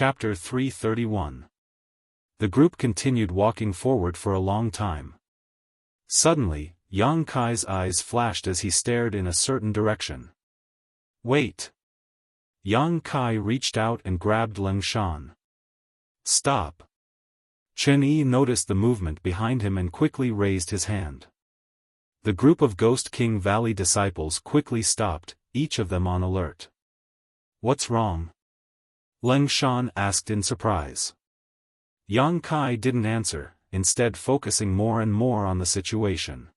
Chapter 331. The group continued walking forward for a long time. Suddenly, Yang Kai's eyes flashed as he stared in a certain direction. Wait! Yang Kai reached out and grabbed Leng Shan. Stop! Chen Yi noticed the movement behind him and quickly raised his hand. The group of Ghost King Valley disciples quickly stopped, each of them on alert. What's wrong? Leng Shan asked in surprise. Yang Kai didn't answer, instead focusing more and more on the situation.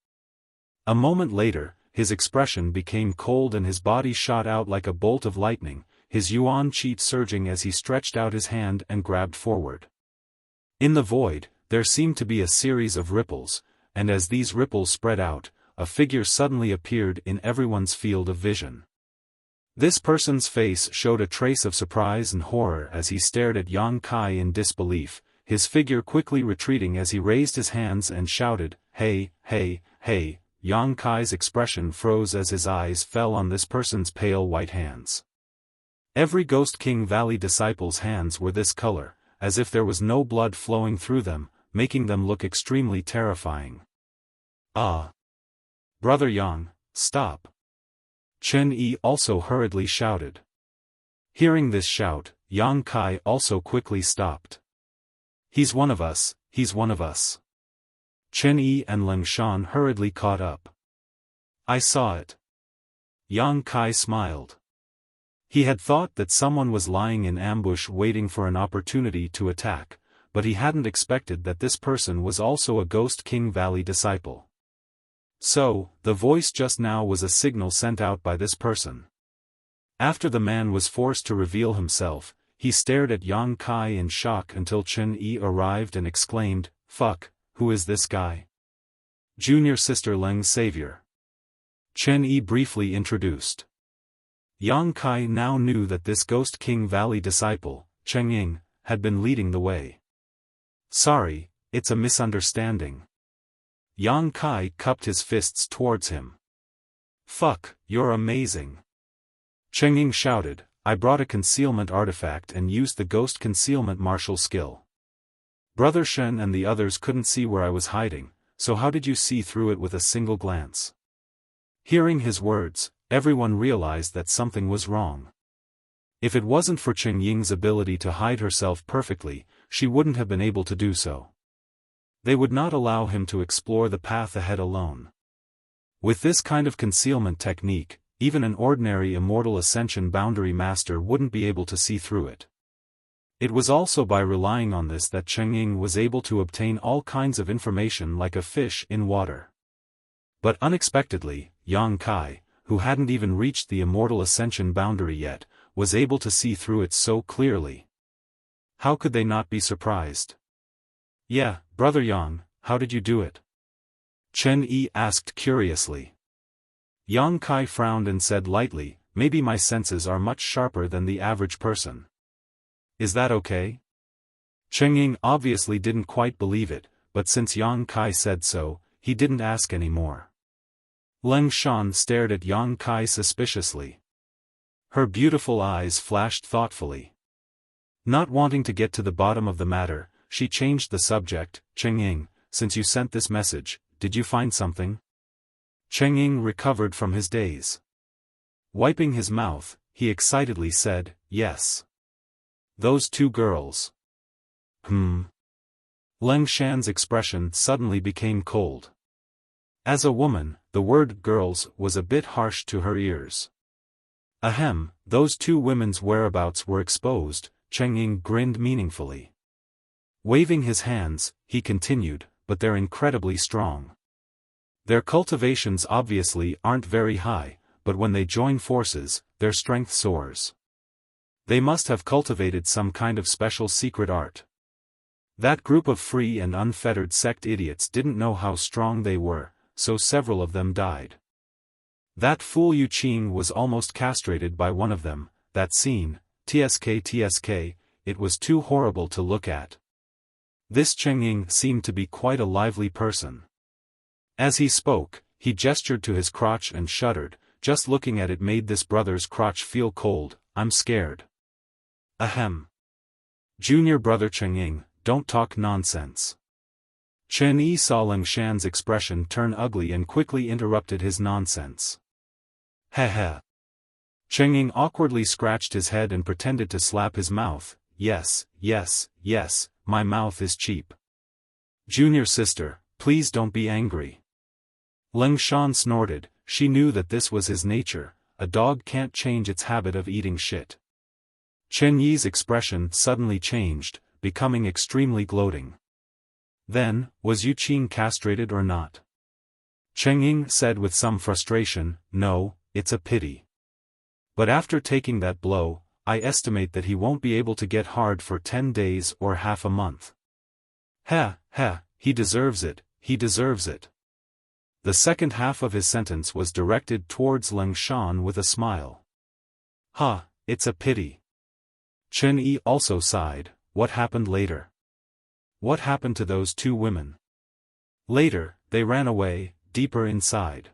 A moment later, his expression became cold and his body shot out like a bolt of lightning, his yuan qi surging as he stretched out his hand and grabbed forward. In the void, there seemed to be a series of ripples, and as these ripples spread out, a figure suddenly appeared in everyone's field of vision. This person's face showed a trace of surprise and horror as he stared at Yang Kai in disbelief, his figure quickly retreating as he raised his hands and shouted, "Hey, hey, hey!" Yang Kai's expression froze as his eyes fell on this person's pale white hands. Every Ghost King Valley disciple's hands were this color, as if there was no blood flowing through them, making them look extremely terrifying. Ah! Brother Yang, stop! Chen Yi also hurriedly shouted. Hearing this shout, Yang Kai also quickly stopped. He's one of us, he's one of us. Chen Yi and Leng Shan hurriedly caught up. I saw it. Yang Kai smiled. He had thought that someone was lying in ambush waiting for an opportunity to attack, but he hadn't expected that this person was also a Ghost King Valley disciple. So, the voice just now was a signal sent out by this person. After the man was forced to reveal himself, he stared at Yang Kai in shock until Chen Yi arrived and exclaimed, "Fuck, who is this guy?" Junior Sister Leng's savior. Chen Yi briefly introduced. Yang Kai now knew that this Ghost King Valley disciple, Cheng Ying, had been leading the way. Sorry, it's a misunderstanding. Yang Kai cupped his fists towards him. Fuck, you're amazing. Cheng Ying shouted, I brought a concealment artifact and used the ghost concealment martial skill. Brother Shen and the others couldn't see where I was hiding, so how did you see through it with a single glance? Hearing his words, everyone realized that something was wrong. If it wasn't for Cheng Ying's ability to hide herself perfectly, she wouldn't have been able to do so. They would not allow him to explore the path ahead alone. With this kind of concealment technique, even an ordinary Immortal Ascension Boundary Master wouldn't be able to see through it. It was also by relying on this that Cheng Ying was able to obtain all kinds of information like a fish in water. But unexpectedly, Yang Kai, who hadn't even reached the Immortal Ascension boundary yet, was able to see through it so clearly. How could they not be surprised? Yeah, Brother Yang, how did you do it? Chen Yi asked curiously. Yang Kai frowned and said lightly, maybe my senses are much sharper than the average person. Is that okay? Cheng Ying obviously didn't quite believe it, but since Yang Kai said so, he didn't ask any more. Leng Shan stared at Yang Kai suspiciously. Her beautiful eyes flashed thoughtfully. Not wanting to get to the bottom of the matter, she changed the subject. Cheng Ying, since you sent this message, did you find something? Cheng Ying recovered from his daze. Wiping his mouth, he excitedly said, yes. Those two girls. Leng Shan's expression suddenly became cold. As a woman, the word girls was a bit harsh to her ears. Ahem, those two women's whereabouts were exposed, Cheng Ying grinned meaningfully. Waving his hands, he continued, but they're incredibly strong. Their cultivations obviously aren't very high, but when they join forces, their strength soars. They must have cultivated some kind of special secret art. That group of free and unfettered sect idiots didn't know how strong they were, so several of them died. That fool Yu Qing was almost castrated by one of them. That scene, tsk, it was too horrible to look at. This Cheng Ying seemed to be quite a lively person. As he spoke, he gestured to his crotch and shuddered. Just looking at it made this brother's crotch feel cold. I'm scared. Ahem. Junior brother Cheng-Ying, don't talk nonsense. Chen Yi saw Ling Shan's expression turn ugly and quickly interrupted his nonsense. Heh. Cheng-Ying awkwardly scratched his head and pretended to slap his mouth. Yes, my mouth is cheap. Junior sister, please don't be angry. Ling Shan snorted. She knew that this was his nature. A dog can't change its habit of eating shit. Chen Yi's expression suddenly changed, becoming extremely gloating. Then, was Yu Qing castrated or not? Cheng-Ying said with some frustration, no, it's a pity. But after taking that blow, I estimate that he won't be able to get hard for 10 days or half a month. He deserves it, he deserves it. The second half of his sentence was directed towards Ling Shan with a smile. It's a pity. Chen Yi also sighed. What happened later? What happened to those two women? Later, they ran away, deeper inside.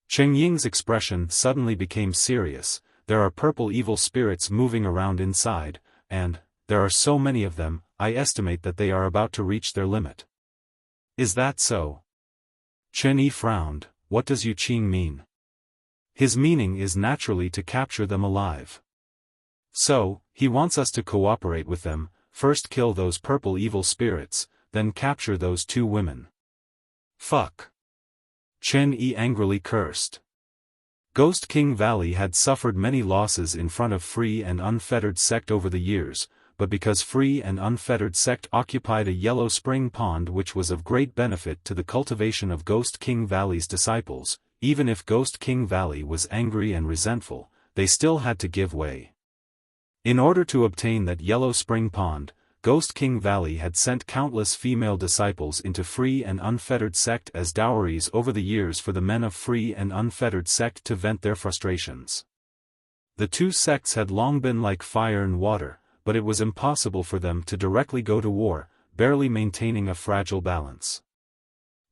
Cheng-Ying's expression suddenly became serious. There are purple evil spirits moving around inside, and, there are so many of them, I estimate that they are about to reach their limit. Is that so? Chen Yi frowned. What does Yu Qing mean? His meaning is naturally to capture them alive. So, he wants us to cooperate with them, first kill those purple evil spirits, then capture those two women. Fuck. Chen Yi angrily cursed. Ghost King Valley had suffered many losses in front of Free and Unfettered Sect over the years, but because Free and Unfettered Sect occupied a yellow spring pond which was of great benefit to the cultivation of Ghost King Valley's disciples, even if Ghost King Valley was angry and resentful, they still had to give way. In order to obtain that yellow spring pond, Ghost King Valley had sent countless female disciples into Free and Unfettered Sect as dowries over the years for the men of Free and Unfettered Sect to vent their frustrations. The two sects had long been like fire and water, but it was impossible for them to directly go to war, barely maintaining a fragile balance.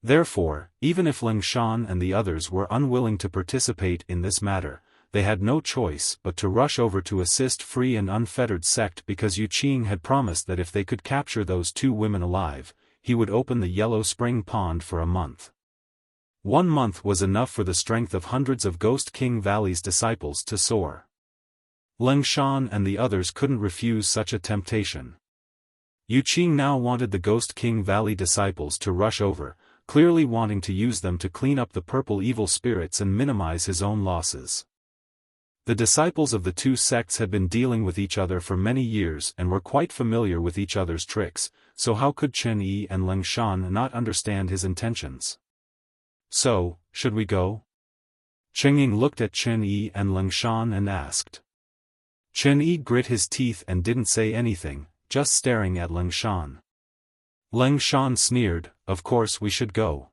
Therefore, even if Ling Shan and the others were unwilling to participate in this matter, they had no choice but to rush over to assist Free and Unfettered Sect because Yu Qing had promised that if they could capture those two women alive, he would open the Yellow Spring Pond for a month. 1 month was enough for the strength of hundreds of Ghost King Valley's disciples to soar. Ling Shan and the others couldn't refuse such a temptation. Yu Qing now wanted the Ghost King Valley disciples to rush over, clearly wanting to use them to clean up the purple evil spirits and minimize his own losses. The disciples of the two sects had been dealing with each other for many years and were quite familiar with each other's tricks, so how could Chen Yi and Ling Shan not understand his intentions? So, should we go? Cheng-Ying looked at Chen Yi and Ling Shan and asked. Chen Yi grit his teeth and didn't say anything, just staring at Ling Shan. Ling Shan sneered, of course we should go.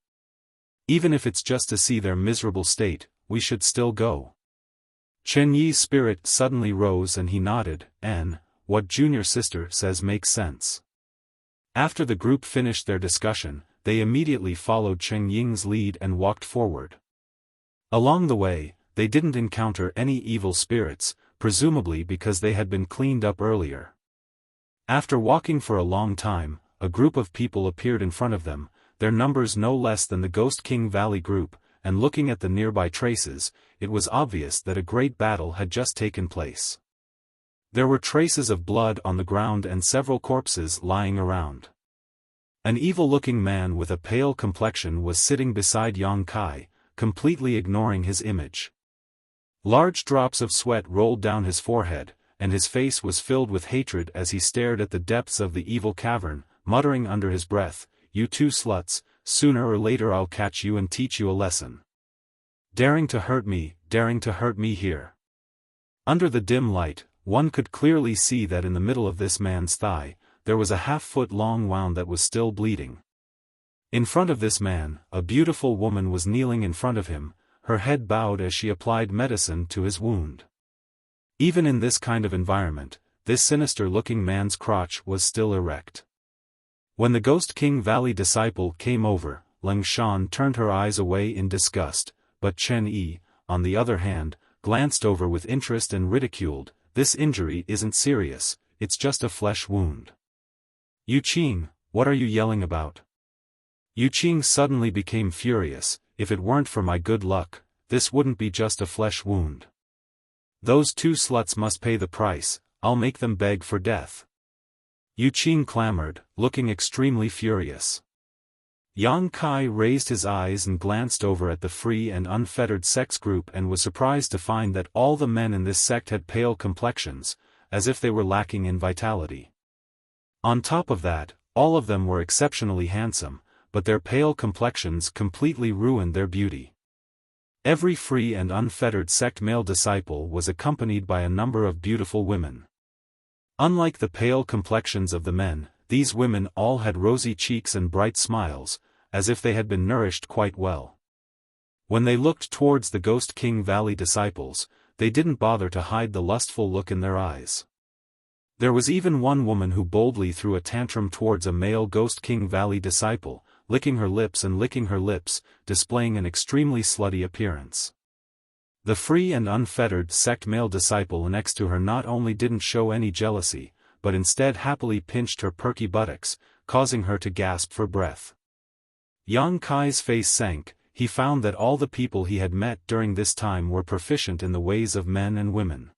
Even if it's just to see their miserable state, we should still go. Chen Yi's spirit suddenly rose and he nodded, what junior sister says makes sense. After the group finished their discussion, they immediately followed Cheng-Ying's lead and walked forward. Along the way, they didn't encounter any evil spirits, presumably because they had been cleaned up earlier. After walking for a long time, a group of people appeared in front of them, their numbers no less than the Ghost King Valley group, and looking at the nearby traces, it was obvious that a great battle had just taken place. There were traces of blood on the ground and several corpses lying around. An evil-looking man with a pale complexion was sitting beside Yang Kai, completely ignoring his image. Large drops of sweat rolled down his forehead, and his face was filled with hatred as he stared at the depths of the evil cavern, muttering under his breath, "You two sluts, sooner or later I'll catch you and teach you a lesson. Daring to hurt me here." Under the dim light, one could clearly see that in the middle of this man's thigh, there was a half-foot-long wound that was still bleeding. In front of this man, a beautiful woman was kneeling in front of him, her head bowed as she applied medicine to his wound. Even in this kind of environment, this sinister-looking man's crotch was still erect. When the Ghost King Valley disciple came over, Ling Shan turned her eyes away in disgust, but Chen Yi, on the other hand, glanced over with interest and ridiculed, "This injury isn't serious, it's just a flesh wound. Yu Qing, what are you yelling about? Yu Qing suddenly became furious. If it weren't for my good luck, this wouldn't be just a flesh wound. Those two sluts must pay the price, I'll make them beg for death. Yu Qing clamored, looking extremely furious. Yang Kai raised his eyes and glanced over at the free and unfettered sex group and was surprised to find that all the men in this sect had pale complexions, as if they were lacking in vitality. On top of that, all of them were exceptionally handsome, but their pale complexions completely ruined their beauty. Every free and unfettered sect male disciple was accompanied by a number of beautiful women. Unlike the pale complexions of the men, these women all had rosy cheeks and bright smiles, as if they had been nourished quite well. When they looked towards the Ghost King Valley disciples, they didn't bother to hide the lustful look in their eyes. There was even one woman who boldly threw a tantrum towards a male Ghost King Valley disciple, licking her lips and licking her lips, displaying an extremely slutty appearance. The free and unfettered sect male disciple next to her not only didn't show any jealousy, but instead happily pinched her perky buttocks, causing her to gasp for breath. Yang Kai's face sank. He found that all the people he had met during this time were proficient in the ways of men and women.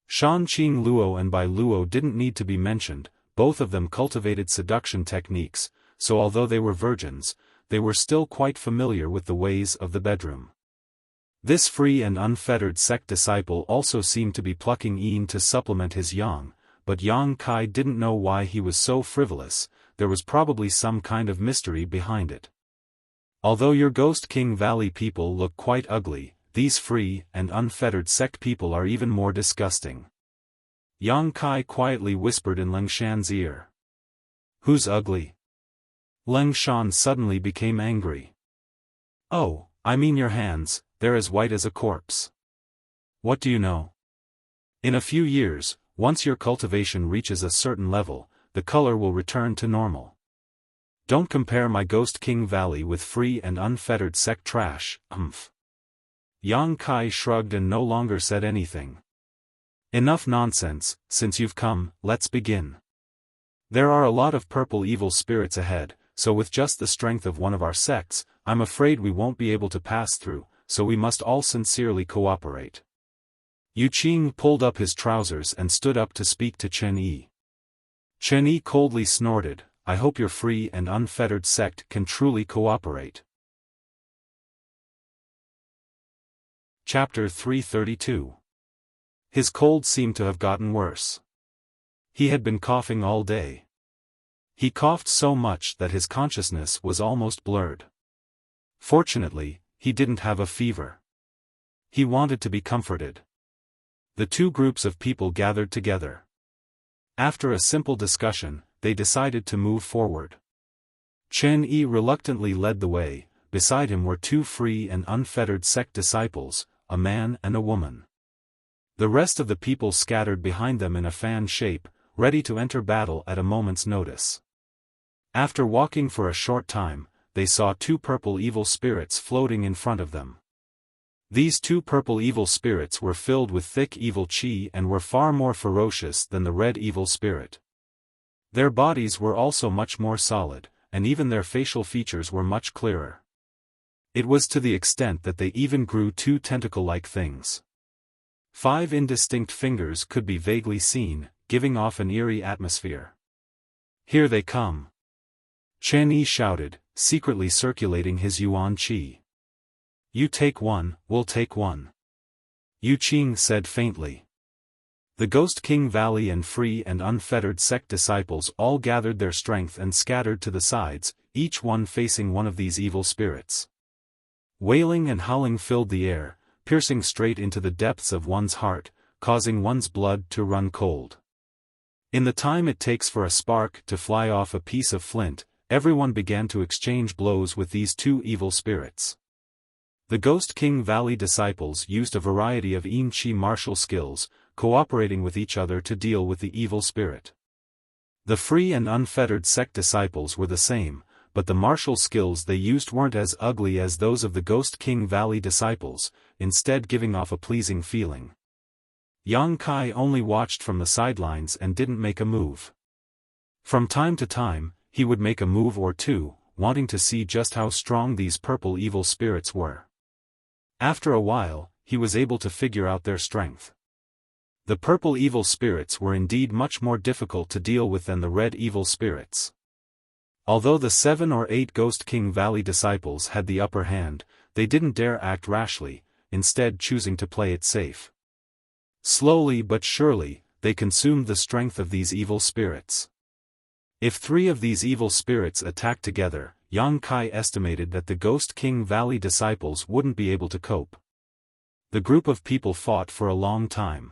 Shan Qing Luo and Bai Luo didn't need to be mentioned, both of them cultivated seduction techniques, so although they were virgins, they were still quite familiar with the ways of the bedroom. This free and unfettered sect disciple also seemed to be plucking Yin to supplement his yang, but Yang Kai didn't know why he was so frivolous. There was probably some kind of mystery behind it. Although your Ghost King Valley people look quite ugly, these free and unfettered sect people are even more disgusting. Yang Kai quietly whispered in Leng Shan's ear. Who's ugly? Leng Shan suddenly became angry. Oh, I mean your hands, they're as white as a corpse. What do you know? In a few years, once your cultivation reaches a certain level, the color will return to normal. Don't compare my Ghost King Valley with free and unfettered sect trash, Yang Kai shrugged and no longer said anything. Enough nonsense, since you've come, let's begin. There are a lot of purple evil spirits ahead, so with just the strength of one of our sects, I'm afraid we won't be able to pass through, so we must all sincerely cooperate. Yu Qing pulled up his trousers and stood up to speak to Chen Yi. Chen Yi coldly snorted, I hope your free and unfettered sect can truly cooperate. Chapter 332. His cold seemed to have gotten worse. He had been coughing all day. He coughed so much that his consciousness was almost blurred. Fortunately, he didn't have a fever. He wanted to be comforted. The two groups of people gathered together. After a simple discussion, they decided to move forward. Chen Yi reluctantly led the way. Beside him were two free and unfettered sect disciples, a man and a woman. The rest of the people scattered behind them in a fan shape, ready to enter battle at a moment's notice. After walking for a short time, they saw two purple evil spirits floating in front of them. These two purple evil spirits were filled with thick evil qi and were far more ferocious than the red evil spirit. Their bodies were also much more solid, and even their facial features were much clearer. It was to the extent that they even grew two tentacle-like things. 5 indistinct fingers could be vaguely seen, giving off an eerie atmosphere. Here they come. Chen Yi shouted, secretly circulating his yuan qi. You take one, we'll take one. Yu Qing said faintly. The Ghost King Valley and free and unfettered sect disciples all gathered their strength and scattered to the sides, each one facing one of these evil spirits. Wailing and howling filled the air, piercing straight into the depths of one's heart, causing one's blood to run cold. In the time it takes for a spark to fly off a piece of flint, everyone began to exchange blows with these two evil spirits. The Ghost King Valley disciples used a variety of Yin Qi martial skills, cooperating with each other to deal with the evil spirit. The free and unfettered sect disciples were the same, but the martial skills they used weren't as ugly as those of the Ghost King Valley disciples, instead giving off a pleasing feeling. Yang Kai only watched from the sidelines and didn't make a move. From time to time, he would make a move or two, wanting to see just how strong these purple evil spirits were. After a while, he was able to figure out their strength. The purple evil spirits were indeed much more difficult to deal with than the red evil spirits. Although the 7 or 8 Ghost King Valley disciples had the upper hand, they didn't dare act rashly, instead choosing to play it safe. Slowly but surely, they consumed the strength of these evil spirits. If 3 of these evil spirits attacked together, Yang Kai estimated that the Ghost King Valley disciples wouldn't be able to cope. The group of people fought for a long time.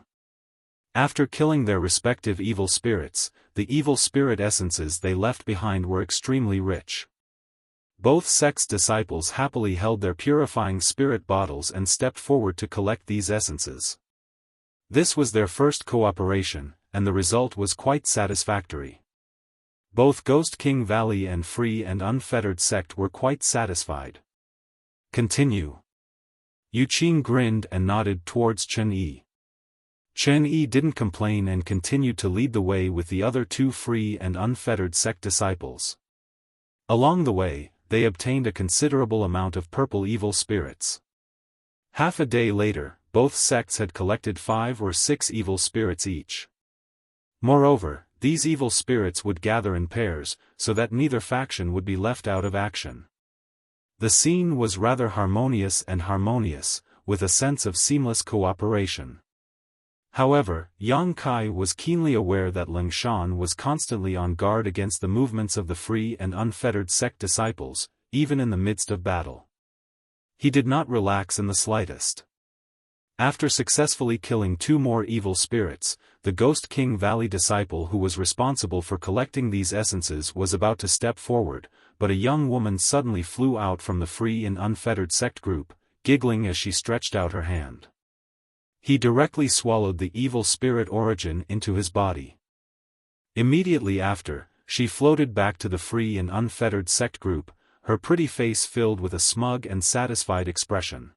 After killing their respective evil spirits, the evil spirit essences they left behind were extremely rich. Both sects' disciples happily held their purifying spirit bottles and stepped forward to collect these essences. This was their first cooperation, and the result was quite satisfactory. Both Ghost King Valley and Free and Unfettered sect were quite satisfied. Continue. Yu Qing grinned and nodded towards Chen Yi. Chen Yi didn't complain and continued to lead the way with the other 2 Free and Unfettered sect disciples. Along the way, they obtained a considerable amount of purple evil spirits. Half a day later, both sects had collected 5 or 6 evil spirits each. Moreover, these evil spirits would gather in pairs, so that neither faction would be left out of action. The scene was rather harmonious, with a sense of seamless cooperation. However, Yang Kai was keenly aware that Ling Shan was constantly on guard against the movements of the Free and Unfettered sect disciples, even in the midst of battle. He did not relax in the slightest. After successfully killing 2 more evil spirits, the Ghost King Valley disciple who was responsible for collecting these essences was about to step forward, but a young woman suddenly flew out from the Free and Unfettered sect group, giggling as she stretched out her hand. He directly swallowed the evil spirit origin into his body. Immediately after, she floated back to the Free and Unfettered sect group, her pretty face filled with a smug and satisfied expression.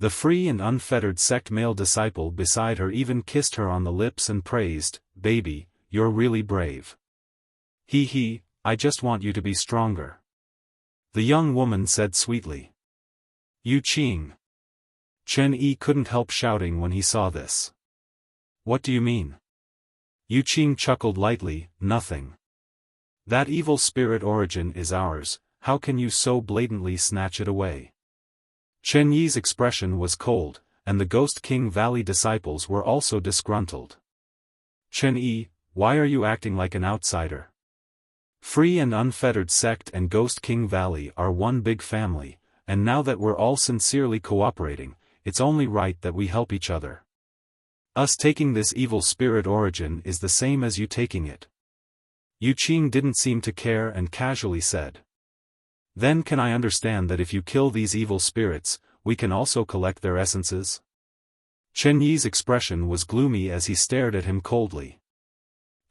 The Free and Unfettered sect male disciple beside her even kissed her on the lips and praised, "Baby, you're really brave. Hee, I just want you to be stronger." The young woman said sweetly. "Yu Qing." Chen Yi couldn't help shouting when he saw this. "What do you mean?" Yu Qing chuckled lightly, "Nothing. That evil spirit origin is ours, how can you so blatantly snatch it away?" Chen Yi's expression was cold, and the Ghost King Valley disciples were also disgruntled. "Chen Yi, why are you acting like an outsider? Free and Unfettered sect and Ghost King Valley are one big family, and now that we're all sincerely cooperating, it's only right that we help each other. Us taking this evil spirit origin is the same as you taking it." Yu Qing didn't seem to care and casually said. "Then can I understand that if you kill these evil spirits, we can also collect their essences?" Chen Yi's expression was gloomy as he stared at him coldly.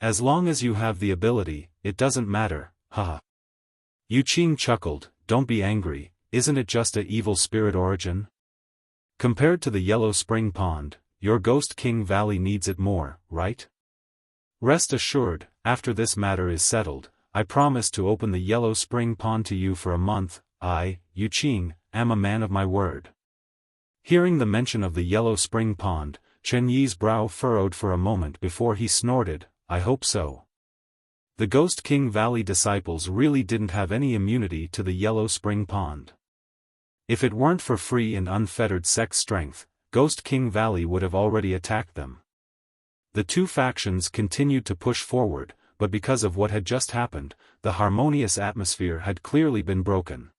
"As long as you have the ability, it doesn't matter, haha." Yu Qing chuckled, "Don't be angry, isn't it just a evil spirit origin? Compared to the Yellow Spring Pond, your Ghost King Valley needs it more, right? Rest assured, after this matter is settled, I promise to open the Yellow Spring Pond to you for a month. I, Yu Qing, am a man of my word." Hearing the mention of the Yellow Spring Pond, Chen Yi's brow furrowed for a moment before he snorted, "I hope so." The Ghost King Valley disciples really didn't have any immunity to the Yellow Spring Pond. If it weren't for Free and Unfettered sect strength, Ghost King Valley would have already attacked them. The 2 factions continued to push forward, but because of what had just happened, the harmonious atmosphere had clearly been broken.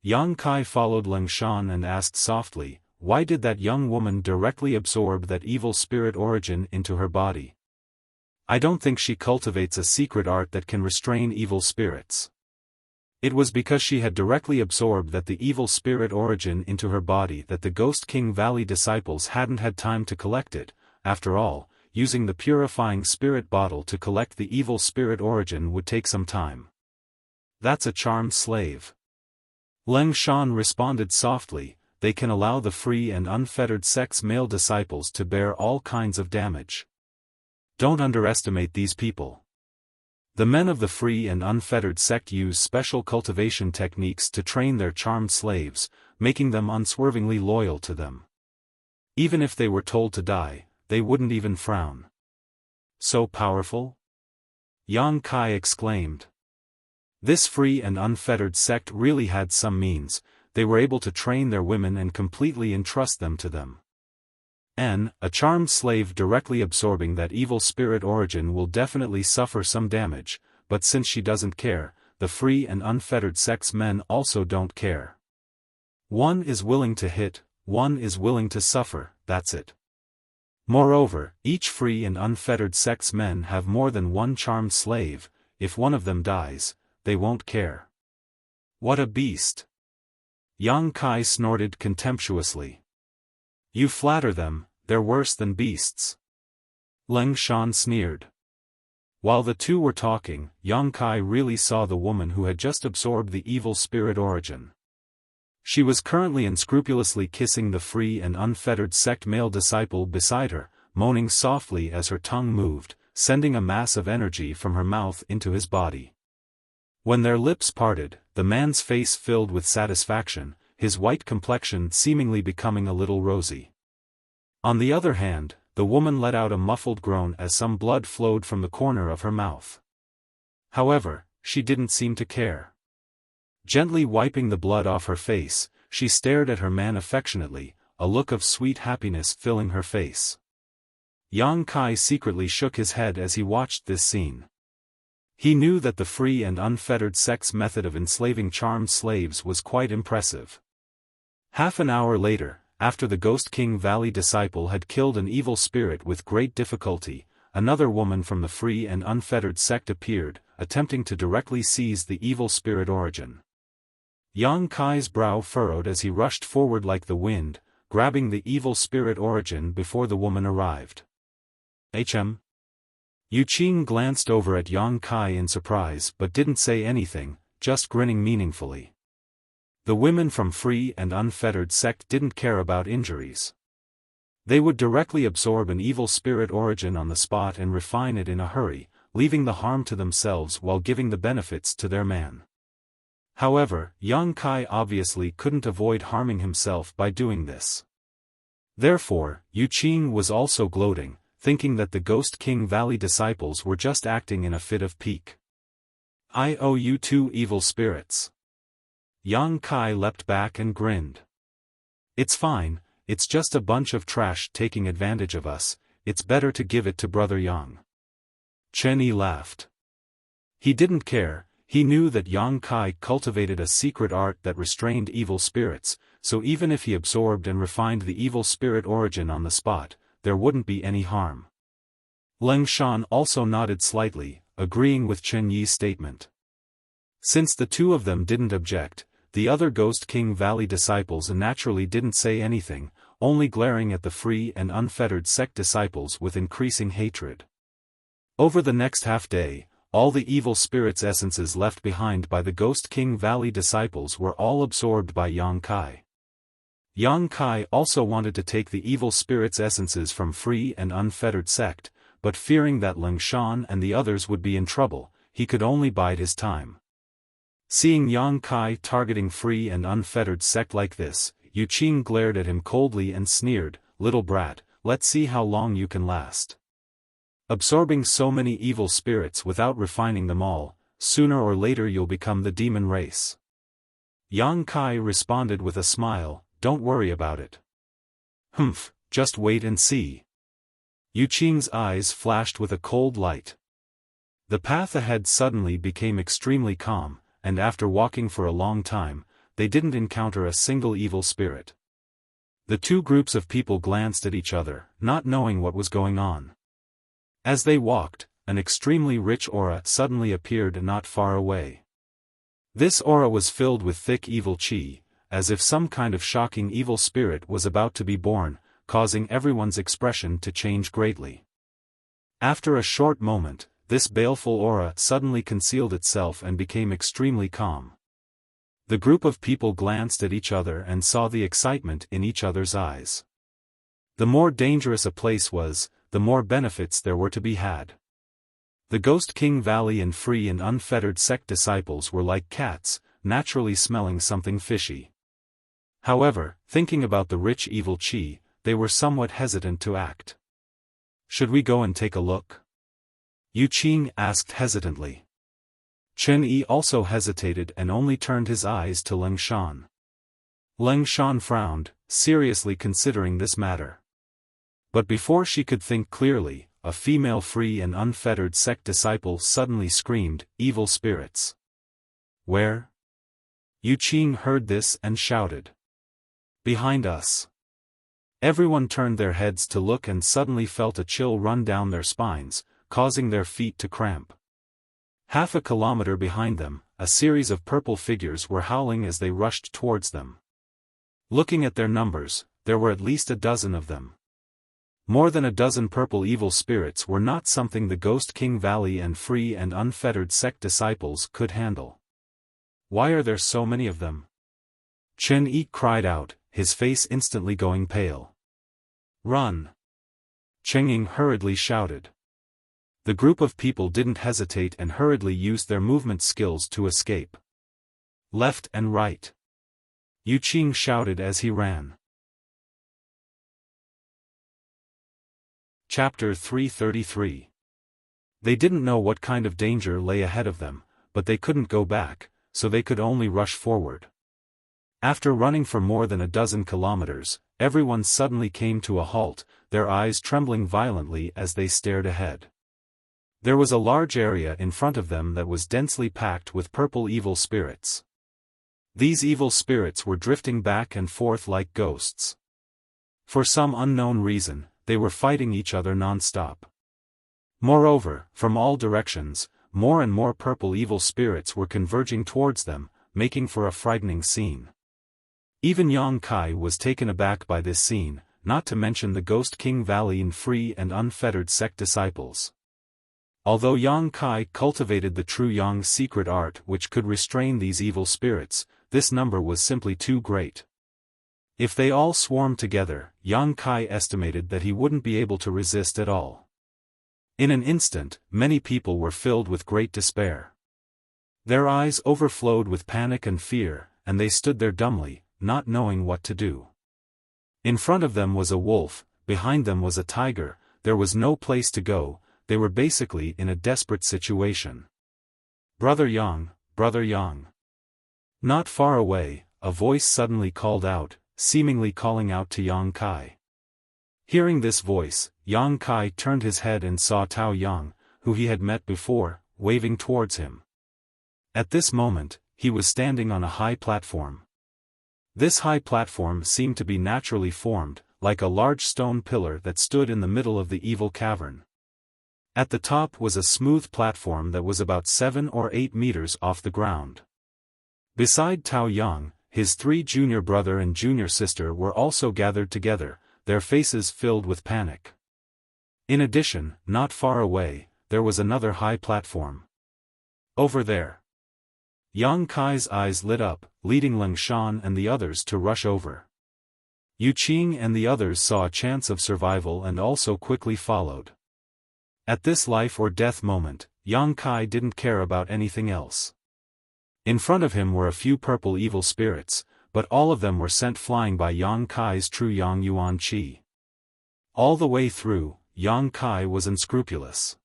Yang Kai followed Ling Shan and asked softly, "Why did that young woman directly absorb that evil spirit origin into her body? I don't think she cultivates a secret art that can restrain evil spirits." It was because she had directly absorbed the evil spirit origin into her body that the Ghost King Valley disciples hadn't had time to collect it. After all, using the purifying spirit bottle to collect the evil spirit origin would take some time. "That's a charmed slave." Ling Shan responded softly, they can allow the free and unfettered sex male disciples to bear all kinds of damage. Don't underestimate these people. The men of the free and unfettered sect use special cultivation techniques to train their charmed slaves, making them unswervingly loyal to them. Even if they were told to die, they wouldn't even frown. So powerful? Yang Kai exclaimed. This free and unfettered sect really had some means. They were able to train their women and completely entrust them to them. A charmed slave directly absorbing that evil spirit origin will definitely suffer some damage, but since she doesn't care, the free and unfettered sex men also don't care. One is willing to hit, one is willing to suffer, that's it. Moreover, each free and unfettered sex men have more than one charmed slave. If one of them dies, they won't care. What a beast! Yang Kai snorted contemptuously. You flatter them, they're worse than beasts. Leng Shan sneered. While the two were talking, Yang Kai really saw the woman who had just absorbed the evil spirit origin. She was currently unscrupulously kissing the free and unfettered sect male disciple beside her, moaning softly as her tongue moved, sending a mass of energy from her mouth into his body. When their lips parted, the man's face filled with satisfaction, his white complexion seemingly becoming a little rosy. On the other hand, the woman let out a muffled groan as some blood flowed from the corner of her mouth. However, she didn't seem to care. Gently wiping the blood off her face, she stared at her man affectionately, a look of sweet happiness filling her face. Yang Kai secretly shook his head as he watched this scene. He knew that the free and unfettered sex method of enslaving charmed slaves was quite impressive. Half an hour later, after the Ghost King Valley disciple had killed an evil spirit with great difficulty, another woman from the free and unfettered sect appeared, attempting to directly seize the evil spirit origin. Yang Kai's brow furrowed as he rushed forward like the wind, grabbing the evil spirit origin before the woman arrived. Yu Qing glanced over at Yang Kai in surprise but didn't say anything, just grinning meaningfully. The women from free and unfettered sect didn't care about injuries. They would directly absorb an evil spirit origin on the spot and refine it in a hurry, leaving the harm to themselves while giving the benefits to their man. However, Yang Kai obviously couldn't avoid harming himself by doing this. Therefore, Yu Qing was also gloating, thinking that the Ghost King Valley disciples were just acting in a fit of pique. I owe you two evil spirits. Yang Kai leapt back and grinned. It's fine, it's just a bunch of trash taking advantage of us, it's better to give it to Brother Yang. Chen Yi laughed. He didn't care, he knew that Yang Kai cultivated a secret art that restrained evil spirits, so even if he absorbed and refined the evil spirit origin on the spot, there wouldn't be any harm. Leng Shan also nodded slightly, agreeing with Chen Yi's statement. Since the two of them didn't object, the other Ghost King Valley disciples naturally didn't say anything, only glaring at the free and unfettered sect disciples with increasing hatred. Over the next half-day, all the evil spirits' essences left behind by the Ghost King Valley disciples were all absorbed by Yang Kai. Yang Kai also wanted to take the evil spirits' essences from free and unfettered sect, but fearing that Leng Shan and the others would be in trouble, he could only bide his time. Seeing Yang Kai targeting free and unfettered sect like this, Yu Qing glared at him coldly and sneered, "Little brat, let's see how long you can last. Absorbing so many evil spirits without refining them all, sooner or later you'll become the demon race." Yang Kai responded with a smile, "Don't worry about it." "Humph, just wait and see." Yu Qing's eyes flashed with a cold light. The path ahead suddenly became extremely calm, and after walking for a long time, they didn't encounter a single evil spirit. The two groups of people glanced at each other, not knowing what was going on. As they walked, an extremely rich aura suddenly appeared not far away. This aura was filled with thick evil qi, as if some kind of shocking evil spirit was about to be born, causing everyone's expression to change greatly. After a short moment, this baleful aura suddenly concealed itself and became extremely calm. The group of people glanced at each other and saw the excitement in each other's eyes. The more dangerous a place was, the more benefits there were to be had. The Ghost King Valley and free and unfettered sect disciples were like cats, naturally smelling something fishy. However, thinking about the rich evil Qi, they were somewhat hesitant to act. "Should we go and take a look?" Yu Qing asked hesitantly. Chen Yi also hesitated and only turned his eyes to Leng Shan. Leng Shan frowned, seriously considering this matter. But before she could think clearly, a female free and unfettered sect disciple suddenly screamed, "Evil spirits!" "Where?" Yu Qing heard this and shouted. "Behind us." Everyone turned their heads to look and suddenly felt a chill run down their spines, causing their feet to cramp. Half a kilometer behind them, a series of purple figures were howling as they rushed towards them. Looking at their numbers, there were at least a dozen of them. More than a dozen purple evil spirits were not something the Ghost King Valley and free and unfettered sect disciples could handle. "Why are there so many of them?" Chen Yi cried out, his face instantly going pale. "Run!" Cheng Ying hurriedly shouted. The group of people didn't hesitate and hurriedly used their movement skills to escape. "Left and right!" Yu Qing shouted as he ran. Chapter 333. They didn't know what kind of danger lay ahead of them, but they couldn't go back, so they could only rush forward. After running for more than a dozen kilometers, everyone suddenly came to a halt, their eyes trembling violently as they stared ahead. There was a large area in front of them that was densely packed with purple evil spirits. These evil spirits were drifting back and forth like ghosts. For some unknown reason, they were fighting each other non-stop. Moreover, from all directions, more and more purple evil spirits were converging towards them, making for a frightening scene. Even Yang Kai was taken aback by this scene, not to mention the Ghost King Valley and free and unfettered sect disciples. Although Yang Kai cultivated the true Yang secret art which could restrain these evil spirits, this number was simply too great. If they all swarmed together, Yang Kai estimated that he wouldn't be able to resist at all. In an instant, many people were filled with great despair. Their eyes overflowed with panic and fear, and they stood there dumbly, not knowing what to do. In front of them was a wolf, behind them was a tiger, there was no place to go, they were basically in a desperate situation. "Brother Yang, Brother Yang." Not far away, a voice suddenly called out, seemingly calling out to Yang Kai. Hearing this voice, Yang Kai turned his head and saw Tao Yang, who he had met before, waving towards him. At this moment, he was standing on a high platform. This high platform seemed to be naturally formed, like a large stone pillar that stood in the middle of the evil cavern. At the top was a smooth platform that was about 7 or 8 meters off the ground. Beside Tao Yang, his 3 junior brother and junior sister were also gathered together, their faces filled with panic. In addition, not far away, there was another high platform. "Over there." Yang Kai's eyes lit up, leading Leng Shan and the others to rush over. Yu Qing and the others saw a chance of survival and also quickly followed. At this life or death moment, Yang Kai didn't care about anything else. In front of him were a few purple evil spirits, but all of them were sent flying by Yang Kai's true Yang Yuan Qi. All the way through, Yang Kai was unscrupulous.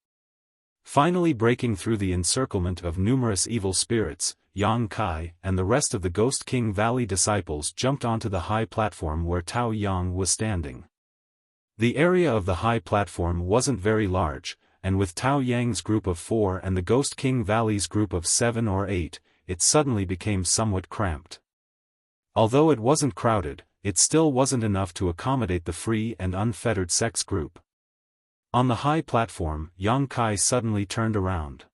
Finally breaking through the encirclement of numerous evil spirits, Yang Kai and the rest of the Ghost King Valley disciples jumped onto the high platform where Tao Yang was standing. The area of the high platform wasn't very large, and with Tao Yang's group of 4 and the Ghost King Valley's group of 7 or 8, it suddenly became somewhat cramped. Although it wasn't crowded, it still wasn't enough to accommodate the free and unfettered sex group. On the high platform, Yang Kai suddenly turned around.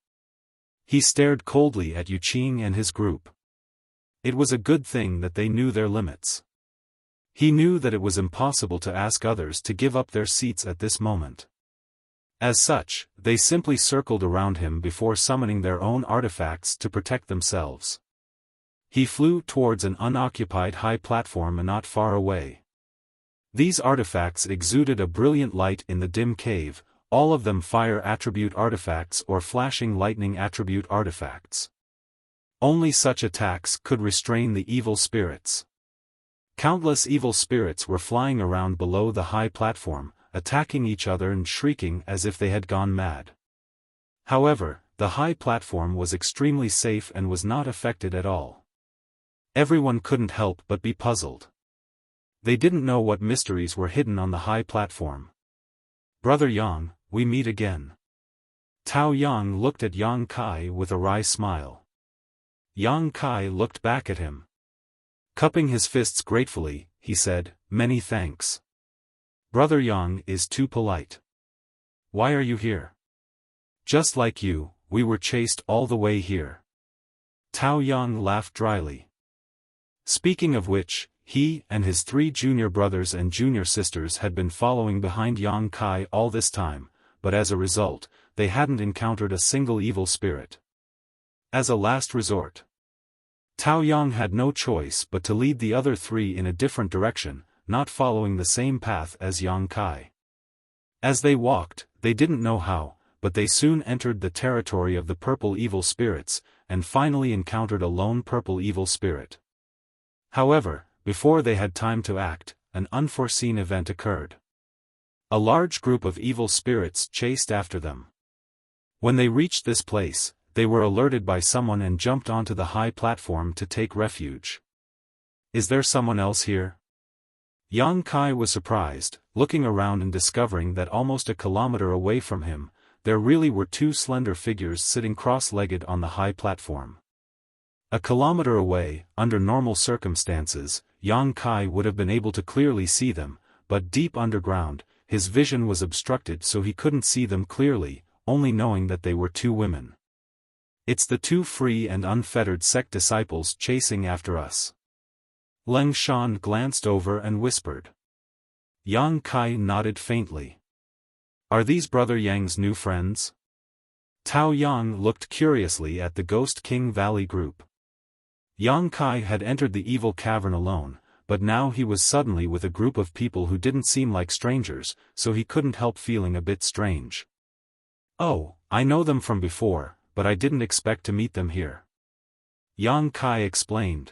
He stared coldly at Yu Qing and his group. It was a good thing that they knew their limits. He knew that it was impossible to ask others to give up their seats at this moment. As such, they simply circled around him before summoning their own artifacts to protect themselves. He flew towards an unoccupied high platform not far away. These artifacts exuded a brilliant light in the dim cave, all of them fire attribute artifacts or flashing lightning attribute artifacts. Only such attacks could restrain the evil spirits. Countless evil spirits were flying around below the high platform, attacking each other and shrieking as if they had gone mad. However, the high platform was extremely safe and was not affected at all. Everyone couldn't help but be puzzled. They didn't know what mysteries were hidden on the high platform. "Brother Yang, we meet again." Tao Yang looked at Yang Kai with a wry smile. Yang Kai looked back at him. Cupping his fists gratefully, he said, "Many thanks. Brother Yang is too polite. Why are you here?" "Just like you, we were chased all the way here." Tao Yang laughed dryly. Speaking of which, he and his 3 junior brothers and junior sisters had been following behind Yang Kai all this time, but as a result, they hadn't encountered a single evil spirit. As a last resort, Tao Yang had no choice but to lead the other 3 in a different direction, not following the same path as Yang Kai. As they walked, they didn't know how, but they soon entered the territory of the purple evil spirits, and finally encountered a lone purple evil spirit. However, before they had time to act, an unforeseen event occurred. A large group of evil spirits chased after them. When they reached this place, they were alerted by someone and jumped onto the high platform to take refuge. "Is there someone else here?" Yang Kai was surprised, looking around and discovering that almost a kilometer away from him, there really were 2 slender figures sitting cross-legged on the high platform. A kilometer away, under normal circumstances, Yang Kai would have been able to clearly see them, but deep underground, his vision was obstructed so he couldn't see them clearly, only knowing that they were 2 women. "It's the 2 free and unfettered sect disciples chasing after us." Leng Shan glanced over and whispered. Yang Kai nodded faintly. "Are these Brother Yang's new friends?" Tao Yang looked curiously at the Ghost King Valley group. Yang Kai had entered the evil cavern alone, but now he was suddenly with a group of people who didn't seem like strangers, so he couldn't help feeling a bit strange. "Oh, I know them from before, but I didn't expect to meet them here," Yang Kai explained.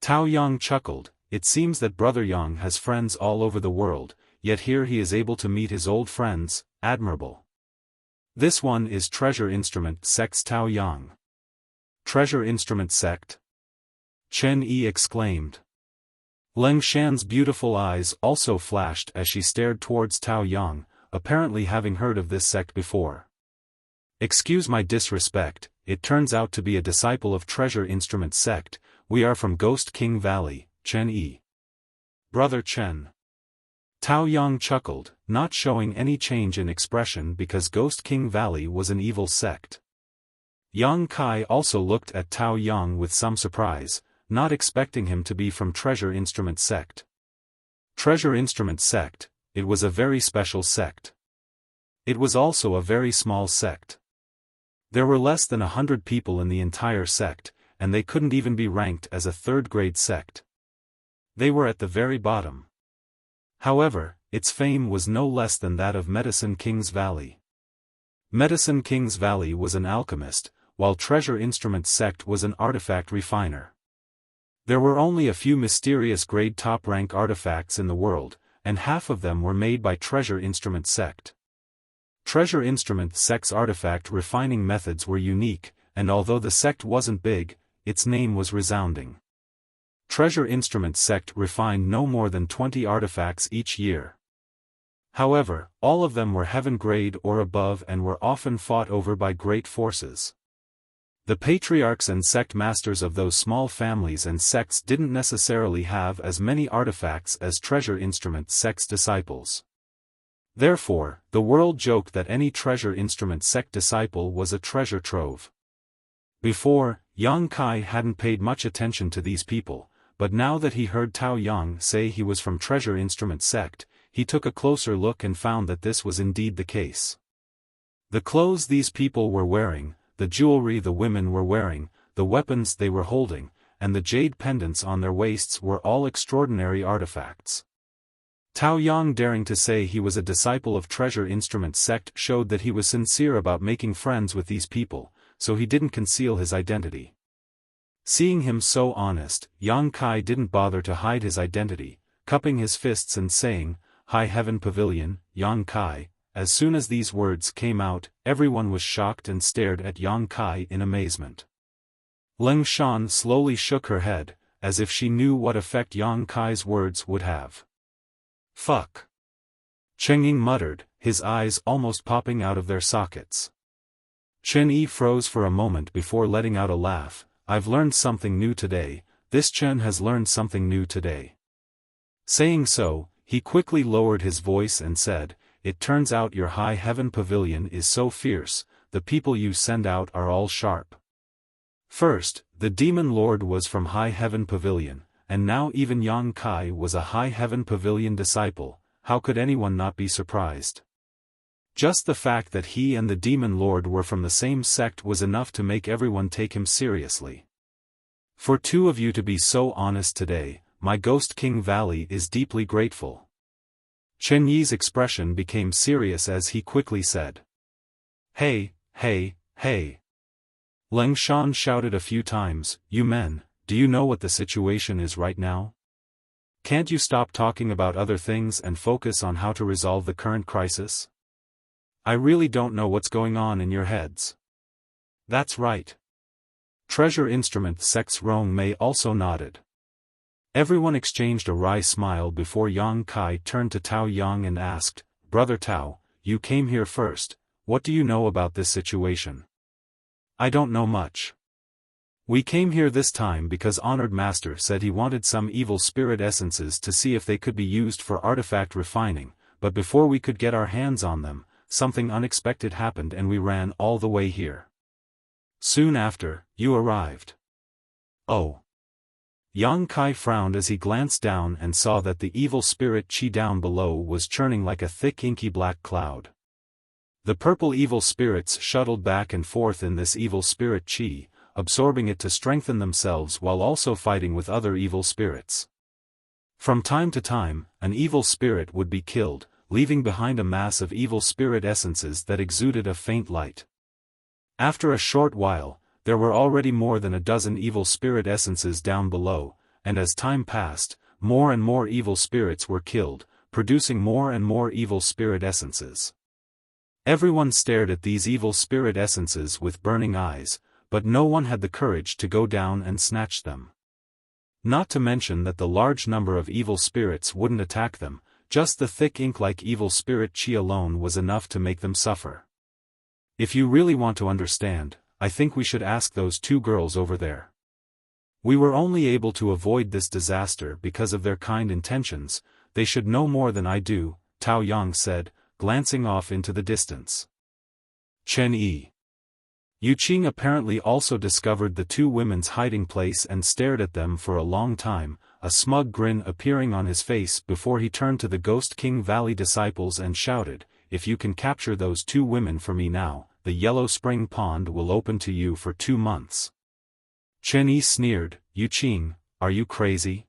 Tao Yang chuckled. It seems that Brother Yang has friends all over the world, yet here he is able to meet his old friends. Admirable. "This one is Treasure Instrument Sect's Tao Yang." "Treasure Instrument Sect?" Chen Yi exclaimed. Leng Shan's beautiful eyes also flashed as she stared towards Tao Yang, apparently having heard of this sect before. "Excuse my disrespect, it turns out to be a disciple of Treasure Instrument Sect. We are from Ghost King Valley, Chen Yi." "Brother Chen." Tao Yang chuckled, not showing any change in expression because Ghost King Valley was an evil sect. Yang Kai also looked at Tao Yang with some surprise, not expecting him to be from Treasure Instrument Sect. Treasure Instrument Sect, it was a very special sect. It was also a very small sect. There were less than 100 people in the entire sect, and they couldn't even be ranked as a 3rd-grade sect. They were at the very bottom. However, its fame was no less than that of Medicine King's Valley. Medicine King's Valley was an alchemist, while Treasure Instrument Sect was an artifact refiner. There were only a few mysterious grade top-rank artifacts in the world, and half of them were made by Treasure Instrument Sect. Treasure Instrument Sect's artifact refining methods were unique, and although the sect wasn't big, its name was resounding. Treasure Instrument Sect refined no more than 20 artifacts each year. However, all of them were heaven grade or above and were often fought over by great forces. The patriarchs and sect masters of those small families and sects didn't necessarily have as many artifacts as Treasure Instrument Sect's disciples. Therefore, the world joked that any Treasure Instrument Sect disciple was a treasure trove. Before, Yang Kai hadn't paid much attention to these people, but now that he heard Tao Yang say he was from Treasure Instrument Sect, he took a closer look and found that this was indeed the case. The clothes these people were wearing, the jewelry the women were wearing, the weapons they were holding, and the jade pendants on their waists were all extraordinary artifacts. Tao Yang daring to say he was a disciple of Treasure Instrument sect showed that he was sincere about making friends with these people, so he didn't conceal his identity. Seeing him so honest, Yang Kai didn't bother to hide his identity, cupping his fists and saying, "High Heaven Pavilion, Yang Kai." As soon as these words came out, everyone was shocked and stared at Yang Kai in amazement. Ling Shan slowly shook her head, as if she knew what effect Yang Kai's words would have. "Fuck." Cheng Ying muttered, his eyes almost popping out of their sockets. Chen Yi froze for a moment before letting out a laugh. "I've learned something new today, this Chen has learned something new today." Saying so, he quickly lowered his voice and said, "It turns out your High Heaven Pavilion is so fierce, the people you send out are all sharp." First, the Demon Lord was from High Heaven Pavilion, and now even Yang Kai was a High Heaven Pavilion disciple. How could anyone not be surprised? Just the fact that he and the Demon Lord were from the same sect was enough to make everyone take him seriously. "For two of you to be so honest today, my Ghost King Valley is deeply grateful." Chen Yi's expression became serious as he quickly said, "Hey, hey, hey." Ling Shan shouted a few times, "You men, do you know what the situation is right now? Can't you stop talking about other things and focus on how to resolve the current crisis? I really don't know what's going on in your heads." "That's right." Treasure Instrument sect's Rong Mei also nodded. Everyone exchanged a wry smile before Yang Kai turned to Tao Yang and asked, "Brother Tao, you came here first, what do you know about this situation?" "I don't know much. We came here this time because Honored Master said he wanted some evil spirit essences to see if they could be used for artifact refining, but before we could get our hands on them, something unexpected happened and we ran all the way here. Soon after, you arrived." "Oh." Yang Kai frowned as he glanced down and saw that the evil spirit chi down below was churning like a thick inky black cloud. The purple evil spirits shuttled back and forth in this evil spirit chi, absorbing it to strengthen themselves while also fighting with other evil spirits. From time to time, an evil spirit would be killed, leaving behind a mass of evil spirit essences that exuded a faint light. After a short while, there were already more than a dozen evil spirit essences down below, and as time passed, more and more evil spirits were killed, producing more and more evil spirit essences. Everyone stared at these evil spirit essences with burning eyes, but no one had the courage to go down and snatch them. Not to mention that the large number of evil spirits wouldn't attack them, just the thick ink-like evil spirit chi alone was enough to make them suffer. If you really want to understand, I think we should ask those two girls over there. We were only able to avoid this disaster because of their kind intentions, they should know more than I do, Tao Yang said, glancing off into the distance. Chen Yi. Yu Qing apparently also discovered the two women's hiding place and stared at them for a long time, a smug grin appearing on his face before he turned to the Ghost King Valley disciples and shouted, "If you can capture those two women for me now, the Yellow Spring Pond will open to you for 2 months. Chen Yi sneered, "Yu Qing, are you crazy?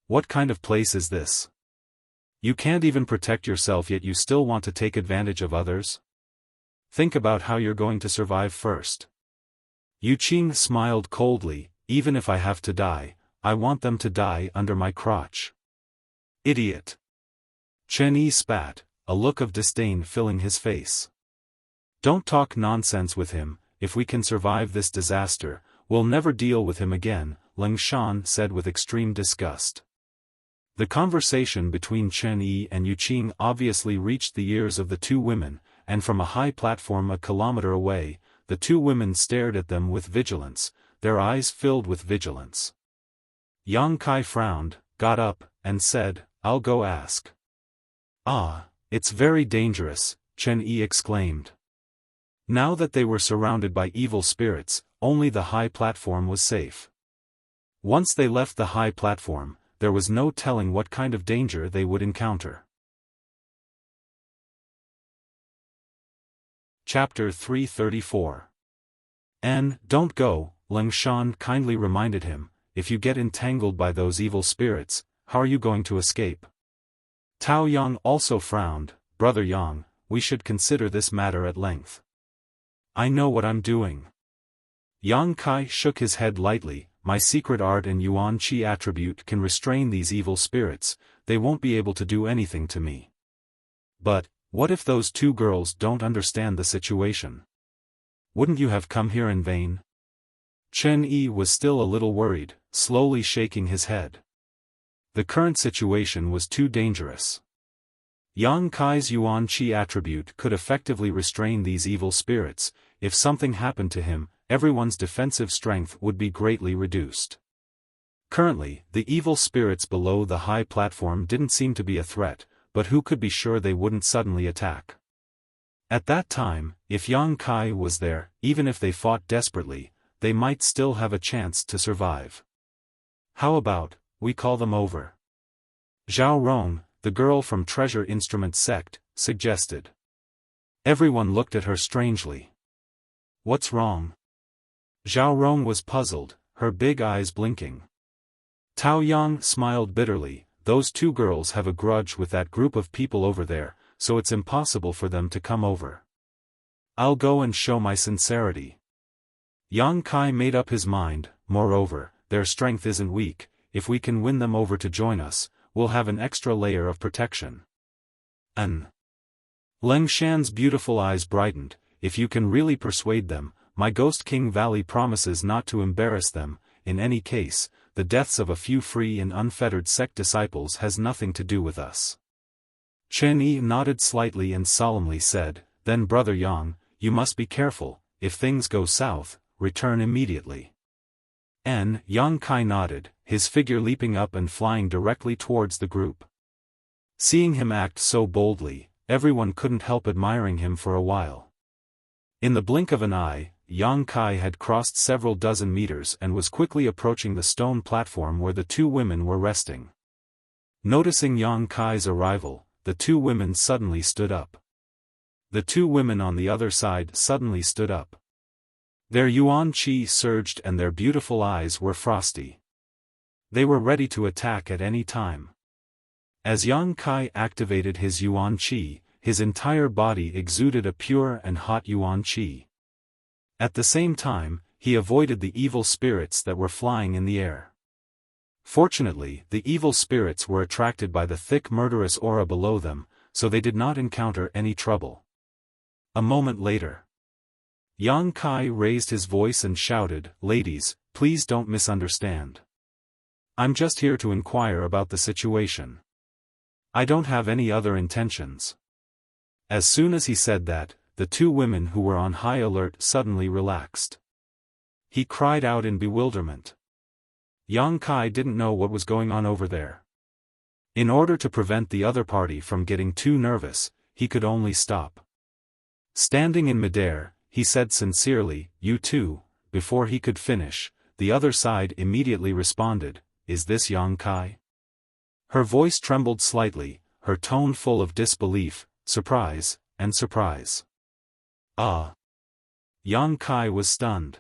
What kind of place is this? You can't even protect yourself yet you still want to take advantage of others? Think about how you're going to survive first." Yu Qing smiled coldly, "Even if I have to die, I want them to die under my crotch." "Idiot." Chen Yi spat, a look of disdain filling his face. "Don't talk nonsense with him, if we can survive this disaster, we'll never deal with him again," Ling Shan said with extreme disgust. The conversation between Chen Yi and Yu Qing obviously reached the ears of the two women, and from a high platform a kilometer away, the two women stared at them with vigilance, their eyes filled with vigilance. Yang Kai frowned, got up, and said, "I'll go ask." "Ah, it's very dangerous," Chen Yi exclaimed. Now that they were surrounded by evil spirits, only the high platform was safe. Once they left the high platform, there was no telling what kind of danger they would encounter. Chapter 334. "Don't go," Ling Shan kindly reminded him, if you get entangled by those evil spirits, how are you going to escape? Tao Yang also frowned. Brother Yang, we should consider this matter at length. I know what I'm doing. Yang Kai shook his head lightly. My secret art and Yuan Qi attribute can restrain these evil spirits, they won't be able to do anything to me. But, what if those two girls don't understand the situation? Wouldn't you have come here in vain? Chen Yi was still a little worried, slowly shaking his head. The current situation was too dangerous. Yang Kai's Yuan Qi attribute could effectively restrain these evil spirits. If something happened to him, everyone's defensive strength would be greatly reduced. Currently, the evil spirits below the high platform didn't seem to be a threat, but who could be sure they wouldn't suddenly attack? At that time, if Yang Kai was there, even if they fought desperately, they might still have a chance to survive. How about, we call them over? Zhao Rong, the girl from Treasure Instrument sect, suggested. Everyone looked at her strangely. What's wrong? Zhao Rong was puzzled, her big eyes blinking. Tao Yang smiled bitterly. Those two girls have a grudge with that group of people over there, so it's impossible for them to come over. I'll go and show my sincerity. Yang Kai made up his mind. Moreover, their strength isn't weak. If we can win them over to join us, we'll have an extra layer of protection. Leng Shan's beautiful eyes brightened. If you can really persuade them, my Ghost King Valley promises not to embarrass them. In any case, the deaths of a few free and unfettered sect disciples has nothing to do with us. Chen Yi nodded slightly and solemnly said, then Brother Yang, you must be careful. If things go south, return immediately. Yang Kai nodded, his figure leaping up and flying directly towards the group. Seeing him act so boldly, everyone couldn't help admiring him for a while. In the blink of an eye, Yang Kai had crossed several dozen meters and was quickly approaching the stone platform where the two women were resting. Noticing Yang Kai's arrival, the two women suddenly stood up. The two women on the other side suddenly stood up. Their Yuan Qi surged and their beautiful eyes were frosty. They were ready to attack at any time. As Yang Kai activated his Yuan Qi, his entire body exuded a pure and hot Yuan Qi. At the same time, he avoided the evil spirits that were flying in the air. Fortunately, the evil spirits were attracted by the thick murderous aura below them, so they did not encounter any trouble. A moment later, Yang Kai raised his voice and shouted, "Ladies, please don't misunderstand. I'm just here to inquire about the situation. I don't have any other intentions." As soon as he said that, the two women who were on high alert suddenly relaxed. He cried out in bewilderment. Yang Kai didn't know what was going on over there. In order to prevent the other party from getting too nervous, he could only stop. Standing in midair, he said sincerely, "You too." Before he could finish, the other side immediately responded, "Is this Yang Kai?" Her voice trembled slightly, her tone full of disbelief, surprise, and surprise. Ah! Yang Kai was stunned.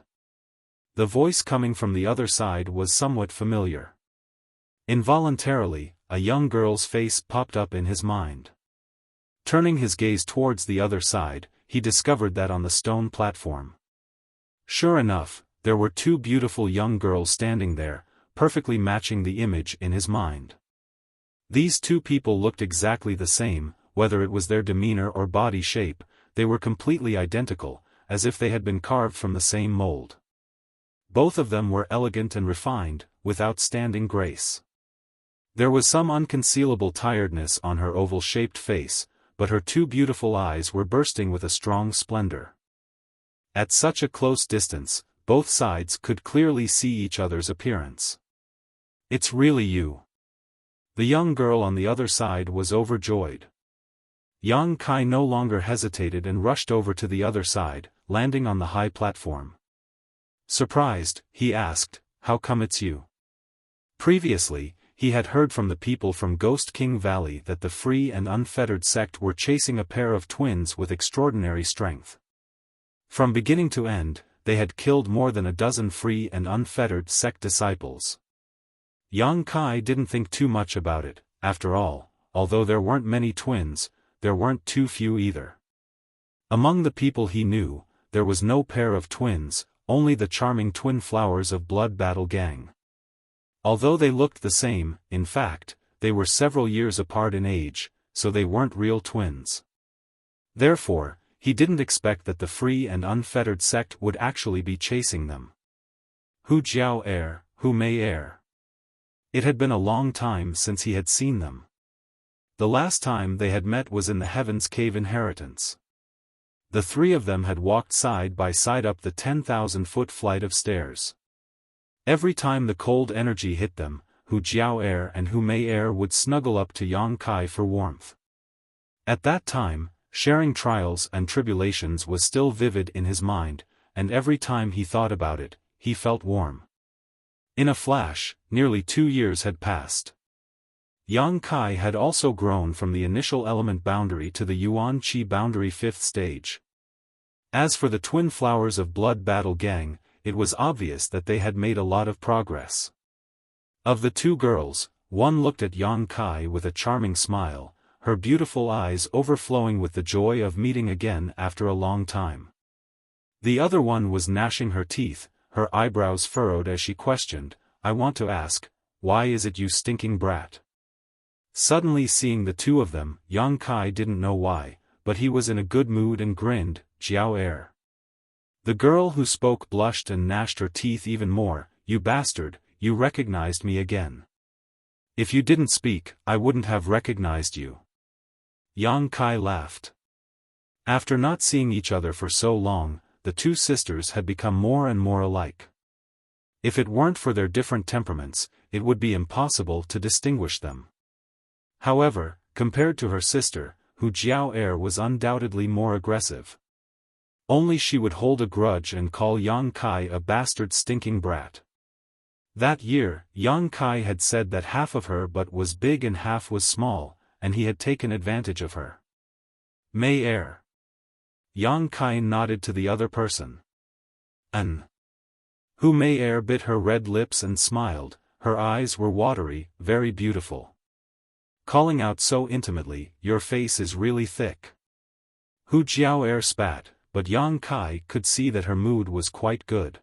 The voice coming from the other side was somewhat familiar. Involuntarily, a young girl's face popped up in his mind. Turning his gaze towards the other side, he discovered that on the stone platform. Sure enough, there were two beautiful young girls standing there, perfectly matching the image in his mind. These two people looked exactly the same, whether it was their demeanor or body shape, they were completely identical, as if they had been carved from the same mold. Both of them were elegant and refined, with outstanding grace. There was some unconcealable tiredness on her oval-shaped face, but her two beautiful eyes were bursting with a strong splendor. At such a close distance, both sides could clearly see each other's appearance. "It's really you." The young girl on the other side was overjoyed. Yang Kai no longer hesitated and rushed over to the other side, landing on the high platform. Surprised, he asked, "How come it's you?" Previously, he had heard from the people from Ghost King Valley that the free and unfettered sect were chasing a pair of twins with extraordinary strength. From beginning to end, they had killed more than a dozen free and unfettered sect disciples. Yang Kai didn't think too much about it. After all, although there weren't many twins, there weren't too few either. Among the people he knew, there was no pair of twins, only the charming twin flowers of Blood Battle Gang. Although they looked the same, in fact, they were several years apart in age, so they weren't real twins. Therefore, he didn't expect that the free and unfettered sect would actually be chasing them. Hu Jiao Hu Mei It had been a long time since he had seen them. The last time they had met was in the Heaven's Cave inheritance. The three of them had walked side by side up the 10,000-foot flight of stairs. Every time the cold energy hit them, Hu Jiao and Hu Mei would snuggle up to Yang Kai for warmth. At that time, sharing trials and tribulations was still vivid in his mind, and every time he thought about it, he felt warm. In a flash, nearly 2 years had passed. Yang Kai had also grown from the initial element boundary to the Yuan Qi boundary 5th stage. As for the twin flowers of Blood Battle Gang, it was obvious that they had made a lot of progress. Of the two girls, one looked at Yang Kai with a charming smile, her beautiful eyes overflowing with the joy of meeting again after a long time. The other one was gnashing her teeth, her eyebrows furrowed as she questioned, "I want to ask, why is it you stinking brat?" Suddenly seeing the two of them, Yang Kai didn't know why, but he was in a good mood and grinned, "Jiao." The girl who spoke blushed and gnashed her teeth even more, "You bastard, you recognized me again. If you didn't speak, I wouldn't have recognized you." Yang Kai laughed. After not seeing each other for so long, the two sisters had become more and more alike. If it weren't for their different temperaments, it would be impossible to distinguish them. However, compared to her sister, Hu Jiao was undoubtedly more aggressive. Only she would hold a grudge and call Yang Kai a bastard stinking brat. That year, Yang Kai had said that half of her butt was big and half was small, and he had taken advantage of her. Mei Yang Kai nodded to the other person. Hu Mei bit her red lips and smiled, her eyes were watery, very beautiful. Calling out so intimately, "Your face is really thick." Hu Jiao spat, but Yang Kai could see that her mood was quite good.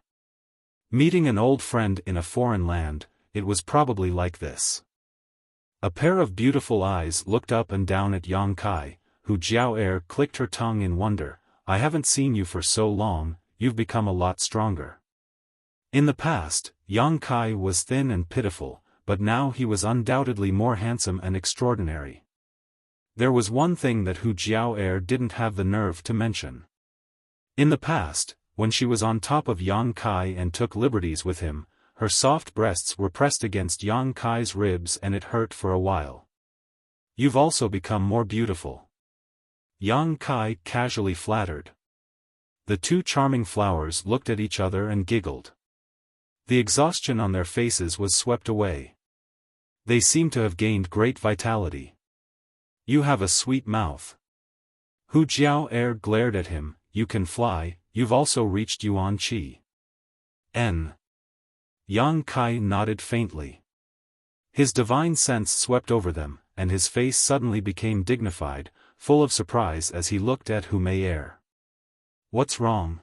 Meeting an old friend in a foreign land, it was probably like this. A pair of beautiful eyes looked up and down at Yang Kai. Hu Jiao clicked her tongue in wonder, "I haven't seen you for so long, you've become a lot stronger." In the past, Yang Kai was thin and pitiful, but now he was undoubtedly more handsome and extraordinary. There was one thing that Hu Jiao didn't have the nerve to mention. In the past, when she was on top of Yang Kai and took liberties with him, her soft breasts were pressed against Yang Kai's ribs and it hurt for a while. "You've also become more beautiful," Yang Kai casually flattered. The two charming flowers looked at each other and giggled. The exhaustion on their faces was swept away. They seemed to have gained great vitality. "You have a sweet mouth." Hu Jiao glared at him, "You can fly, you've also reached Yuan Qi." Yang Kai nodded faintly. His divine sense swept over them, and his face suddenly became dignified, full of surprise as he looked at Hu Mei. "What's wrong?"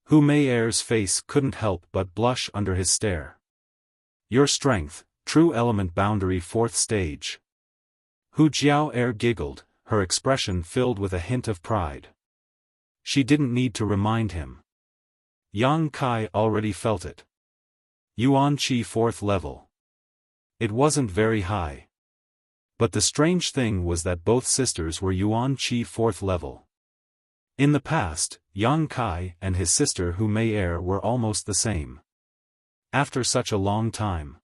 Hu Mei's face couldn't help but blush under his stare. "Your strength, true element boundary 4th stage." Hu Jiao giggled, her expression filled with a hint of pride. She didn't need to remind him. Yang Kai already felt it. Yuan Qi 4th level. It wasn't very high. But the strange thing was that both sisters were Yuan Qi 4th level. In the past, Yang Kai and his sister Hu Mei were almost the same. After such a long time.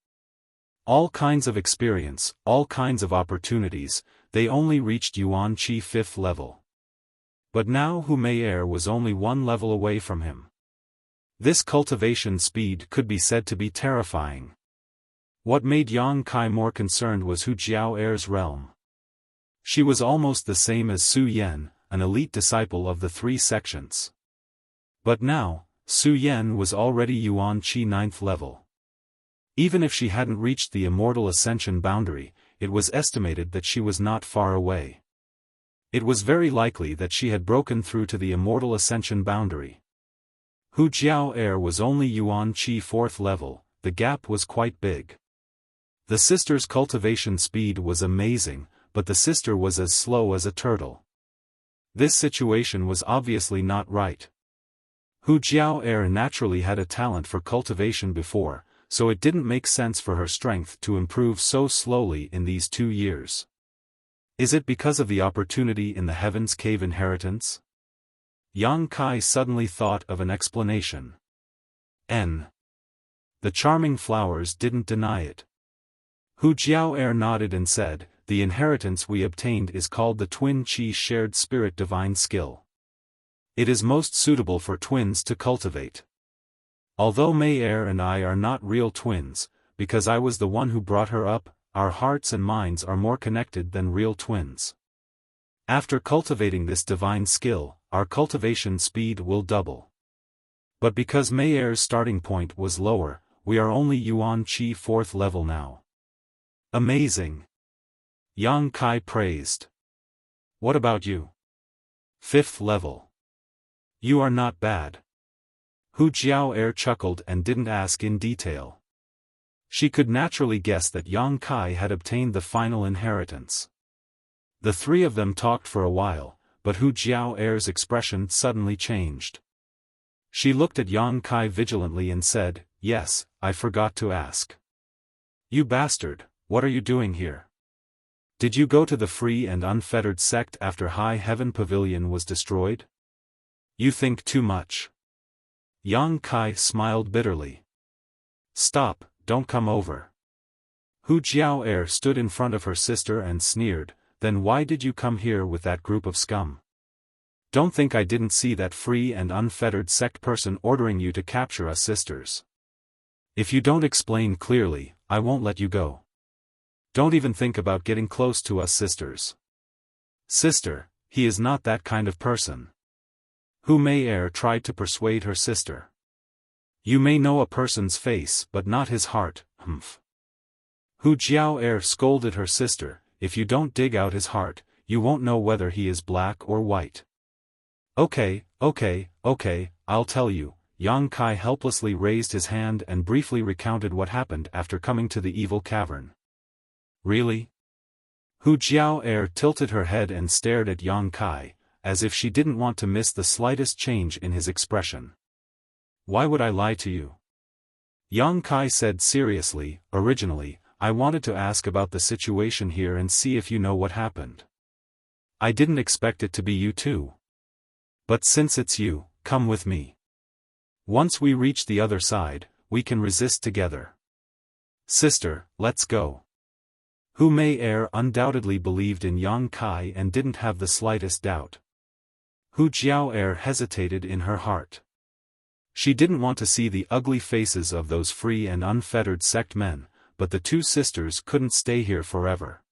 All kinds of experience, all kinds of opportunities, they only reached Yuan Qi 5th level. But now Hu Mei was only 1 level away from him. This cultivation speed could be said to be terrifying. What made Yang Kai more concerned was Hu Jiao's realm. She was almost the same as Su Yan, an elite disciple of the 3 sections. But now, Su Yan was already Yuan Qi 9th level. Even if she hadn't reached the immortal ascension boundary, it was estimated that she was not far away. It was very likely that she had broken through to the immortal ascension boundary. Hu Jiao was only Yuan Qi 4th level, the gap was quite big. The sister's cultivation speed was amazing, but the sister was as slow as a turtle. This situation was obviously not right. Hu Jiao naturally had a talent for cultivation before, so it didn't make sense for her strength to improve so slowly in these 2 years. Is it because of the opportunity in the Heaven's Cave inheritance? Yang Kai suddenly thought of an explanation. The charming flowers didn't deny it. Hu Jiao nodded and said, the inheritance we obtained is called the Twin Qi Shared Spirit Divine Skill. It is most suitable for twins to cultivate. Although Mei and I are not real twins, because I was the one who brought her up, our hearts and minds are more connected than real twins. After cultivating this divine skill, our cultivation speed will double. But because Mei's starting point was lower, we are only Yuan Qi 4th level now. Amazing! Yang Kai praised. What about you? 5th level. You are not bad. Hu Jiao chuckled and didn't ask in detail. She could naturally guess that Yang Kai had obtained the final inheritance. The three of them talked for a while, but Hu Jiao's expression suddenly changed. She looked at Yang Kai vigilantly and said, "Yes, I forgot to ask. You bastard, what are you doing here? Did you go to the free and unfettered sect after High Heaven Pavilion was destroyed? You think too much." Yang Kai smiled bitterly. "Stop, don't come over." Hu Jiao stood in front of her sister and sneered, "Then why did you come here with that group of scum? Don't think I didn't see that free and unfettered sect person ordering you to capture us sisters. If you don't explain clearly, I won't let you go. Don't even think about getting close to us sisters." "Sister, he is not that kind of person." Hu Mei tried to persuade her sister. "You may know a person's face but not his heart, humph." Hu Jiao scolded her sister, "If you don't dig out his heart, you won't know whether he is black or white." Okay, I'll tell you." Yang Kai helplessly raised his hand and briefly recounted what happened after coming to the evil cavern. "Really?" Hu Jiao tilted her head and stared at Yang Kai, as if she didn't want to miss the slightest change in his expression. "Why would I lie to you?" Yang Kai said seriously, "Originally, I wanted to ask about the situation here and see if you know what happened. I didn't expect it to be you too. But since it's you, come with me. Once we reach the other side, we can resist together. Sister, let's go." Hu Mei undoubtedly believed in Yang Kai and didn't have the slightest doubt. Hu Jiao hesitated in her heart. She didn't want to see the ugly faces of those free and unfettered sect men, but the two sisters couldn't stay here forever.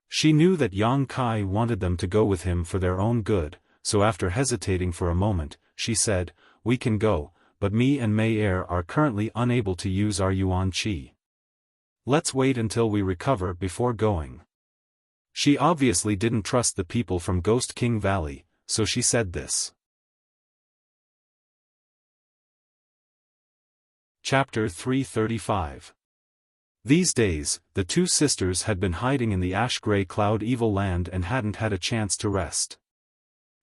She knew that Yang Kai wanted them to go with him for their own good, so after hesitating for a moment, she said, "We can go, but me and Mei are currently unable to use our Yuan Qi. Let's wait until we recover before going." She obviously didn't trust the people from Ghost King Valley, so she said this. Chapter 335. These days, the two sisters had been hiding in the ash-gray cloud evil land and hadn't had a chance to rest.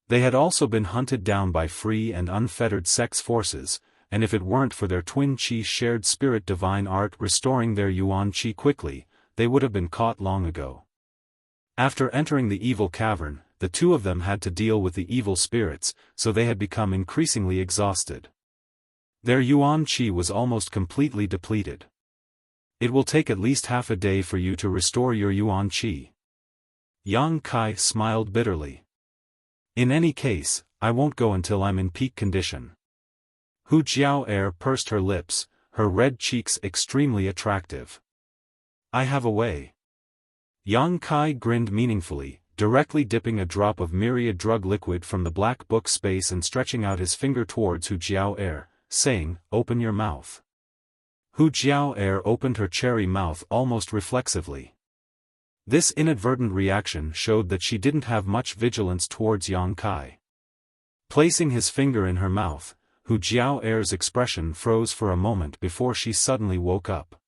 They had also been hunted down by free and unfettered sex forces, and if it weren't for their twin Qi shared spirit divine art restoring their Yuan Qi quickly, they would have been caught long ago. After entering the evil cavern, the two of them had to deal with the evil spirits, so they had become increasingly exhausted. Their Yuan Qi was almost completely depleted. "It will take at least half a day for you to restore your Yuan Qi." Yang Kai smiled bitterly. "In any case, I won't go until I'm in peak condition." Hu Jiao pursed her lips, her red cheeks extremely attractive. "I have a way." Yang Kai grinned meaningfully, directly dipping a drop of myriad drug liquid from the black book space and stretching out his finger towards Hu Jiao, saying, "Open your mouth." Hu Jiao opened her cherry mouth almost reflexively. This inadvertent reaction showed that she didn't have much vigilance towards Yang Kai. Placing his finger in her mouth, Hu Jiao's expression froze for a moment before she suddenly woke up.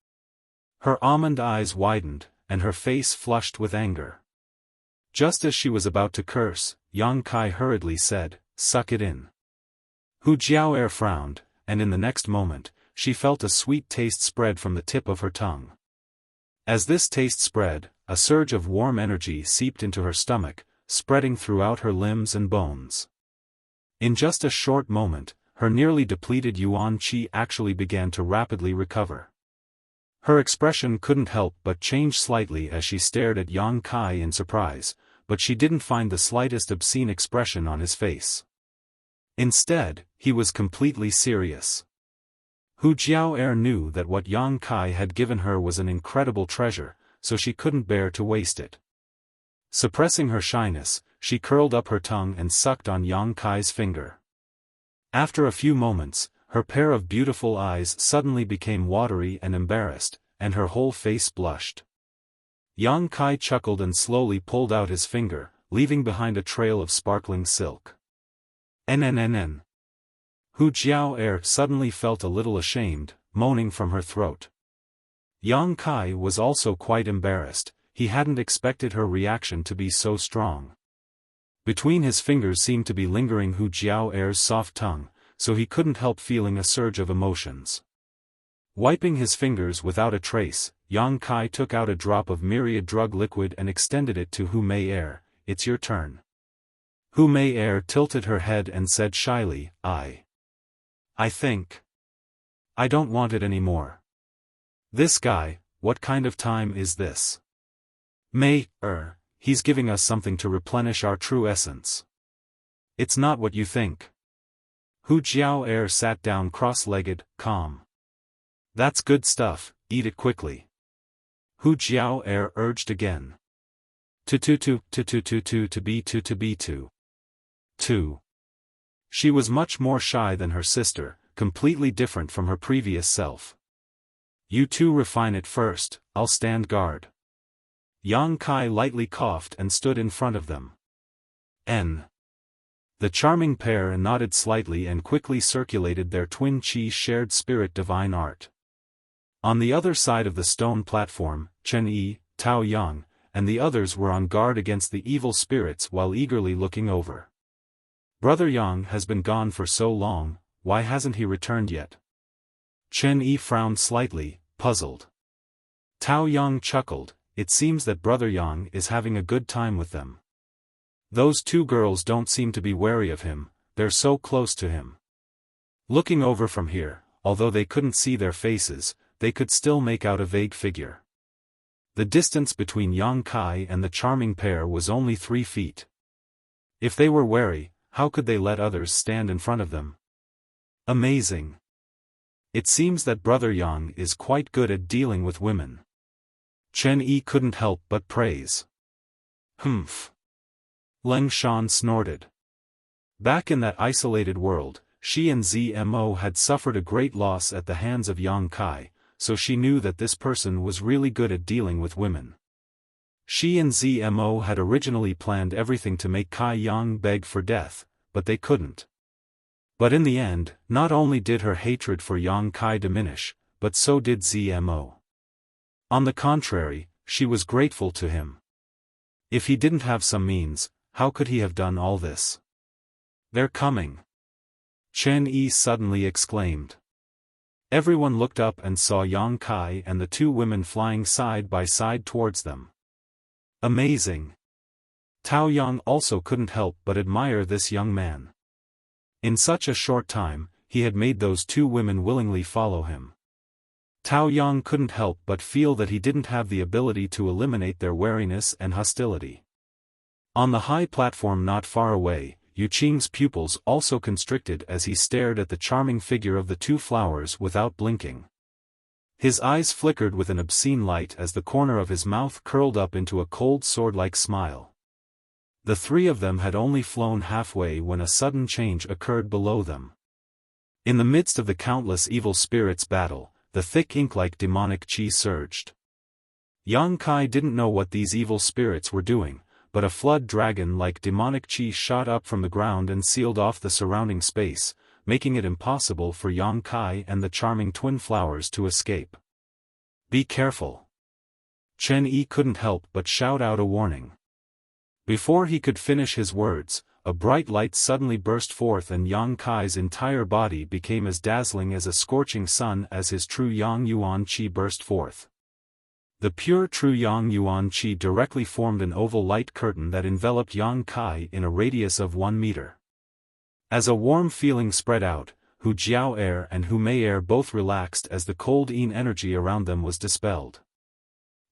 Her almond eyes widened, and her face flushed with anger. Just as she was about to curse, Yang Kai hurriedly said, "Suck it in." Hu Jiao frowned, and in the next moment, she felt a sweet taste spread from the tip of her tongue. As this taste spread, a surge of warm energy seeped into her stomach, spreading throughout her limbs and bones. In just a short moment, her nearly depleted yuan qi actually began to rapidly recover. Her expression couldn't help but change slightly as she stared at Yang Kai in surprise, but she didn't find the slightest obscene expression on his face. Instead, he was completely serious. Hu Jiao knew that what Yang Kai had given her was an incredible treasure, so she couldn't bear to waste it. Suppressing her shyness, she curled up her tongue and sucked on Yang Kai's finger. After a few moments, her pair of beautiful eyes suddenly became watery and embarrassed, and her whole face blushed. Yang Kai chuckled and slowly pulled out his finger, leaving behind a trail of sparkling silk. NNNN. Hu Jiao suddenly felt a little ashamed, moaning from her throat. Yang Kai was also quite embarrassed, he hadn't expected her reaction to be so strong. Between his fingers seemed to be lingering Hu Jiao's soft tongue, so he couldn't help feeling a surge of emotions. Wiping his fingers without a trace, Yang Kai took out a drop of myriad drug liquid and extended it to Hu Mei. "It's your turn." Hu Mei tilted her head and said shyly, I think. I don't want it anymore. This guy, what kind of time is this? He's giving us something to replenish our true essence. It's not what you think. Hu Jiao sat down cross-legged, calm. That's good stuff, eat it quickly. Hu Jiao urged again. To be. She was much more shy than her sister, completely different from her previous self. You two refine it first, I'll stand guard. Yang Kai lightly coughed and stood in front of them. The charming pair nodded slightly and quickly circulated their twin chi shared spirit divine art. On the other side of the stone platform, Chen Yi, Tao Yang, and the others were on guard against the evil spirits while eagerly looking over. Brother Yang has been gone for so long, why hasn't he returned yet? Chen Yi frowned slightly, puzzled. Tao Yang chuckled, it seems that Brother Yang is having a good time with them. Those two girls don't seem to be wary of him, they're so close to him. Looking over from here, although they couldn't see their faces, they could still make out a vague figure. The distance between Yang Kai and the charming pair was only 3 feet. If they were wary, how could they let others stand in front of them? Amazing. It seems that Brother Yang is quite good at dealing with women. Chen Yi couldn't help but praise. Humph. Leng Shan snorted. Back in that isolated world, she and Zmo had suffered a great loss at the hands of Yang Kai, so she knew that this person was really good at dealing with women. She and Zmo had originally planned everything to make Kai Yang beg for death, but they couldn't. But in the end, not only did her hatred for Yang Kai diminish, but so did Zmo. On the contrary, she was grateful to him. If he didn't have some means, how could he have done all this? They're coming. Chen Yi suddenly exclaimed. Everyone looked up and saw Yang Kai and the two women flying side by side towards them. Amazing. Tao Yang also couldn't help but admire this young man. In such a short time, he had made those two women willingly follow him. Tao Yang couldn't help but feel that he didn't have the ability to eliminate their wariness and hostility. On the high platform not far away, Yu Qing's pupils also constricted as he stared at the charming figure of the two flowers without blinking. His eyes flickered with an obscene light as the corner of his mouth curled up into a cold sword-like smile. The three of them had only flown halfway when a sudden change occurred below them. In the midst of the countless evil spirits' battle, the thick ink-like demonic qi surged. Yang Kai didn't know what these evil spirits were doing, but a flood dragon-like demonic qi shot up from the ground and sealed off the surrounding space, making it impossible for Yang Kai and the charming twin flowers to escape. "Be careful." Chen Yi couldn't help but shout out a warning. Before he could finish his words, a bright light suddenly burst forth and Yang Kai's entire body became as dazzling as a scorching sun as his true Yang Yuan Qi burst forth. The pure true Yang Yuan Qi directly formed an oval light curtain that enveloped Yang Kai in a radius of 1 meter. As a warm feeling spread out, Hu Jiao Air and Hu Mei Air both relaxed as the cold Yin energy around them was dispelled.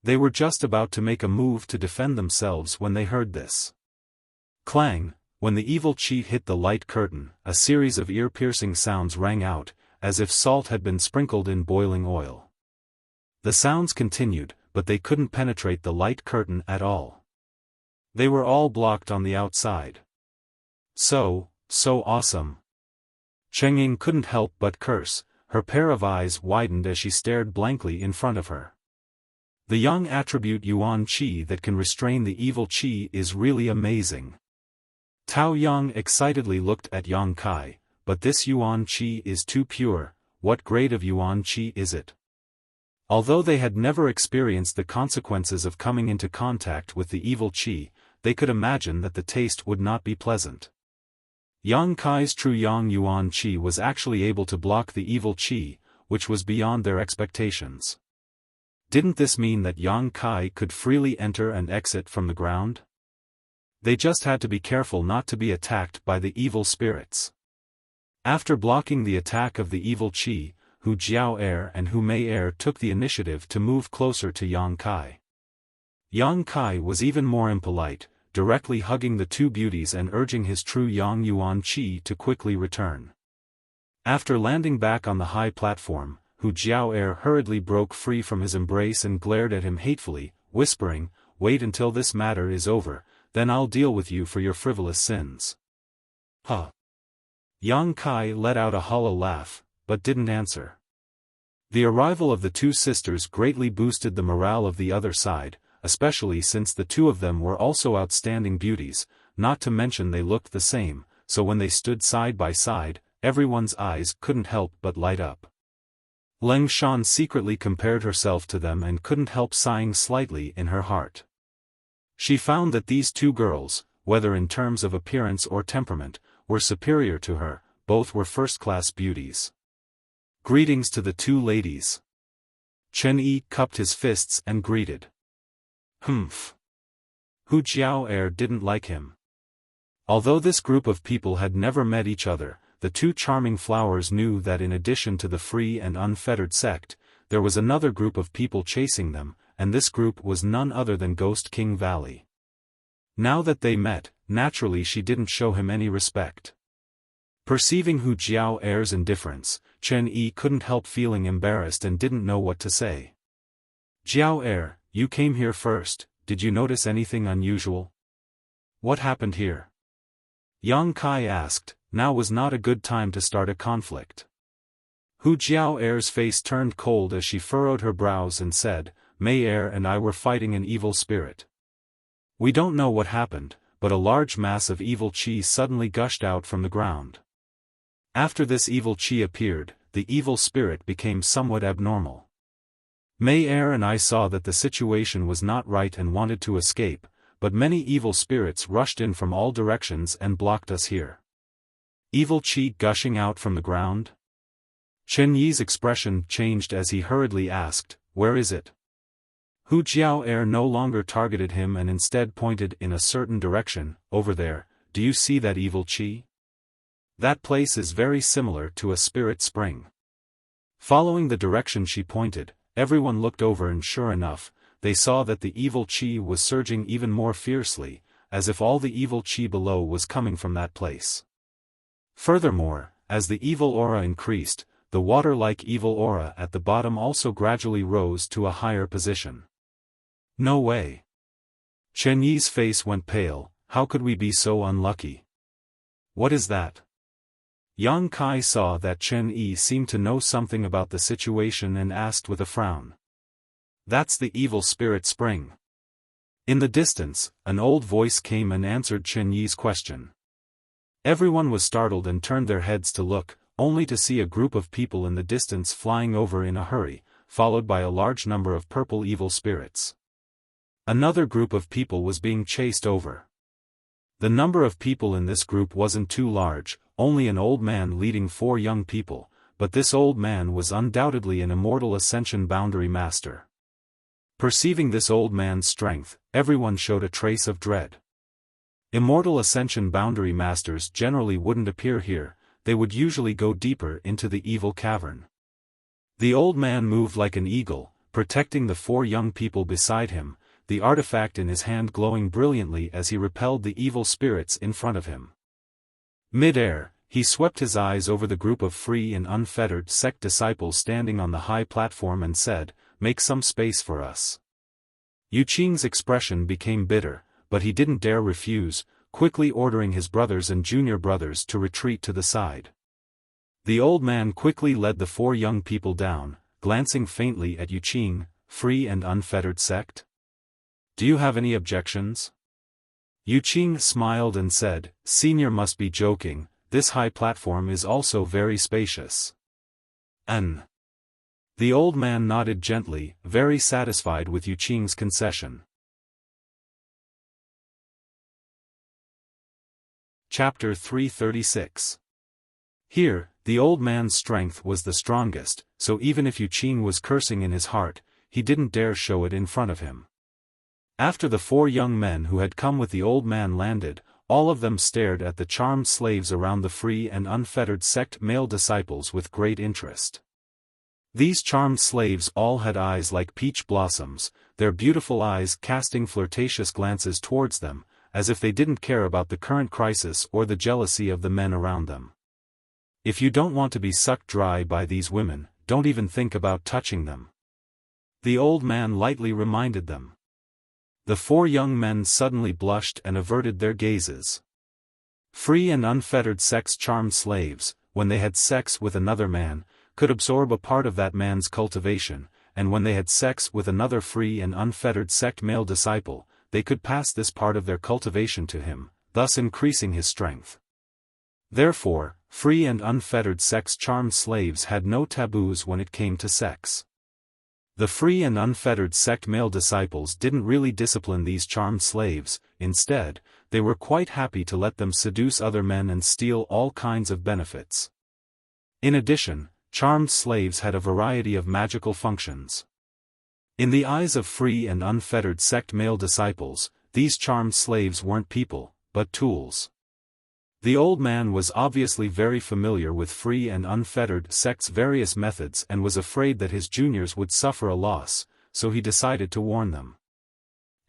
They were just about to make a move to defend themselves when they heard this. Clang! When the evil qi hit the light curtain, a series of ear-piercing sounds rang out, as if salt had been sprinkled in boiling oil. The sounds continued, but they couldn't penetrate the light curtain at all. They were all blocked on the outside. So awesome. Cheng Ying couldn't help but curse, her pair of eyes widened as she stared blankly in front of her. The young attribute Yuan Qi that can restrain the evil Qi is really amazing. Tao Yang excitedly looked at Yang Kai, but this Yuan Qi is too pure. What grade of Yuan Qi is it? Although they had never experienced the consequences of coming into contact with the evil Qi, they could imagine that the taste would not be pleasant. Yang Kai's true Yang Yuan Qi was actually able to block the evil Qi, which was beyond their expectations. Didn't this mean that Yang Kai could freely enter and exit from the ground? They just had to be careful not to be attacked by the evil spirits. After blocking the attack of the evil Qi, Hu Jiao Air and Hu Mei Air took the initiative to move closer to Yang Kai. Yang Kai was even more impolite, directly hugging the two beauties and urging his true Yang Yuan Qi to quickly return. After landing back on the high platform, Hu Jiao Air hurriedly broke free from his embrace and glared at him hatefully, whispering, "Wait until this matter is over, then I'll deal with you for your frivolous sins." Huh. Yang Kai let out a hollow laugh, but didn't answer. The arrival of the two sisters greatly boosted the morale of the other side, especially since the two of them were also outstanding beauties, not to mention they looked the same, so when they stood side by side, everyone's eyes couldn't help but light up. Leng Shan secretly compared herself to them and couldn't help sighing slightly in her heart. She found that these two girls, whether in terms of appearance or temperament, were superior to her, both were first-class beauties. Greetings to the two ladies. Chen Yi cupped his fists and greeted. Humph. Hu Jiao Air didn't like him. Although this group of people had never met each other, the two charming flowers knew that in addition to the free and unfettered sect, there was another group of people chasing them, and this group was none other than Ghost King Valley. Now that they met, naturally she didn't show him any respect. Perceiving Hu Jiao Air's indifference, Chen Yi couldn't help feeling embarrassed and didn't know what to say. "Jiao Air, you came here first, did you notice anything unusual? What happened here?" Yang Kai asked. Now was not a good time to start a conflict. Hu Jiao Air's face turned cold as she furrowed her brows and said, "Mei Air and I were fighting an evil spirit. We don't know what happened, but a large mass of evil qi suddenly gushed out from the ground. After this evil qi appeared, the evil spirit became somewhat abnormal. Mei Air and I saw that the situation was not right and wanted to escape, but many evil spirits rushed in from all directions and blocked us here." Evil qi gushing out from the ground? Chen Yi's expression changed as he hurriedly asked, "Where is it?" Hu Jiao Air no longer targeted him and instead pointed in a certain direction. "Over there, do you see that evil qi? That place is very similar to a spirit spring." Following the direction she pointed, everyone looked over and sure enough, they saw that the evil qi was surging even more fiercely, as if all the evil qi below was coming from that place. Furthermore, as the evil aura increased, the water-like evil aura at the bottom also gradually rose to a higher position. "No way." Chen Yi's face went pale. "How could we be so unlucky? What is that?" Yang Kai saw that Chen Yi seemed to know something about the situation and asked with a frown. That's the evil spirit spring. In the distance, an old voice came and answered Chen Yi's question. Everyone was startled and turned their heads to look, only to see a group of people in the distance flying over in a hurry, followed by a large number of purple evil spirits. Another group of people was being chased over. The number of people in this group wasn't too large, only an old man leading 4 young people, but this old man was undoubtedly an immortal ascension boundary master. Perceiving this old man's strength, everyone showed a trace of dread. Immortal ascension boundary masters generally wouldn't appear here, they would usually go deeper into the evil cavern. The old man moved like an eagle, protecting the 4 young people beside him, the artifact in his hand glowing brilliantly as he repelled the evil spirits in front of him. Mid-air, he swept his eyes over the group of free and unfettered sect disciples standing on the high platform and said, "Make some space for us." Yu Qing's expression became bitter, but he didn't dare refuse, quickly ordering his brothers and junior brothers to retreat to the side. The old man quickly led the 4 young people down, glancing faintly at Yu Qing, "Free and unfettered sect? Do you have any objections?" Yu Qing smiled and said, "Senior must be joking, this high platform is also very spacious." The old man nodded gently, very satisfied with Yu Qing's concession. Chapter 336. Here, the old man's strength was the strongest, so even if Yu Qing was cursing in his heart, he didn't dare show it in front of him. After the 4 young men who had come with the old man landed, all of them stared at the charmed slaves around the free and unfettered sect male disciples with great interest. These charmed slaves all had eyes like peach blossoms, their beautiful eyes casting flirtatious glances towards them, as if they didn't care about the current crisis or the jealousy of the men around them. If you don't want to be sucked dry by these women, don't even think about touching them. The old man lightly reminded them. The 4 young men suddenly blushed and averted their gazes. Free and unfettered sex-charmed slaves, when they had sex with another man, could absorb a part of that man's cultivation, and when they had sex with another free and unfettered sect male disciple, they could pass this part of their cultivation to him, thus increasing his strength. Therefore, free and unfettered sex-charmed slaves had no taboos when it came to sex. The free and unfettered sect male disciples didn't really discipline these charmed slaves, instead, they were quite happy to let them seduce other men and steal all kinds of benefits. In addition, charmed slaves had a variety of magical functions. In the eyes of free and unfettered sect male disciples, these charmed slaves weren't people, but tools. The old man was obviously very familiar with free and unfettered sect's various methods and was afraid that his juniors would suffer a loss, so he decided to warn them.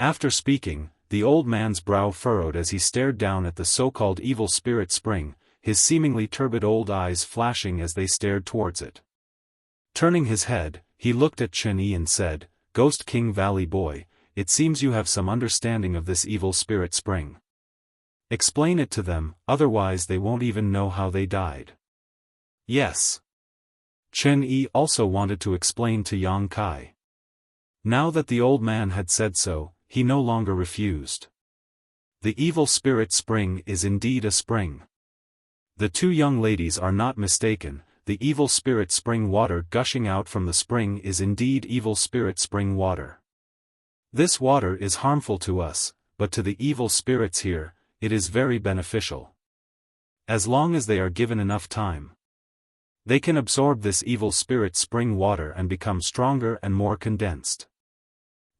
After speaking, the old man's brow furrowed as he stared down at the so-called evil spirit spring, his seemingly turbid old eyes flashing as they stared towards it. Turning his head, he looked at Chen Yi and said, "Ghost King Valley boy, it seems you have some understanding of this evil spirit spring. Explain it to them, otherwise they won't even know how they died." "Yes." Chen Yi also wanted to explain to Yang Kai. Now that the old man had said so, he no longer refused. The evil spirit spring is indeed a spring. The 2 young ladies are not mistaken, the evil spirit spring water gushing out from the spring is indeed evil spirit spring water. This water is harmful to us, but to the evil spirits here, it is very beneficial. As long as they are given enough time, they can absorb this evil spirit spring water and become stronger and more condensed.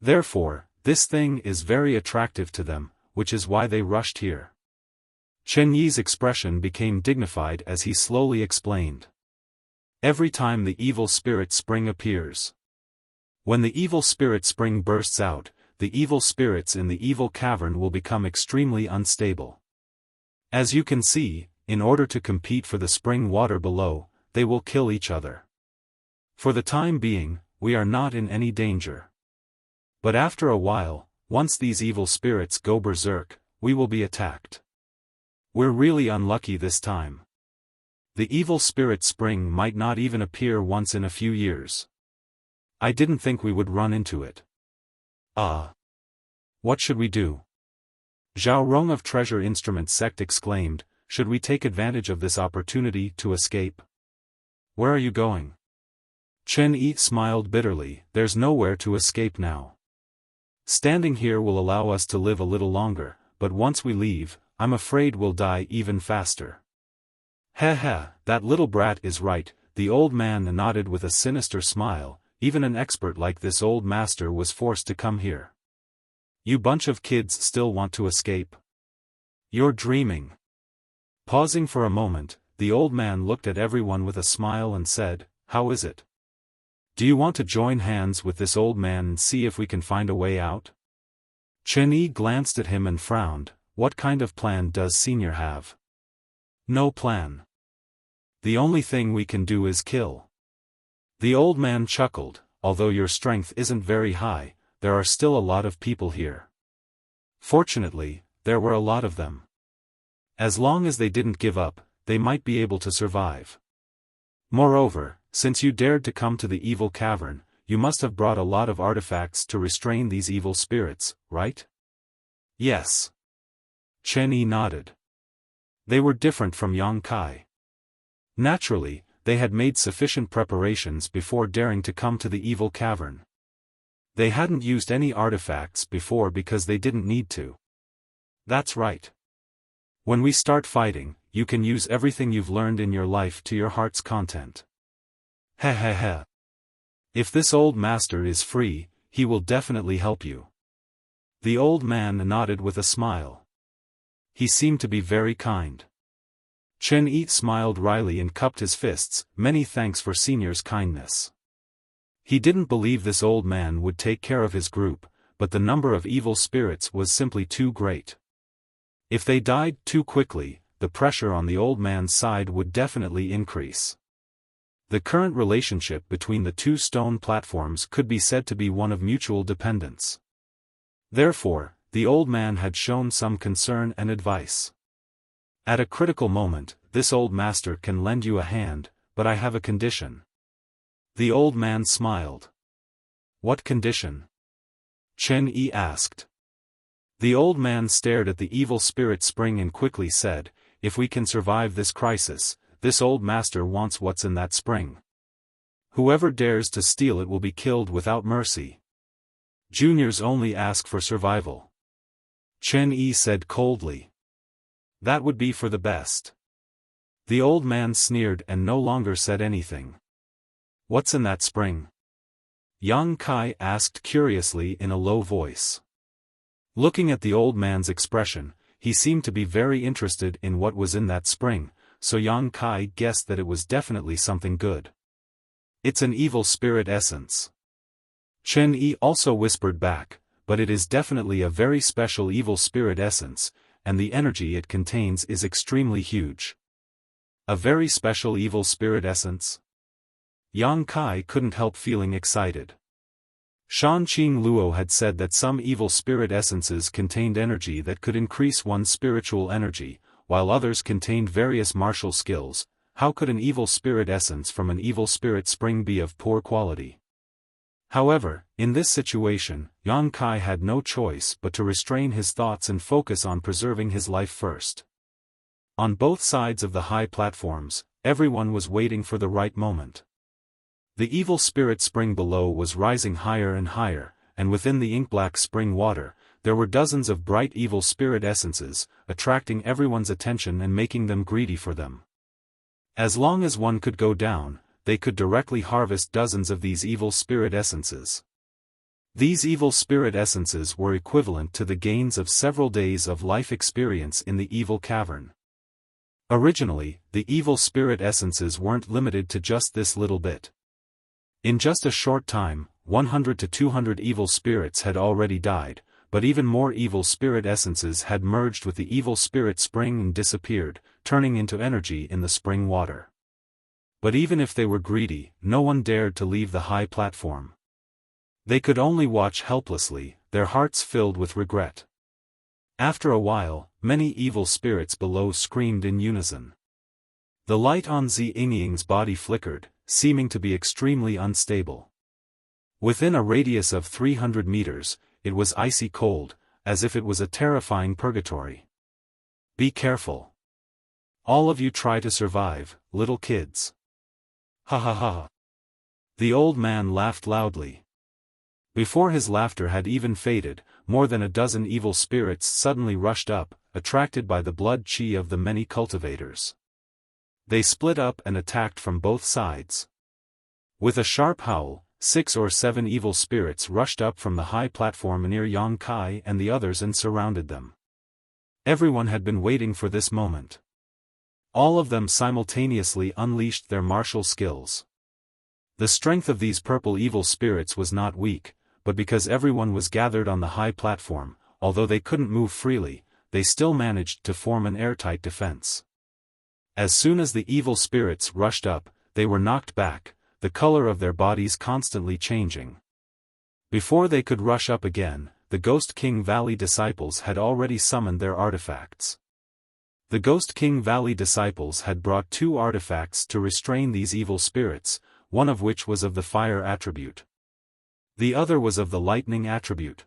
Therefore, this thing is very attractive to them, which is why they rushed here. Chen Yi's expression became dignified as he slowly explained. Every time the evil spirit spring appears, when the evil spirit spring bursts out, the evil spirits in the evil cavern will become extremely unstable. As you can see, in order to compete for the spring water below, they will kill each other. For the time being, we are not in any danger. But after a while, once these evil spirits go berserk, we will be attacked. We're really unlucky this time. The evil spirit spring might not even appear once in a few years. I didn't think we would run into it. What should we do? Zhao Rong of Treasure Instrument Sect exclaimed, should we take advantage of this opportunity to escape? Where are you going? Chen Yi smiled bitterly, there's nowhere to escape now. Standing here will allow us to live a little longer, but once we leave, I'm afraid we'll die even faster. Heh, that little brat is right, the old man nodded with a sinister smile, even an expert like this old master was forced to come here. You bunch of kids still want to escape? You're dreaming. Pausing for a moment, the old man looked at everyone with a smile and said, how is it? Do you want to join hands with this old man and see if we can find a way out? Chen Yi glanced at him and frowned, what kind of plan does Senior have? No plan. The only thing we can do is kill. The old man chuckled, although your strength isn't very high, there are still a lot of people here. Fortunately, there were a lot of them. As long as they didn't give up, they might be able to survive. Moreover, since you dared to come to the evil cavern, you must have brought a lot of artifacts to restrain these evil spirits, right? Yes. Chen Yi nodded. They were different from Yang Kai. Naturally, they had made sufficient preparations before daring to come to the evil cavern. They hadn't used any artifacts before because they didn't need to. That's right. When we start fighting, you can use everything you've learned in your life to your heart's content. Heh. If this old master is free, he will definitely help you. The old man nodded with a smile. He seemed to be very kind. Chen Yi smiled wryly and cupped his fists, many thanks for Senior's kindness. He didn't believe this old man would take care of his group, but the number of evil spirits was simply too great. If they died too quickly, the pressure on the old man's side would definitely increase. The current relationship between the two stone platforms could be said to be one of mutual dependence. Therefore, the old man had shown some concern and advice. At a critical moment, this old master can lend you a hand, but I have a condition. The old man smiled. What condition? Chen Yi asked. The old man stared at the evil spirit spring and quickly said, if we can survive this crisis, this old master wants what's in that spring. Whoever dares to steal it will be killed without mercy. Juniors only ask for survival. Chen Yi said coldly. That would be for the best. The old man sneered and no longer said anything. What's in that spring? Yang Kai asked curiously in a low voice. Looking at the old man's expression, he seemed to be very interested in what was in that spring, so Yang Kai guessed that it was definitely something good. It's an evil spirit essence. Chen Yi also whispered back, but it is definitely a very special evil spirit essence, and the energy it contains is extremely huge. A very special evil spirit essence? Yang Kai couldn't help feeling excited. Shanqing Luo had said that some evil spirit essences contained energy that could increase one's spiritual energy, while others contained various martial skills. How could an evil spirit essence from an evil spirit spring be of poor quality? However, in this situation, Yang Kai had no choice but to restrain his thoughts and focus on preserving his life first. On both sides of the high platforms, everyone was waiting for the right moment. The evil spirit spring below was rising higher and higher, and within the ink-black spring water, there were dozens of bright evil spirit essences, attracting everyone's attention and making them greedy for them. As long as one could go down, they could directly harvest dozens of these evil spirit essences. These evil spirit essences were equivalent to the gains of several days of life experience in the evil cavern. Originally, the evil spirit essences weren't limited to just this little bit. In just a short time, 100 to 200 evil spirits had already died, but even more evil spirit essences had merged with the evil spirit spring and disappeared, turning into energy in the spring water. But even if they were greedy, no one dared to leave the high platform. They could only watch helplessly, their hearts filled with regret. After a while, many evil spirits below screamed in unison. The light on Yingying's body flickered, seeming to be extremely unstable. Within a radius of 300 meters, it was icy cold, as if it was a terrifying purgatory. Be careful. All of you try to survive, little kids. Ha ha ha. The old man laughed loudly. Before his laughter had even faded, more than a dozen evil spirits suddenly rushed up, attracted by the blood qi of the many cultivators. They split up and attacked from both sides. With a sharp howl, 6 or 7 evil spirits rushed up from the high platform near Yang Kai and the others and surrounded them. Everyone had been waiting for this moment. All of them simultaneously unleashed their martial skills. The strength of these purple evil spirits was not weak, but because everyone was gathered on the high platform, although they couldn't move freely, they still managed to form an airtight defense. As soon as the evil spirits rushed up, they were knocked back, the color of their bodies constantly changing. Before they could rush up again, the Ghost King Valley disciples had already summoned their artifacts. The Ghost King Valley disciples had brought 2 artifacts to restrain these evil spirits, one of which was of the fire attribute. The other was of the lightning attribute.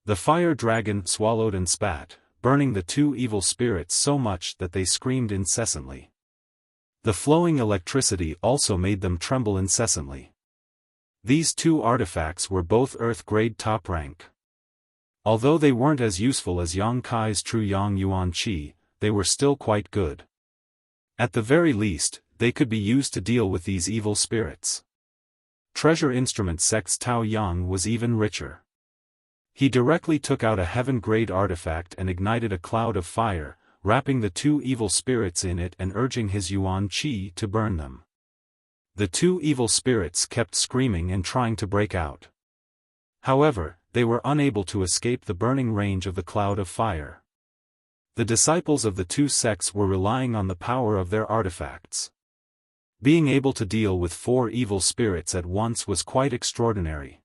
The fire dragon swallowed and spat, burning the 2 evil spirits so much that they screamed incessantly. The flowing electricity also made them tremble incessantly. These 2 artifacts were both Earth-grade top rank. Although they weren't as useful as Yang Kai's true Yang Yuan Qi, they were still quite good. At the very least, they could be used to deal with these evil spirits. Treasure Instrument Sect's Tao Yang was even richer. He directly took out a heaven-grade artifact and ignited a cloud of fire, wrapping the 2 evil spirits in it and urging his Yuan Qi to burn them. The 2 evil spirits kept screaming and trying to break out. However, they were unable to escape the burning range of the cloud of fire. The disciples of the 2 sects were relying on the power of their artifacts. Being able to deal with 4 evil spirits at once was quite extraordinary.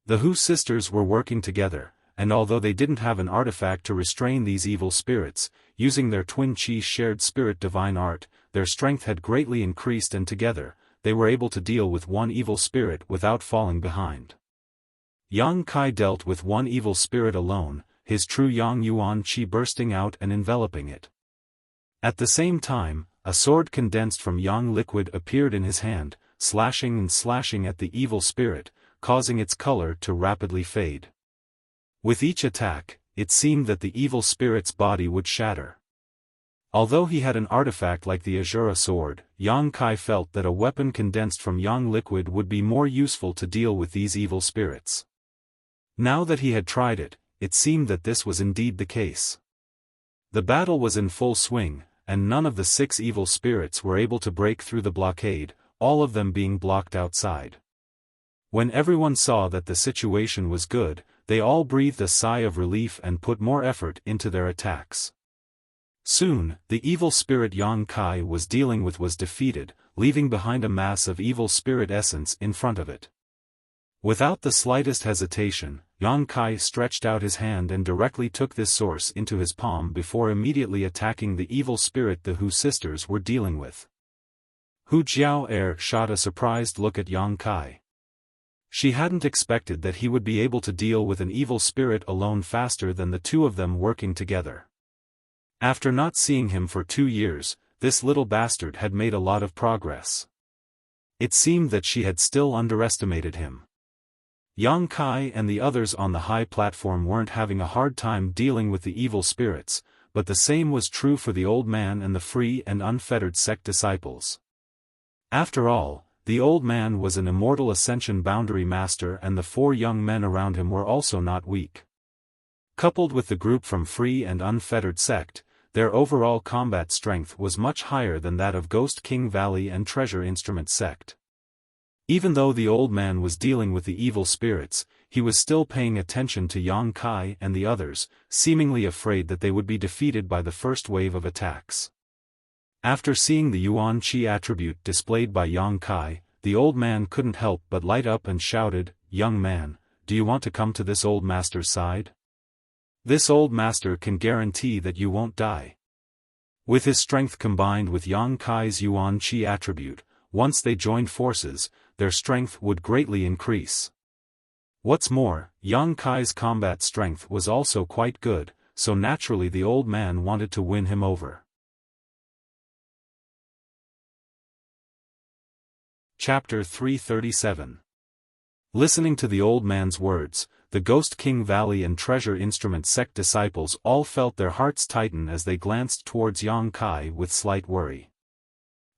The Hu sisters were working together, and although they didn't have an artifact to restrain these evil spirits, using their twin qi shared spirit divine art, their strength had greatly increased and together, they were able to deal with 1 evil spirit without falling behind. Yang Kai dealt with 1 evil spirit alone, his true Yang Yuan Qi bursting out and enveloping it. At the same time, a sword condensed from Yang liquid appeared in his hand, slashing and slashing at the evil spirit, causing its color to rapidly fade. With each attack, it seemed that the evil spirit's body would shatter. Although he had an artifact like the Azura sword, Yang Kai felt that a weapon condensed from Yang liquid would be more useful to deal with these evil spirits. Now that he had tried it, it seemed that this was indeed the case. The battle was in full swing, and none of the 6 evil spirits were able to break through the blockade, all of them being blocked outside. When everyone saw that the situation was good, they all breathed a sigh of relief and put more effort into their attacks. Soon, the evil spirit Yang Kai was dealing with was defeated, leaving behind a mass of evil spirit essence in front of it. Without the slightest hesitation, Yang Kai stretched out his hand and directly took this source into his palm before immediately attacking the evil spirit the Hu sisters were dealing with. Hu Jiao shot a surprised look at Yang Kai. She hadn't expected that he would be able to deal with an evil spirit alone faster than the 2 of them working together. After not seeing him for 2 years, this little bastard had made a lot of progress. It seemed that she had still underestimated him. Yang Kai and the others on the high platform weren't having a hard time dealing with the evil spirits, but the same was true for the old man and the free and unfettered sect disciples. After all, the old man was an immortal ascension boundary master and the 4 young men around him were also not weak. Coupled with the group from free and unfettered sect, their overall combat strength was much higher than that of Ghost King Valley and Treasure Instrument sect. Even though the old man was dealing with the evil spirits, he was still paying attention to Yang Kai and the others, seemingly afraid that they would be defeated by the first wave of attacks. After seeing the Yuan Qi attribute displayed by Yang Kai, the old man couldn't help but light up and shouted, "Young man, do you want to come to this old master's side? This old master can guarantee that you won't die." With his strength combined with Yang Kai's Yuan Qi attribute, once they joined forces, their strength would greatly increase. What's more, Yang Kai's combat strength was also quite good, so naturally the old man wanted to win him over. Chapter 337. Listening to the old man's words, the Ghost King Valley and Treasure Instrument sect disciples all felt their hearts tighten as they glanced towards Yang Kai with slight worry.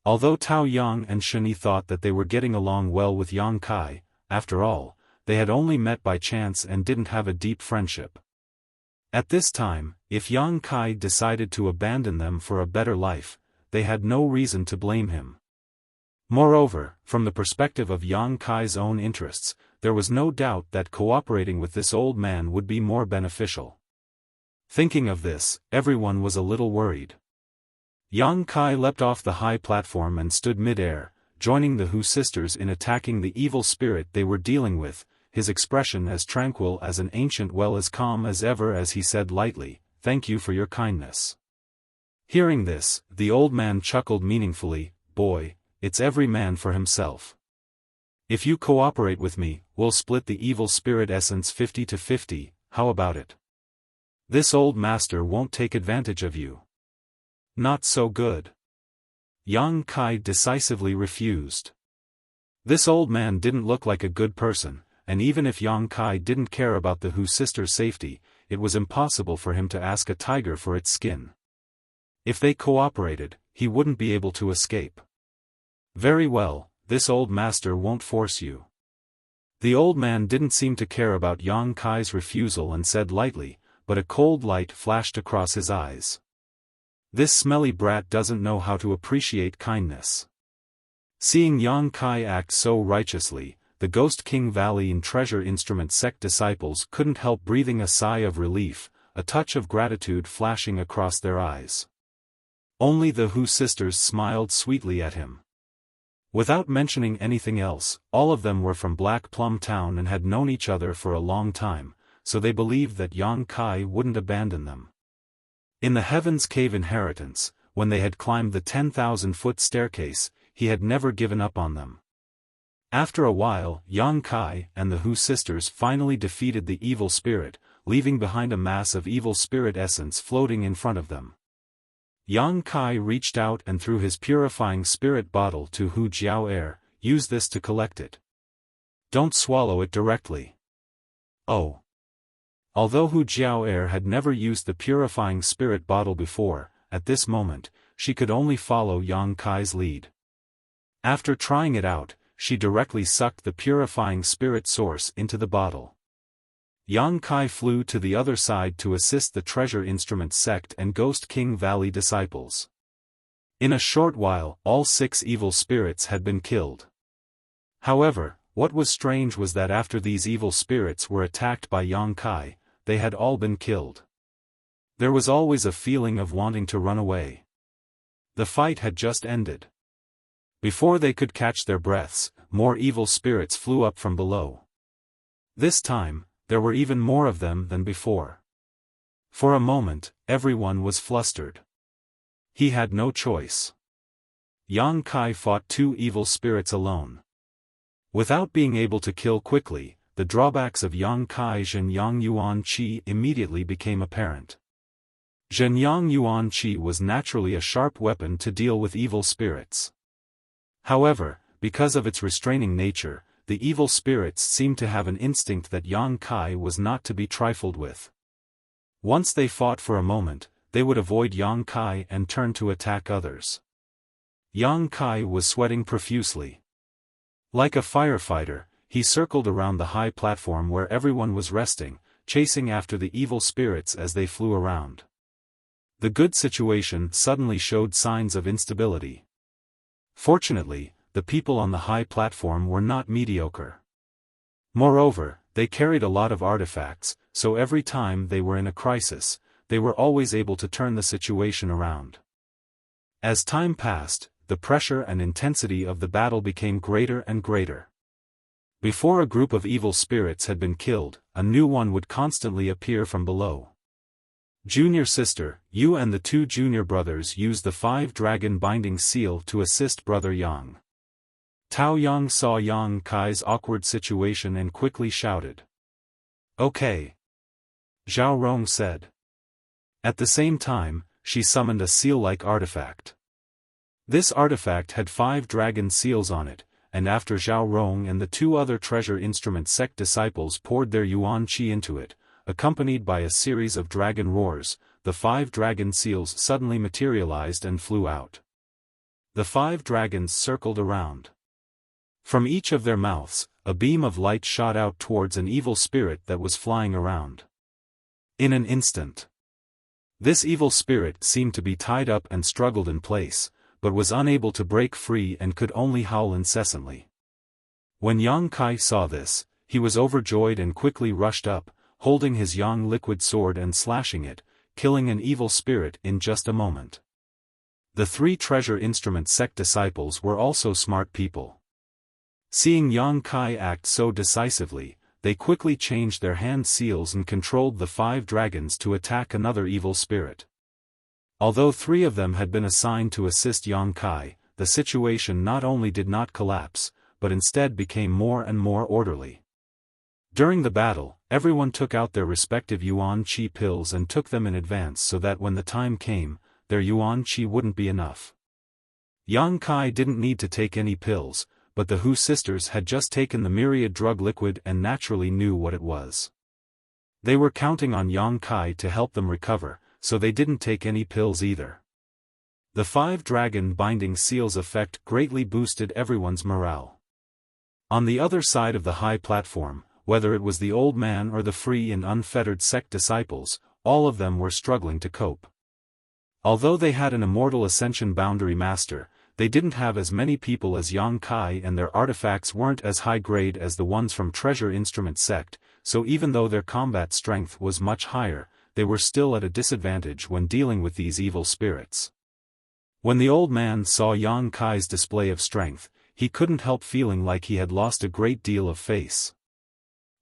Although Tao Yang and Shani thought that they were getting along well with Yang Kai, after all, they had only met by chance and didn't have a deep friendship. At this time, if Yang Kai decided to abandon them for a better life, they had no reason to blame him. Moreover, from the perspective of Yang Kai's own interests, there was no doubt that cooperating with this old man would be more beneficial. Thinking of this, everyone was a little worried. Yang Kai leapt off the high platform and stood mid-air, joining the Hu sisters in attacking the evil spirit they were dealing with, his expression as tranquil as an ancient well as calm as ever as he said lightly, "Thank you for your kindness." Hearing this, the old man chuckled meaningfully, "Boy, it's every man for himself. If you cooperate with me, we'll split the evil spirit essence 50-50, how about it? This old master won't take advantage of you." "Not so good." Yang Kai decisively refused. This old man didn't look like a good person, and even if Yang Kai didn't care about the Hu sisters' safety, it was impossible for him to ask a tiger for its skin. If they cooperated, he wouldn't be able to escape. "Very well, this old master won't force you." The old man didn't seem to care about Yang Kai's refusal and said lightly, but a cold light flashed across his eyes. "This smelly brat doesn't know how to appreciate kindness." Seeing Yang Kai act so righteously, the Ghost King Valley and Treasure Instrument sect disciples couldn't help breathing a sigh of relief, a touch of gratitude flashing across their eyes. Only the Hu sisters smiled sweetly at him. Without mentioning anything else, all of them were from Black Plum Town and had known each other for a long time, so they believed that Yang Kai wouldn't abandon them. In the Heaven's Cave inheritance, when they had climbed the 10,000-foot staircase, he had never given up on them. After a while, Yang Kai and the Hu sisters finally defeated the evil spirit, leaving behind a mass of evil spirit essence floating in front of them. Yang Kai reached out and threw his purifying spirit bottle to Hu Jiao. "Use this to collect it. Don't swallow it directly." "Oh." Although Hu Jiao had never used the purifying spirit bottle before, at this moment, she could only follow Yang Kai's lead. After trying it out, she directly sucked the purifying spirit source into the bottle. Yang Kai flew to the other side to assist the Treasure Instrument sect and Ghost King Valley disciples. In a short while, all 6 evil spirits had been killed. However, what was strange was that after these evil spirits were attacked by Yang Kai, they had all been killed. There was always a feeling of wanting to run away. The fight had just ended. Before they could catch their breaths, more evil spirits flew up from below. This time, there were even more of them than before. For a moment, everyone was flustered. He had no choice. Yang Kai fought 2 evil spirits alone. Without being able to kill quickly, the drawbacks of Yang Kai's and Yang Yuan Qi immediately became apparent. Zhenyang Yuan Qi was naturally a sharp weapon to deal with evil spirits. However, because of its restraining nature, the evil spirits seemed to have an instinct that Yang Kai was not to be trifled with. Once they fought for a moment, they would avoid Yang Kai and turn to attack others. Yang Kai was sweating profusely. Like a firefighter, he circled around the high platform where everyone was resting, chasing after the evil spirits as they flew around. The good situation suddenly showed signs of instability. Fortunately, the people on the high platform were not mediocre. Moreover, they carried a lot of artifacts, so every time they were in a crisis, they were always able to turn the situation around. As time passed, the pressure and intensity of the battle became greater and greater. Before a group of evil spirits had been killed, a new one would constantly appear from below. Junior sister, you and the two junior brothers use the 5-dragon binding seal to assist brother Yang. Tao Yang saw Yang Kai's awkward situation and quickly shouted. Okay. Zhao Rong said. At the same time, she summoned a seal-like artifact. This artifact had 5 dragon seals on it, and after Zhao Rong and the 2 other treasure instrument sect disciples poured their yuan qi into it, accompanied by a series of dragon roars, the 5 dragon seals suddenly materialized and flew out. The 5 dragons circled around. From each of their mouths, a beam of light shot out towards an evil spirit that was flying around. In an instant, this evil spirit seemed to be tied up and struggled in place, but was unable to break free and could only howl incessantly. When Yang Kai saw this, he was overjoyed and quickly rushed up, holding his yang liquid sword and slashing it, killing an evil spirit in just a moment. The 3 treasure instrument sect disciples were also smart people. Seeing Yang Kai act so decisively, they quickly changed their hand seals and controlled the 5 dragons to attack another evil spirit. Although 3 of them had been assigned to assist Yang Kai, the situation not only did not collapse, but instead became more and more orderly. During the battle, everyone took out their respective yuan qi pills and took them in advance so that when the time came, their yuan qi wouldn't be enough. Yang Kai didn't need to take any pills, but the Hu sisters had just taken the myriad drug liquid and naturally knew what it was. They were counting on Yang Kai to help them recover, so they didn't take any pills either. The 5 dragon binding seals effect greatly boosted everyone's morale. On the other side of the high platform, whether it was the old man or the free and unfettered sect disciples, all of them were struggling to cope. Although they had an immortal ascension boundary master, they didn't have as many people as Yang Kai and their artifacts weren't as high grade as the ones from treasure instrument sect, so even though their combat strength was much higher, they were still at a disadvantage when dealing with these evil spirits. When the old man saw Yang Kai's display of strength, he couldn't help feeling like he had lost a great deal of face.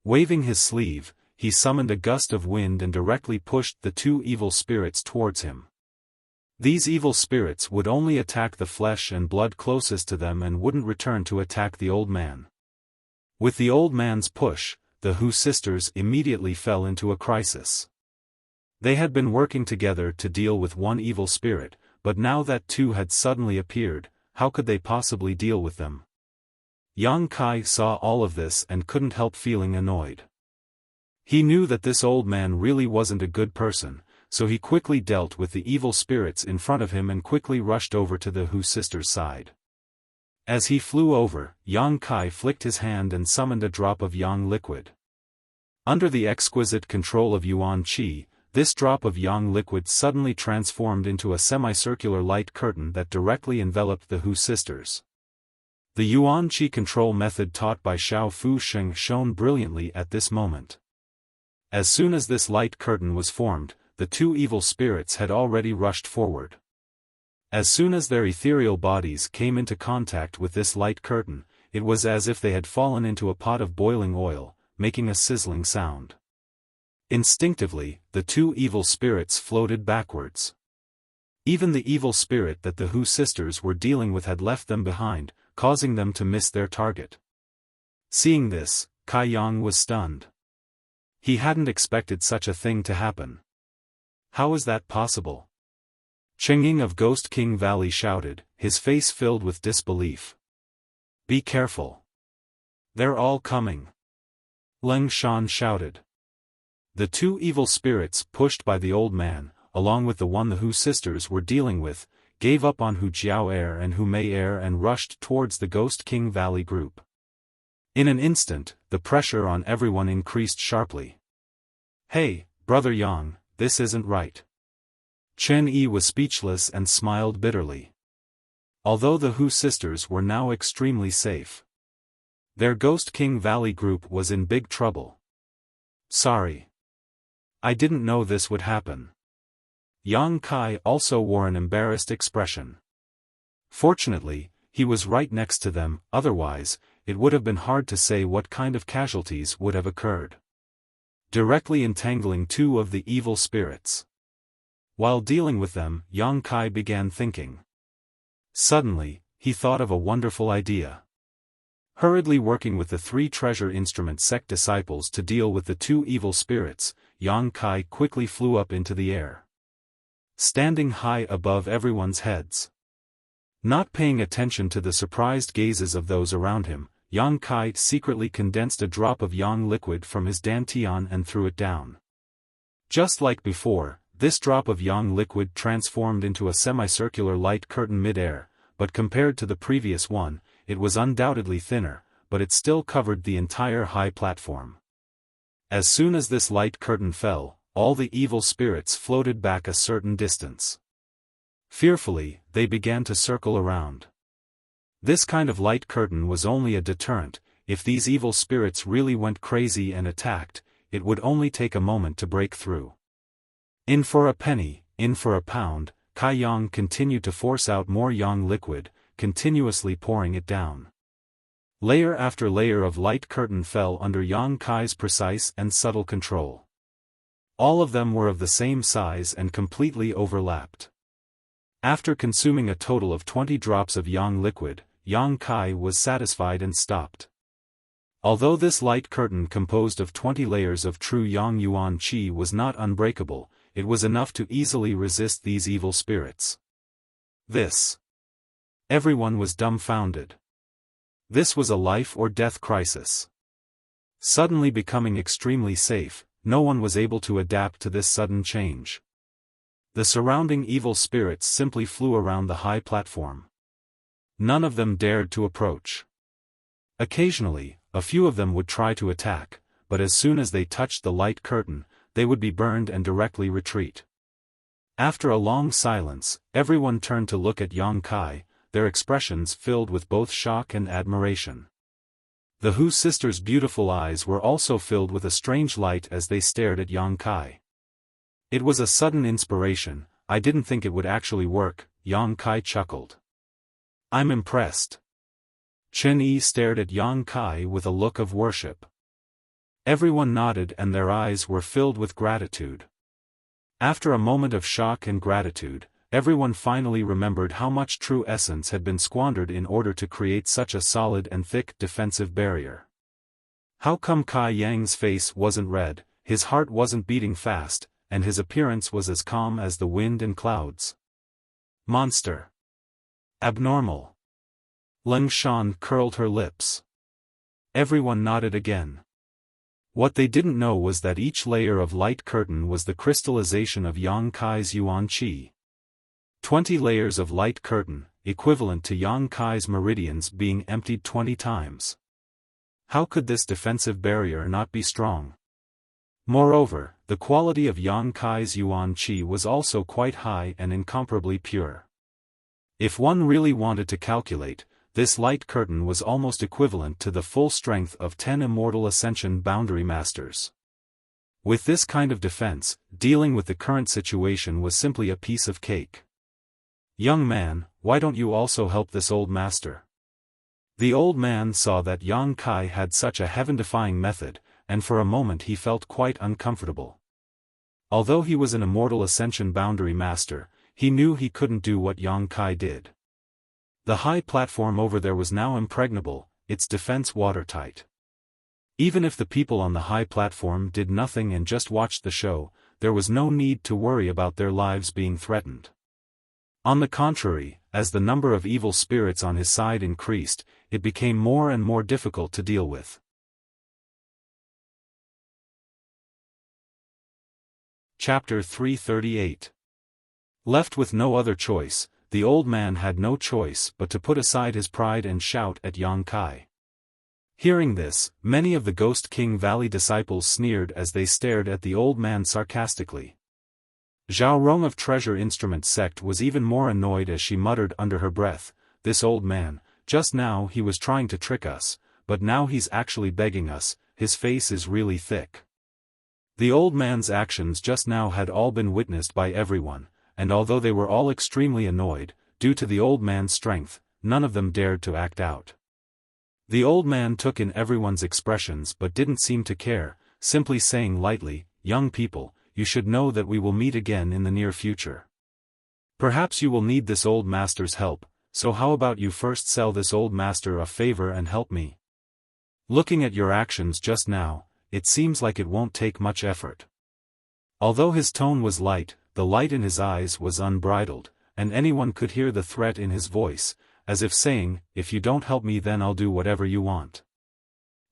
Waving his sleeve, he summoned a gust of wind and directly pushed the 2 evil spirits towards him. These evil spirits would only attack the flesh and blood closest to them and wouldn't return to attack the old man. With the old man's push, the Hu sisters immediately fell into a crisis. They had been working together to deal with one evil spirit, but now that 2 had suddenly appeared, how could they possibly deal with them? Yang Kai saw all of this and couldn't help feeling annoyed. He knew that this old man really wasn't a good person, so he quickly dealt with the evil spirits in front of him and quickly rushed over to the Hu sisters' side. As he flew over, Yang Kai flicked his hand and summoned a drop of yang liquid. Under the exquisite control of yuan qi, this drop of yang liquid suddenly transformed into a semicircular light curtain that directly enveloped the Hu sisters. The yuan qi control method taught by Xiao Fu Sheng shone brilliantly at this moment. As soon as this light curtain was formed, the 2 evil spirits had already rushed forward. As soon as their ethereal bodies came into contact with this light curtain, it was as if they had fallen into a pot of boiling oil, making a sizzling sound. Instinctively, the 2 evil spirits floated backwards. Even the evil spirit that the Hu sisters were dealing with had left them behind, causing them to miss their target. Seeing this, Kai Yang was stunned. He hadn't expected such a thing to happen. How is that possible? Chengying of Ghost King Valley shouted, his face filled with disbelief. Be careful. They're all coming. Leng Shan shouted. The 2 evil spirits pushed by the old man, along with the one the Hu sisters were dealing with, gave up on Hu Jiao Air and Hu Mei Air and rushed towards the Ghost King Valley group. In an instant, the pressure on everyone increased sharply. Hey, Brother Yang, this isn't right. Chen Yi was speechless and smiled bitterly. Although the Hu sisters were now extremely safe, their Ghost King Valley group was in big trouble. Sorry. I didn't know this would happen. Yang Kai also wore an embarrassed expression. Fortunately, he was right next to them, otherwise, it would have been hard to say what kind of casualties would have occurred. Directly entangling 2 of the evil spirits. While dealing with them, Yang Kai began thinking. Suddenly, he thought of a wonderful idea. Hurriedly working with the 3 treasure instrument sect disciples to deal with the 2 evil spirits, Yang Kai quickly flew up into the air, standing high above everyone's heads. Not paying attention to the surprised gazes of those around him, Yang Kai secretly condensed a drop of yang liquid from his dantian and threw it down. Just like before, this drop of yang liquid transformed into a semicircular light curtain mid-air, but compared to the previous one, it was undoubtedly thinner, but it still covered the entire high platform. As soon as this light curtain fell, all the evil spirits floated back a certain distance. Fearfully, they began to circle around. This kind of light curtain was only a deterrent. If these evil spirits really went crazy and attacked, it would only take a moment to break through. In for a penny, in for a pound, Kai Yang continued to force out more yang liquid, continuously pouring it down. Layer after layer of light curtain fell under Yang Kai's precise and subtle control. All of them were of the same size and completely overlapped. After consuming a total of 20 drops of yang liquid, Yang Kai was satisfied and stopped. Although this light curtain composed of 20 layers of true yang yuan qi was not unbreakable, it was enough to easily resist these evil spirits. Everyone was dumbfounded. This was a life or death crisis. Suddenly becoming extremely safe, no one was able to adapt to this sudden change. The surrounding evil spirits simply flew around the high platform. None of them dared to approach. Occasionally, a few of them would try to attack, but as soon as they touched the light curtain, they would be burned and directly retreat. After a long silence, everyone turned to look at Yang Kai, their expressions filled with both shock and admiration. The Hu sisters' beautiful eyes were also filled with a strange light as they stared at Yang Kai. It was a sudden inspiration. I didn't think it would actually work, Yang Kai chuckled. I'm impressed. Chen Yi stared at Yang Kai with a look of worship. Everyone nodded and their eyes were filled with gratitude. After a moment of shock and gratitude, everyone finally remembered how much true essence had been squandered in order to create such a solid and thick defensive barrier. How come Kai Yang's face wasn't red, his heart wasn't beating fast, and his appearance was as calm as the wind and clouds? Monster. Abnormal. Leng Shan curled her lips. Everyone nodded again. What they didn't know was that each layer of light curtain was the crystallization of Yang Kai's yuan qi. 20 layers of light curtain, equivalent to Yang Kai's meridians being emptied 20 times. How could this defensive barrier not be strong? Moreover, the quality of Yang Kai's yuan qi was also quite high and incomparably pure. If one really wanted to calculate, this light curtain was almost equivalent to the full strength of 10 immortal ascension boundary masters. With this kind of defense, dealing with the current situation was simply a piece of cake. Young man, why don't you also help this old master? The old man saw that Yang Kai had such a heaven-defying method, and for a moment he felt quite uncomfortable. Although he was an immortal ascension boundary master, he knew he couldn't do what Yang Kai did. The high platform over there was now impregnable, its defense watertight. Even if the people on the high platform did nothing and just watched the show, there was no need to worry about their lives being threatened. On the contrary, as the number of evil spirits on his side increased, it became more and more difficult to deal with. Chapter 338. Left with no other choice, the old man had no choice but to put aside his pride and shout at Yang Kai. Hearing this, many of the Ghost King Valley disciples sneered as they stared at the old man sarcastically. Zhao Rong of Treasure Instrument Sect was even more annoyed as she muttered under her breath, "This old man, just now he was trying to trick us, but now he's actually begging us, his face is really thick." The old man's actions just now had all been witnessed by everyone, and although they were all extremely annoyed, due to the old man's strength, none of them dared to act out. The old man took in everyone's expressions but didn't seem to care, simply saying lightly, "Young people, you should know that we will meet again in the near future. Perhaps you will need this old master's help, so how about you first sell this old master a favor and help me? Looking at your actions just now, it seems like it won't take much effort. Although his tone was light, the light in his eyes was unbridled, and anyone could hear the threat in his voice, as if saying, if you don't help me then I'll do whatever you want.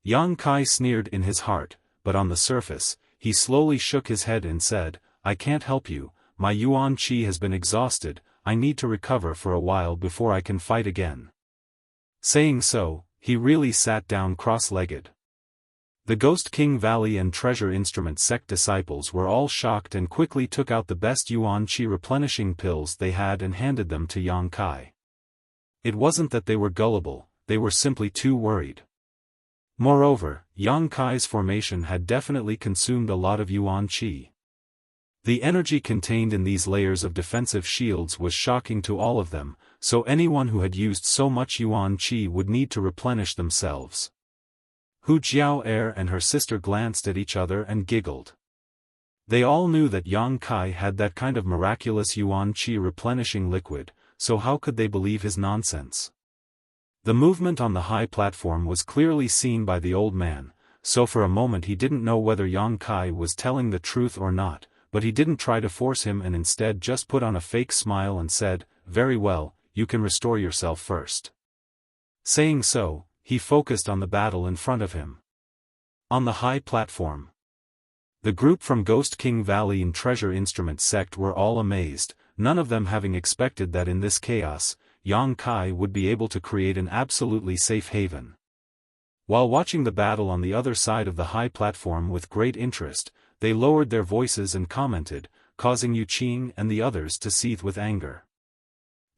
Yang Kai sneered in his heart, but on the surface, he slowly shook his head and said, I can't help you, my yuan qi has been exhausted, I need to recover for a while before I can fight again. Saying so, he really sat down cross-legged. The Ghost King Valley and Treasure Instrument sect disciples were all shocked and quickly took out the best yuan qi replenishing pills they had and handed them to Yang Kai. It wasn't that they were gullible, they were simply too worried. Moreover, Yang Kai's formation had definitely consumed a lot of yuan qi. The energy contained in these layers of defensive shields was shocking to all of them, so anyone who had used so much yuan qi would need to replenish themselves. Hu Jiao and her sister glanced at each other and giggled. They all knew that Yang Kai had that kind of miraculous yuan qi replenishing liquid, so how could they believe his nonsense? The movement on the high platform was clearly seen by the old man, so for a moment he didn't know whether Yang Kai was telling the truth or not, but he didn't try to force him and instead just put on a fake smile and said, very well, you can restore yourself first. Saying so, he focused on the battle in front of him. On the high platform, the group from Ghost King Valley and Treasure Instrument sect were all amazed, none of them having expected that in this chaos, Yang Kai would be able to create an absolutely safe haven. While watching the battle on the other side of the high platform with great interest, they lowered their voices and commented, causing Yu Qing and the others to seethe with anger.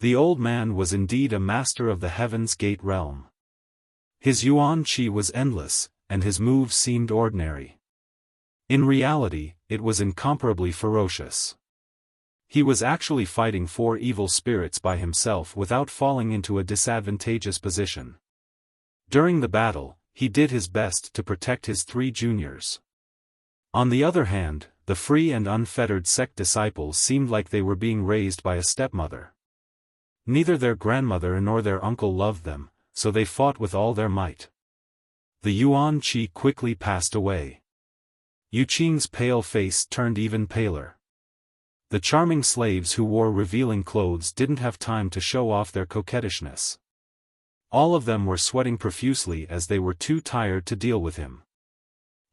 The old man was indeed a master of the Heaven's Gate realm. His yuan qi was endless, and his moves seemed ordinary. In reality, it was incomparably ferocious. He was actually fighting 4 evil spirits by himself without falling into a disadvantageous position. During the battle, he did his best to protect his 3 juniors. On the other hand, the free and unfettered sect disciples seemed like they were being raised by a stepmother. Neither their grandmother nor their uncle loved them, so they fought with all their might. The yuan qi quickly passed away. Yu Qing's pale face turned even paler. The charming slaves who wore revealing clothes didn't have time to show off their coquettishness. All of them were sweating profusely as they were too tired to deal with him.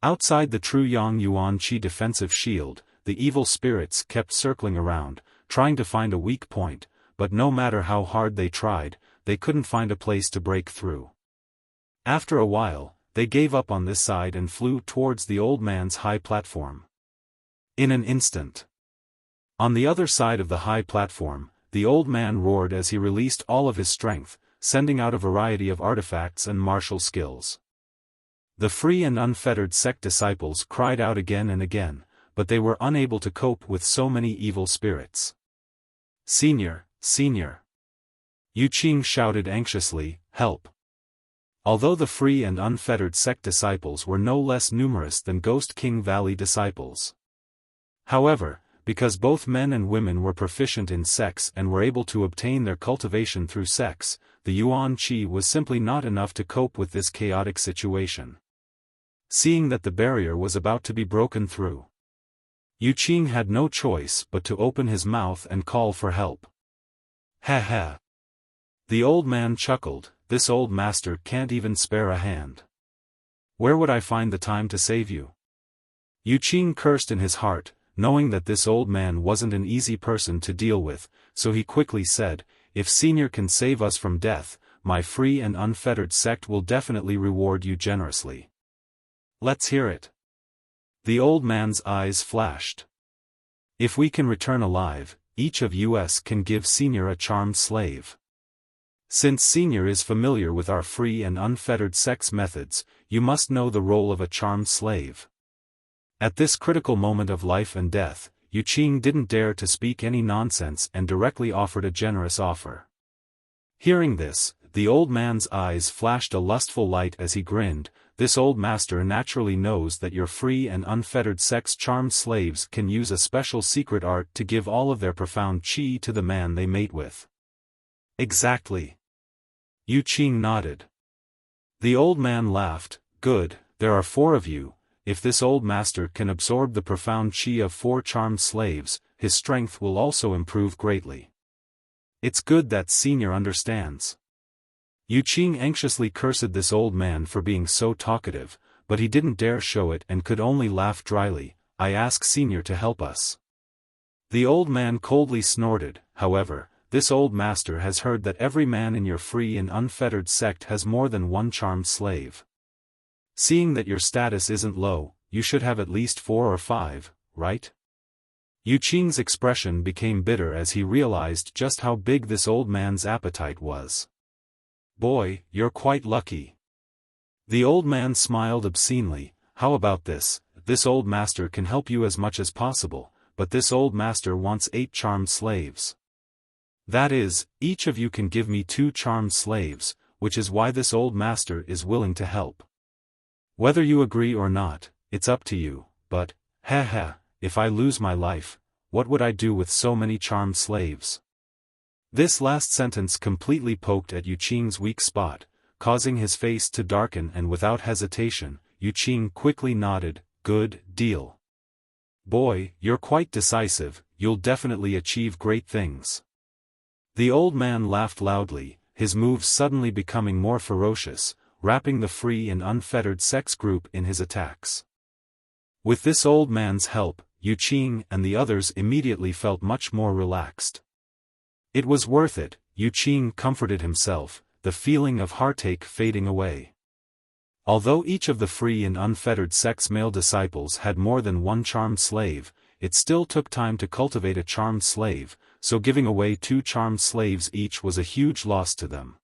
Outside the true Yang Yuan Qi defensive shield, the evil spirits kept circling around, trying to find a weak point, but no matter how hard they tried, they couldn't find a place to break through. After a while, they gave up on this side and flew towards the old man's high platform. In an instant. On the other side of the high platform, the old man roared as he released all of his strength, sending out a variety of artifacts and martial skills. The free and unfettered sect disciples cried out again and again, but they were unable to cope with so many evil spirits. Senior, Senior! Yu Qing shouted anxiously, help! Although the free and unfettered sect disciples were no less numerous than Ghost King Valley disciples. However, because both men and women were proficient in sex and were able to obtain their cultivation through sex, the yuan qi was simply not enough to cope with this chaotic situation. Seeing that the barrier was about to be broken through, Yu Qing had no choice but to open his mouth and call for help. Ha ha! The old man chuckled, this old master can't even spare a hand. Where would I find the time to save you? Yu Qing cursed in his heart, knowing that this old man wasn't an easy person to deal with, so he quickly said, if Senior can save us from death, my free and unfettered sect will definitely reward you generously. Let's hear it. The old man's eyes flashed. If we can return alive, each of us can give Senior a charmed slave. Since Senior is familiar with our free and unfettered sex methods, you must know the role of a charmed slave. At this critical moment of life and death, Yu Qing didn't dare to speak any nonsense and directly offered a generous offer. Hearing this, The old man's eyes flashed a lustful light as he grinned. This old master naturally knows that your free and unfettered sex-charmed slaves can use a special secret art to give all of their profound qi to the man they mate with. Exactly. Yu Qing nodded. The old man laughed. Good, there are 4 of you. If this old master can absorb the profound qi of 4 charmed slaves, his strength will also improve greatly. It's good that senior understands. Yu Qing anxiously cursed this old man for being so talkative, but he didn't dare show it and could only laugh dryly. I ask senior to help us. The old man coldly snorted. However, this old master has heard that every man in your free and unfettered sect has more than 1 charmed slave. Seeing that your status isn't low, you should have at least 4 or 5, right? Yu Qing's expression became bitter as he realized just how big this old man's appetite was. Boy, you're quite lucky. The old man smiled obscenely. How about this? This old master can help you as much as possible, but this old master wants 8 charmed slaves. That is, each of you can give me 2 charmed slaves, which is why this old master is willing to help. Whether you agree or not, it's up to you, but, if I lose my life, what would I do with so many charmed slaves? This last sentence completely poked at Yu Qing's weak spot, causing his face to darken, and without hesitation, Yu Qing quickly nodded. Good deal. Boy, you're quite decisive, you'll definitely achieve great things. The old man laughed loudly, his moves suddenly becoming more ferocious, wrapping the free and unfettered sex group in his attacks. With this old man's help, Yu Qing and the others immediately felt much more relaxed. It was worth it, Yu Qing comforted himself, the feeling of heartache fading away. Although each of the free and unfettered sex male disciples had more than 1 charmed slave, it still took time to cultivate a charmed slave, so giving away 2 charmed slaves each was a huge loss to them.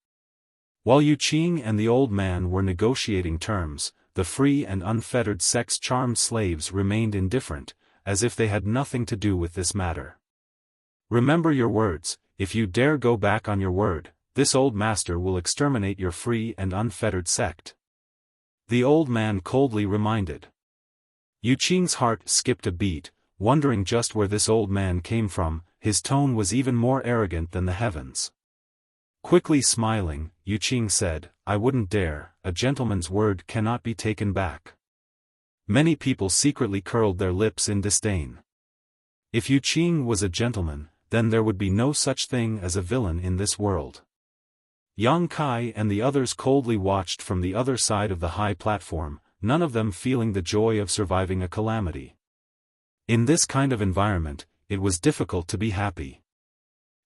While Yu Qing and the old man were negotiating terms, the free and unfettered sex-charmed slaves remained indifferent, as if they had nothing to do with this matter. Remember your words. If you dare go back on your word, this old master will exterminate your free and unfettered sect. The old man coldly reminded. Yu Qing's heart skipped a beat, wondering just where this old man came from. His tone was even more arrogant than the heavens. Quickly smiling, Yu Qing said, I wouldn't dare, a gentleman's word cannot be taken back. Many people secretly curled their lips in disdain. If Yu Qing was a gentleman, then there would be no such thing as a villain in this world. Yang Kai and the others coldly watched from the other side of the high platform, none of them feeling the joy of surviving a calamity. In this kind of environment, it was difficult to be happy.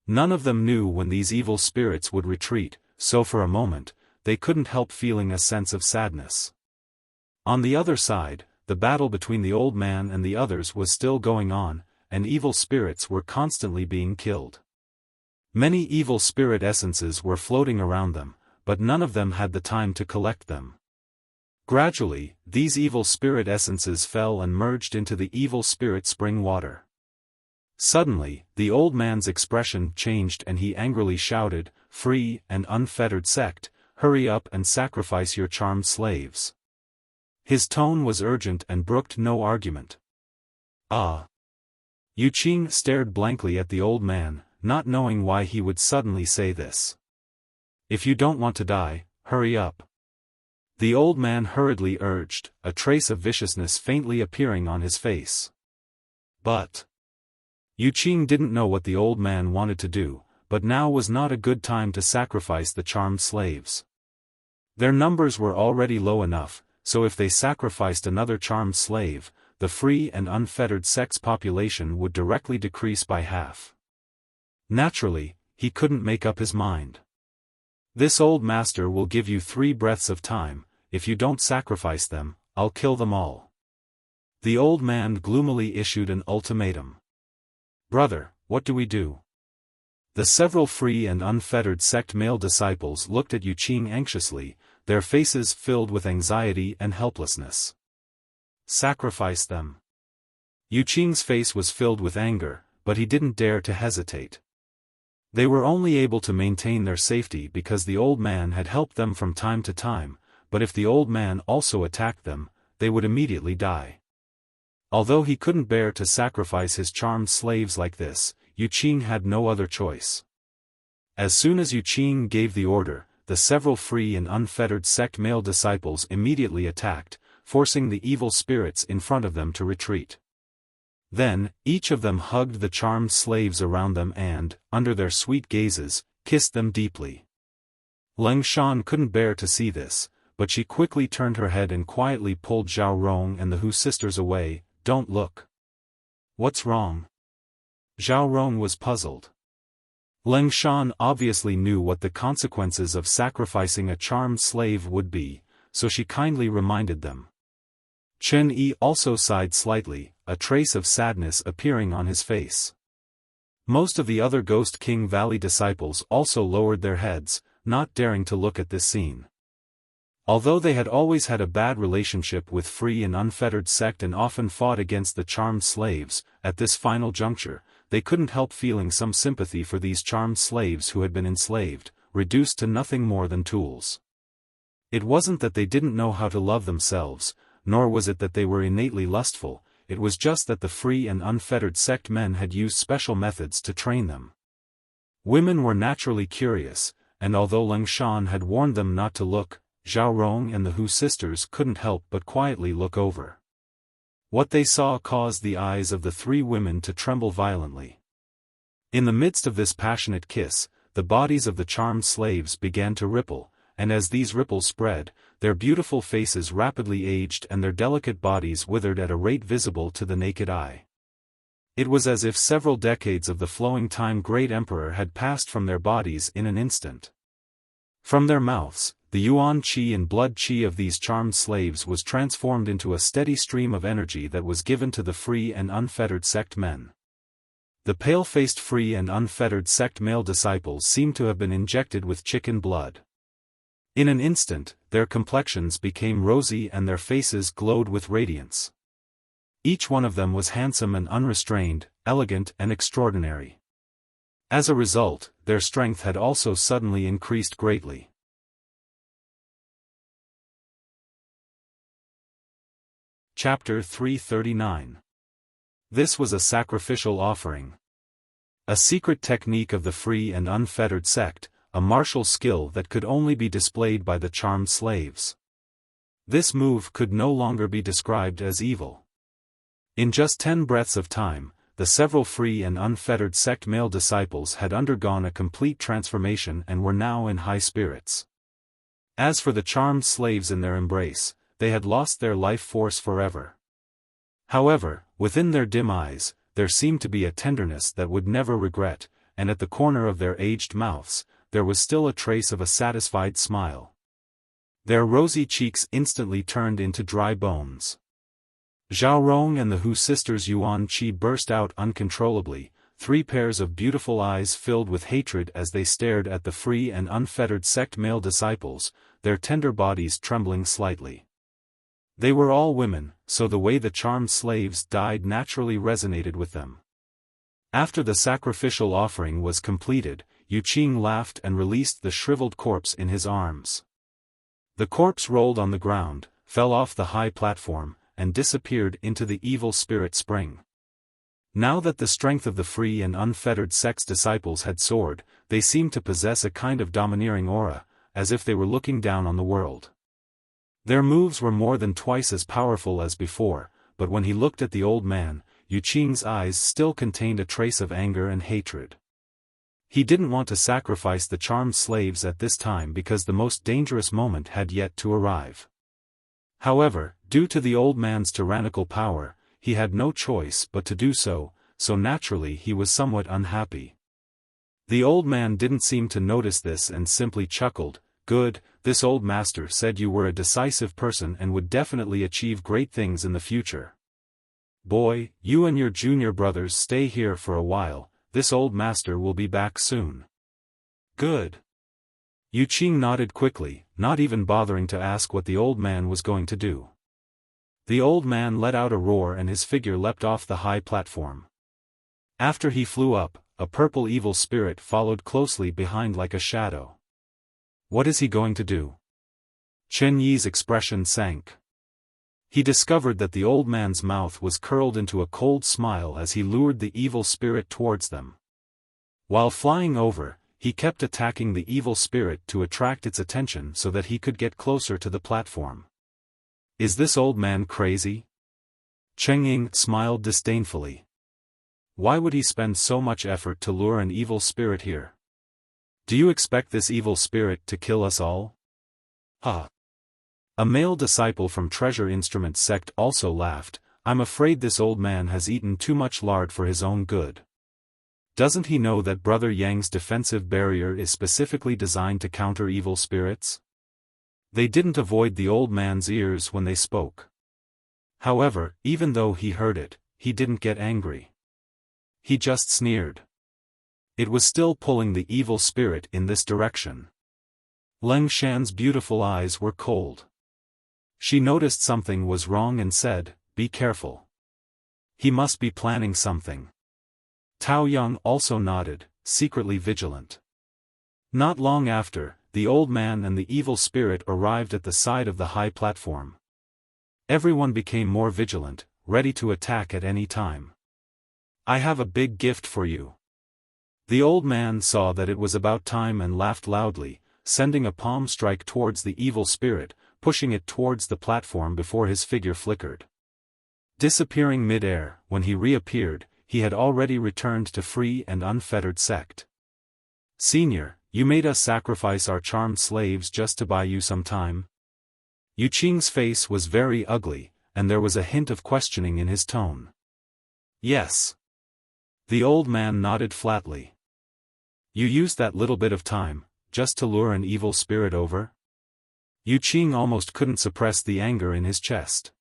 None of them knew when these evil spirits would retreat, so for a moment, they couldn't help feeling a sense of sadness. On the other side, the battle between the old man and the others was still going on, and evil spirits were constantly being killed. Many evil spirit essences were floating around them, but none of them had the time to collect them. Gradually, these evil spirit essences fell and merged into the evil spirit spring water. Suddenly, the old man's expression changed and he angrily shouted, Free and unfettered sect, hurry up and sacrifice your charmed slaves. His tone was urgent and brooked no argument. Ah! Yu Qing stared blankly at the old man, not knowing why he would suddenly say this. If you don't want to die, hurry up. The old man hurriedly urged, a trace of viciousness faintly appearing on his face. But Yu Qing didn't know what the old man wanted to do, but now was not a good time to sacrifice the charmed slaves. Their numbers were already low enough, so if they sacrificed another charmed slave, the free and unfettered sex population would directly decrease by half. Naturally, he couldn't make up his mind. This old master will give you 3 breaths of time. If you don't sacrifice them, I'll kill them all. The old man gloomily issued an ultimatum. Brother, what do we do? The several free and unfettered sect male disciples looked at Yu Qing anxiously, their faces filled with anxiety and helplessness. Sacrifice them. Yu Qing's face was filled with anger, but he didn't dare to hesitate. They were only able to maintain their safety because the old man had helped them from time to time, but if the old man also attacked them, they would immediately die. Although he couldn't bear to sacrifice his charmed slaves like this, Yu Qing had no other choice. As soon as Yu Qing gave the order, the several free and unfettered sect male disciples immediately attacked, forcing the evil spirits in front of them to retreat. Then, each of them hugged the charmed slaves around them and, under their sweet gazes, kissed them deeply. Leng Shan couldn't bear to see this, but she quickly turned her head and quietly pulled Zhao Rong and the Hu sisters away. "Don't look." "What's wrong?" Zhao Rong was puzzled. Leng Shan obviously knew what the consequences of sacrificing a charmed slave would be, so she kindly reminded them. Chen Yi also sighed slightly, a trace of sadness appearing on his face. Most of the other Ghost King Valley disciples also lowered their heads, not daring to look at this scene. Although they had always had a bad relationship with free and unfettered sect and often fought against the charmed slaves, at this final juncture, they couldn't help feeling some sympathy for these charmed slaves who had been enslaved, reduced to nothing more than tools. It wasn't that they didn't know how to love themselves, nor was it that they were innately lustful, it was just that the free and unfettered sect men had used special methods to train them. Women were naturally curious, and although Leng Shan had warned them not to look, Zhao Rong and the Hu sisters couldn't help but quietly look over. What they saw caused the eyes of the three women to tremble violently. In the midst of this passionate kiss, the bodies of the charmed slaves began to ripple, and as these ripples spread, their beautiful faces rapidly aged and their delicate bodies withered at a rate visible to the naked eye. It was as if several decades of the flowing time great emperor had passed from their bodies in an instant. From their mouths, the yuan qi and blood qi of these charmed slaves was transformed into a steady stream of energy that was given to the free and unfettered sect men. The pale-faced free and unfettered sect male disciples seemed to have been injected with chicken blood. In an instant, their complexions became rosy and their faces glowed with radiance. Each one of them was handsome and unrestrained, elegant and extraordinary. As a result, their strength had also suddenly increased greatly. Chapter 339. This was a sacrificial offering. A secret technique of the free and unfettered sect, a martial skill that could only be displayed by the charmed slaves. This move could no longer be described as evil. In just 10 breaths of time, the several free and unfettered sect male disciples had undergone a complete transformation and were now in high spirits. As for the charmed slaves in their embrace, they had lost their life force forever. However, within their dim eyes, there seemed to be a tenderness that would never regret, and at the corner of their aged mouths, there was still a trace of a satisfied smile. Their rosy cheeks instantly turned into dry bones. Zhao Rong and the Hu sisters' yuan qi burst out uncontrollably, 3 pairs of beautiful eyes filled with hatred as they stared at the free and unfettered sect male disciples, their tender bodies trembling slightly. They were all women, so the way the charmed slaves died naturally resonated with them. After the sacrificial offering was completed, Yu Qing laughed and released the shriveled corpse in his arms. The corpse rolled on the ground, fell off the high platform, and disappeared into the evil spirit spring. Now that the strength of the free and unfettered sect's disciples had soared, they seemed to possess a kind of domineering aura, as if they were looking down on the world. Their moves were more than twice as powerful as before, but when he looked at the old man, Yu Qing's eyes still contained a trace of anger and hatred. He didn't want to sacrifice the charmed slaves at this time because the most dangerous moment had yet to arrive. However, due to the old man's tyrannical power, he had no choice but to do so, so naturally he was somewhat unhappy. The old man didn't seem to notice this and simply chuckled. "Good, this old master said you were a decisive person and would definitely achieve great things in the future. Boy, you and your junior brothers stay here for a while, this old master will be back soon." "Good." Yu Qing nodded quickly, not even bothering to ask what the old man was going to do. The old man let out a roar and his figure leapt off the high platform. After he flew up, a purple evil spirit followed closely behind like a shadow. What is he going to do? Chen Yi's expression sank. He discovered that the old man's mouth was curled into a cold smile as he lured the evil spirit towards them. While flying over, he kept attacking the evil spirit to attract its attention so that he could get closer to the platform. Is this old man crazy? Cheng Ying smiled disdainfully. Why would he spend so much effort to lure an evil spirit here? Do you expect this evil spirit to kill us all? Ha! A male disciple from Treasure Instrument sect also laughed. I'm afraid this old man has eaten too much lard for his own good. Doesn't he know that Brother Yang's defensive barrier is specifically designed to counter evil spirits? They didn't avoid the old man's ears when they spoke. However, even though he heard it, he didn't get angry. He just sneered. It was still pulling the evil spirit in this direction. Leng Shan's beautiful eyes were cold. She noticed something was wrong and said, "Be careful. He must be planning something." Tao Yang also nodded, secretly vigilant. Not long after, the old man and the evil spirit arrived at the side of the high platform. Everyone became more vigilant, ready to attack at any time. I have a big gift for you. The old man saw that it was about time and laughed loudly, sending a palm strike towards the evil spirit, pushing it towards the platform before his figure flickered. Disappearing mid-air, when he reappeared, he had already returned to free and unfettered sect. Senior, you made us sacrifice our charmed slaves just to buy you some time? Yu Qing's face was very ugly, and there was a hint of questioning in his tone. Yes. The old man nodded flatly. You used that little bit of time, just to lure an evil spirit over? Yu Qing almost couldn't suppress the anger in his chest.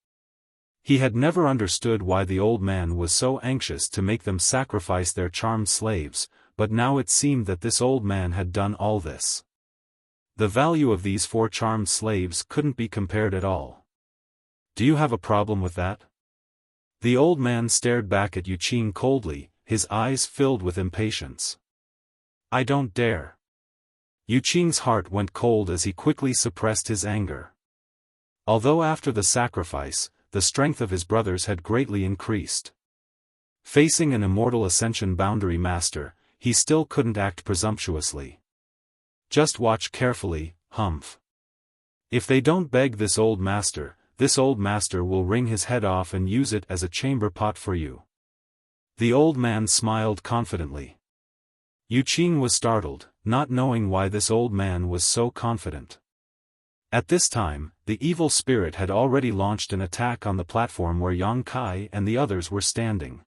He had never understood why the old man was so anxious to make them sacrifice their charmed slaves, but now it seemed that this old man had done all this. The value of these 4 charmed slaves couldn't be compared at all. Do you have a problem with that? The old man stared back at Yu Qing coldly, his eyes filled with impatience. I don't dare. Yu Qing's heart went cold as he quickly suppressed his anger. Although after the sacrifice, the strength of his brothers had greatly increased. Facing an immortal ascension boundary master, he still couldn't act presumptuously. Just watch carefully, Humph. If they don't beg this old master will wring his head off and use it as a chamber pot for you. The old man smiled confidently. Yu Qing was startled, not knowing why this old man was so confident. At this time, the evil spirit had already launched an attack on the platform where Yang Kai and the others were standing.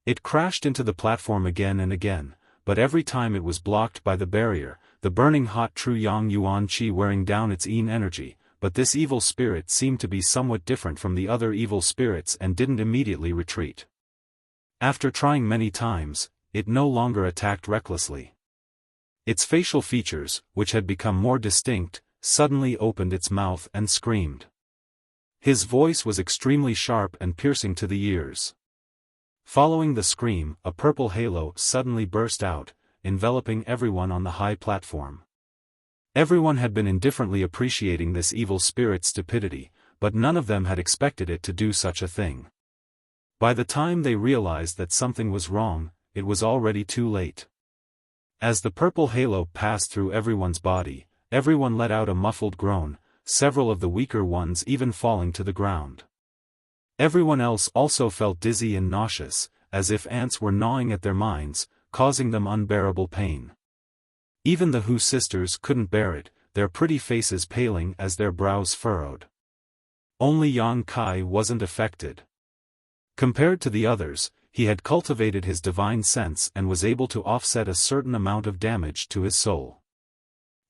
It crashed into the platform again and again, but every time it was blocked by the barrier, the burning hot true Yang Yuan Qi wearing down its yin energy, but this evil spirit seemed to be somewhat different from the other evil spirits and didn't immediately retreat. After trying many times, it no longer attacked recklessly. Its facial features, which had become more distinct, suddenly opened its mouth and screamed. His voice was extremely sharp and piercing to the ears. Following the scream, a purple halo suddenly burst out, enveloping everyone on the high platform. Everyone had been indifferently appreciating this evil spirit's stupidity, but none of them had expected it to do such a thing. By the time they realized that something was wrong, it was already too late. As the purple halo passed through everyone's body, everyone let out a muffled groan, several of the weaker ones even falling to the ground. Everyone else also felt dizzy and nauseous, as if ants were gnawing at their minds, causing them unbearable pain. Even the Hu sisters couldn't bear it, their pretty faces paling as their brows furrowed. Only Yang Kai wasn't affected. Compared to the others, he had cultivated his divine sense and was able to offset a certain amount of damage to his soul.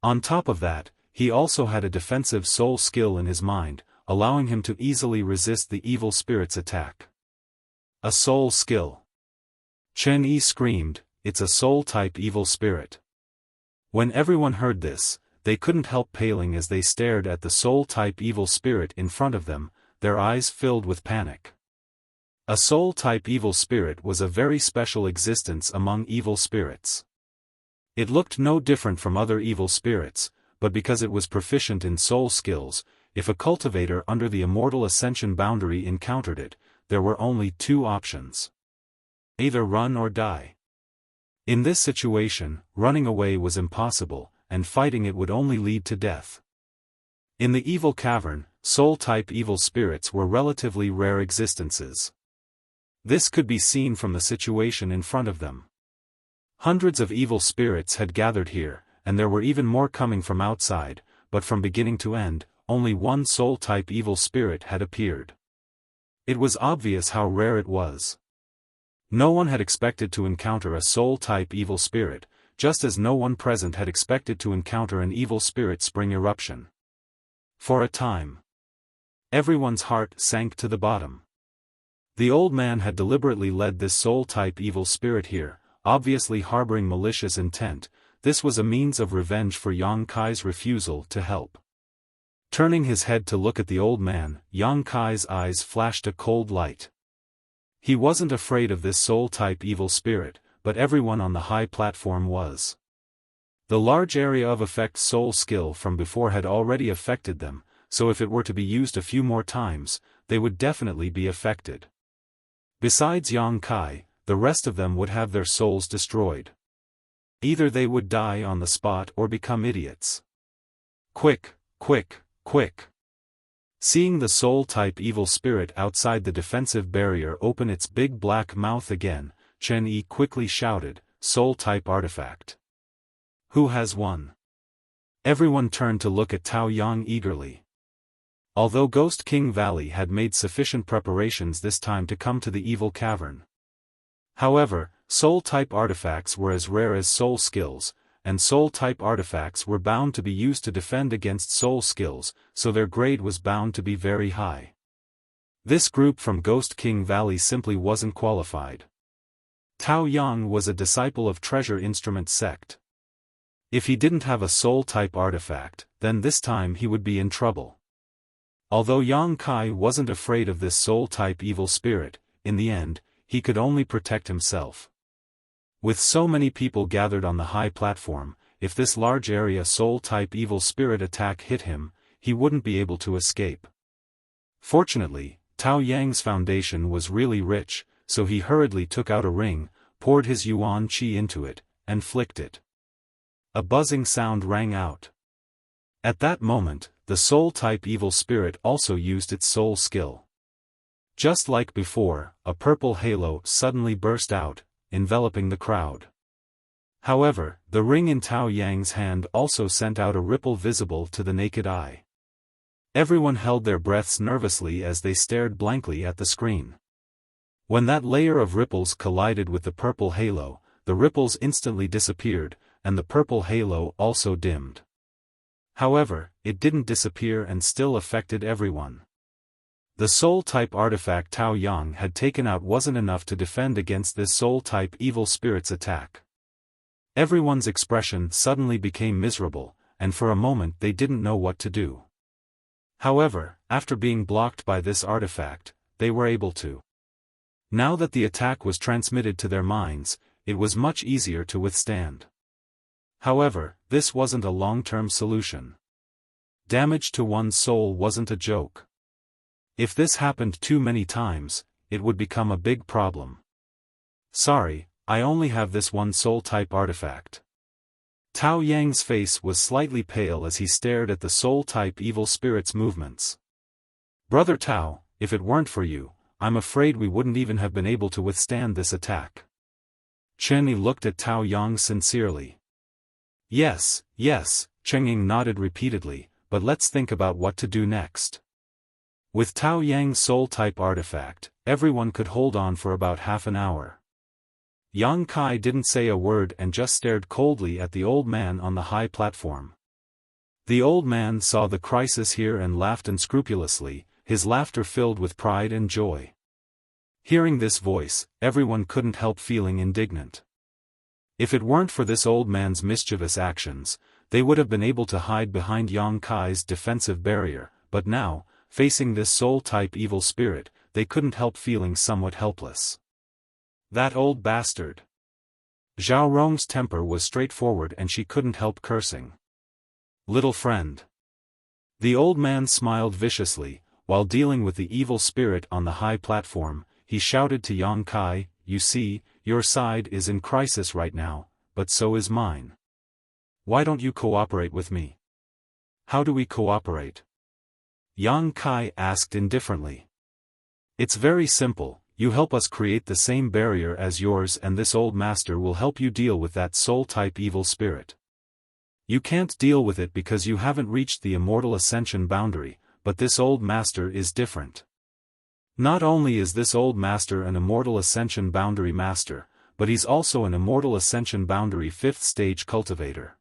On top of that, he also had a defensive soul skill in his mind, allowing him to easily resist the evil spirit's attack. A soul skill. Chen Yi screamed, "It's a soul-type evil spirit." When everyone heard this, they couldn't help paling as they stared at the soul-type evil spirit in front of them, their eyes filled with panic. A soul-type evil spirit was a very special existence among evil spirits. It looked no different from other evil spirits, but because it was proficient in soul skills, if a cultivator under the immortal ascension boundary encountered it, there were only two options. Either run or die. In this situation, running away was impossible, and fighting it would only lead to death. In the evil cavern, soul-type evil spirits were relatively rare existences. This could be seen from the situation in front of them. Hundreds of evil spirits had gathered here, and there were even more coming from outside, but from beginning to end, only one soul-type evil spirit had appeared. It was obvious how rare it was. No one had expected to encounter a soul-type evil spirit, just as no one present had expected to encounter an evil spirit spring eruption. For a time, everyone's heart sank to the bottom. The old man had deliberately led this soul-type evil spirit here, obviously harboring malicious intent. This was a means of revenge for Yang Kai's refusal to help. Turning his head to look at the old man, Yang Kai's eyes flashed a cold light. He wasn't afraid of this soul-type evil spirit, but everyone on the high platform was. The large area of effect soul skill from before had already affected them, so if it were to be used a few more times, they would definitely be affected. Besides Yang Kai, the rest of them would have their souls destroyed. Either they would die on the spot or become idiots. Quick, quick, quick! Seeing the soul-type evil spirit outside the defensive barrier open its big black mouth again, Chen Yi quickly shouted, "Soul-type artifact. Who has one?" Everyone turned to look at Tao Yang eagerly. Although Ghost King Valley had made sufficient preparations this time to come to the evil cavern. However, soul-type artifacts were as rare as soul skills, and soul-type artifacts were bound to be used to defend against soul skills, so their grade was bound to be very high. This group from Ghost King Valley simply wasn't qualified. Tao Yang was a disciple of Treasure Instrument sect. If he didn't have a soul-type artifact, then this time he would be in trouble. Although Yang Kai wasn't afraid of this soul-type evil spirit, in the end, he could only protect himself. With so many people gathered on the high platform, if this large area soul-type evil spirit attack hit him, he wouldn't be able to escape. Fortunately, Tao Yang's foundation was really rich, so he hurriedly took out a ring, poured his yuan qi into it, and flicked it. A buzzing sound rang out. At that moment, the soul-type evil spirit also used its soul skill. Just like before, a purple halo suddenly burst out, enveloping the crowd. However, the ring in Tao Yang's hand also sent out a ripple visible to the naked eye. Everyone held their breaths nervously as they stared blankly at the screen. When that layer of ripples collided with the purple halo, the ripples instantly disappeared, and the purple halo also dimmed. However, it didn't disappear and still affected everyone. The soul-type artifact Tao Yang had taken out wasn't enough to defend against this soul-type evil spirit's attack. Everyone's expression suddenly became miserable, and for a moment they didn't know what to do. However, after being blocked by this artifact, they were able to. Now that the attack was transmitted to their minds, it was much easier to withstand. However, this wasn't a long-term solution. Damage to one's soul wasn't a joke. If this happened too many times, it would become a big problem. Sorry, I only have this one soul-type artifact. Tao Yang's face was slightly pale as he stared at the soul-type evil spirit's movements. Brother Tao, if it weren't for you, I'm afraid we wouldn't even have been able to withstand this attack. Chen Yi looked at Tao Yang sincerely. Yes, Cheng Ying nodded repeatedly, but let's think about what to do next. With Tao Yang's soul-type artifact, everyone could hold on for about half an hour. Yang Kai didn't say a word and just stared coldly at the old man on the high platform. The old man saw the crisis here and laughed unscrupulously, his laughter filled with pride and joy. Hearing this voice, everyone couldn't help feeling indignant. If it weren't for this old man's mischievous actions, they would have been able to hide behind Yang Kai's defensive barrier, but now, facing this soul-type evil spirit, they couldn't help feeling somewhat helpless. That old bastard! Zhao Rong's temper was straightforward and she couldn't help cursing. Little friend. The old man smiled viciously. While dealing with the evil spirit on the high platform, he shouted to Yang Kai, "You see, your side is in crisis right now, but so is mine. Why don't you cooperate with me?" "How do we cooperate?" Yang Kai asked indifferently. "It's very simple, you help us create the same barrier as yours and this old master will help you deal with that soul-type evil spirit. You can't deal with it because you haven't reached the immortal ascension boundary, but this old master is different. Not only is this old master an immortal ascension boundary master, but he's also an immortal ascension boundary 5th stage cultivator.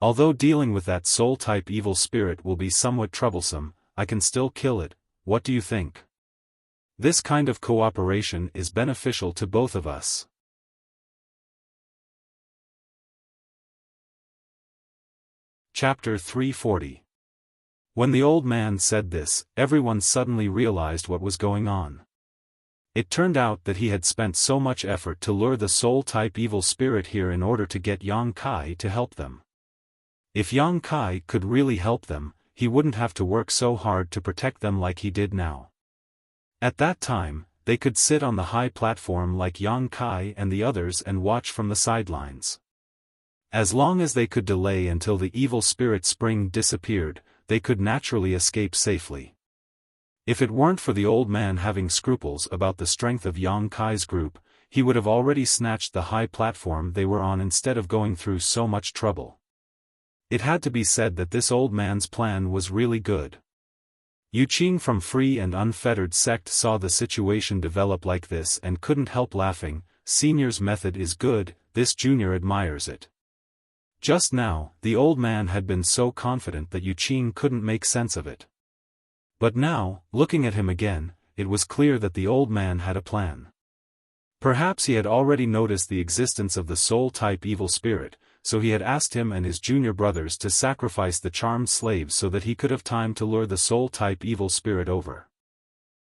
Although dealing with that soul-type evil spirit will be somewhat troublesome, I can still kill it. What do you think? This kind of cooperation is beneficial to both of us." Chapter 340. When the old man said this, everyone suddenly realized what was going on. It turned out that he had spent so much effort to lure the soul-type evil spirit here in order to get Yang Kai to help them. If Yang Kai could really help them, he wouldn't have to work so hard to protect them like he did now. At that time, they could sit on the high platform like Yang Kai and the others and watch from the sidelines. As long as they could delay until the evil spirit spring disappeared, they could naturally escape safely. If it weren't for the old man having scruples about the strength of Yang Kai's group, he would have already snatched the high platform they were on instead of going through so much trouble. It had to be said that this old man's plan was really good. Yu Qing from Free and Unfettered Sect saw the situation develop like this and couldn't help laughing. "Senior's method is good, this junior admires it." Just now, the old man had been so confident that Yu Qing couldn't make sense of it. But now, looking at him again, it was clear that the old man had a plan. Perhaps he had already noticed the existence of the soul-type evil spirit, so he had asked him and his junior brothers to sacrifice the charmed slaves so that he could have time to lure the soul-type evil spirit over.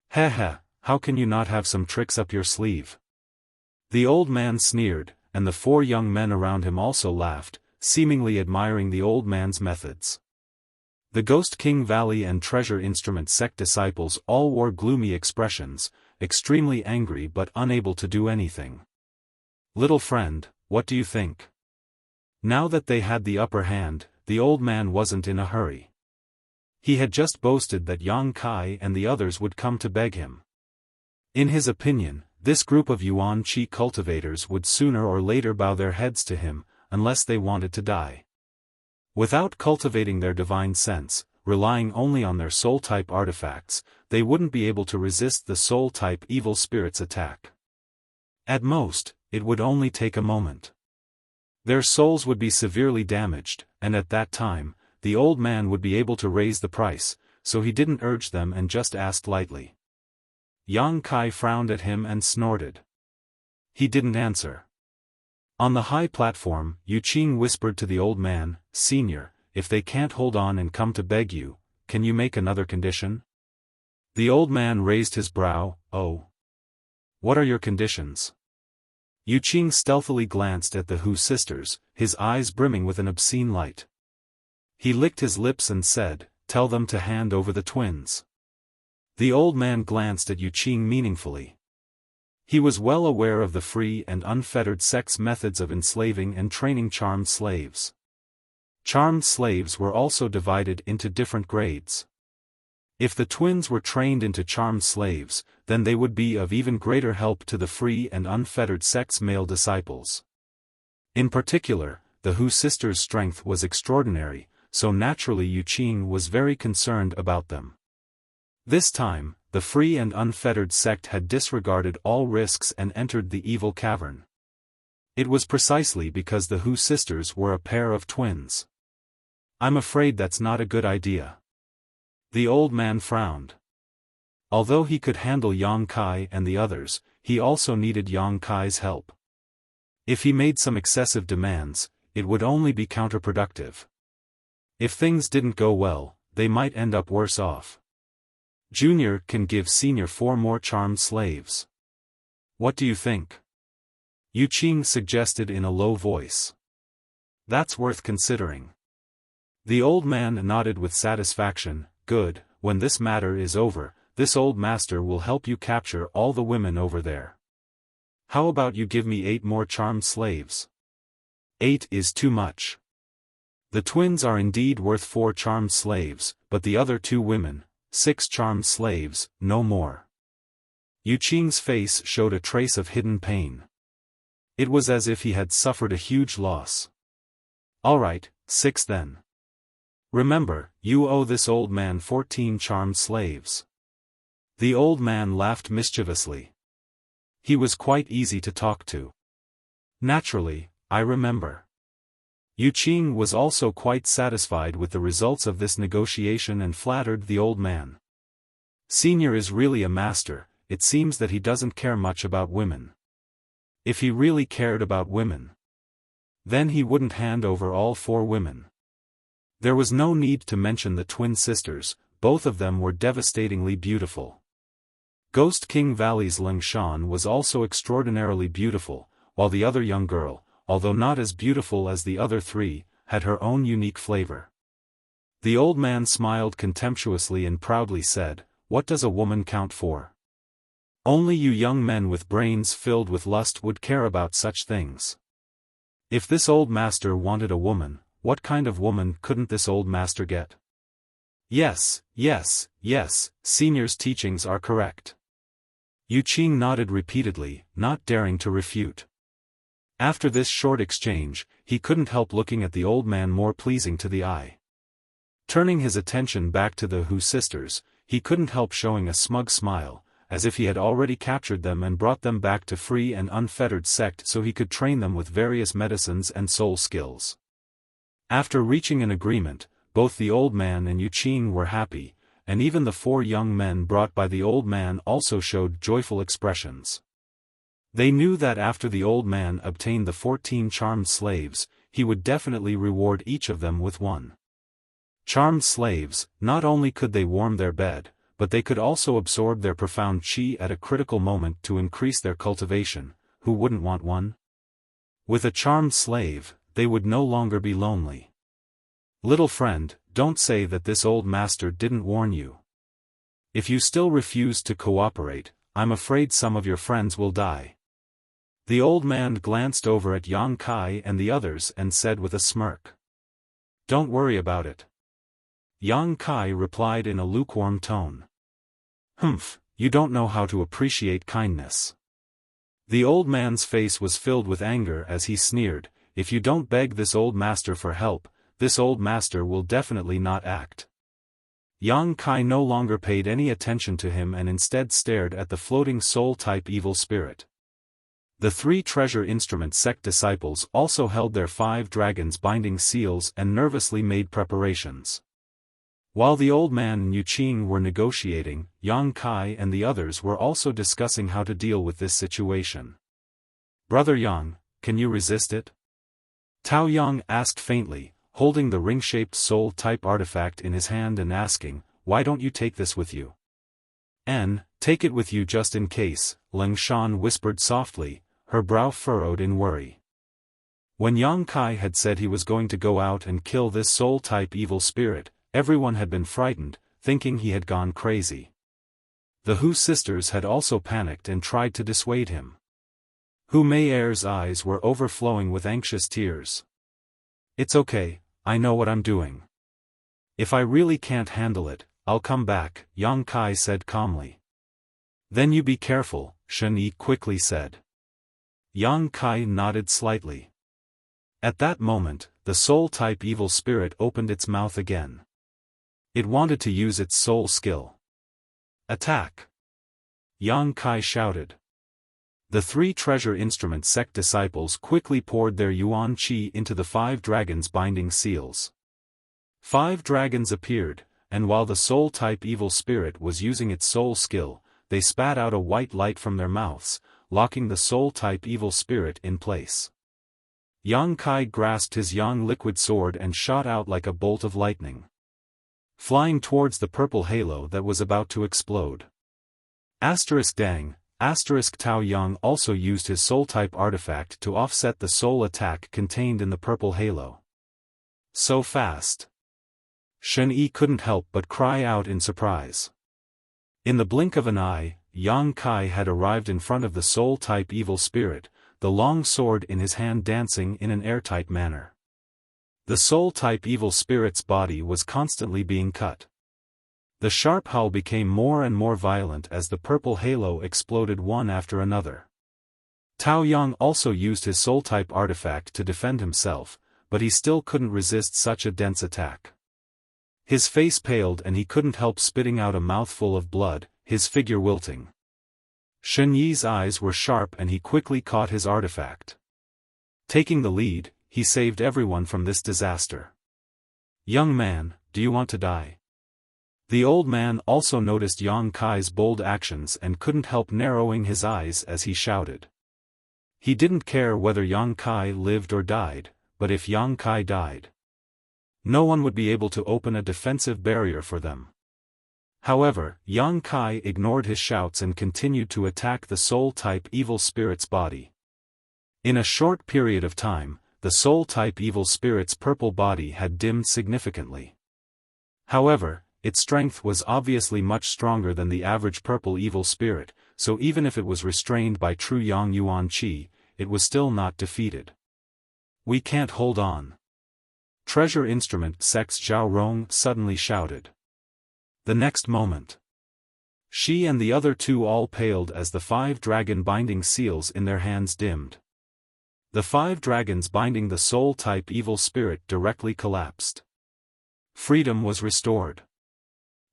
"Heh, how can you not have some tricks up your sleeve?" The old man sneered, and the 4 young men around him also laughed, seemingly admiring the old man's methods. The Ghost King Valley and Treasure Instrument Sect disciples all wore gloomy expressions, extremely angry but unable to do anything. "Little friend, what do you think?" Now that they had the upper hand, the old man wasn't in a hurry. He had just boasted that Yang Kai and the others would come to beg him. In his opinion, this group of Yuan Qi cultivators would sooner or later bow their heads to him, unless they wanted to die. Without cultivating their divine sense, relying only on their soul-type artifacts, they wouldn't be able to resist the soul-type evil spirit's attack. At most, it would only take a moment. Their souls would be severely damaged, and at that time, the old man would be able to raise the price, so he didn't urge them and just asked lightly. Yang Kai frowned at him and snorted. He didn't answer. On the high platform, Yu Qing whispered to the old man, "Senior, if they can't hold on and come to beg you, can you make another condition?" The old man raised his brow. "Oh. What are your conditions?" Yu Qing stealthily glanced at the Hu sisters, his eyes brimming with an obscene light. He licked his lips and said, "Tell them to hand over the twins." The old man glanced at Yu Qing meaningfully. He was well aware of the Free and Unfettered Sect's methods of enslaving and training charmed slaves. Charmed slaves were also divided into different grades. If the twins were trained into charmed slaves, then they would be of even greater help to the Free and Unfettered Sect's male disciples. In particular, the Hu sisters' strength was extraordinary, so naturally Yu Qing was very concerned about them. This time, the Free and Unfettered Sect had disregarded all risks and entered the evil cavern. It was precisely because the Hu sisters were a pair of twins. "I'm afraid that's not a good idea." The old man frowned. Although he could handle Yang Kai and the others, he also needed Yang Kai's help. If he made some excessive demands, it would only be counterproductive. If things didn't go well, they might end up worse off. Junior can give Senior 4 more charmed slaves. What do you think? Yu Qing suggested in a low voice. That's worth considering. The old man nodded with satisfaction. Good, when this matter is over, this old master will help you capture all the women over there. How about you give me 8 more charmed slaves? 8 is too much. The twins are indeed worth 4 charmed slaves, but the other 2 women, 6 charmed slaves, no more. Yu Qing's face showed a trace of hidden pain. It was as if he had suffered a huge loss. All right, 6 then. Remember, you owe this old man 14 charmed slaves. The old man laughed mischievously. He was quite easy to talk to. Naturally, I remember. Yu Qing was also quite satisfied with the results of this negotiation and flattered the old man. Senior is really a master. It seems that he doesn't care much about women. If he really cared about women, then he wouldn't hand over all 4 women. There was no need to mention the twin sisters, both of them were devastatingly beautiful. Ghost King Valley's Ling Shan was also extraordinarily beautiful, while the other young girl, although not as beautiful as the other 3, had her own unique flavor. The old man smiled contemptuously and proudly said, "What does a woman count for? Only you young men with brains filled with lust would care about such things. If this old master wanted a woman, what kind of woman couldn't this old master get?" Yes, yes, yes, Senior's teachings are correct. Yu Qing nodded repeatedly, not daring to refute. After this short exchange, he couldn't help looking at the old man more pleasing to the eye. Turning his attention back to the Hu sisters, he couldn't help showing a smug smile, as if he had already captured them and brought them back to free and unfettered sect so he could train them with various medicines and soul skills. After reaching an agreement, both the old man and Yu Qing were happy, and even the 4 young men brought by the old man also showed joyful expressions. They knew that after the old man obtained the 14 charmed slaves, he would definitely reward each of them with 1. Charmed slaves, not only could they warm their bed, but they could also absorb their profound qi at a critical moment to increase their cultivation. Who wouldn't want one? With a charmed slave, they would no longer be lonely. Little friend, don't say that this old master didn't warn you. If you still refuse to cooperate, I'm afraid some of your friends will die. The old man glanced over at Yang Kai and the others and said with a smirk. Don't worry about it. Yang Kai replied in a lukewarm tone. Humph, you don't know how to appreciate kindness. The old man's face was filled with anger as he sneered, if you don't beg this old master for help, this old master will definitely not act. Yang Kai no longer paid any attention to him and instead stared at the floating soul-type evil spirit. The 3 treasure instrument sect disciples also held their 5 dragons binding seals and nervously made preparations. While the old man and Yu Qing were negotiating, Yang Kai and the others were also discussing how to deal with this situation. Brother Yang, can you resist it? Tao Yang asked faintly, holding the ring-shaped soul-type artifact in his hand and asking, why don't you take this with you? Take it with you just in case, Ling Shan whispered softly, her brow furrowed in worry. When Yang Kai had said he was going to go out and kill this soul-type evil spirit, everyone had been frightened, thinking he had gone crazy. The Hu sisters had also panicked and tried to dissuade him. Hu Meier's eyes were overflowing with anxious tears. It's okay, I know what I'm doing. If I really can't handle it, I'll come back, Yang Kai said calmly. Then you be careful, Shen Yi quickly said. Yang Kai nodded slightly. At that moment, the soul-type evil spirit opened its mouth again. It wanted to use its soul skill. Attack! Yang Kai shouted. The 3 treasure instrument sect disciples quickly poured their yuan qi into the 5 dragons binding seals. 5 dragons appeared, and while the soul-type evil spirit was using its soul skill, they spat out a white light from their mouths, locking the soul-type evil spirit in place. Yang Kai grasped his yang liquid sword and shot out like a bolt of lightning. flying towards the purple halo that was about to explode. Dang, Tao Yang also used his soul-type artifact to offset the soul attack contained in the purple halo. So fast. Shen Yi couldn't help but cry out in surprise. In the blink of an eye, Yang Kai had arrived in front of the soul-type evil spirit, the long sword in his hand dancing in an airtight manner. The soul-type evil spirit's body was constantly being cut. The sharp howl became more and more violent as the purple halo exploded one after another. Tao Yang also used his soul-type artifact to defend himself, but he still couldn't resist such a dense attack. His face paled and he couldn't help spitting out a mouthful of blood, his figure wilting. Shen Yi's eyes were sharp and he quickly caught his artifact. Taking the lead, he saved everyone from this disaster. "Young man, do you want to die?" The old man also noticed Yang Kai's bold actions and couldn't help narrowing his eyes as he shouted. He didn't care whether Yang Kai lived or died, but if Yang Kai died, no one would be able to open a defensive barrier for them. However, Yang Kai ignored his shouts and continued to attack the soul-type evil spirit's body. In a short period of time, the soul-type evil spirit's purple body had dimmed significantly. However, its strength was obviously much stronger than the average purple evil spirit, so even if it was restrained by true Yang Yuan Qi, it was still not defeated. "We can't hold on." Treasure Instrument Sec's Zhao Rong suddenly shouted. The next moment, she and the other two all paled as the 5 dragon binding seals in their hands dimmed. The 5 dragons binding the soul-type evil spirit directly collapsed. Freedom was restored.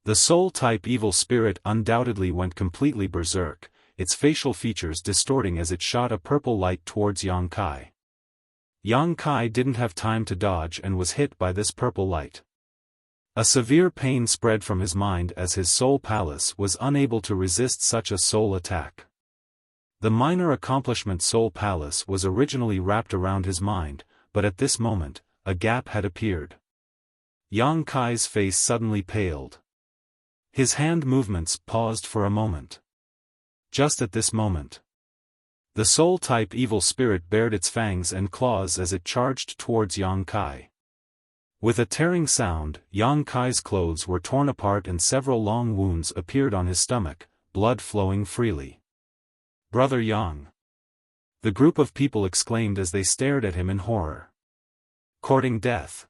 The soul-type evil spirit undoubtedly went completely berserk, its facial features distorting as it shot a purple light towards Yang Kai. Yang Kai didn't have time to dodge and was hit by this purple light. A severe pain spread from his mind as his soul palace was unable to resist such a soul attack. The minor accomplishment soul palace was originally wrapped around his mind, but at this moment, a gap had appeared. Yang Kai's face suddenly paled. His hand movements paused for a moment. Just at this moment, the soul-type evil spirit bared its fangs and claws as it charged towards Yang Kai. With a tearing sound, Yang Kai's clothes were torn apart and several long wounds appeared on his stomach, blood flowing freely. "Brother Yang!" the group of people exclaimed as they stared at him in horror. "Courting death."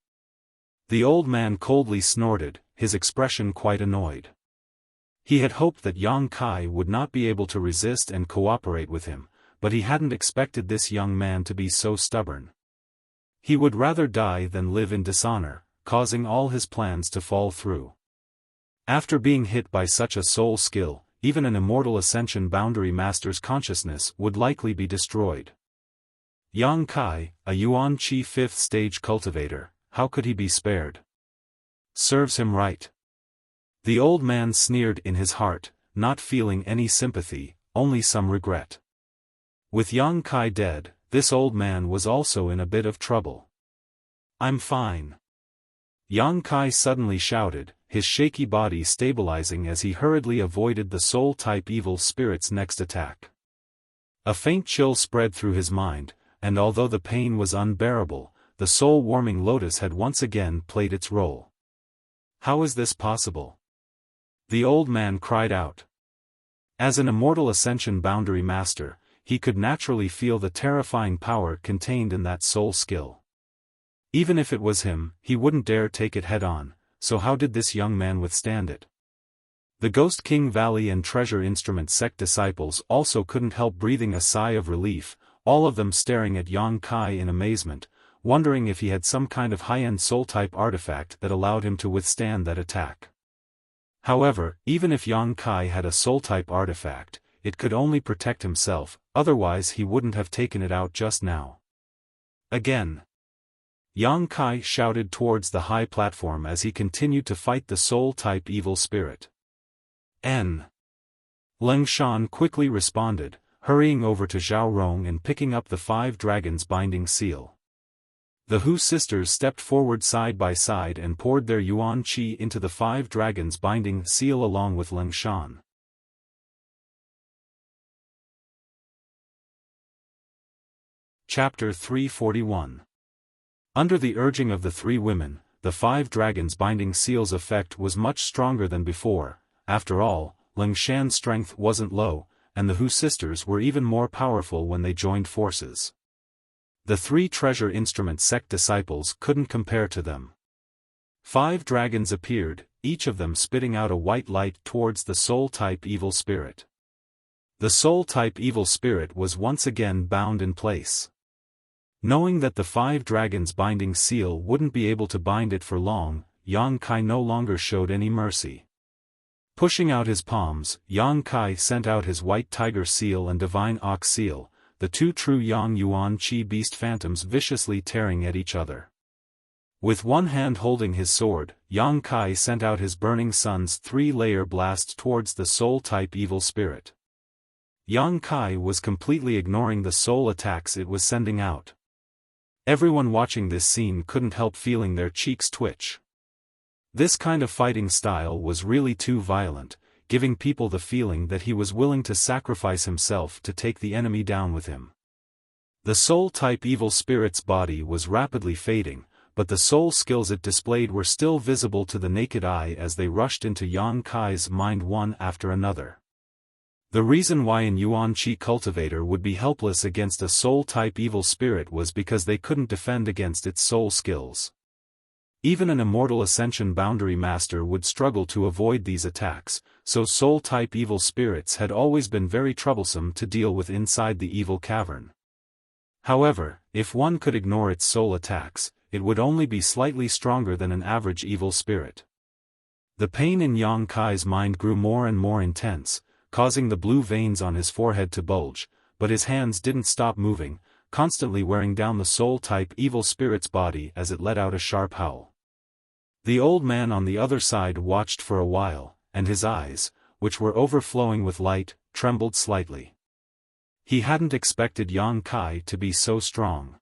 The old man coldly snorted, his expression quite annoyed. He had hoped that Yang Kai would not be able to resist and cooperate with him, but he hadn't expected this young man to be so stubborn. He would rather die than live in dishonor, causing all his plans to fall through. After being hit by such a soul skill, even an immortal Ascension Boundary Master's consciousness would likely be destroyed. Yang Kai, a Yuan Qi 5th stage cultivator, how could he be spared? Serves him right. The old man sneered in his heart, not feeling any sympathy, only some regret. With Yang Kai dead, this old man was also in a bit of trouble. "I'm fine." Yang Kai suddenly shouted, his shaky body stabilizing as he hurriedly avoided the soul-type evil spirit's next attack. A faint chill spread through his mind, and although the pain was unbearable, the soul-warming lotus had once again played its role. "How is this possible?" the old man cried out. As an immortal Ascension Boundary Master, he could naturally feel the terrifying power contained in that soul skill. Even if it was him, he wouldn't dare take it head-on, so how did this young man withstand it? The Ghost King Valley and Treasure Instrument Sect disciples also couldn't help breathing a sigh of relief, all of them staring at Yang Kai in amazement, wondering if he had some kind of high-end soul-type artifact that allowed him to withstand that attack. However, even if Yang Kai had a soul-type artifact, it could only protect himself, otherwise he wouldn't have taken it out just now. Again. Yang Kai shouted towards the high platform as he continued to fight the soul-type evil spirit. N. Leng Shan quickly responded, hurrying over to Zhao Rong and picking up the 5 dragons binding seal. The Hu sisters stepped forward side by side and poured their yuan qi into the 5 dragons binding seal along with Ling Shan. Chapter 341. Under the urging of the 3 women, the 5 dragons binding seal's effect was much stronger than before. After all, Ling Shan's strength wasn't low, and the Hu sisters were even more powerful when they joined forces. The 3 treasure instrument sect disciples couldn't compare to them. 5 dragons appeared, each of them spitting out a white light towards the soul-type evil spirit. The soul-type evil spirit was once again bound in place. Knowing that the 5 dragons binding seal wouldn't be able to bind it for long, Yang Kai no longer showed any mercy. Pushing out his palms, Yang Kai sent out his white tiger seal and divine ox seal, the 2 true Yang Yuan Qi beast phantoms viciously tearing at each other. With one hand holding his sword, Yang Kai sent out his burning sun's 3-layer blast towards the soul-type evil spirit. Yang Kai was completely ignoring the soul attacks it was sending out. Everyone watching this scene couldn't help feeling their cheeks twitch. This kind of fighting style was really too violent, giving people the feeling that he was willing to sacrifice himself to take the enemy down with him. The soul-type evil spirit's body was rapidly fading, but the soul skills it displayed were still visible to the naked eye as they rushed into Yang Kai's mind one after another. The reason why an Yuan Qi cultivator would be helpless against a soul-type evil spirit was because they couldn't defend against its soul skills. Even an immortal ascension boundary master would struggle to avoid these attacks, so soul-type evil spirits had always been very troublesome to deal with inside the evil cavern. However, if one could ignore its soul attacks, it would only be slightly stronger than an average evil spirit. The pain in Yang Kai's mind grew more and more intense, causing the blue veins on his forehead to bulge, but his hands didn't stop moving, constantly wearing down the soul-type evil spirit's body as it let out a sharp howl. The old man on the other side watched for a while, and his eyes, which were overflowing with light, trembled slightly. He hadn't expected Yang Kai to be so strong.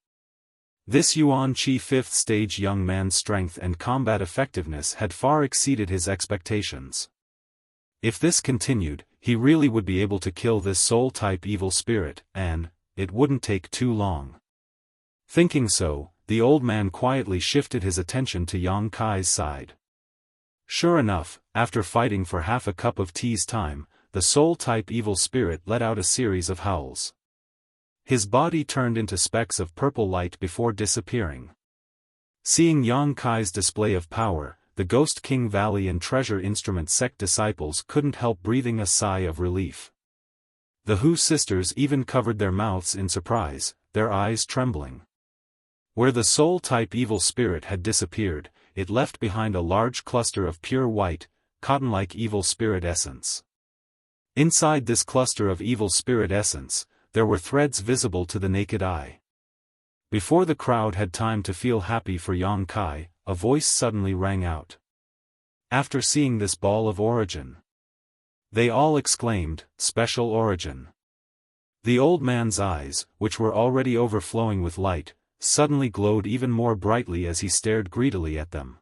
This Yuan Qi 5th stage young man's strength and combat effectiveness had far exceeded his expectations. If this continued, he really would be able to kill this soul-type evil spirit, and it wouldn't take too long. Thinking so, the old man quietly shifted his attention to Yang Kai's side. Sure enough, after fighting for half a cup of tea's time, the soul-type evil spirit let out a series of howls. His body turned into specks of purple light before disappearing. Seeing Yang Kai's display of power, the Ghost King Valley and Treasure Instrument sect disciples couldn't help breathing a sigh of relief. The Hu sisters even covered their mouths in surprise, their eyes trembling. Where the soul-type evil spirit had disappeared, it left behind a large cluster of pure white, cotton-like evil spirit essence. Inside this cluster of evil spirit essence, there were threads visible to the naked eye. Before the crowd had time to feel happy for Yang Kai, a voice suddenly rang out. After seeing this ball of origin, they all exclaimed, "Special origin." The old man's eyes, which were already overflowing with light, suddenly glowed even more brightly as he stared greedily at them.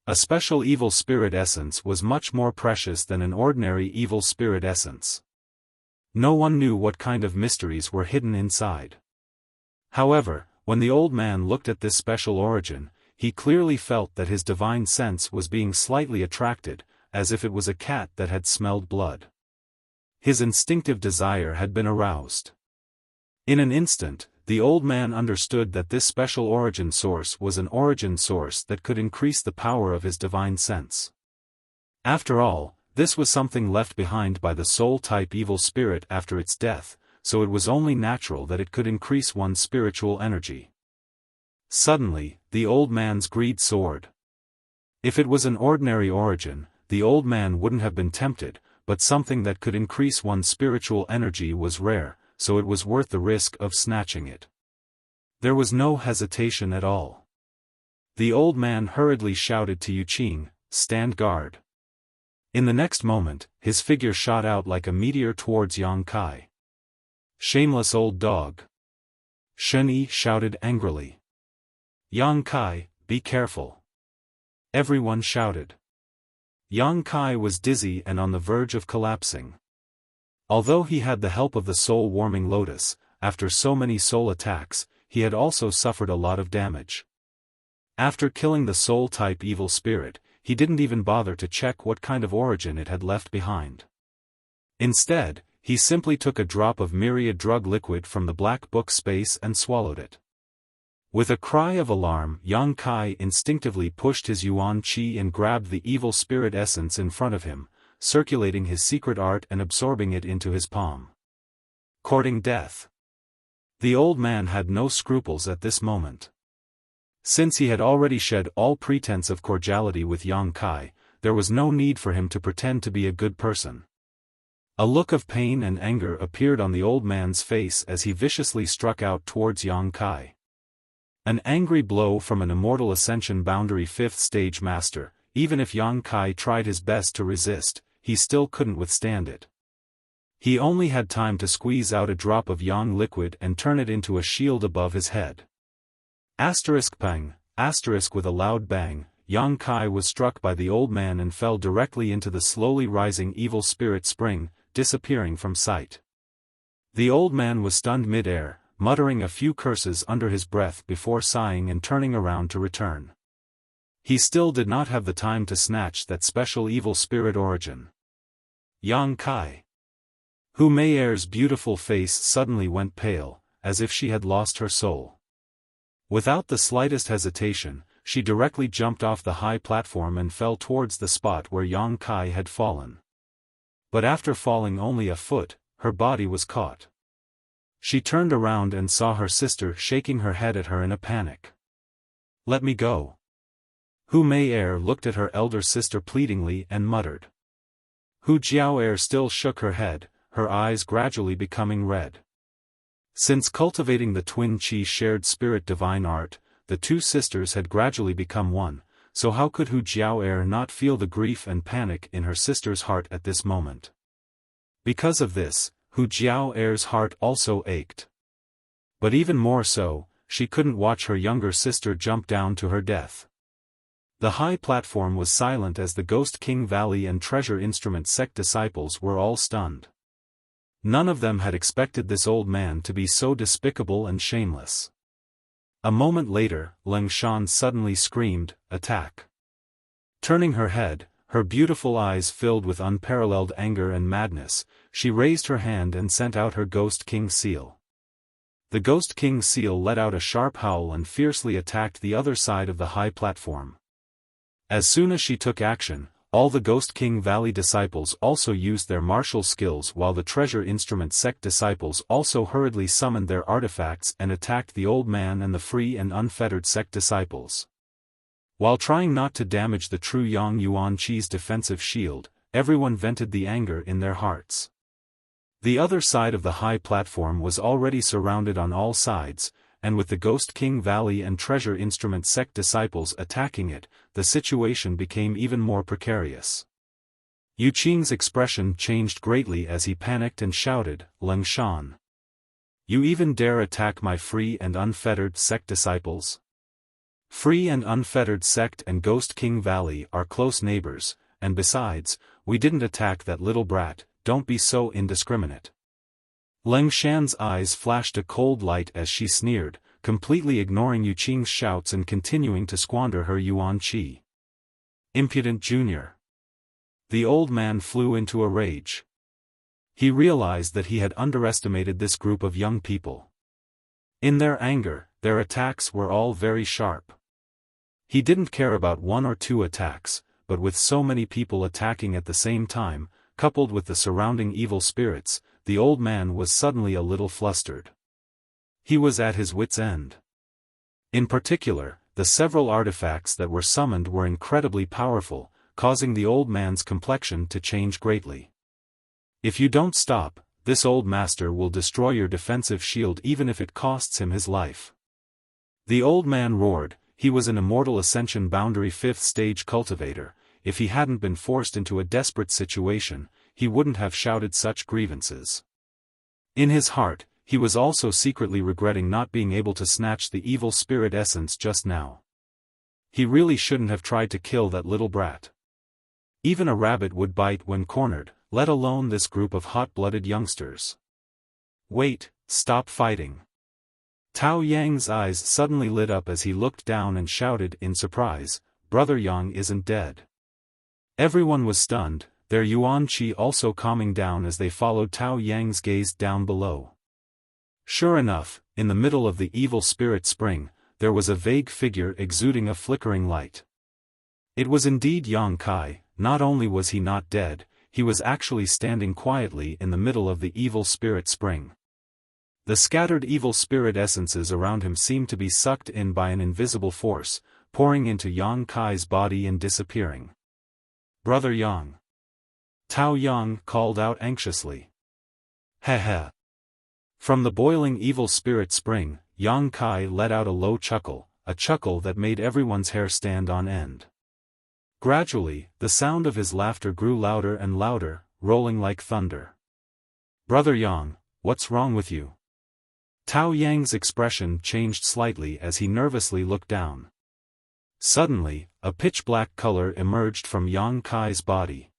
A special evil spirit essence was much more precious than an ordinary evil spirit essence. No one knew what kind of mysteries were hidden inside. However, when the old man looked at this special origin, he clearly felt that his divine sense was being slightly attracted, as if it was a cat that had smelled blood. His instinctive desire had been aroused. In an instant, the old man understood that this special origin source was an origin source that could increase the power of his divine sense. After all, this was something left behind by the soul-type evil spirit after its death, so it was only natural that it could increase one's spiritual energy. Suddenly, the old man's greed soared. If it was an ordinary origin, the old man wouldn't have been tempted, but something that could increase one's spiritual energy was rare, so it was worth the risk of snatching it. There was no hesitation at all. The old man hurriedly shouted to Yuqing, "Stand guard." In the next moment, his figure shot out like a meteor towards Yang Kai. "Shameless old dog!" Shen Yi shouted angrily. Yang Kai, be careful! Everyone shouted. Yang Kai was dizzy and on the verge of collapsing. Although he had the help of the soul-warming lotus, after so many soul attacks, he had also suffered a lot of damage. After killing the soul-type evil spirit, he didn't even bother to check what kind of origin it had left behind. Instead, he simply took a drop of myriad drug liquid from the black book space and swallowed it. With a cry of alarm, Yang Kai instinctively pushed his yuan qi and grabbed the evil spirit essence in front of him, circulating his secret art and absorbing it into his palm. Courting death. The old man had no scruples at this moment. Since he had already shed all pretense of cordiality with Yang Kai, there was no need for him to pretend to be a good person. A look of pain and anger appeared on the old man's face as he viciously struck out towards Yang Kai. An angry blow from an immortal ascension boundary 5th stage master. Even if Yang Kai tried his best to resist, he still couldn't withstand it. He only had time to squeeze out a drop of yang liquid and turn it into a shield above his head. Pang, with a loud bang, Yang Kai was struck by the old man and fell directly into the slowly rising evil spirit spring, disappearing from sight. The old man was stunned mid-air, muttering a few curses under his breath before sighing and turning around to return. He still did not have the time to snatch that special evil spirit origin. Yang Kai. Hu Meier's beautiful face suddenly went pale, as if she had lost her soul. Without the slightest hesitation, she directly jumped off the high platform and fell towards the spot where Yang Kai had fallen. But after falling only a foot, her body was caught. She turned around and saw her sister shaking her head at her in a panic. "Let me go." Hu Meier looked at her elder sister pleadingly and muttered. Hu Jiaoer still shook her head, her eyes gradually becoming red. Since cultivating the twin qi shared spirit divine art, the two sisters had gradually become one, so how could Hu Jiaoer not feel the grief and panic in her sister's heart at this moment? Because of this, Hu Jiaoer's heart also ached. But even more so, she couldn't watch her younger sister jump down to her death. The high platform was silent as the Ghost King Valley and Treasure Instrument sect disciples were all stunned. None of them had expected this old man to be so despicable and shameless. A moment later, Leng Shan suddenly screamed, "Attack!" Turning her head, her beautiful eyes filled with unparalleled anger and madness, she raised her hand and sent out her Ghost King seal. The Ghost King seal let out a sharp howl and fiercely attacked the other side of the high platform. As soon as she took action, all the Ghost King Valley disciples also used their martial skills while the Treasure Instrument sect disciples also hurriedly summoned their artifacts and attacked the old man and the free and unfettered sect disciples. While trying not to damage the true Yang Yuan Qi's defensive shield, everyone vented the anger in their hearts. The other side of the high platform was already surrounded on all sides, and with the Ghost King Valley and Treasure Instrument sect disciples attacking it, the situation became even more precarious. Yu Qing's expression changed greatly as he panicked and shouted, "Leng Shan! You even dare attack my free and unfettered sect disciples?" Free and unfettered sect and Ghost King Valley are close neighbors, and besides, we didn't attack that little brat, don't be so indiscriminate. Leng Shan's eyes flashed a cold light as she sneered, completely ignoring Yu Qing's shouts and continuing to squander her yuan qi. Impudent junior. The old man flew into a rage. He realized that he had underestimated this group of young people. In their anger, their attacks were all very sharp. He didn't care about one or two attacks, but with so many people attacking at the same time, coupled with the surrounding evil spirits, the old man was suddenly a little flustered. He was at his wits' end. In particular, the several artifacts that were summoned were incredibly powerful, causing the old man's complexion to change greatly. "If you don't stop, this old master will destroy your defensive shield even if it costs him his life." The old man roared. He was an immortal ascension boundary 5th stage cultivator. If he hadn't been forced into a desperate situation, he wouldn't have shouted such grievances. In his heart, he was also secretly regretting not being able to snatch the evil spirit essence just now. He really shouldn't have tried to kill that little brat. Even a rabbit would bite when cornered, let alone this group of hot-blooded youngsters. Wait, stop fighting. Tao Yang's eyes suddenly lit up as he looked down and shouted in surprise, Brother Yang isn't dead. Everyone was stunned, their Yuan Qi also calming down as they followed Tao Yang's gaze down below. Sure enough, in the middle of the evil spirit spring, there was a vague figure exuding a flickering light. It was indeed Yang Kai. Not only was he not dead, he was actually standing quietly in the middle of the evil spirit spring. The scattered evil spirit essences around him seemed to be sucked in by an invisible force, pouring into Yang Kai's body and disappearing. Brother Yang. Tao Yang called out anxiously. Heh. From the boiling evil spirit spring, Yang Kai let out a low chuckle, a chuckle that made everyone's hair stand on end. Gradually, the sound of his laughter grew louder and louder, rolling like thunder. Brother Yang, what's wrong with you? Tao Yang's expression changed slightly as he nervously looked down. Suddenly, a pitch-black color emerged from Yang Kai's body.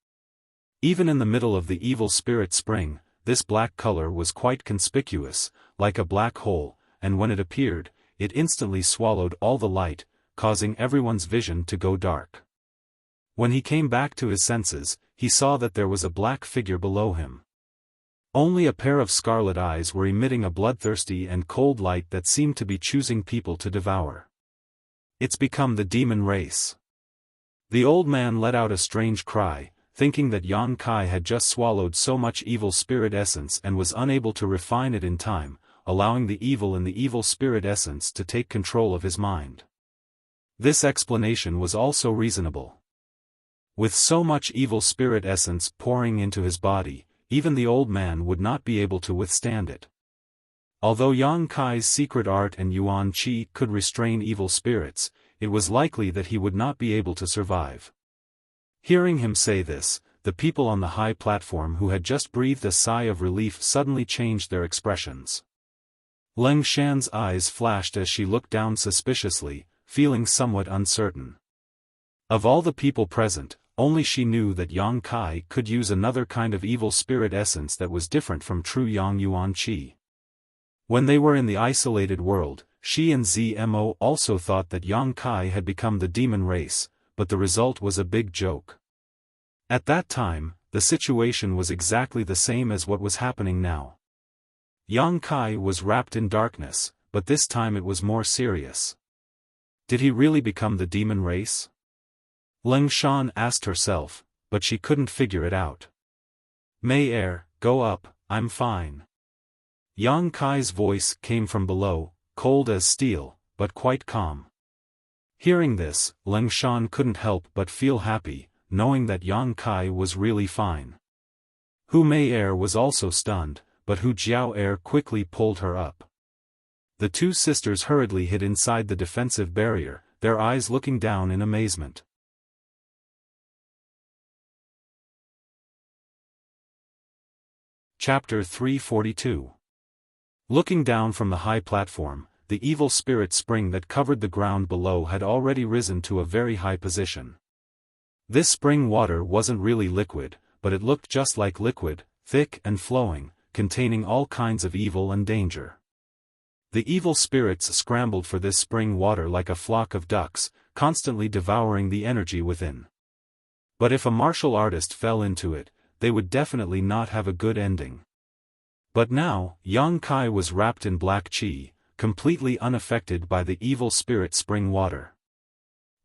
Even in the middle of the evil spirit spring, this black color was quite conspicuous, like a black hole, and when it appeared, it instantly swallowed all the light, causing everyone's vision to go dark. When he came back to his senses, he saw that there was a black figure below him. Only a pair of scarlet eyes were emitting a bloodthirsty and cold light that seemed to be choosing people to devour. It's become the demon race. The old man let out a strange cry, thinking that Yang Kai had just swallowed so much evil spirit essence and was unable to refine it in time, allowing the evil in the evil spirit essence to take control of his mind. This explanation was also reasonable. With so much evil spirit essence pouring into his body, even the old man would not be able to withstand it. Although Yang Kai's secret art and Yuan Qi could restrain evil spirits, it was likely that he would not be able to survive. Hearing him say this, the people on the high platform who had just breathed a sigh of relief suddenly changed their expressions. Leng Shan's eyes flashed as she looked down suspiciously, feeling somewhat uncertain. Of all the people present, only she knew that Yang Kai could use another kind of evil spirit essence that was different from true Yang Yuan Qi. When they were in the isolated world, she and Zmo also thought that Yang Kai had become the demon race, but the result was a big joke. At that time, the situation was exactly the same as what was happening now. Yang Kai was wrapped in darkness, but this time it was more serious. Did he really become the demon race? Leng Shan asked herself, but she couldn't figure it out. May Air, go up, I'm fine. Yang Kai's voice came from below, cold as steel, but quite calm. Hearing this, Leng Shan couldn't help but feel happy, knowing that Yang Kai was really fine. Hu Mei Air was also stunned, but Hu Jiao Air quickly pulled her up. The two sisters hurriedly hid inside the defensive barrier, their eyes looking down in amazement. Chapter 342. Looking down from the high platform, the evil spirit spring that covered the ground below had already risen to a very high position. This spring water wasn't really liquid, but it looked just like liquid, thick and flowing, containing all kinds of evil and danger. The evil spirits scrambled for this spring water like a flock of ducks, constantly devouring the energy within. But if a martial artist fell into it, they would definitely not have a good ending. But now, Yang Kai was wrapped in black qi, completely unaffected by the evil spirit spring water.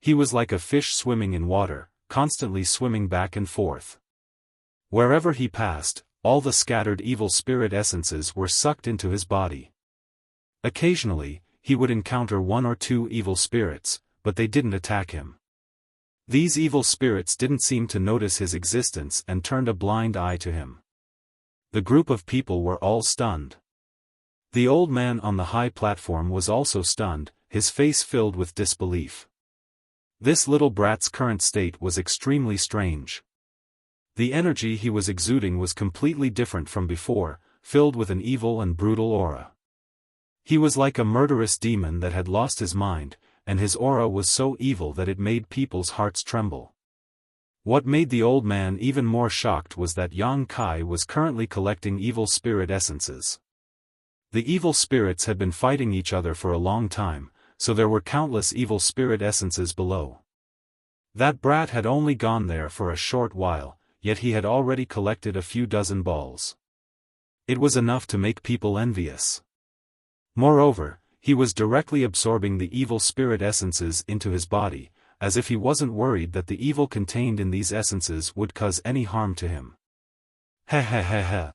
He was like a fish swimming in water, constantly swimming back and forth. Wherever he passed, all the scattered evil spirit essences were sucked into his body. Occasionally, he would encounter one or two evil spirits, but they didn't attack him. These evil spirits didn't seem to notice his existence and turned a blind eye to him. The group of people were all stunned. The old man on the high platform was also stunned, his face filled with disbelief. This little brat's current state was extremely strange. The energy he was exuding was completely different from before, filled with an evil and brutal aura. He was like a murderous demon that had lost his mind, and his aura was so evil that it made people's hearts tremble. What made the old man even more shocked was that Yang Kai was currently collecting evil spirit essences. The evil spirits had been fighting each other for a long time, so there were countless evil spirit essences below. That brat had only gone there for a short while, yet he had already collected a few dozen balls. It was enough to make people envious. Moreover, he was directly absorbing the evil spirit essences into his body, as if he wasn't worried that the evil contained in these essences would cause any harm to him. Heh.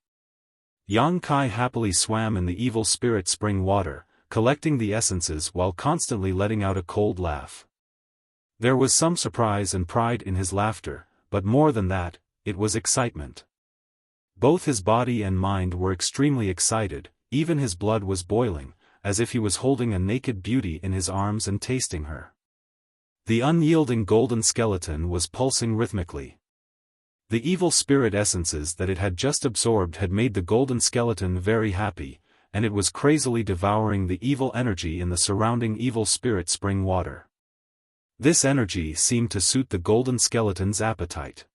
Yang Kai happily swam in the evil spirit spring water, collecting the essences while constantly letting out a cold laugh. There was some surprise and pride in his laughter, but more than that, it was excitement. Both his body and mind were extremely excited, even his blood was boiling, as if he was holding a naked beauty in his arms and tasting her. The unyielding golden skeleton was pulsing rhythmically. The evil spirit essences that it had just absorbed had made the golden skeleton very happy, and it was crazily devouring the evil energy in the surrounding evil spirit spring water. This energy seemed to suit the golden skeleton's appetite.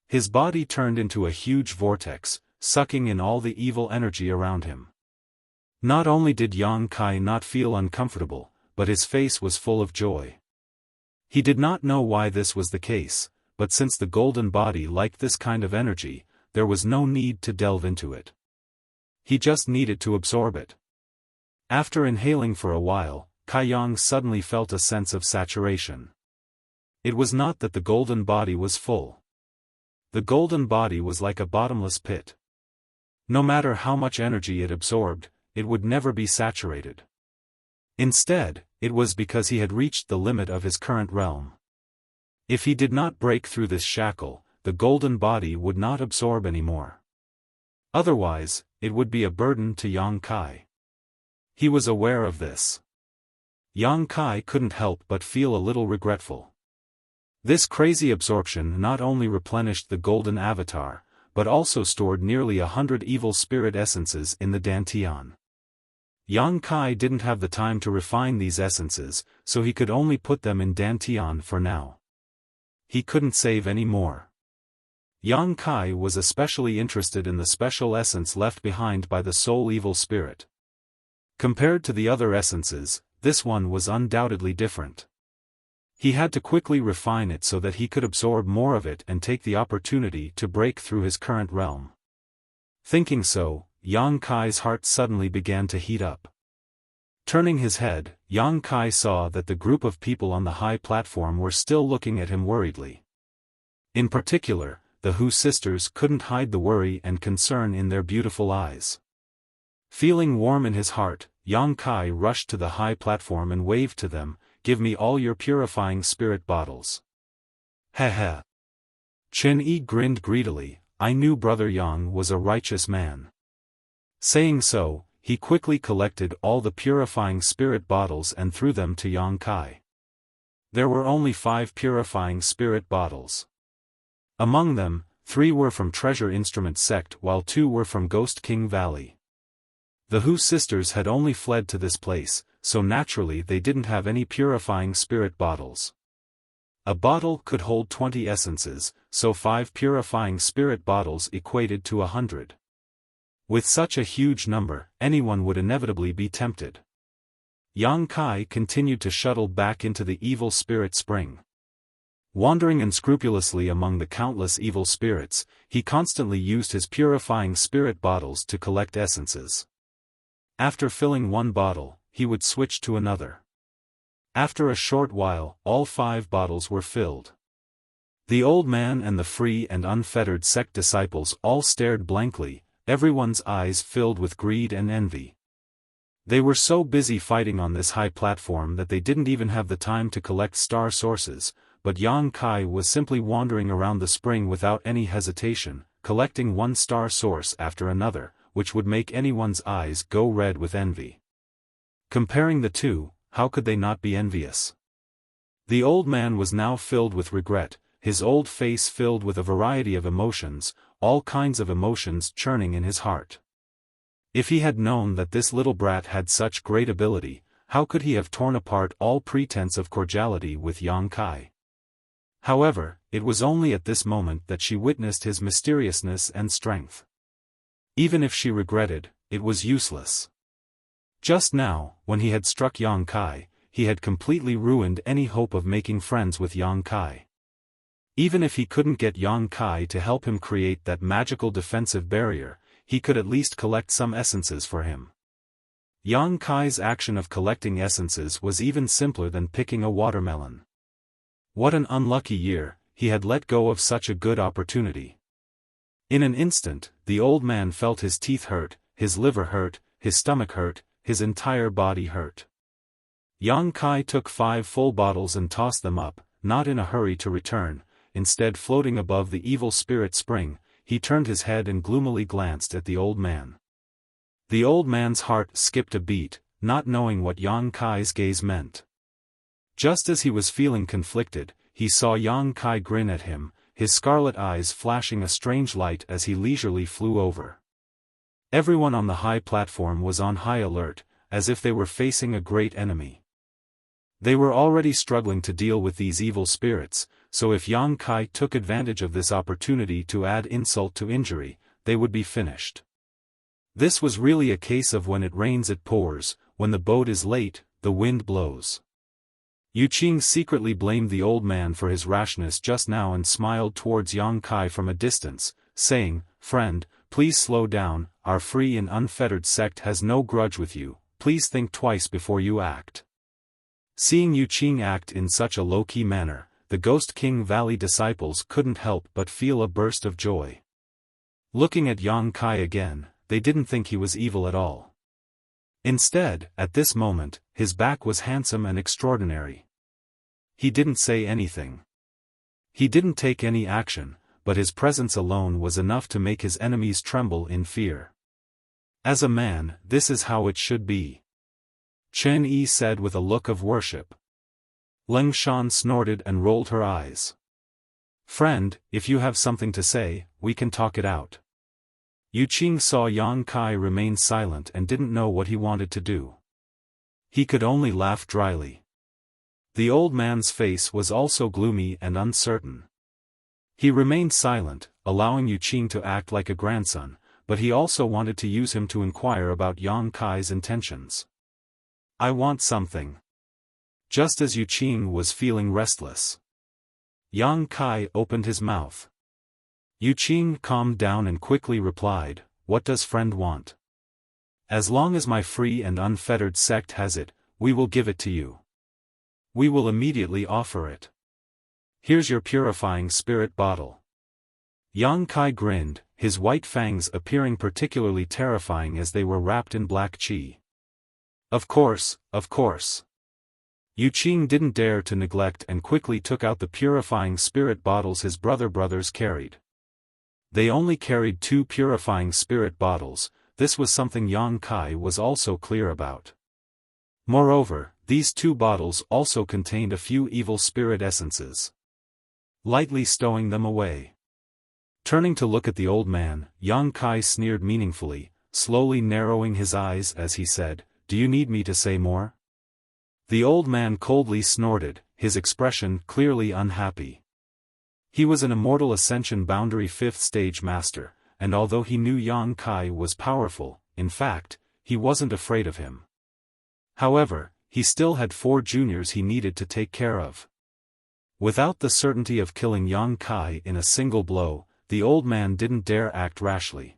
His body turned into a huge vortex, sucking in all the evil energy around him. Not only did Yang Kai not feel uncomfortable, but his face was full of joy. He did not know why this was the case, but since the golden body liked this kind of energy, there was no need to delve into it. He just needed to absorb it. After inhaling for a while, Kai Yang suddenly felt a sense of saturation. It was not that the golden body was full. The golden body was like a bottomless pit. No matter how much energy it absorbed, it would never be saturated. Instead, it was because he had reached the limit of his current realm. If he did not break through this shackle, the golden body would not absorb anymore. Otherwise, it would be a burden to Yang Kai. He was aware of this. Yang Kai couldn't help but feel a little regretful. This crazy absorption not only replenished the golden avatar, but also stored nearly 100 evil spirit essences in the dantian. Yang Kai didn't have the time to refine these essences, so he could only put them in dantian for now. He couldn't save any more. Yang Kai was especially interested in the special essence left behind by the soul evil spirit. Compared to the other essences, this one was undoubtedly different. He had to quickly refine it so that he could absorb more of it and take the opportunity to break through his current realm. Thinking so, Yang Kai's heart suddenly began to heat up. Turning his head, Yang Kai saw that the group of people on the high platform were still looking at him worriedly. In particular, the Hu sisters couldn't hide the worry and concern in their beautiful eyes. Feeling warm in his heart, Yang Kai rushed to the high platform and waved to them, "Give me all your purifying spirit bottles." Heh. Chen Yi grinned greedily. I knew Brother Yang was a righteous man. Saying so, he quickly collected all the purifying spirit bottles and threw them to Yang Kai. There were only 5 purifying spirit bottles. Among them, 3 were from Treasure Instrument Sect while 2 were from Ghost King Valley. The Hu sisters had only fled to this place, so naturally they didn't have any purifying spirit bottles. A bottle could hold 20 essences, so 5 purifying spirit bottles equated to 100. With such a huge number, anyone would inevitably be tempted. Yang Kai continued to shuttle back into the evil spirit spring. Wandering unscrupulously among the countless evil spirits, he constantly used his purifying spirit bottles to collect essences. After filling one bottle, he would switch to another. After a short while, all 5 bottles were filled. The old man and the free and unfettered sect disciples all stared blankly, everyone's eyes filled with greed and envy. They were so busy fighting on this high platform that they didn't even have the time to collect star sources, but Yang Kai was simply wandering around the spring without any hesitation, collecting one star source after another, which would make anyone's eyes go red with envy. Comparing the two, how could they not be envious? The old man was now filled with regret, his old face filled with a variety of emotions, all kinds of emotions churning in his heart. If he had known that this little brat had such great ability, how could he have torn apart all pretense of cordiality with Yang Kai? However, it was only at this moment that she witnessed his mysteriousness and strength. Even if she regretted, it was useless. Just now, when he had struck Yang Kai, he had completely ruined any hope of making friends with Yang Kai. Even if he couldn't get Yang Kai to help him create that magical defensive barrier, he could at least collect some essences for him. Yang Kai's action of collecting essences was even simpler than picking a watermelon. What an unlucky year, he had let go of such a good opportunity. In an instant, the old man felt his teeth hurt, his liver hurt, his stomach hurt, his entire body hurt. Yang Kai took 5 full bottles and tossed them up, not in a hurry to return. Instead, floating above the evil spirit spring, he turned his head and gloomily glanced at the old man. The old man's heart skipped a beat, not knowing what Yang Kai's gaze meant. Just as he was feeling conflicted, he saw Yang Kai grin at him, his scarlet eyes flashing a strange light as he leisurely flew over. Everyone on the high platform was on high alert, as if they were facing a great enemy. They were already struggling to deal with these evil spirits, so if Yang Kai took advantage of this opportunity to add insult to injury, they would be finished. This was really a case of when it rains it pours, when the boat is late, the wind blows. Yu Qing secretly blamed the old man for his rashness just now and smiled towards Yang Kai from a distance, saying, "Friend, please slow down, our free and unfettered sect has no grudge with you, please think twice before you act." Seeing Yu Qing act in such a low-key manner, the Ghost King Valley disciples couldn't help but feel a burst of joy. Looking at Yang Kai again, they didn't think he was evil at all. Instead, at this moment, his back was handsome and extraordinary. He didn't say anything. He didn't take any action, but his presence alone was enough to make his enemies tremble in fear. As a man, this is how it should be. Chen Yi said with a look of worship. Leng Shan snorted and rolled her eyes. "Friend, if you have something to say, we can talk it out." Yu Qing saw Yang Kai remain silent and didn't know what he wanted to do. He could only laugh dryly. The old man's face was also gloomy and uncertain. He remained silent, allowing Yu Qing to act like a grandson, but he also wanted to use him to inquire about Yang Kai's intentions. "I want something." Just as Yu Qing was feeling restless, Yang Kai opened his mouth. Yu Qing calmed down and quickly replied, "What does friend want?" "As long as my free and unfettered sect has it, we will give it to you. We will immediately offer it. Here's your purifying spirit bottle." Yang Kai grinned, his white fangs appearing particularly terrifying as they were wrapped in black qi. Of course, of course." Yu Qing didn't dare to neglect and quickly took out the purifying spirit bottles his brothers carried. They only carried 2 purifying spirit bottles. This was something Yang Kai was also clear about. Moreover, these 2 bottles also contained a few evil spirit essences. Lightly stowing them away. Turning to look at the old man, Yang Kai sneered meaningfully, slowly narrowing his eyes as he said, "Do you need me to say more?" The old man coldly snorted, his expression clearly unhappy. He was an immortal Ascension Boundary 5th stage master, and although he knew Yang Kai was powerful, in fact, he wasn't afraid of him. However, he still had 4 juniors he needed to take care of. Without the certainty of killing Yang Kai in a single blow, the old man didn't dare act rashly.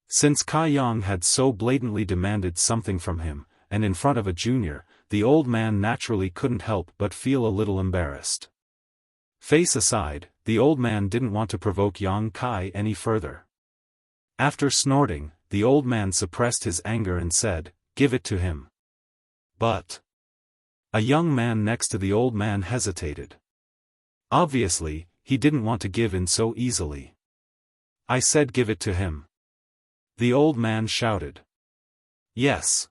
Since Kai Yang had so blatantly demanded something from him, and in front of a junior, the old man naturally couldn't help but feel a little embarrassed. Face aside, the old man didn't want to provoke Yang Kai any further. After snorting, the old man suppressed his anger and said, "Give it to him." But a young man next to the old man hesitated. Obviously, he didn't want to give in so easily. "I said give it to him," the old man shouted. "Yes."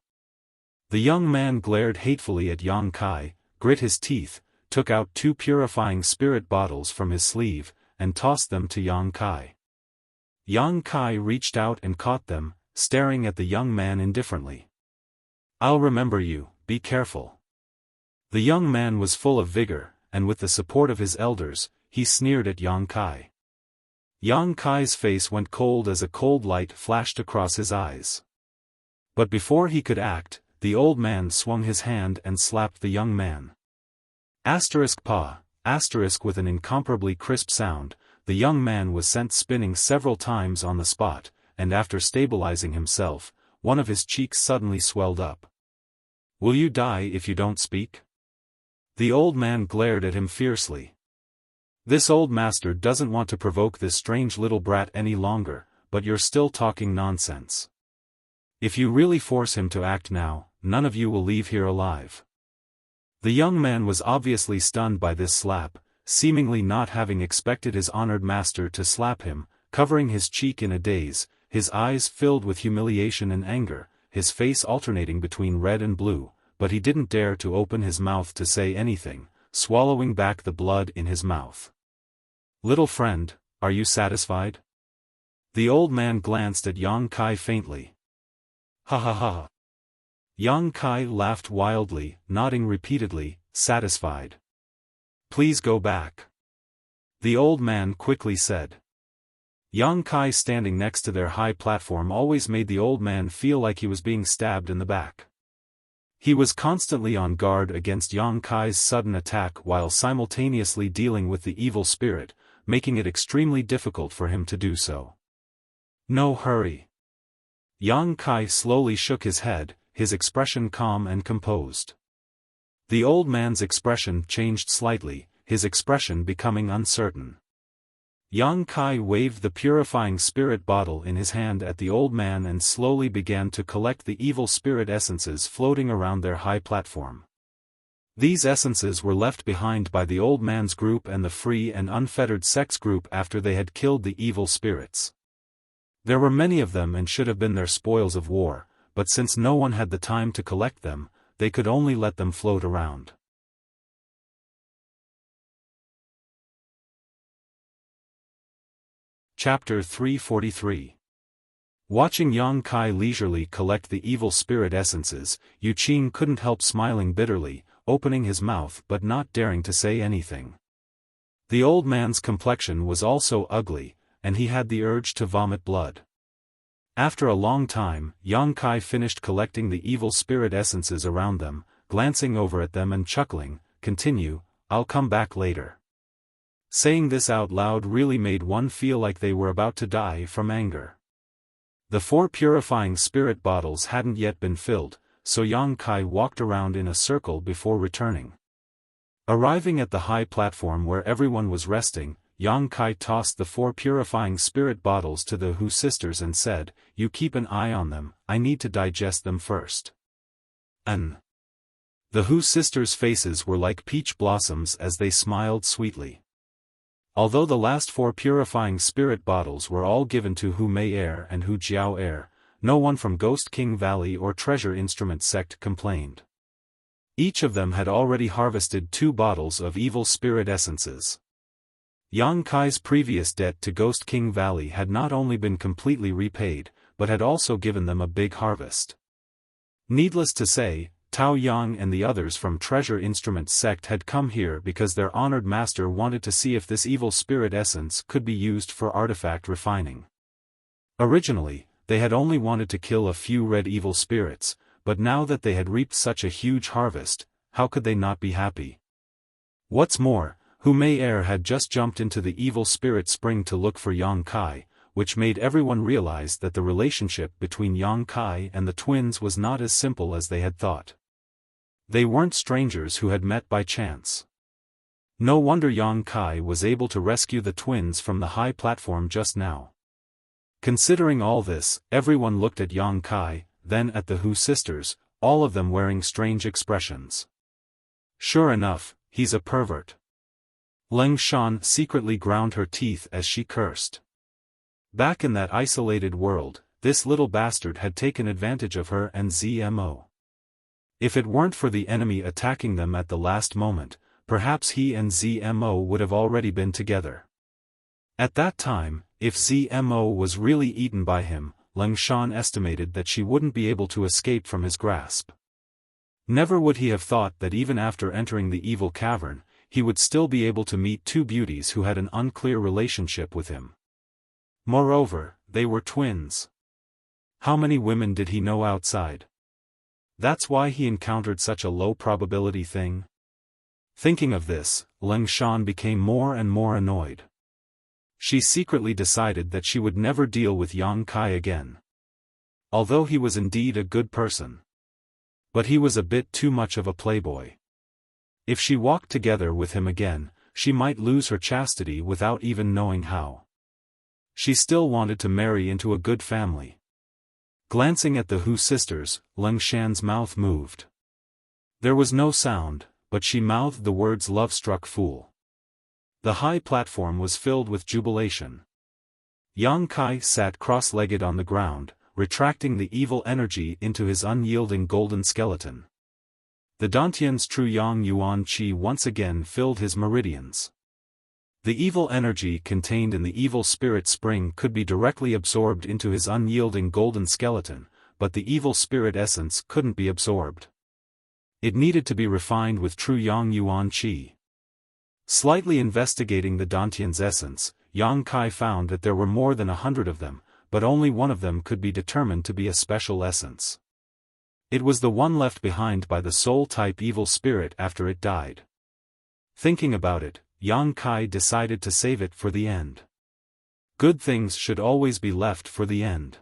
The young man glared hatefully at Yang Kai, grit his teeth, took out 2 purifying spirit bottles from his sleeve, and tossed them to Yang Kai. Yang Kai reached out and caught them, staring at the young man indifferently. "I'll remember you, be careful." The young man was full of vigor, and with the support of his elders, he sneered at Yang Kai. Yang Kai's face went cold as a cold light flashed across his eyes. But before he could act, the old man swung his hand and slapped the young man. Pa, with an incomparably crisp sound, the young man was sent spinning several times on the spot, and after stabilizing himself, one of his cheeks suddenly swelled up. "Will you die if you don't speak?" The old man glared at him fiercely. "This old master doesn't want to provoke this strange little brat any longer, but you're still talking nonsense. If you really force him to act now, none of you will leave here alive." The young man was obviously stunned by this slap, seemingly not having expected his honored master to slap him, covering his cheek in a daze, his eyes filled with humiliation and anger, his face alternating between red and blue, but he didn't dare to open his mouth to say anything, swallowing back the blood in his mouth. "Little friend, are you satisfied?" The old man glanced at Yang Kai faintly. "Ha ha ha." Yang Kai laughed wildly, nodding repeatedly, satisfied. "Please go back," the old man quickly said. Yang Kai standing next to their high platform always made the old man feel like he was being stabbed in the back. He was constantly on guard against Yang Kai's sudden attack while simultaneously dealing with the evil spirit, making it extremely difficult for him to do so. "No hurry." Yang Kai slowly shook his head, his expression calm and composed. The old man's expression changed slightly, his expression becoming uncertain. Yang Kai waved the purifying spirit bottle in his hand at the old man and slowly began to collect the evil spirit essences floating around their high platform. These essences were left behind by the old man's group and the free and unfettered sex group after they had killed the evil spirits. There were many of them and should have been their spoils of war, but since no one had the time to collect them, they could only let them float around. Chapter 343. Watching Yang Kai leisurely collect the evil spirit essences, Yu Qing couldn't help smiling bitterly, opening his mouth but not daring to say anything. The old man's complexion was also ugly, and he had the urge to vomit blood. After a long time, Yang Kai finished collecting the evil spirit essences around them, glancing over at them and chuckling, "Continue, I'll come back later." Saying this out loud really made one feel like they were about to die from anger. The 4 purifying spirit bottles hadn't yet been filled, so Yang Kai walked around in a circle before returning. Arriving at the high platform where everyone was resting, Yang Kai tossed the 4 purifying spirit bottles to the Hu sisters and said, "You keep an eye on them, I need to digest them first." The Hu sisters' faces were like peach blossoms as they smiled sweetly. Although the last 4 purifying spirit bottles were all given to Hu Mei Air and Hu Jiao Air, no one from Ghost King Valley or Treasure Instrument sect complained. Each of them had already harvested 2 bottles of evil spirit essences. Yang Kai's previous debt to Ghost King Valley had not only been completely repaid, but had also given them a big harvest. Needless to say, Tao Yang and the others from Treasure Instrument sect had come here because their honored master wanted to see if this evil spirit essence could be used for artifact refining. Originally, they had only wanted to kill a few red evil spirits, but now that they had reaped such a huge harvest, how could they not be happy? What's more, Hu Mei Air had just jumped into the evil spirit spring to look for Yang Kai, which made everyone realize that the relationship between Yang Kai and the twins was not as simple as they had thought. They weren't strangers who had met by chance. No wonder Yang Kai was able to rescue the twins from the high platform just now. Considering all this, everyone looked at Yang Kai, then at the Hu sisters, all of them wearing strange expressions. Sure enough, he's a pervert. Leng Shan secretly ground her teeth as she cursed. Back in that isolated world, this little bastard had taken advantage of her and ZMO. If it weren't for the enemy attacking them at the last moment, perhaps he and ZMO would have already been together. At that time, if ZMO was really eaten by him, Leng Shan estimated that she wouldn't be able to escape from his grasp. Never would he have thought that even after entering the evil cavern, he would still be able to meet two beauties who had an unclear relationship with him. Moreover, they were twins. How many women did he know outside? That's why he encountered such a low-probability thing? Thinking of this, Leng Shan became more and more annoyed. She secretly decided that she would never deal with Yang Kai again. Although he was indeed a good person. But he was a bit too much of a playboy. If she walked together with him again, she might lose her chastity without even knowing how. She still wanted to marry into a good family. Glancing at the Hu sisters, Leng Shan's mouth moved. There was no sound, but she mouthed the words "love-struck fool." The high platform was filled with jubilation. Yang Kai sat cross-legged on the ground, retracting the evil energy into his unyielding golden skeleton. The Dantian's true Yang Yuan Qi once again filled his meridians. The evil energy contained in the evil spirit spring could be directly absorbed into his unyielding golden skeleton, but the evil spirit essence couldn't be absorbed. It needed to be refined with true Yang Yuan Qi. Slightly investigating the Dantian's essence, Yang Kai found that there were more than 100 of them, but only one of them could be determined to be a special essence. It was the one left behind by the soul-type evil spirit after it died. Thinking about it, Yang Kai decided to save it for the end. Good things should always be left for the end.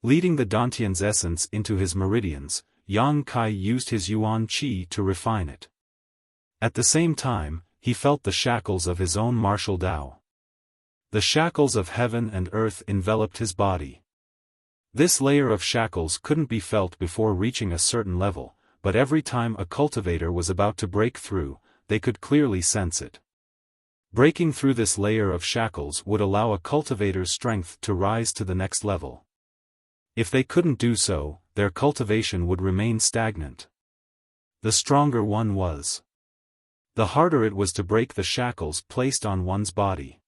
Leading the Dantian's essence into his meridians, Yang Kai used his Yuan Qi to refine it. At the same time, he felt the shackles of his own martial Tao. The shackles of heaven and earth enveloped his body. This layer of shackles couldn't be felt before reaching a certain level, but every time a cultivator was about to break through, they could clearly sense it. Breaking through this layer of shackles would allow a cultivator's strength to rise to the next level. If they couldn't do so, their cultivation would remain stagnant. The stronger one was, the harder it was to break the shackles placed on one's body.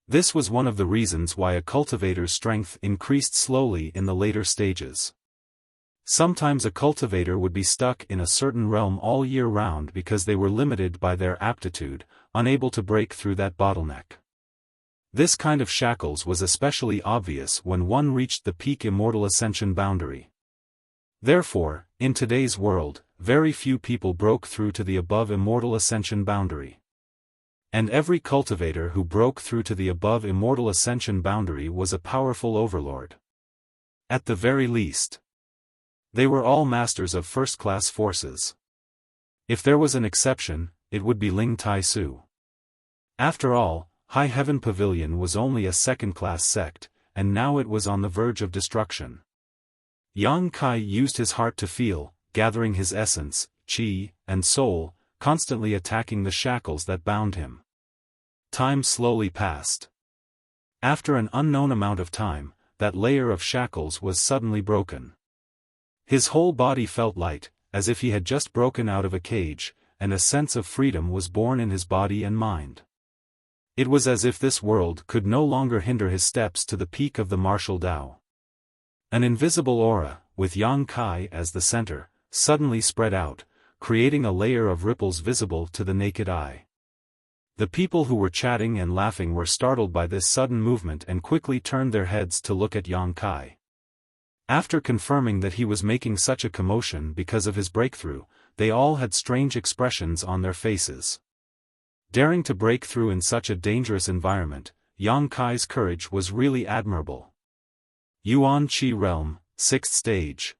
This was one of the reasons why a cultivator's strength increased slowly in the later stages. Sometimes a cultivator would be stuck in a certain realm all year round because they were limited by their aptitude, unable to break through that bottleneck. This kind of shackles was especially obvious when one reached the peak immortal ascension boundary. Therefore, in today's world, very few people broke through to the above immortal ascension boundary. And every cultivator who broke through to the above immortal ascension boundary was a powerful overlord. At the very least, they were all masters of first-class forces. If there was an exception, it would be Ling Tai Su. After all, High Heaven Pavilion was only a second-class sect, and now it was on the verge of destruction. Yang Kai used his heart to feel, gathering his essence, qi, and soul, constantly attacking the shackles that bound him. Time slowly passed. After an unknown amount of time, that layer of shackles was suddenly broken. His whole body felt light, as if he had just broken out of a cage, and a sense of freedom was born in his body and mind. It was as if this world could no longer hinder his steps to the peak of the martial Tao. An invisible aura, with Yang Kai as the center, suddenly spread out, creating a layer of ripples visible to the naked eye. The people who were chatting and laughing were startled by this sudden movement and quickly turned their heads to look at Yang Kai. After confirming that he was making such a commotion because of his breakthrough, they all had strange expressions on their faces. Daring to break through in such a dangerous environment, Yang Kai's courage was really admirable. Yuan Qi Realm, 6th stage.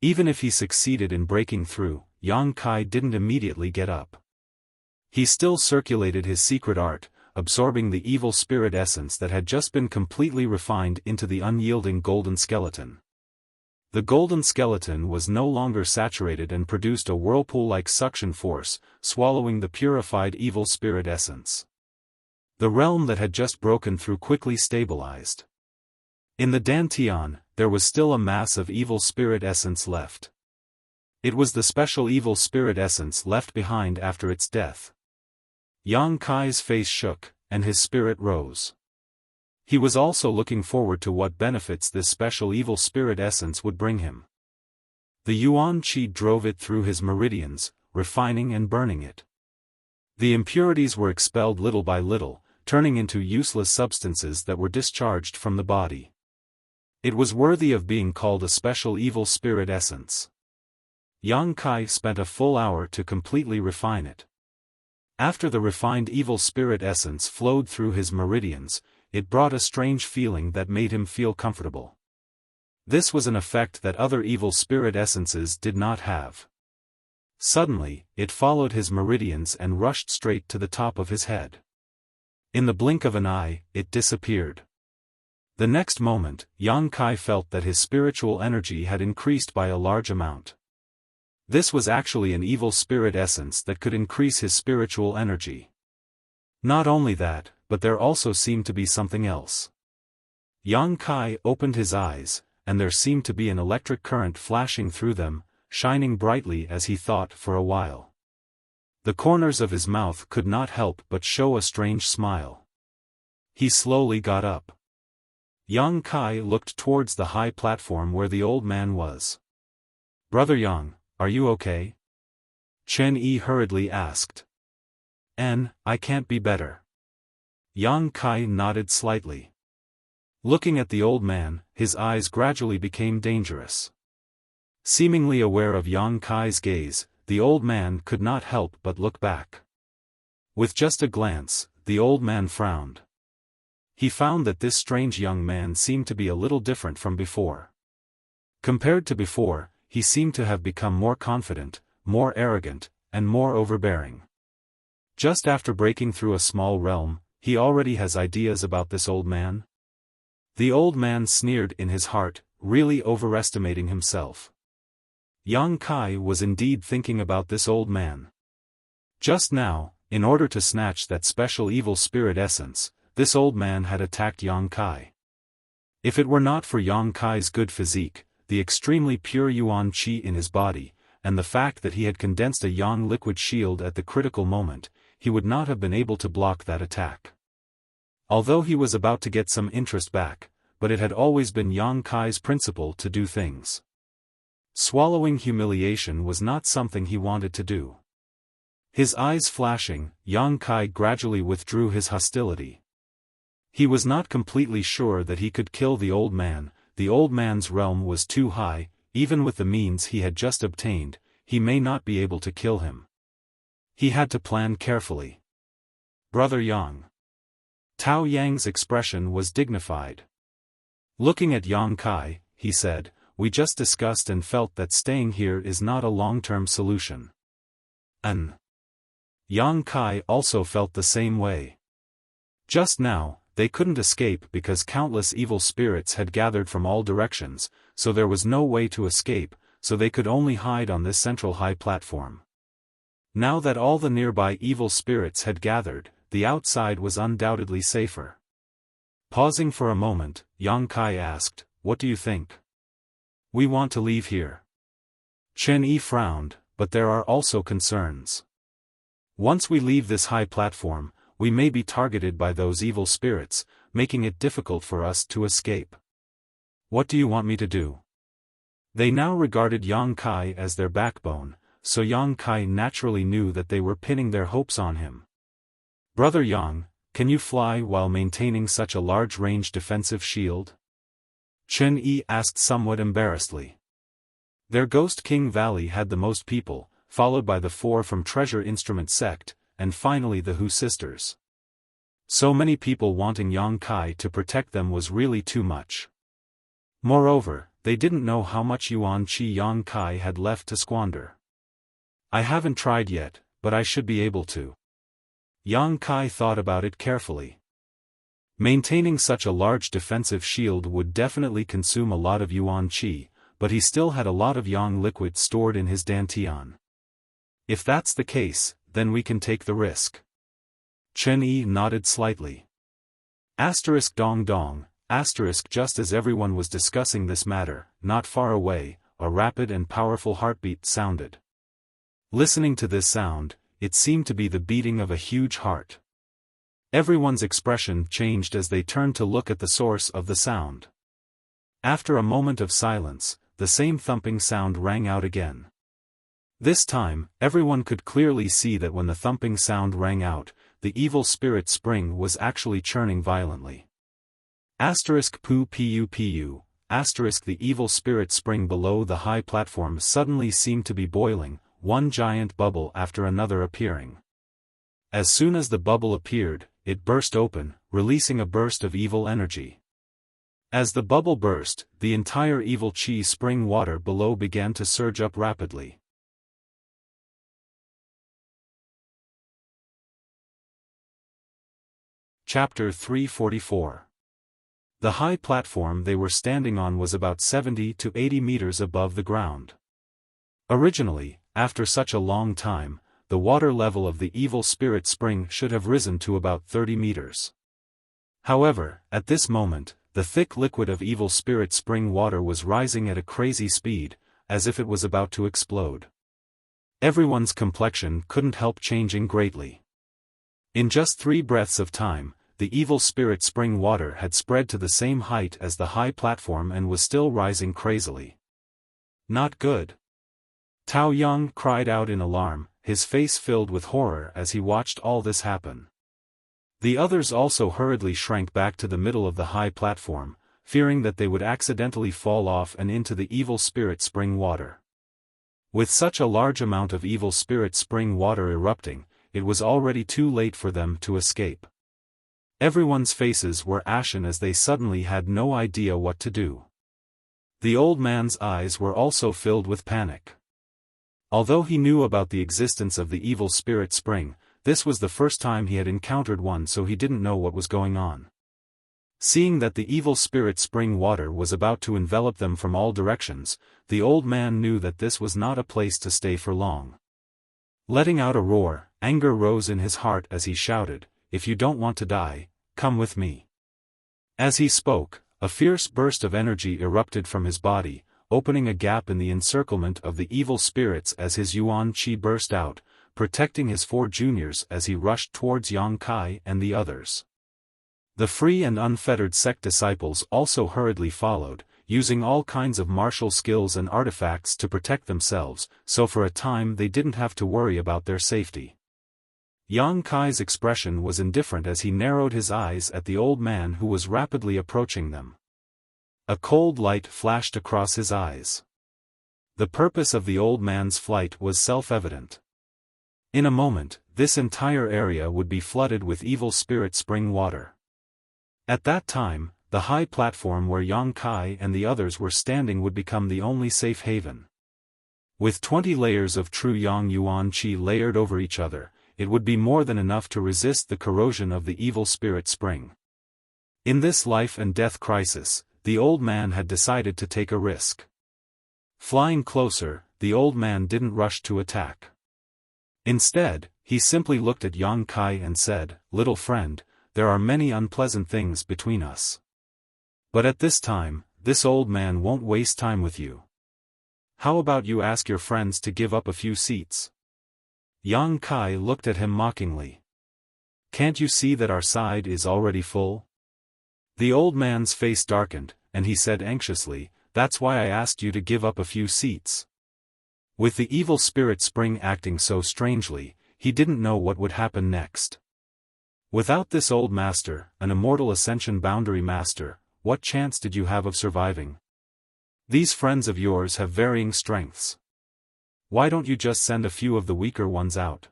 Even if he succeeded in breaking through, Yang Kai didn't immediately get up. He still circulated his secret art, absorbing the evil spirit essence that had just been completely refined into the unyielding golden skeleton. The golden skeleton was no longer saturated and produced a whirlpool-like suction force, swallowing the purified evil spirit essence. The realm that had just broken through quickly stabilized. In the Dantian, there was still a mass of evil spirit essence left. It was the special evil spirit essence left behind after its death. Yang Kai's face shook, and his spirit rose. He was also looking forward to what benefits this special evil spirit essence would bring him. The yuan qi drove it through his meridians, refining and burning it. The impurities were expelled little by little, turning into useless substances that were discharged from the body. It was worthy of being called a special evil spirit essence. Yang Kai spent a full hour to completely refine it. After the refined evil spirit essence flowed through his meridians, it brought a strange feeling that made him feel comfortable. This was an effect that other evil spirit essences did not have. Suddenly, it followed his meridians and rushed straight to the top of his head. In the blink of an eye, it disappeared. The next moment, Yang Kai felt that his spiritual energy had increased by a large amount. This was actually an evil spirit essence that could increase his spiritual energy. Not only that, but there also seemed to be something else. Yang Kai opened his eyes, and there seemed to be an electric current flashing through them, shining brightly as he thought for a while. The corners of his mouth could not help but show a strange smile. He slowly got up. Yang Kai looked towards the high platform where the old man was. "Brother Yang, are you okay?" Chen Yi hurriedly asked. I can't be better." Yang Kai nodded slightly. Looking at the old man, his eyes gradually became dangerous. Seemingly aware of Yang Kai's gaze, the old man could not help but look back. With just a glance, the old man frowned. He found that this strange young man seemed to be a little different from before. Compared to before, he seemed to have become more confident, more arrogant, and more overbearing. Just after breaking through a small realm, he already has ideas about this old man? The old man sneered in his heart, really overestimating himself. Yang Kai was indeed thinking about this old man. Just now, in order to snatch that special evil spirit essence, this old man had attacked Yang Kai. If it were not for Yang Kai's good physique, the extremely pure yuan qi in his body, and the fact that he had condensed a yang liquid shield at the critical moment, he would not have been able to block that attack. Although he was about to get some interest back, but it had always been Yang Kai's principle to do things. Swallowing humiliation was not something he wanted to do. His eyes flashing, Yang Kai gradually withdrew his hostility. He was not completely sure that he could kill the old man. The old man's realm was too high, even with the means he had just obtained, he may not be able to kill him. He had to plan carefully. "Brother Yang." Tao Yang's expression was dignified. Looking at Yang Kai, he said, "We just discussed and felt that staying here is not a long-term solution." Yang Kai also felt the same way. Just now, they couldn't escape because countless evil spirits had gathered from all directions, so there was no way to escape, so they could only hide on this central high platform. Now that all the nearby evil spirits had gathered, the outside was undoubtedly safer. Pausing for a moment, Yang Kai asked, "What do you think?" "We want to leave here." Chen Yi frowned, "But there are also concerns. Once we leave this high platform, we may be targeted by those evil spirits, making it difficult for us to escape." "What do you want me to do?" They now regarded Yang Kai as their backbone, so Yang Kai naturally knew that they were pinning their hopes on him. "Brother Yang, can you fly while maintaining such a large-range defensive shield?" Chen Yi asked somewhat embarrassedly. Their Ghost King Valley had the most people, followed by the 4 from Treasure Instrument Sect, and finally the Hu sisters. So many people wanting Yang Kai to protect them was really too much. Moreover, they didn't know how much yuan qi Yang Kai had left to squander. "I haven't tried yet, but I should be able to." Yang Kai thought about it carefully. Maintaining such a large defensive shield would definitely consume a lot of yuan qi, but he still had a lot of yang liquid stored in his dantian. "If that's the case, then we can take the risk." Chen Yi nodded slightly. Dong dong, just as everyone was discussing this matter, not far away, a rapid and powerful heartbeat sounded. Listening to this sound, it seemed to be the beating of a huge heart. Everyone's expression changed as they turned to look at the source of the sound. After a moment of silence, the same thumping sound rang out again. This time, everyone could clearly see that when the thumping sound rang out, the evil spirit spring was actually churning violently. **PU. The evil spirit spring below the high platform suddenly seemed to be boiling, one giant bubble after another appearing. As soon as the bubble appeared, it burst open, releasing a burst of evil energy. As the bubble burst, the entire evil chi spring water below began to surge up rapidly. Chapter 344. The high platform they were standing on was about 70 to 80 meters above the ground. Originally, after such a long time, the water level of the evil spirit spring should have risen to about 30 meters. However, at this moment, the thick liquid of evil spirit spring water was rising at a crazy speed, as if it was about to explode. Everyone's complexion couldn't help changing greatly. In just 3 breaths of time, the evil spirit spring water had spread to the same height as the high platform and was still rising crazily. Not good. Tao Yang cried out in alarm, his face filled with horror as he watched all this happen. The others also hurriedly shrank back to the middle of the high platform, fearing that they would accidentally fall off and into the evil spirit spring water. With such a large amount of evil spirit spring water erupting, it was already too late for them to escape. Everyone's faces were ashen as they suddenly had no idea what to do. The old man's eyes were also filled with panic. Although he knew about the existence of the evil spirit spring, this was the first time he had encountered one, so he didn't know what was going on. Seeing that the evil spirit spring water was about to envelop them from all directions, the old man knew that this was not a place to stay for long. Letting out a roar, anger rose in his heart as he shouted, "If you don't want to die, come with me." As he spoke, a fierce burst of energy erupted from his body, opening a gap in the encirclement of the evil spirits as his yuan qi burst out, protecting his 4 juniors as he rushed towards Yang Kai and the others. The free and unfettered sect disciples also hurriedly followed, using all kinds of martial skills and artifacts to protect themselves, so for a time they didn't have to worry about their safety. Yang Kai's expression was indifferent as he narrowed his eyes at the old man who was rapidly approaching them. A cold light flashed across his eyes. The purpose of the old man's flight was self-evident. In a moment, this entire area would be flooded with evil spirit spring water. At that time, the high platform where Yang Kai and the others were standing would become the only safe haven. With 20 layers of true Yang Yuan Qi layered over each other, it would be more than enough to resist the corrosion of the evil spirit spring. In this life and death crisis, the old man had decided to take a risk. Flying closer, the old man didn't rush to attack. Instead, he simply looked at Yang Kai and said, "Little friend, there are many unpleasant things between us. But at this time, this old man won't waste time with you. How about you ask your friends to give up a few seats?" Yang Kai looked at him mockingly. "Can't you see that our side is already full?" The old man's face darkened, and he said anxiously, "That's why I asked you to give up a few seats." With the evil spirit spring acting so strangely, he didn't know what would happen next. Without this old master, an immortal ascension boundary master, what chance did you have of surviving? These friends of yours have varying strengths. Why don't you just send a few of the weaker ones out?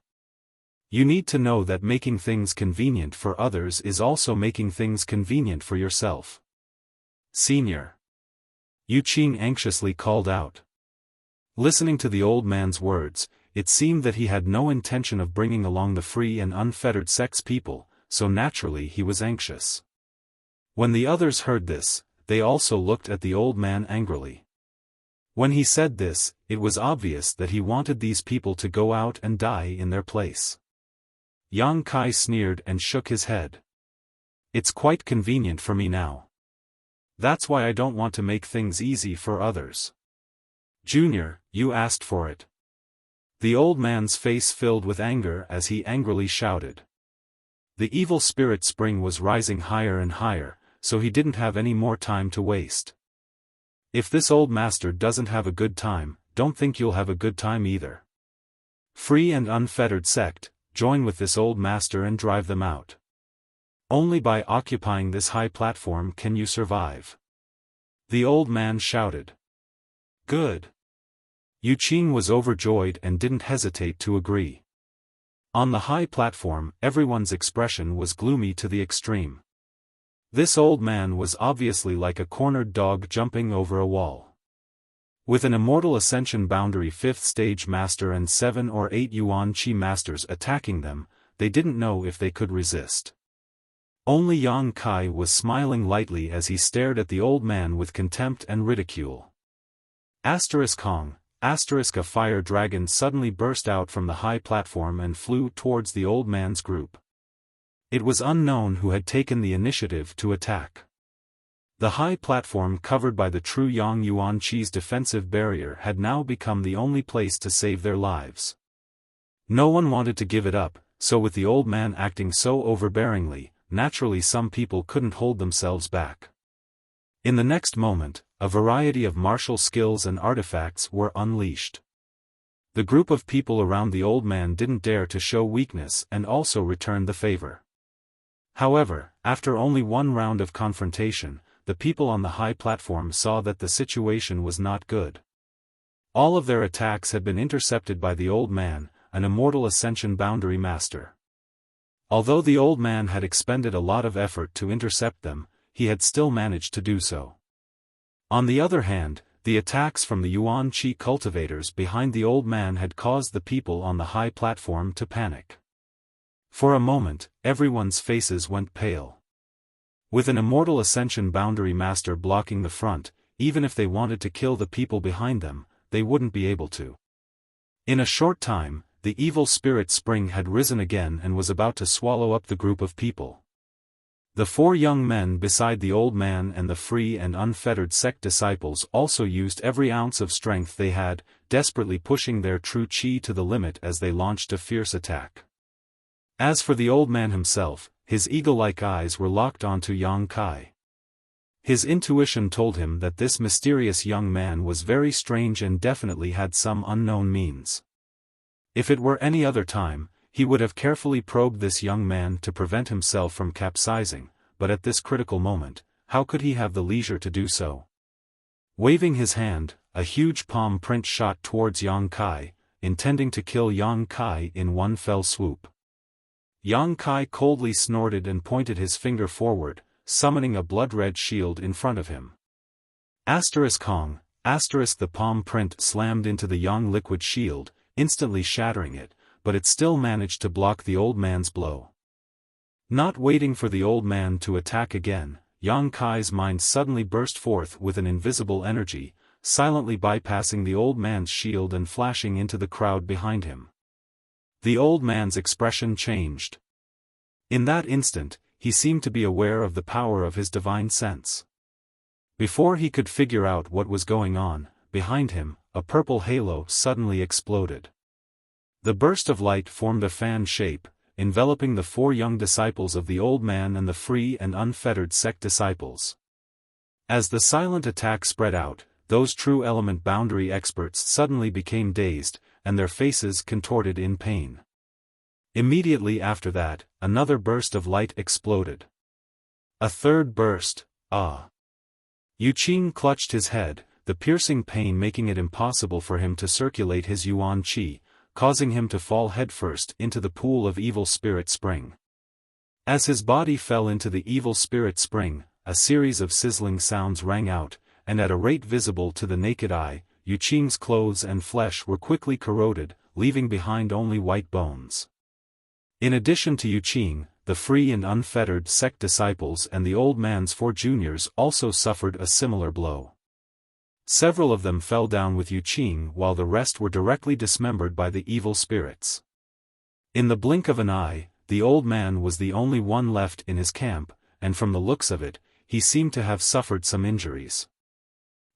You need to know that making things convenient for others is also making things convenient for yourself. Senior. Yu Qing anxiously called out. Listening to the old man's words, it seemed that he had no intention of bringing along the free and unfettered sex people, so naturally he was anxious. When the others heard this, they also looked at the old man angrily. When he said this, it was obvious that he wanted these people to go out and die in their place. Yang Kai sneered and shook his head. "It's quite convenient for me now. That's why I don't want to make things easy for others. Junior, you asked for it." The old man's face filled with anger as he angrily shouted. The evil spirit spring was rising higher and higher, so he didn't have any more time to waste. If this old master doesn't have a good time, don't think you'll have a good time either. Free and unfettered sect, join with this old master and drive them out. Only by occupying this high platform can you survive. The old man shouted. Good. Yuqing was overjoyed and didn't hesitate to agree. On the high platform, everyone's expression was gloomy to the extreme. This old man was obviously like a cornered dog jumping over a wall. With an immortal ascension boundary 5th stage master and 7 or 8 Yuan Qi masters attacking them, they didn't know if they could resist. Only Yang Kai was smiling lightly as he stared at the old man with contempt and ridicule. Hong. A fire dragon suddenly burst out from the high platform and flew towards the old man's group. It was unknown who had taken the initiative to attack. The high platform covered by the true Yang Yuan Qi's defensive barrier had now become the only place to save their lives. No one wanted to give it up, so with the old man acting so overbearingly, naturally some people couldn't hold themselves back. In the next moment, a variety of martial skills and artifacts were unleashed. The group of people around the old man didn't dare to show weakness and also returned the favor. However, after only one round of confrontation, the people on the high platform saw that the situation was not good. All of their attacks had been intercepted by the old man, an immortal ascension boundary master. Although the old man had expended a lot of effort to intercept them, he had still managed to do so. On the other hand, the attacks from the Yuan Qi cultivators behind the old man had caused the people on the high platform to panic. For a moment, everyone's faces went pale. With an immortal ascension boundary master blocking the front, even if they wanted to kill the people behind them, they wouldn't be able to. In a short time, the evil spirit spring had risen again and was about to swallow up the group of people. The 4 young men beside the old man and the free and unfettered sect disciples also used every ounce of strength they had, desperately pushing their true qi to the limit as they launched a fierce attack. As for the old man himself, his eagle-like eyes were locked onto Yang Kai. His intuition told him that this mysterious young man was very strange and definitely had some unknown means. If it were any other time, he would have carefully probed this young man to prevent himself from capsizing, but at this critical moment, how could he have the leisure to do so? Waving his hand, a huge palm print shot towards Yang Kai, intending to kill Yang Kai in one fell swoop. Yang Kai coldly snorted and pointed his finger forward, summoning a blood-red shield in front of him. Hong. The palm print slammed into the Yang liquid shield, instantly shattering it, but it still managed to block the old man's blow. Not waiting for the old man to attack again, Yang Kai's mind suddenly burst forth with an invisible energy, silently bypassing the old man's shield and flashing into the crowd behind him. The old man's expression changed. In that instant, he seemed to be aware of the power of his divine sense. Before he could figure out what was going on, behind him, a purple halo suddenly exploded. The burst of light formed a fan shape, enveloping the 4 young disciples of the old man and the free and unfettered sect disciples. As the silent attack spread out, those true element boundary experts suddenly became dazed, and their faces contorted in pain. Immediately after that, another burst of light exploded. A third burst, Yuqing clutched his head, the piercing pain making it impossible for him to circulate his Yuan Qi, causing him to fall headfirst into the pool of evil spirit spring. As his body fell into the evil spirit spring, a series of sizzling sounds rang out, and at a rate visible to the naked eye, Yuqing's clothes and flesh were quickly corroded, leaving behind only white bones. In addition to Yuqing, the free and unfettered sect disciples and the old man's 4 juniors also suffered a similar blow. Several of them fell down with Yuqing while the rest were directly dismembered by the evil spirits. In the blink of an eye, the old man was the only one left in his camp, and from the looks of it, he seemed to have suffered some injuries.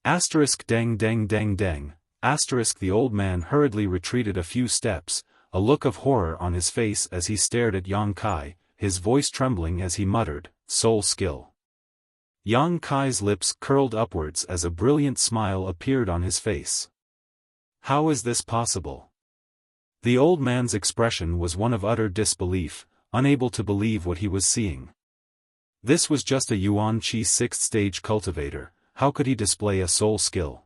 Deng deng deng deng. The old man hurriedly retreated a few steps, a look of horror on his face as he stared at Yang Kai, his voice trembling as he muttered, "Soul skill." Yang Kai's lips curled upwards as a brilliant smile appeared on his face. How is this possible? The old man's expression was one of utter disbelief, unable to believe what he was seeing. This was just a Yuan Qi sixth-stage cultivator, how could he display a soul skill?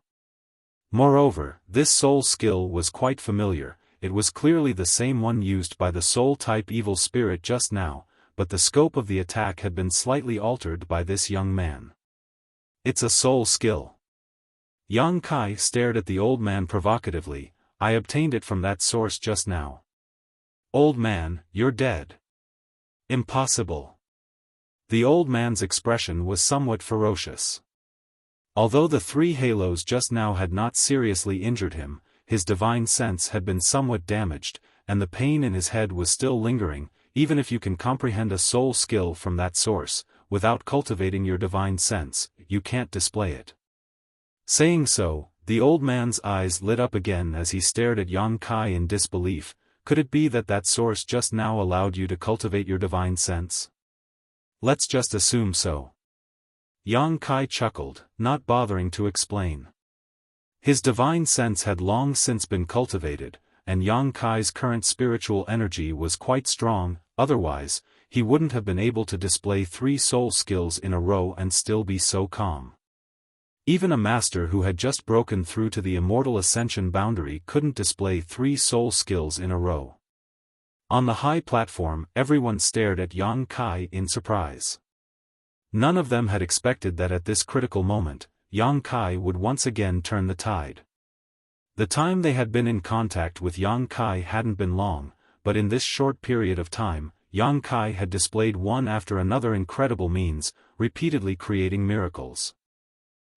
Moreover, this soul skill was quite familiar, it was clearly the same one used by the soul-type evil spirit just now, but the scope of the attack had been slightly altered by this young man. It's a soul skill. Yang Kai stared at the old man provocatively. I obtained it from that source just now. Old man, you're dead. Impossible. The old man's expression was somewhat ferocious. Although the 3 halos just now had not seriously injured him, his divine sense had been somewhat damaged, and the pain in his head was still lingering. Even if you can comprehend a soul skill from that source, without cultivating your divine sense, you can't display it. Saying so, the old man's eyes lit up again as he stared at Yang Kai in disbelief. Could it be that that source just now allowed you to cultivate your divine sense? Let's just assume so. Yang Kai chuckled, not bothering to explain. His divine sense had long since been cultivated, and Yang Kai's current spiritual energy was quite strong, otherwise, he wouldn't have been able to display 3 soul skills in a row and still be so calm. Even a master who had just broken through to the immortal ascension boundary couldn't display 3 soul skills in a row. On the high platform, everyone stared at Yang Kai in surprise. None of them had expected that at this critical moment, Yang Kai would once again turn the tide. The time they had been in contact with Yang Kai hadn't been long, but in this short period of time, Yang Kai had displayed one after another incredible means, repeatedly creating miracles.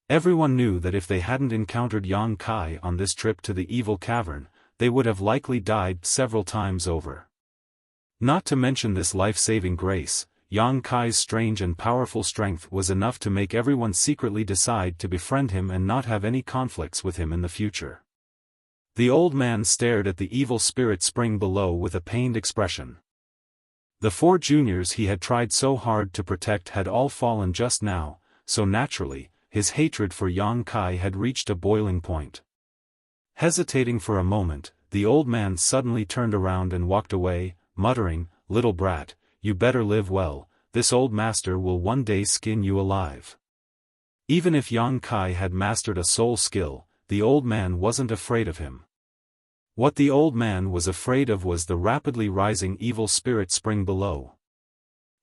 Everyone knew that if they hadn't encountered Yang Kai on this trip to the evil cavern, they would have likely died several times over. Not to mention this life-saving grace, Yang Kai's strange and powerful strength was enough to make everyone secretly decide to befriend him and not have any conflicts with him in the future. The old man stared at the evil spirit spring below with a pained expression. The 4 juniors he had tried so hard to protect had all fallen just now, so naturally, his hatred for Yang Kai had reached a boiling point. Hesitating for a moment, the old man suddenly turned around and walked away, muttering, "Little brat, you better live well, this old master will one day skin you alive." Even if Yang Kai had mastered a soul skill, the old man wasn't afraid of him. What the old man was afraid of was the rapidly rising evil spirit spring below.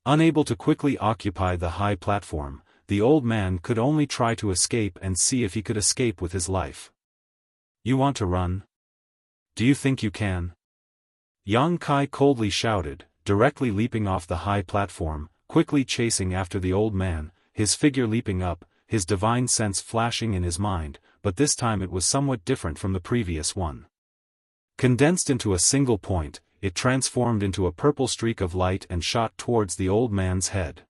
Unable to quickly occupy the high platform, the old man could only try to escape and see if he could escape with his life. "You want to run? Do you think you can?" Yang Kai coldly shouted, directly leaping off the high platform, quickly chasing after the old man, his figure leaping up, his divine sense flashing in his mind, but this time it was somewhat different from the previous one. Condensed into a single point, it transformed into a purple streak of light and shot towards the old man's head.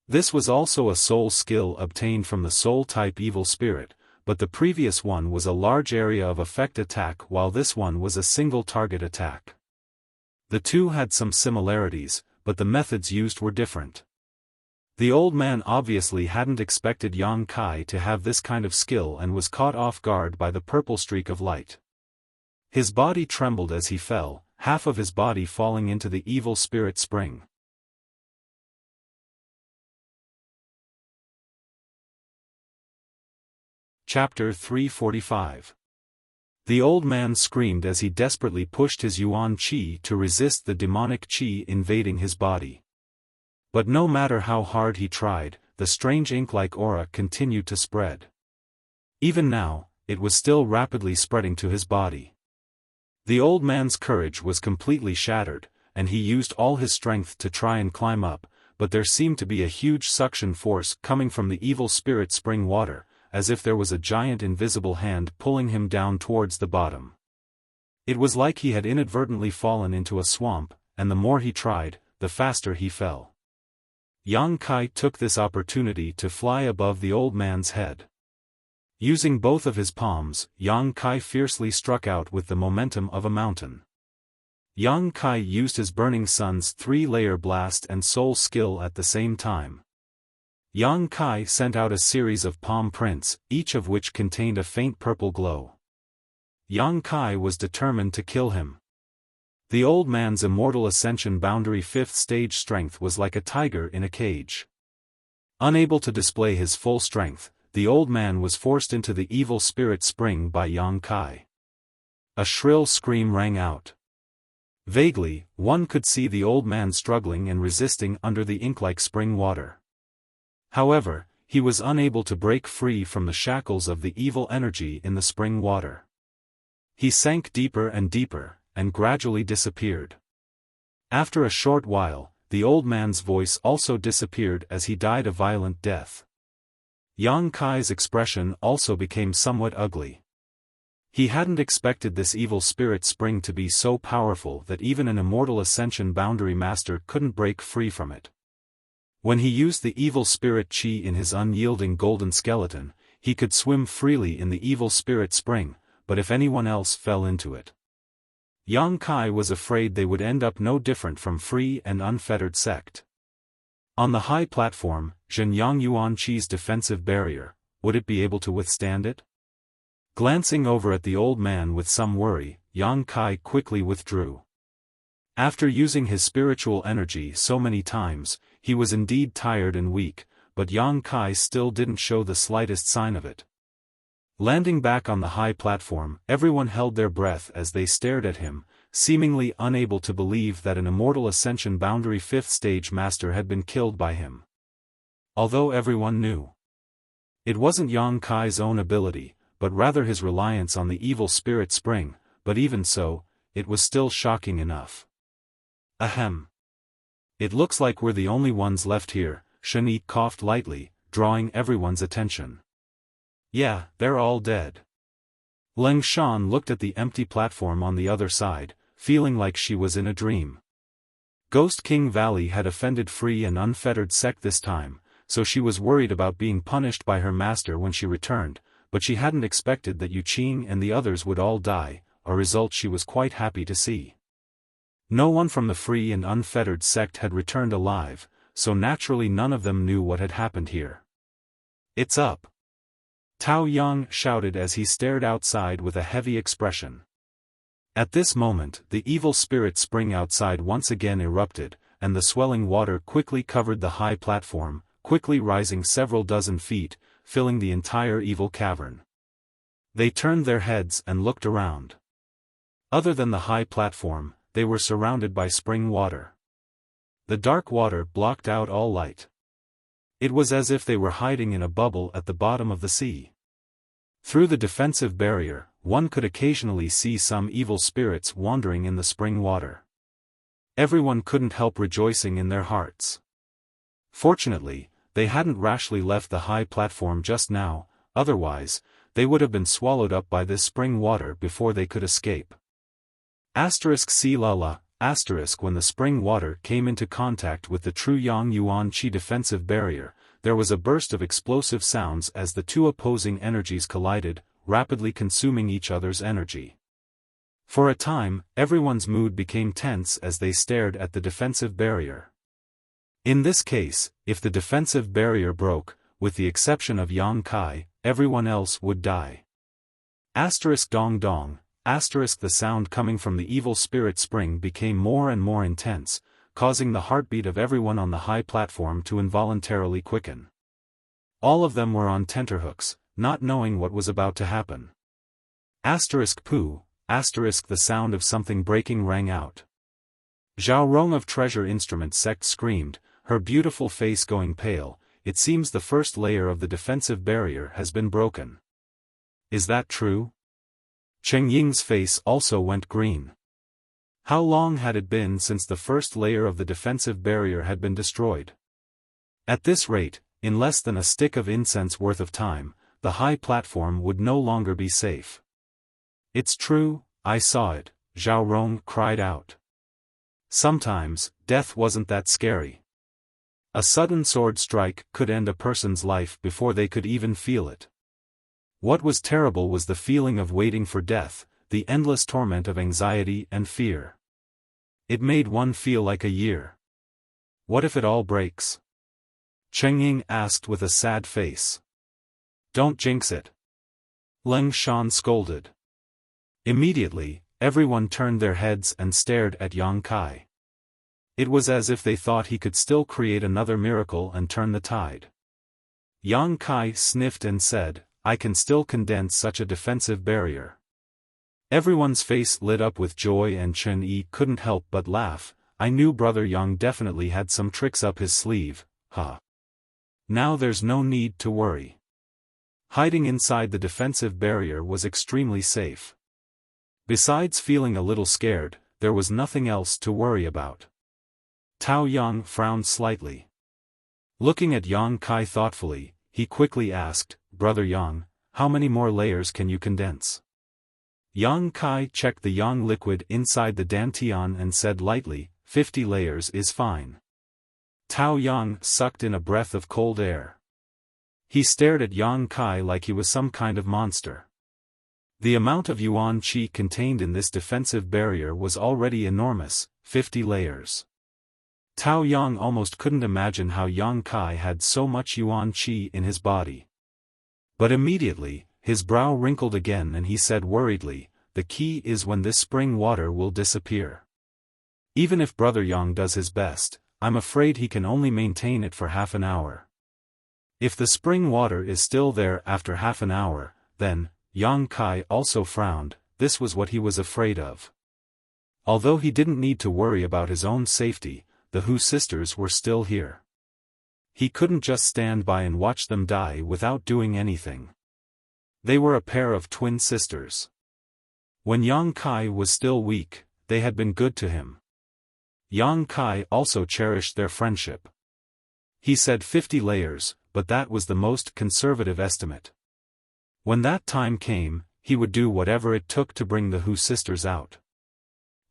This was also a soul skill obtained from the soul-type evil spirit, but the previous one was a large area of effect attack while this one was a single target attack. The two had some similarities, but the methods used were different. The old man obviously hadn't expected Yang Kai to have this kind of skill and was caught off guard by the purple streak of light. His body trembled as he fell, half of his body falling into the evil spirit spring. Chapter 345. The old man screamed as he desperately pushed his Yuan Qi to resist the demonic Qi invading his body. But no matter how hard he tried, the strange ink-like aura continued to spread. Even now, it was still rapidly spreading to his body. The old man's courage was completely shattered, and he used all his strength to try and climb up, but there seemed to be a huge suction force coming from the evil spirit spring water, as if there was a giant invisible hand pulling him down towards the bottom. It was like he had inadvertently fallen into a swamp, and the more he tried, the faster he fell. Yang Kai took this opportunity to fly above the old man's head. Using both of his palms, Yang Kai fiercely struck out with the momentum of a mountain. Yang Kai used his Burning Sun's 3-layer blast and soul skill at the same time. Yang Kai sent out a series of palm prints, each of which contained a faint purple glow. Yang Kai was determined to kill him. The old man's immortal ascension boundary 5th stage strength was like a tiger in a cage. Unable to display his full strength, the old man was forced into the evil spirit spring by Yang Kai. A shrill scream rang out. Vaguely, one could see the old man struggling and resisting under the ink-like spring water. However, he was unable to break free from the shackles of the evil energy in the spring water. He sank deeper and deeper, and gradually disappeared. After a short while, the old man's voice also disappeared as he died a violent death. Yang Kai's expression also became somewhat ugly. He hadn't expected this evil spirit spring to be so powerful that even an immortal ascension boundary master couldn't break free from it. When he used the evil spirit chi in his unyielding golden skeleton, he could swim freely in the evil spirit spring, but if anyone else fell into it, Yang Kai was afraid they would end up no different from free and unfettered sect. On the high platform, Zhenyang Yuan Chi's defensive barrier, would it be able to withstand it? Glancing over at the old man with some worry, Yang Kai quickly withdrew. After using his spiritual energy so many times, he was indeed tired and weak, but Yang Kai still didn't show the slightest sign of it. Landing back on the high platform, everyone held their breath as they stared at him, seemingly unable to believe that an immortal ascension boundary 5th stage master had been killed by him. Although everyone knew it wasn't Yang Kai's own ability, but rather his reliance on the evil spirit spring, but even so, it was still shocking enough. Ahem. It looks like we're the only ones left here, Shen Yi coughed lightly, drawing everyone's attention. Yeah, they're all dead. Leng Shan looked at the empty platform on the other side, feeling like she was in a dream. Ghost King Valley had offended free and unfettered sect this time, so she was worried about being punished by her master when she returned, but she hadn't expected that Yu Qing and the others would all die, a result she was quite happy to see. No one from the free and unfettered sect had returned alive, so naturally none of them knew what had happened here. It's up! Tao Yang shouted as he stared outside with a heavy expression. At this moment, the evil spirit spring outside once again erupted, and the swelling water quickly covered the high platform, quickly rising several dozen feet, filling the entire evil cavern. They turned their heads and looked around. Other than the high platform, they were surrounded by spring water. The dark water blocked out all light. It was as if they were hiding in a bubble at the bottom of the sea. Through the defensive barrier, one could occasionally see some evil spirits wandering in the spring water. Everyone couldn't help rejoicing in their hearts. Fortunately, they hadn't rashly left the high platform just now, otherwise, they would have been swallowed up by this spring water before they could escape. *C***, when the spring water came into contact with the true Yang Yuan Qi defensive barrier, there was a burst of explosive sounds as the two opposing energies collided, rapidly consuming each other's energy. For a time, everyone's mood became tense as they stared at the defensive barrier. In this case, if the defensive barrier broke, with the exception of Yang Kai, everyone else would die. *Dong dong. The sound coming from the evil spirit spring became more and more intense, causing the heartbeat of everyone on the high platform to involuntarily quicken. All of them were on tenterhooks, not knowing what was about to happen. *Poo. The sound of something breaking rang out. Zhao Rong of Treasure Instrument Sect screamed, her beautiful face going pale. It seems the first layer of the defensive barrier has been broken. Is that true? Cheng Ying's face also went green. How long had it been since the first layer of the defensive barrier had been destroyed? At this rate, in less than a stick of incense worth of time, the high platform would no longer be safe. It's true, I saw it, Zhao Rong cried out. Sometimes, death wasn't that scary. A sudden sword strike could end a person's life before they could even feel it. What was terrible was the feeling of waiting for death, the endless torment of anxiety and fear. It made one feel like a year. What if it all breaks? Cheng Ying asked with a sad face. Don't jinx it. Leng Shan scolded. Immediately, everyone turned their heads and stared at Yang Kai. It was as if they thought he could still create another miracle and turn the tide. Yang Kai sniffed and said, I can still condense such a defensive barrier. Everyone's face lit up with joy and Chen Yi couldn't help but laugh. I knew Brother Yang definitely had some tricks up his sleeve, huh? Now there's no need to worry. Hiding inside the defensive barrier was extremely safe. Besides feeling a little scared, there was nothing else to worry about. Tao Yang frowned slightly. Looking at Yang Kai thoughtfully, he quickly asked, Brother Yang, how many more layers can you condense? Yang Kai checked the yang liquid inside the dantian and said lightly, 50 layers is fine. Tao Yang sucked in a breath of cold air. He stared at Yang Kai like he was some kind of monster. The amount of yuan qi contained in this defensive barrier was already enormous, 50 layers. Tao Yang almost couldn't imagine how Yang Kai had so much yuan qi in his body. But immediately, his brow wrinkled again and he said worriedly, the key is when this spring water will disappear. Even if Brother Yang does his best, I'm afraid he can only maintain it for half an hour. If the spring water is still there after half an hour, then, Yang Kai also frowned, this was what he was afraid of. Although he didn't need to worry about his own safety, the Hu sisters were still here. He couldn't just stand by and watch them die without doing anything. They were a pair of twin sisters. When Yang Kai was still weak, they had been good to him. Yang Kai also cherished their friendship. He said 50 layers, but that was the most conservative estimate. When that time came, he would do whatever it took to bring the Hu sisters out.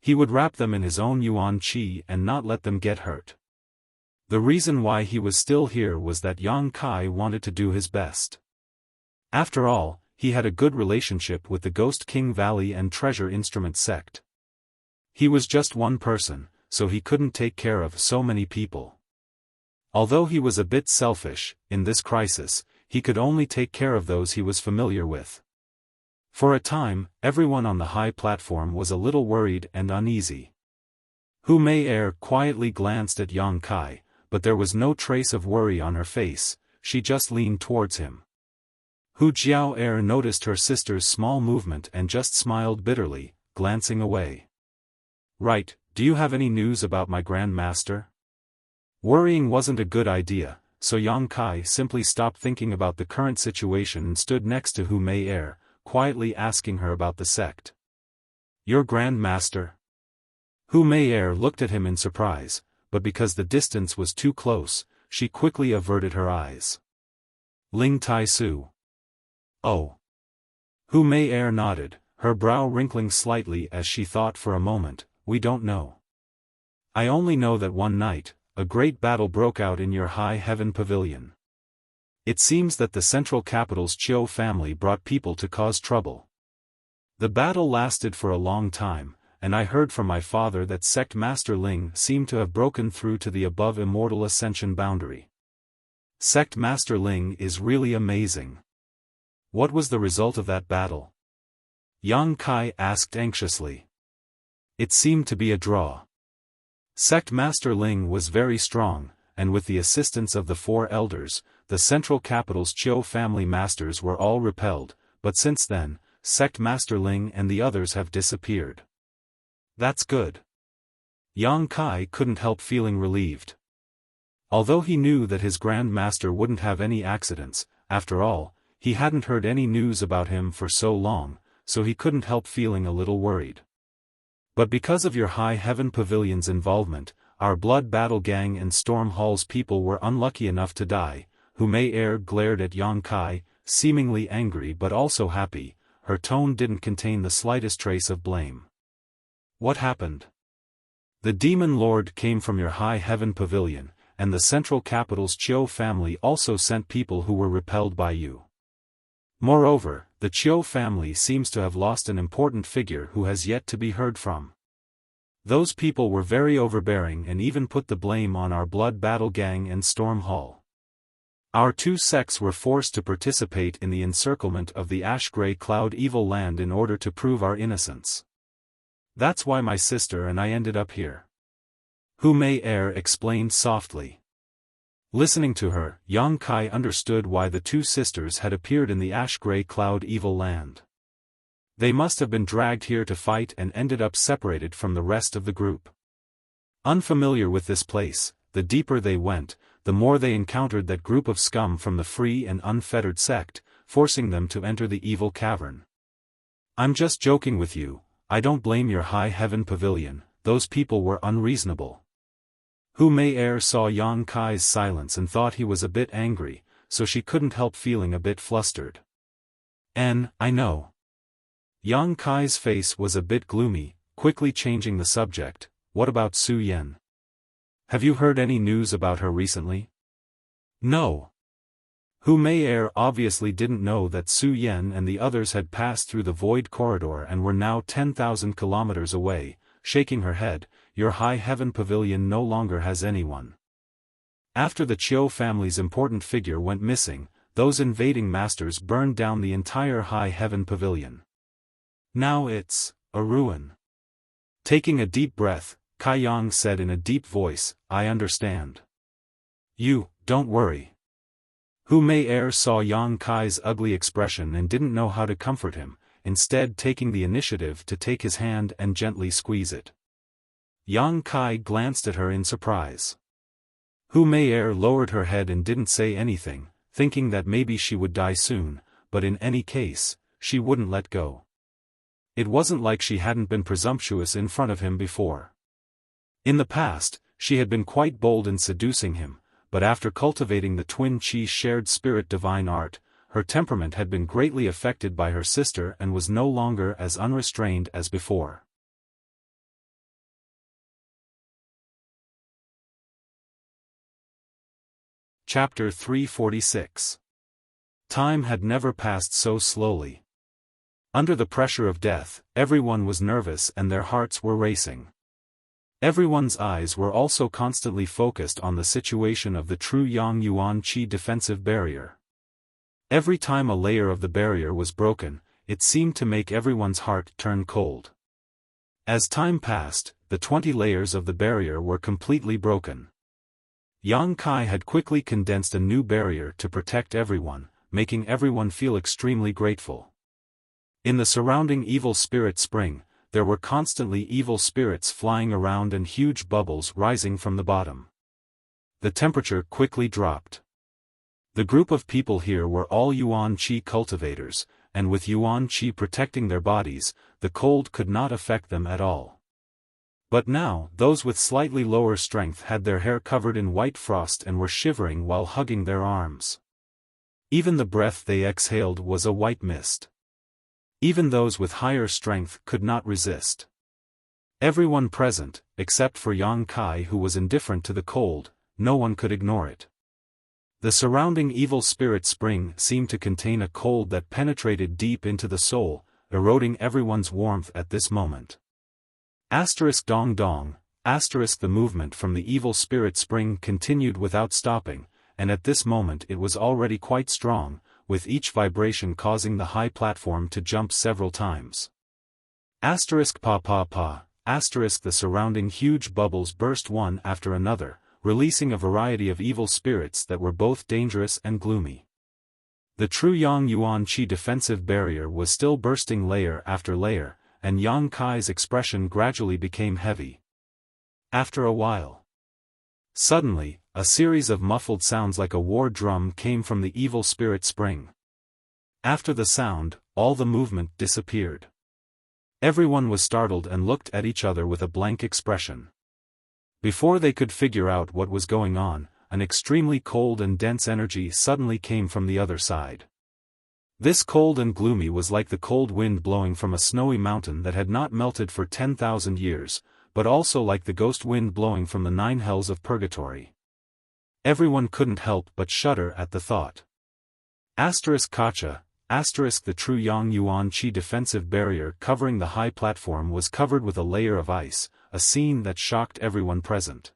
He would wrap them in his own yuan qi and not let them get hurt. The reason why he was still here was that Yang Kai wanted to do his best. After all, he had a good relationship with the Ghost King Valley and Treasure Instrument sect. He was just one person, so he couldn't take care of so many people. Although he was a bit selfish, in this crisis, he could only take care of those he was familiar with. For a time, everyone on the high platform was a little worried and uneasy. Hu Mei quietly glanced at Yang Kai, but there was no trace of worry on her face, she just leaned towards him. Hu Jiao noticed her sister's small movement and just smiled bitterly, glancing away. Right, do you have any news about my Grand Master? Worrying wasn't a good idea, so Yang Kai simply stopped thinking about the current situation and stood next to Hu Mei, quietly asking her about the sect. Your Grand Master? Hu Mei looked at him in surprise, but because the distance was too close, she quickly averted her eyes. Ling Tai Su. Oh. Hu Mei nodded, her brow wrinkling slightly as she thought for a moment, we don't know. I only know that one night, a great battle broke out in your High Heaven Pavilion. It seems that the central capital's Qiu family brought people to cause trouble. The battle lasted for a long time, and I heard from my father that Sect Master Ling seemed to have broken through to the above immortal ascension boundary. Sect Master Ling is really amazing. What was the result of that battle? Yang Kai asked anxiously. It seemed to be a draw. Sect Master Ling was very strong, and with the assistance of the four elders, the central capital's Qiu family masters were all repelled, but since then, Sect Master Ling and the others have disappeared. That's good. Yang Kai couldn't help feeling relieved. Although he knew that his Grand Master wouldn't have any accidents, after all, he hadn't heard any news about him for so long, so he couldn't help feeling a little worried. But because of your High Heaven Pavilion's involvement, our Blood Battle Gang and Storm Hall's people were unlucky enough to die. Hu Mei glared at Yang Kai, seemingly angry but also happy. Her tone didn't contain the slightest trace of blame. What happened? The Demon Lord came from your High Heaven Pavilion, and the central capital's Qiu family also sent people who were repelled by you. Moreover, the Qiu family seems to have lost an important figure who has yet to be heard from. Those people were very overbearing and even put the blame on our Blood Battle Gang and Storm Hall. Our two sects were forced to participate in the encirclement of the ash-gray cloud evil land in order to prove our innocence. That's why my sister and I ended up here. Hu Mei-er explained softly. Listening to her, Yang Kai understood why the two sisters had appeared in the ash-gray cloud evil land. They must have been dragged here to fight and ended up separated from the rest of the group. Unfamiliar with this place, the deeper they went, the more they encountered that group of scum from the free and unfettered sect, forcing them to enter the evil cavern. I'm just joking with you, I don't blame your high heaven pavilion, those people were unreasonable. Hu Mei-er saw Yang Kai's silence and thought he was a bit angry, so she couldn't help feeling a bit flustered. I know. Yang Kai's face was a bit gloomy, quickly changing the subject. What about Su Yan? Have you heard any news about her recently? No. Hu Mei-er obviously didn't know that Su Yan and the others had passed through the void corridor and were now 10,000 kilometers away, shaking her head. Your high heaven pavilion no longer has anyone. After the Chiu family's important figure went missing, those invading masters burned down the entire high heaven pavilion. Now it's a ruin. Taking a deep breath, Kai Yang said in a deep voice, I understand. You, don't worry. Hu Mei-er saw Yang Kai's ugly expression and didn't know how to comfort him, instead taking the initiative to take his hand and gently squeeze it. Yang Kai glanced at her in surprise. Hu Mei-er lowered her head and didn't say anything, thinking that maybe she would die soon, but in any case, she wouldn't let go. It wasn't like she hadn't been presumptuous in front of him before. In the past, she had been quite bold in seducing him, but after cultivating the twin chi shared spirit divine art, her temperament had been greatly affected by her sister and was no longer as unrestrained as before. Chapter 346. Time had never passed so slowly. Under the pressure of death, everyone was nervous and their hearts were racing. Everyone's eyes were also constantly focused on the situation of the true Yang Yuan Qi defensive barrier. Every time a layer of the barrier was broken, it seemed to make everyone's heart turn cold. As time passed, the 20 layers of the barrier were completely broken. Yang Kai had quickly condensed a new barrier to protect everyone, making everyone feel extremely grateful. In the surrounding evil spirit spring, there were constantly evil spirits flying around and huge bubbles rising from the bottom. The temperature quickly dropped. The group of people here were all Yuan Qi cultivators, and with Yuan Qi protecting their bodies, the cold could not affect them at all. But now, those with slightly lower strength had their hair covered in white frost and were shivering while hugging their arms. Even the breath they exhaled was a white mist. Even those with higher strength could not resist. Everyone present, except for Yang Kai who was indifferent to the cold, no one could ignore it. The surrounding evil spirit spring seemed to contain a cold that penetrated deep into the soul, eroding everyone's warmth at this moment. Dong dong, the movement from the evil spirit spring continued without stopping, and at this moment it was already quite strong, with each vibration causing the high platform to jump several times. Pa pa pa, the surrounding huge bubbles burst one after another, releasing a variety of evil spirits that were both dangerous and gloomy. The true Yang Yuan Qi defensive barrier was still bursting layer after layer, and Yang Kai's expression gradually became heavy. After a while, suddenly, a series of muffled sounds like a war drum came from the evil spirit spring. After the sound, all the movement disappeared. Everyone was startled and looked at each other with a blank expression. Before they could figure out what was going on, an extremely cold and dense energy suddenly came from the other side. This cold and gloomy was like the cold wind blowing from a snowy mountain that had not melted for 10,000 years, but also like the ghost wind blowing from the 9 hells of purgatory. Everyone couldn't help but shudder at the thought. Kacha, The true Yang Yuan Qi defensive barrier covering the high platform was covered with a layer of ice, a scene that shocked everyone present.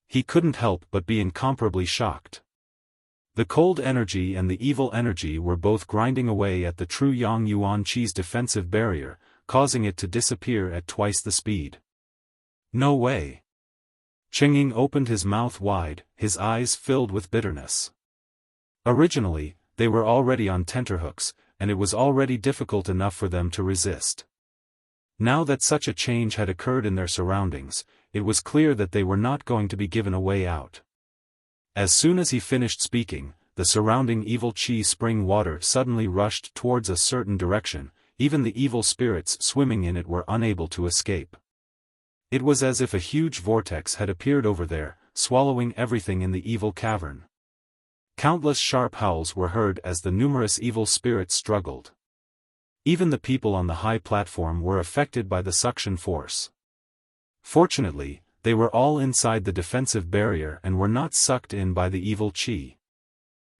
He couldn't help but be incomparably shocked. The cold energy and the evil energy were both grinding away at the true Yang Yuan Qi's defensive barrier, causing it to disappear at twice the speed. No way. Chengying opened his mouth wide, his eyes filled with bitterness. Originally, they were already on tenterhooks, and it was already difficult enough for them to resist. Now that such a change had occurred in their surroundings, it was clear that they were not going to be given a way out. As soon as he finished speaking, the surrounding evil qi spring water suddenly rushed towards a certain direction, even the evil spirits swimming in it were unable to escape. It was as if a huge vortex had appeared over there, swallowing everything in the evil cavern. Countless sharp howls were heard as the numerous evil spirits struggled. Even the people on the high platform were affected by the suction force. Fortunately, they were all inside the defensive barrier and were not sucked in by the evil qi.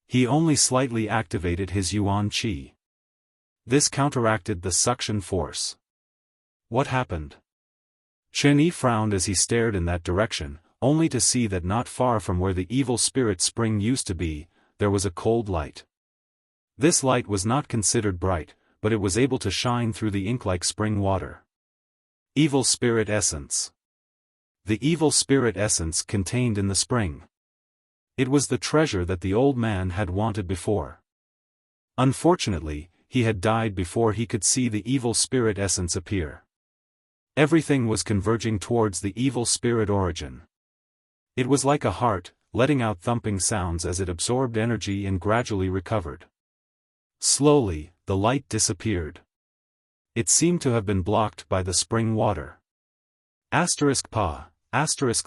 He only slightly activated his yuan qi. This counteracted the suction force. What happened? Chen Yi frowned as he stared in that direction, only to see that not far from where the evil spirit spring used to be, there was a cold light. This light was not considered bright, but it was able to shine through the ink-like spring water. Evil spirit essence. The evil spirit essence contained in the spring. It was the treasure that the old man had wanted before. Unfortunately, he had died before he could see the evil spirit essence appear. Everything was converging towards the evil spirit origin. It was like a heart, letting out thumping sounds as it absorbed energy and gradually recovered. Slowly, the light disappeared. It seemed to have been blocked by the spring water.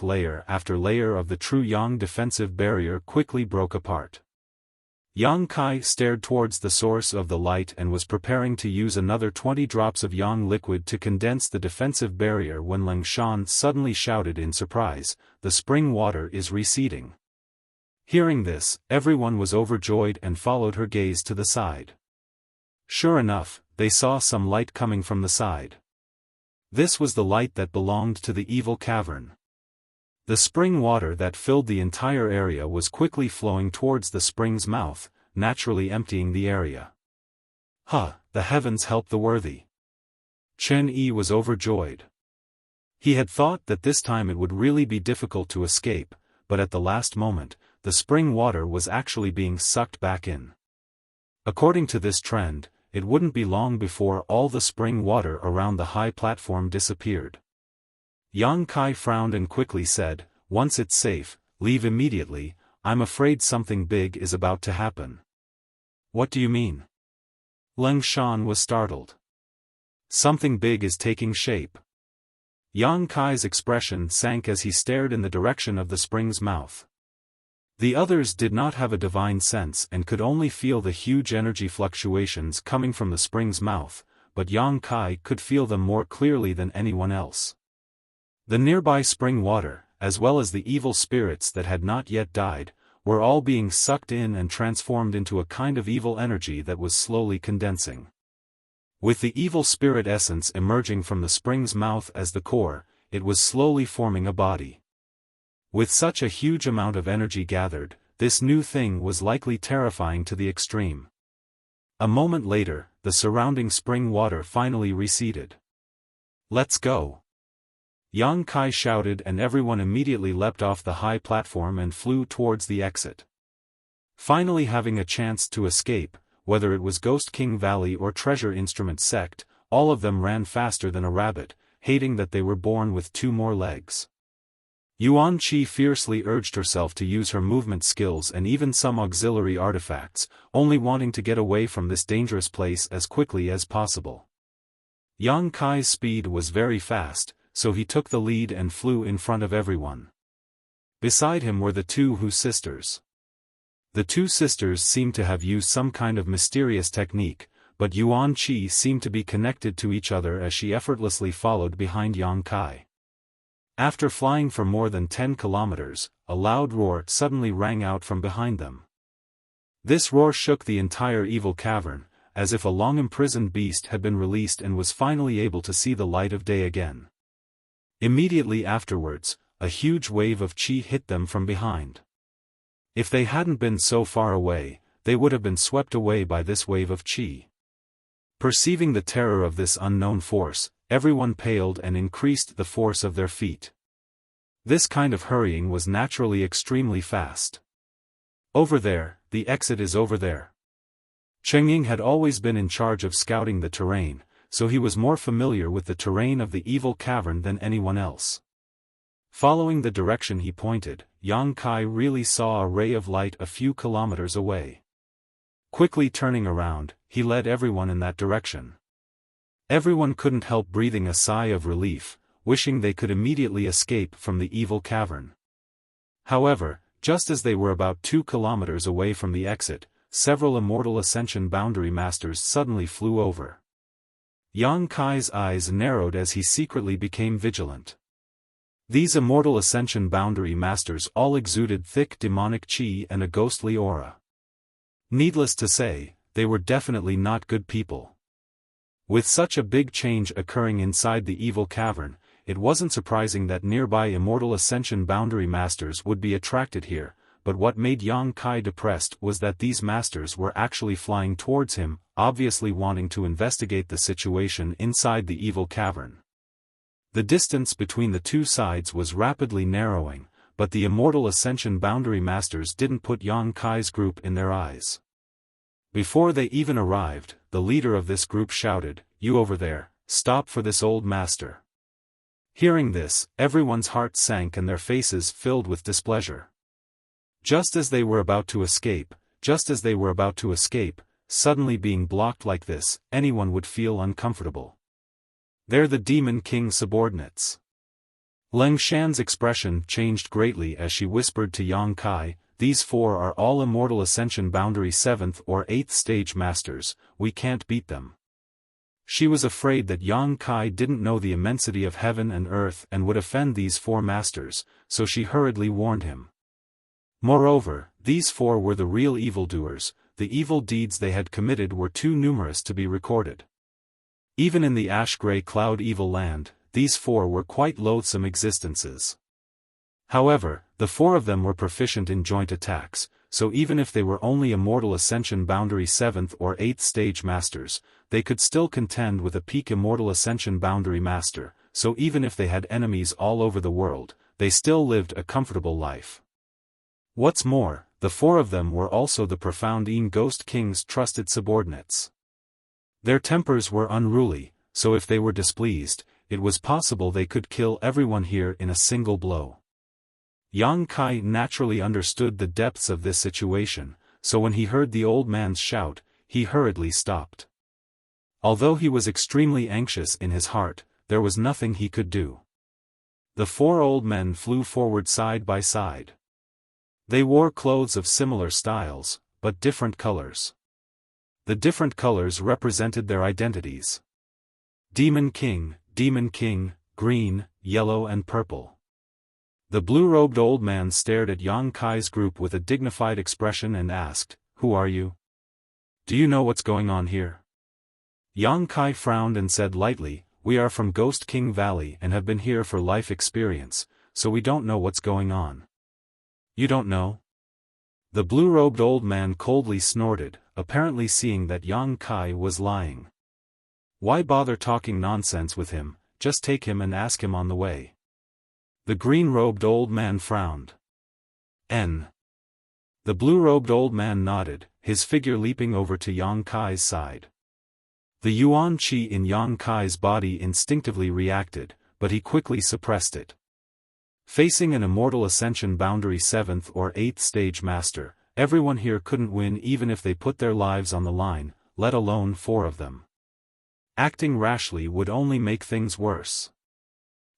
Layer after layer of the true Yang defensive barrier quickly broke apart. Yang Kai stared towards the source of the light and was preparing to use another 20 drops of Yang liquid to condense the defensive barrier when Leng Shan suddenly shouted in surprise, "The spring water is receding." Hearing this, everyone was overjoyed and followed her gaze to the side. Sure enough, they saw some light coming from the side. This was the light that belonged to the evil cavern. The spring water that filled the entire area was quickly flowing towards the spring's mouth, naturally emptying the area. The heavens help the worthy. Chen Yi was overjoyed. He had thought that this time it would really be difficult to escape, but at the last moment, the spring water was actually being sucked back in. According to this trend, it wouldn't be long before all the spring water around the high platform disappeared. Yang Kai frowned and quickly said, "Once it's safe, leave immediately. I'm afraid something big is about to happen." "What do you mean?" Leng Shan was startled. "Something big is taking shape." Yang Kai's expression sank as he stared in the direction of the spring's mouth. The others did not have a divine sense and could only feel the huge energy fluctuations coming from the spring's mouth, but Yang Kai could feel them more clearly than anyone else. The nearby spring water, as well as the evil spirits that had not yet died, were all being sucked in and transformed into a kind of evil energy that was slowly condensing. With the evil spirit essence emerging from the spring's mouth as the core, it was slowly forming a body. With such a huge amount of energy gathered, this new thing was likely terrifying to the extreme. A moment later, the surrounding spring water finally receded. "Let's go!" Yang Kai shouted and everyone immediately leapt off the high platform and flew towards the exit. Finally having a chance to escape, whether it was Ghost King Valley or Treasure Instrument Sect, all of them ran faster than a rabbit, hating that they were born with 2 more legs. Yuan Qi fiercely urged herself to use her movement skills and even some auxiliary artifacts, only wanting to get away from this dangerous place as quickly as possible. Yang Kai's speed was very fast, so he took the lead and flew in front of everyone. Beside him were the 2 Hu sisters. The 2 sisters seemed to have used some kind of mysterious technique, but Yuan Qi seemed to be connected to each other as she effortlessly followed behind Yang Kai. After flying for more than 10 kilometers, a loud roar suddenly rang out from behind them. This roar shook the entire evil cavern, as if a long-imprisoned beast had been released and was finally able to see the light of day again. Immediately afterwards, a huge wave of qi hit them from behind. If they hadn't been so far away, they would have been swept away by this wave of qi. Perceiving the terror of this unknown force, everyone paled and increased the force of their feet. This kind of hurrying was naturally extremely fast. Over there, the exit is over there. Cheng Ying had always been in charge of scouting the terrain, so he was more familiar with the terrain of the evil cavern than anyone else. Following the direction he pointed, Yang Kai really saw a ray of light a few kilometers away. Quickly turning around, he led everyone in that direction. Everyone couldn't help breathing a sigh of relief, wishing they could immediately escape from the evil cavern. However, just as they were about 2 kilometers away from the exit, several Immortal Ascension Boundary Masters suddenly flew over. Yang Kai's eyes narrowed as he secretly became vigilant. These Immortal Ascension Boundary Masters all exuded thick demonic qi and a ghostly aura. Needless to say, they were definitely not good people. With such a big change occurring inside the evil cavern, it wasn't surprising that nearby Immortal Ascension Boundary Masters would be attracted here, but what made Yang Kai depressed was that these masters were actually flying towards him, obviously wanting to investigate the situation inside the evil cavern. The distance between the two sides was rapidly narrowing, but the Immortal Ascension Boundary Masters didn't put Yang Kai's group in their eyes. Before they even arrived, the leader of this group shouted, "You over there, stop for this old master." Hearing this, everyone's heart sank and their faces filled with displeasure. Just as they were about to escape, suddenly being blocked like this, anyone would feel uncomfortable. They're the Demon King's subordinates. Leng Shan's expression changed greatly as she whispered to Yang Kai, "These four are all Immortal Ascension Boundary 7th or 8th stage masters, we can't beat them." She was afraid that Yang Kai didn't know the immensity of heaven and earth and would offend these four masters, so she hurriedly warned him. Moreover, these four were the real evildoers, the evil deeds they had committed were too numerous to be recorded. Even in the ash-gray cloud evil land, these four were quite loathsome existences. However, the four of them were proficient in joint attacks, so even if they were only Immortal Ascension Boundary 7th or 8th stage masters, they could still contend with a peak Immortal Ascension Boundary Master, so even if they had enemies all over the world, they still lived a comfortable life. What's more, the four of them were also the profound Yin Ghost King's trusted subordinates. Their tempers were unruly, so if they were displeased, it was possible they could kill everyone here in a single blow. Yang Kai naturally understood the depths of this situation, so when he heard the old man's shout, he hurriedly stopped. Although he was extremely anxious in his heart, there was nothing he could do. The four old men flew forward side by side. They wore clothes of similar styles, but different colors. The different colors represented their identities. Demon King, green, yellow and purple. The blue-robed old man stared at Yang Kai's group with a dignified expression and asked, "Who are you? Do you know what's going on here?" Yang Kai frowned and said lightly, "We are from Ghost King Valley and have been here for life experience, so we don't know what's going on." "You don't know?" The blue-robed old man coldly snorted, apparently seeing that Yang Kai was lying. Why bother talking nonsense with him, just take him and ask him on the way. The green-robed old man frowned. The blue-robed old man nodded, his figure leaping over to Yang Kai's side. The yuan qi in Yang Kai's body instinctively reacted, but he quickly suppressed it. Facing an Immortal Ascension Boundary 7th or 8th stage master, everyone here couldn't win even if they put their lives on the line, let alone four of them. Acting rashly would only make things worse.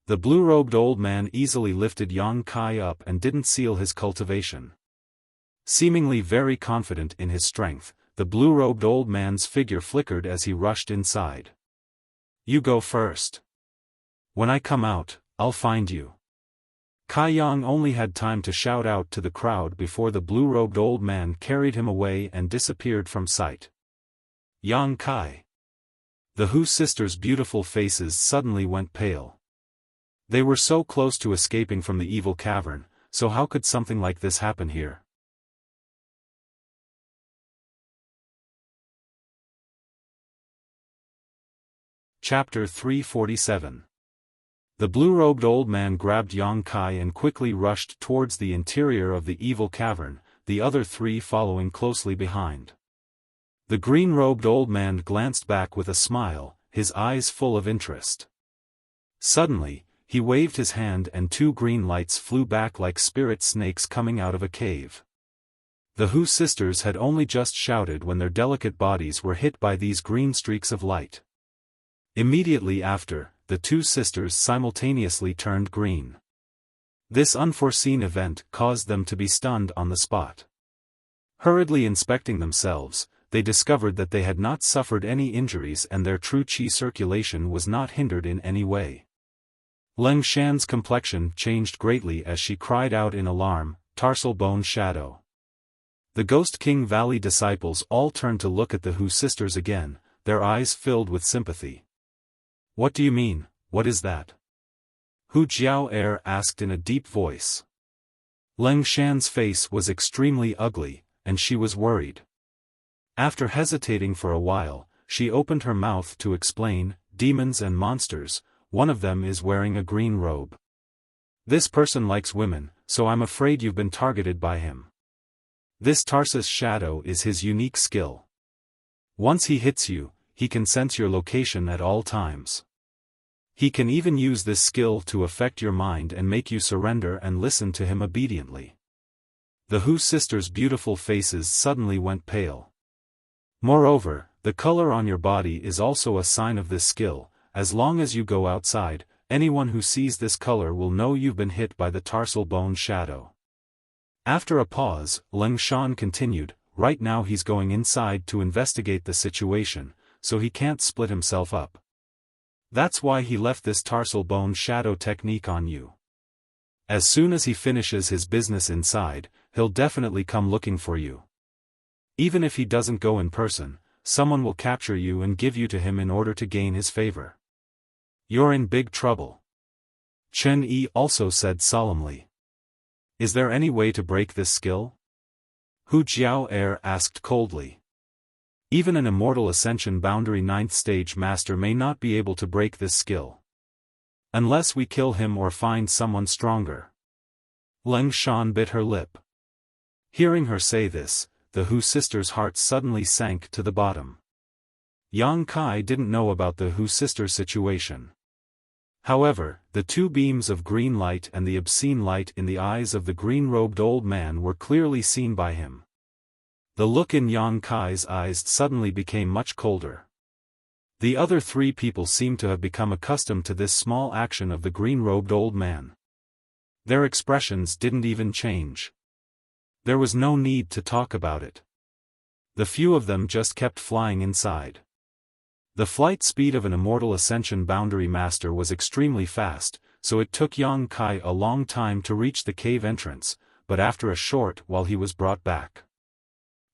The blue-robed old man easily lifted Yang Kai up and didn't seal his cultivation. Seemingly very confident in his strength, the blue-robed old man's figure flickered as he rushed inside. "You go first. When I come out, I'll find you." Kai Yang only had time to shout out to the crowd before the blue-robed old man carried him away and disappeared from sight. Yang Kai. The Hu sisters' beautiful faces suddenly went pale. They were so close to escaping from the evil cavern, so how could something like this happen here? Chapter 347. The blue-robed old man grabbed Yang Kai and quickly rushed towards the interior of the evil cavern, the other three following closely behind. The green-robed old man glanced back with a smile, his eyes full of interest. Suddenly, he waved his hand and two green lights flew back like spirit snakes coming out of a cave. The Hu sisters had only just shouted when their delicate bodies were hit by these green streaks of light. Immediately after, the two sisters simultaneously turned green. This unforeseen event caused them to be stunned on the spot. Hurriedly inspecting themselves, they discovered that they had not suffered any injuries and their true qi circulation was not hindered in any way. Leng Shan's complexion changed greatly as she cried out in alarm, "Tarsal bone shadow." The Ghost King Valley disciples all turned to look at the Hu sisters again, their eyes filled with sympathy. "What do you mean, what is that?" Hu Jiao asked in a deep voice. Leng Shan's face was extremely ugly, and she was worried. After hesitating for a while, she opened her mouth to explain, "Demons and monsters, one of them is wearing a green robe. This person likes women, so I'm afraid you've been targeted by him. This Tarsus shadow is his unique skill. Once he hits you, he can sense your location at all times. He can even use this skill to affect your mind and make you surrender and listen to him obediently." The Hu sisters' beautiful faces suddenly went pale. "Moreover, the color on your body is also a sign of this skill. As long as you go outside, anyone who sees this color will know you've been hit by the tarsal bone shadow." After a pause, Leng Shan continued, "Right now he's going inside to investigate the situation, so he can't split himself up. That's why he left this tarsal bone shadow technique on you. As soon as he finishes his business inside, he'll definitely come looking for you. Even if he doesn't go in person, someone will capture you and give you to him in order to gain his favor. You're in big trouble." Chen Yi also said solemnly. "Is there any way to break this skill?" Hu Jiao asked coldly. "Even an immortal ascension boundary 9th stage master may not be able to break this skill. Unless we kill him or find someone stronger." Leng Shan bit her lip. Hearing her say this, the Hu sisters' hearts suddenly sank to the bottom. Yang Kai didn't know about the Hu sisters' situation. However, the two beams of green light and the obscene light in the eyes of the green-robed old man were clearly seen by him. The look in Yang Kai's eyes suddenly became much colder. The other three people seemed to have become accustomed to this small action of the green-robed old man. Their expressions didn't even change. There was no need to talk about it. The few of them just kept flying inside. The flight speed of an immortal ascension boundary master was extremely fast, so it took Yang Kai a long time to reach the cave entrance, but after a short while he was brought back.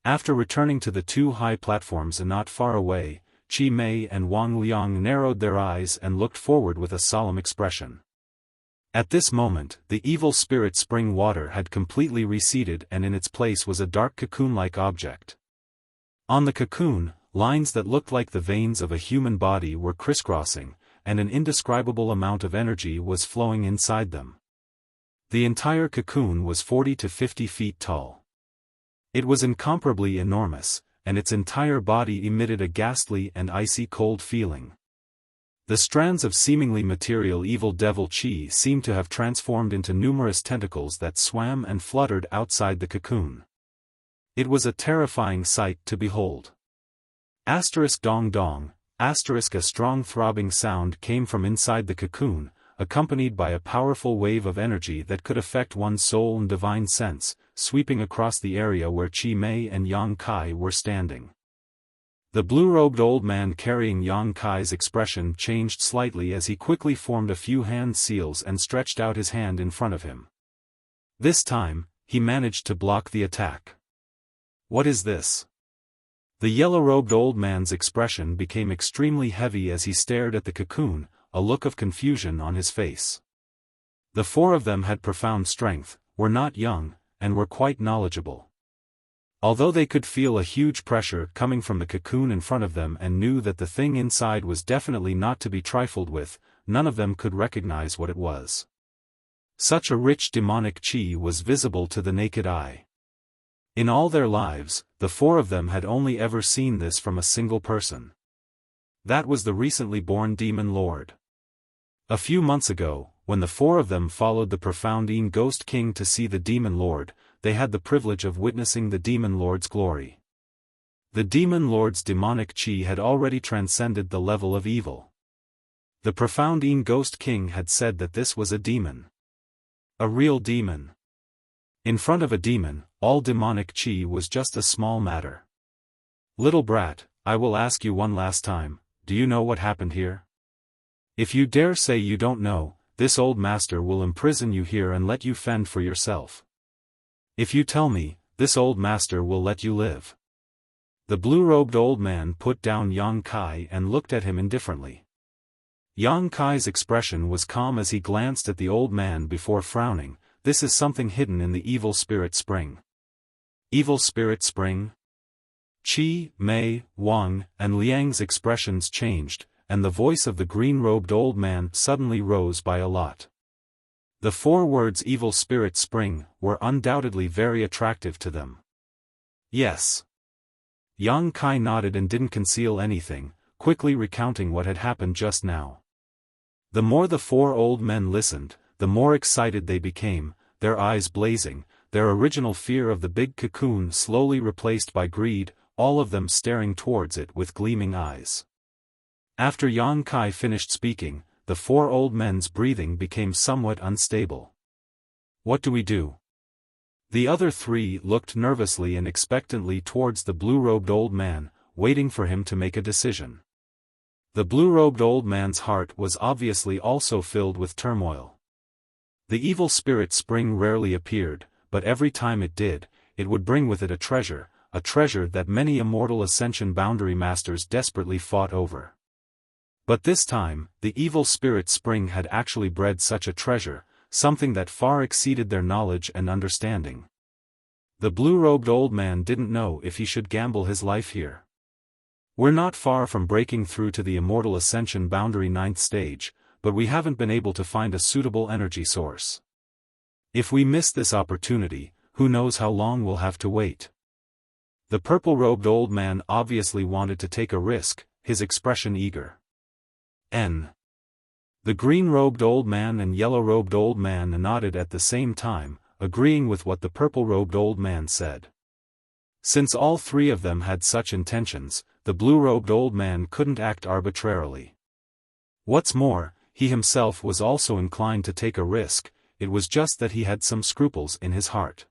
After returning to the two high platforms not far away, Qi Mei and Wang Liang narrowed their eyes and looked forward with a solemn expression. At this moment, the evil spirit spring water had completely receded and in its place was a dark cocoon-like object. On the cocoon, lines that looked like the veins of a human body were crisscrossing, and an indescribable amount of energy was flowing inside them. The entire cocoon was 40 to 50 feet tall. It was incomparably enormous, and its entire body emitted a ghastly and icy cold feeling. The strands of seemingly material evil devil qi seemed to have transformed into numerous tentacles that swam and fluttered outside the cocoon. It was a terrifying sight to behold. Dong dong, a strong throbbing sound came from inside the cocoon, accompanied by a powerful wave of energy that could affect one's soul and divine sense, sweeping across the area where Qi Mei and Yang Kai were standing. The blue-robed old man carrying Yang Kai's expression changed slightly as he quickly formed a few hand seals and stretched out his hand in front of him. This time, he managed to block the attack. "What is this?" The yellow-robed old man's expression became extremely heavy as he stared at the cocoon, a look of confusion on his face. The four of them had profound strength, were not young, and were quite knowledgeable. Although they could feel a huge pressure coming from the cocoon in front of them and knew that the thing inside was definitely not to be trifled with, none of them could recognize what it was. Such a rich demonic chi was visible to the naked eye. In all their lives, the four of them had only ever seen this from a single person. That was the recently born Demon Lord. A few months ago, when the four of them followed the profound Ghost King to see the Demon Lord, they had the privilege of witnessing the Demon Lord's glory. The Demon Lord's demonic chi had already transcended the level of evil. The profound Ghost King had said that this was a demon. A real demon. In front of a demon, all demonic chi was just a small matter. Little brat, I will ask you one last time, do you know what happened here? If you dare say you don't know, this old master will imprison you here and let you fend for yourself. If you tell me, this old master will let you live. The blue-robed old man put down Yang Kai and looked at him indifferently. Yang Kai's expression was calm as he glanced at the old man before frowning. This is something hidden in the evil spirit spring. Evil spirit spring? Qi, Mei, Wang, and Liang's expressions changed, and the voice of the green-robed old man suddenly rose by a lot. The four words evil spirit spring were undoubtedly very attractive to them. Yes. Yang Kai nodded and didn't conceal anything, quickly recounting what had happened just now. The more the four old men listened, the more excited they became, their eyes blazing, their original fear of the big cocoon slowly replaced by greed, all of them staring towards it with gleaming eyes. After Yang Kai finished speaking, the four old men's breathing became somewhat unstable. What do we do? The other three looked nervously and expectantly towards the blue-robed old man, waiting for him to make a decision. The blue-robed old man's heart was obviously also filled with turmoil. The evil spirit spring rarely appeared, but every time it did, it would bring with it a treasure that many immortal ascension boundary masters desperately fought over. But this time, the evil spirit spring had actually bred such a treasure, something that far exceeded their knowledge and understanding. The blue-robed old man didn't know if he should gamble his life here. We're not far from breaking through to the immortal ascension boundary 9th stage, but we haven't been able to find a suitable energy source. If we miss this opportunity, who knows how long we'll have to wait. The purple-robed old man obviously wanted to take a risk, his expression eager. The green-robed old man and yellow-robed old man nodded at the same time, agreeing with what the purple-robed old man said. Since all three of them had such intentions, the blue-robed old man couldn't act arbitrarily. What's more, he himself was also inclined to take a risk, it was just that he had some scruples in his heart.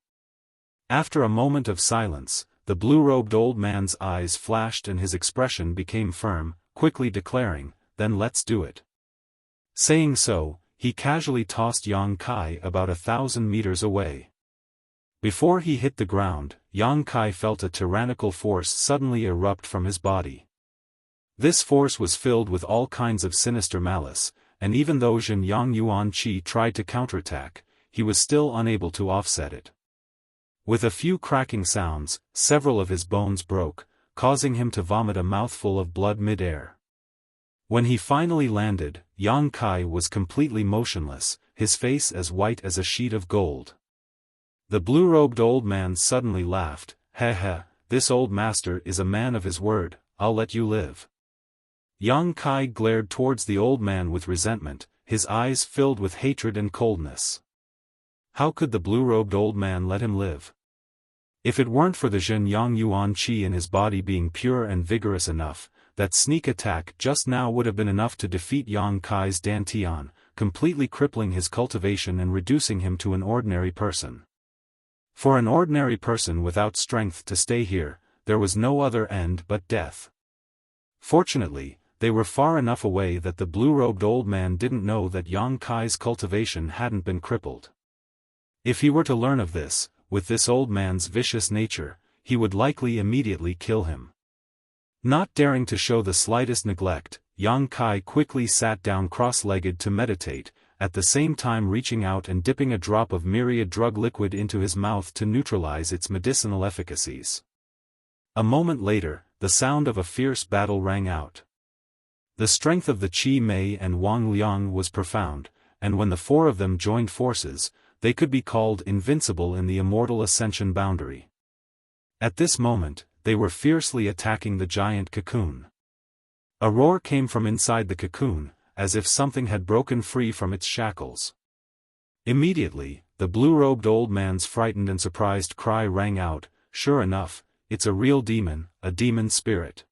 After a moment of silence, the blue-robed old man's eyes flashed and his expression became firm, quickly declaring, "Then let's do it." Saying so, he casually tossed Yang Kai about 1,000 meters away. Before he hit the ground, Yang Kai felt a tyrannical force suddenly erupt from his body. This force was filled with all kinds of sinister malice, and even though Jin Yang Yuan Qi tried to counterattack, he was still unable to offset it. With a few cracking sounds, several of his bones broke, causing him to vomit a mouthful of blood mid-air. When he finally landed, Yang Kai was completely motionless, his face as white as a sheet of gold. The blue-robed old man suddenly laughed, "Heh, this old master is a man of his word, I'll let you live." Yang Kai glared towards the old man with resentment, his eyes filled with hatred and coldness. How could the blue-robed old man let him live? If it weren't for the Jin Yang Yuan Qi in his body being pure and vigorous enough, that sneak attack just now would have been enough to defeat Yang Kai's Dantian, completely crippling his cultivation and reducing him to an ordinary person. For an ordinary person without strength to stay here, there was no other end but death. Fortunately, they were far enough away that the blue-robed old man didn't know that Yang Kai's cultivation hadn't been crippled. If he were to learn of this, with this old man's vicious nature, he would likely immediately kill him. Not daring to show the slightest neglect, Yang Kai quickly sat down cross-legged to meditate, at the same time reaching out and dipping a drop of myriad drug liquid into his mouth to neutralize its medicinal efficacies. A moment later, the sound of a fierce battle rang out. The strength of the Qi Mei and Wang Liang was profound, and when the four of them joined forces, they could be called invincible in the immortal ascension boundary. At this moment, they were fiercely attacking the giant cocoon. A roar came from inside the cocoon, as if something had broken free from its shackles. Immediately, the blue-robed old man's frightened and surprised cry rang out, "Sure enough, it's a real demon, a demon spirit."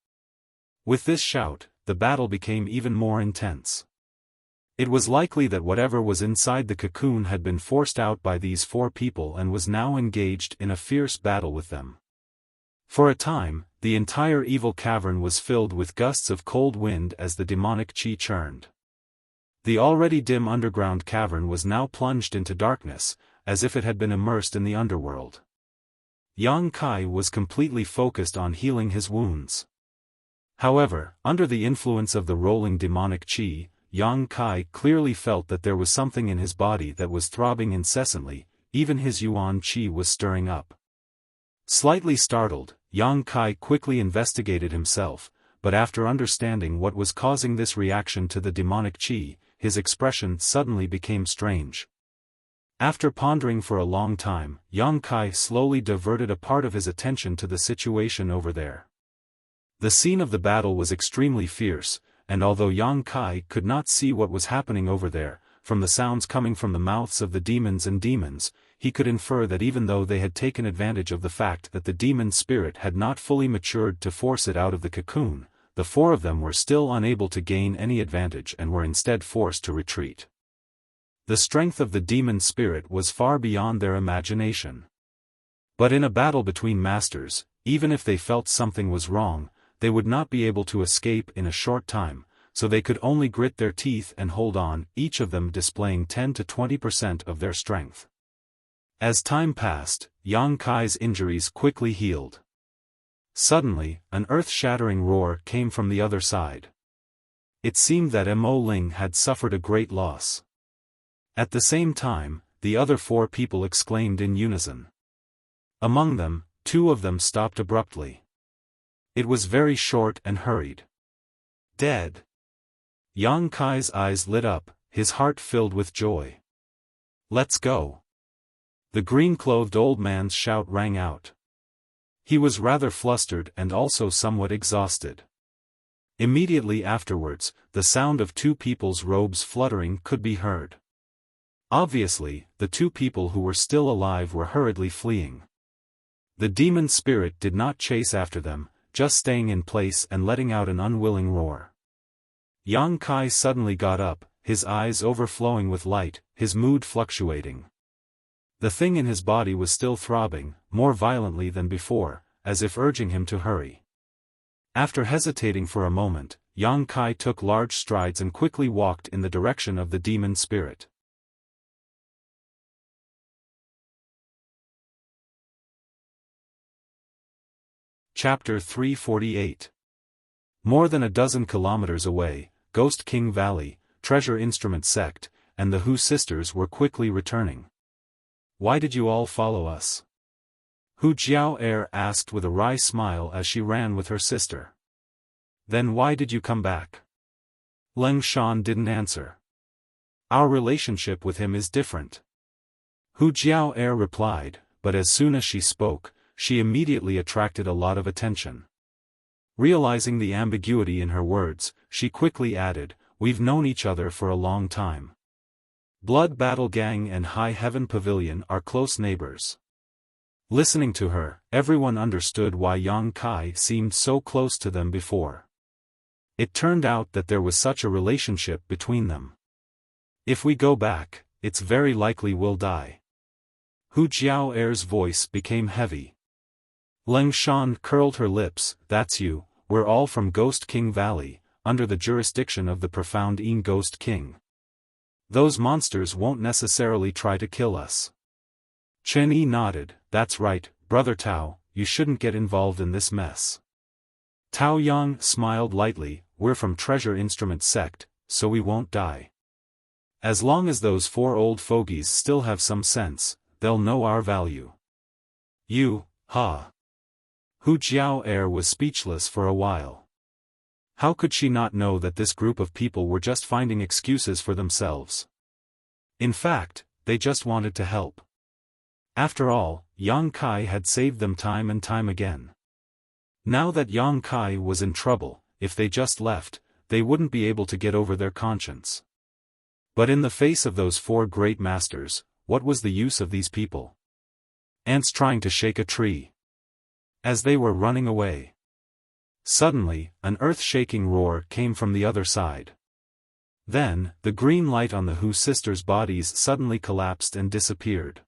With this shout, the battle became even more intense. It was likely that whatever was inside the cocoon had been forced out by these four people and was now engaged in a fierce battle with them. For a time, the entire evil cavern was filled with gusts of cold wind as the demonic qi churned. The already dim underground cavern was now plunged into darkness, as if it had been immersed in the underworld. Yang Kai was completely focused on healing his wounds. However, under the influence of the rolling demonic qi, Yang Kai clearly felt that there was something in his body that was throbbing incessantly, even his yuan qi was stirring up. Slightly startled, Yang Kai quickly investigated himself, but after understanding what was causing this reaction to the demonic qi, his expression suddenly became strange. After pondering for a long time, Yang Kai slowly diverted a part of his attention to the situation over there. The scene of the battle was extremely fierce, and although Yang Kai could not see what was happening over there, from the sounds coming from the mouths of the demons and demons, he could infer that even though they had taken advantage of the fact that the demon spirit had not fully matured to force it out of the cocoon, the four of them were still unable to gain any advantage and were instead forced to retreat. The strength of the demon spirit was far beyond their imagination. But in a battle between masters, even if they felt something was wrong, they would not be able to escape in a short time, so they could only grit their teeth and hold on, each of them displaying 10 to 20% of their strength. As time passed, Yang Kai's injuries quickly healed. Suddenly, an earth-shattering roar came from the other side. It seemed that Mo Ling had suffered a great loss. At the same time, the other four people exclaimed in unison. Among them, two of them stopped abruptly. It was very short and hurried. Dead. Yang Kai's eyes lit up, his heart filled with joy. Let's go. The green-clothed old man's shout rang out. He was rather flustered and also somewhat exhausted. Immediately afterwards, the sound of two people's robes fluttering could be heard. Obviously, the two people who were still alive were hurriedly fleeing. The demon spirit did not chase after them, just staying in place and letting out an unwilling roar. Yang Kai suddenly got up, his eyes overflowing with light, his mood fluctuating. The thing in his body was still throbbing, more violently than before, as if urging him to hurry. After hesitating for a moment, Yang Kai took large strides and quickly walked in the direction of the demon spirit. Chapter 348. More than a dozen kilometers away, Ghost King Valley, Treasure Instrument Sect, and the Hu sisters were quickly returning. Why did you all follow us? Hu Jiao asked with a wry smile as she ran with her sister. Then why did you come back? Leng Shan didn't answer. Our relationship with him is different. Hu Jiao replied, but as soon as she spoke, she immediately attracted a lot of attention. Realizing the ambiguity in her words, she quickly added, "We've known each other for a long time. Blood Battle Gang and High Heaven Pavilion are close neighbors." Listening to her, everyone understood why Yang Kai seemed so close to them before. It turned out that there was such a relationship between them. If we go back, it's very likely we'll die. Hu Jiao's voice became heavy. Leng Shan curled her lips. That's you, we're all from Ghost King Valley, under the jurisdiction of the profound Yin Ghost King. Those monsters won't necessarily try to kill us. Chen Yi nodded. That's right, Brother Tao, you shouldn't get involved in this mess. Tao Yang smiled lightly, we're from Treasure Instrument Sect, so we won't die. As long as those 4 old fogies still have some sense, they'll know our value. You, ha. Hu Jiao was speechless for a while. How could she not know that this group of people were just finding excuses for themselves? In fact, they just wanted to help. After all, Yang Kai had saved them time and time again. Now that Yang Kai was in trouble, if they just left, they wouldn't be able to get over their conscience. But in the face of those 4 great masters, what was the use of these people? Ants trying to shake a tree. As they were running away. Suddenly, an earth-shaking roar came from the other side. Then, the green light on the Hu sisters' bodies suddenly collapsed and disappeared.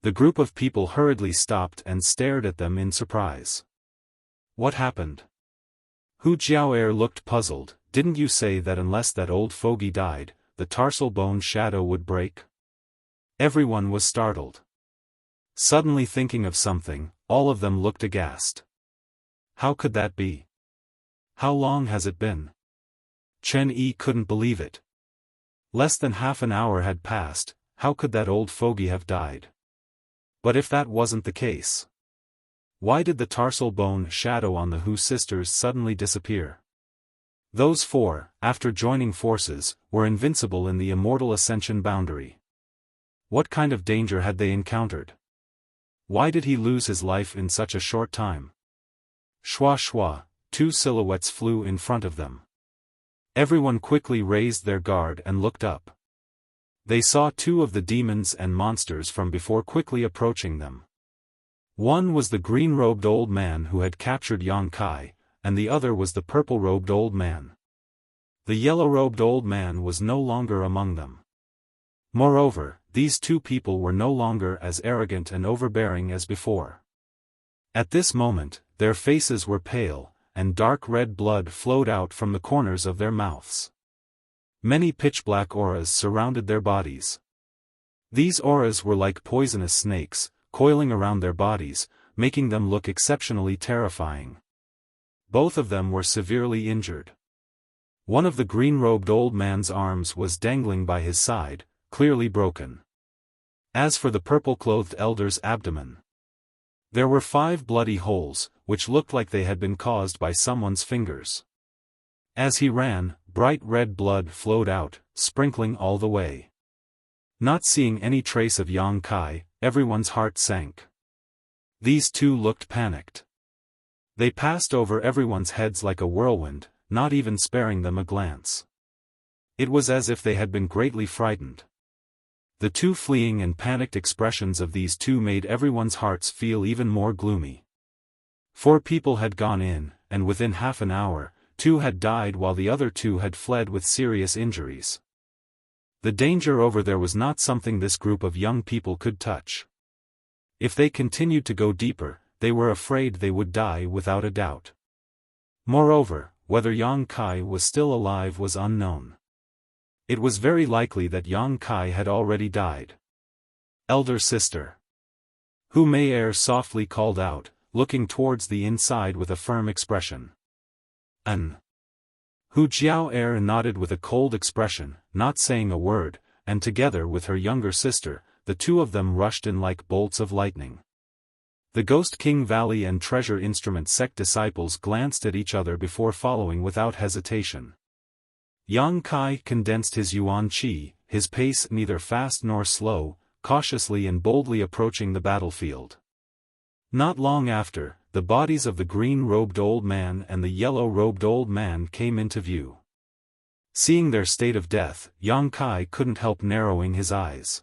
The group of people hurriedly stopped and stared at them in surprise. What happened? Hu Jiao looked puzzled. Didn't you say that unless that old fogey died, the tarsal bone shadow would break? Everyone was startled. Suddenly thinking of something, all of them looked aghast. How could that be? How long has it been? Chen Yi couldn't believe it. Less than half an hour had passed. How could that old fogey have died? But if that wasn't the case, why did the tarsal bone shadow on the Hu sisters suddenly disappear? Those 4, after joining forces, were invincible in the immortal ascension boundary. What kind of danger had they encountered? Why did he lose his life in such a short time? Shwa shwa, 2 silhouettes flew in front of them. Everyone quickly raised their guard and looked up. They saw 2 of the demons and monsters from before quickly approaching them. One was the green-robed old man who had captured Yang Kai, and the other was the purple-robed old man. The yellow-robed old man was no longer among them. Moreover, these 2 people were no longer as arrogant and overbearing as before. At this moment, their faces were pale, and dark red blood flowed out from the corners of their mouths. Many pitch-black auras surrounded their bodies. These auras were like poisonous snakes, coiling around their bodies, making them look exceptionally terrifying. Both of them were severely injured. One of the green-robed old man's arms was dangling by his side, clearly broken. As for the purple-clothed elder's abdomen, there were 5 bloody holes, which looked like they had been caused by someone's fingers. As he ran, bright red blood flowed out, sprinkling all the way. Not seeing any trace of Yang Kai, everyone's heart sank. These 2 looked panicked. They passed over everyone's heads like a whirlwind, not even sparing them a glance. It was as if they had been greatly frightened. The 2 fleeing and panicked expressions of these 2 made everyone's hearts feel even more gloomy. 4 people had gone in, and within half an hour, 2 had died while the other 2 had fled with serious injuries. The danger over there was not something this group of young people could touch. If they continued to go deeper, they were afraid they would die without a doubt. Moreover, whether Yang Kai was still alive was unknown. It was very likely that Yang Kai had already died. Elder sister. Hu Mei softly called out, looking towards the inside with a firm expression. Hu Jiao nodded with a cold expression, not saying a word, and together with her younger sister, the 2 of them rushed in like bolts of lightning. The Ghost King Valley and Treasure Instrument Sect disciples glanced at each other before following without hesitation. Yang Kai condensed his yuan qi, his pace neither fast nor slow, cautiously and boldly approaching the battlefield. Not long after, the bodies of the green-robed old man and the yellow-robed old man came into view. Seeing their state of death, Yang Kai couldn't help narrowing his eyes.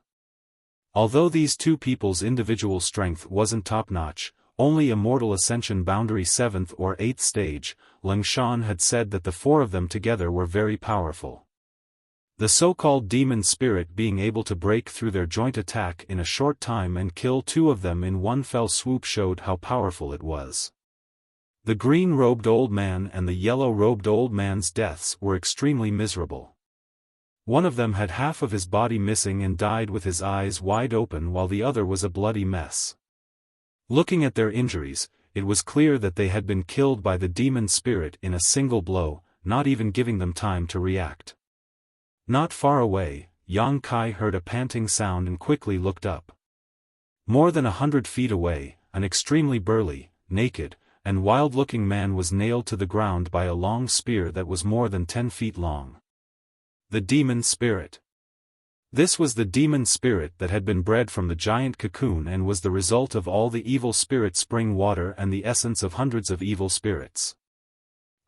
Although these 2 people's individual strength wasn't top-notch, only Immortal Ascension Boundary 7th or 8th stage, Ling Shan had said that the 4 of them together were very powerful. The so-called demon spirit being able to break through their joint attack in a short time and kill 2 of them in one fell swoop showed how powerful it was. The green-robed old man and the yellow-robed old man's deaths were extremely miserable. One of them had half of his body missing and died with his eyes wide open while the other was a bloody mess. Looking at their injuries, it was clear that they had been killed by the demon spirit in a single blow, not even giving them time to react. Not far away, Yang Kai heard a panting sound and quickly looked up. More than 100 feet away, an extremely burly, naked, and wild-looking man was nailed to the ground by a long spear that was more than 10 feet long. The demon spirit. This was the demon spirit that had been bred from the giant cocoon and was the result of all the evil spirit spring water and the essence of hundreds of evil spirits.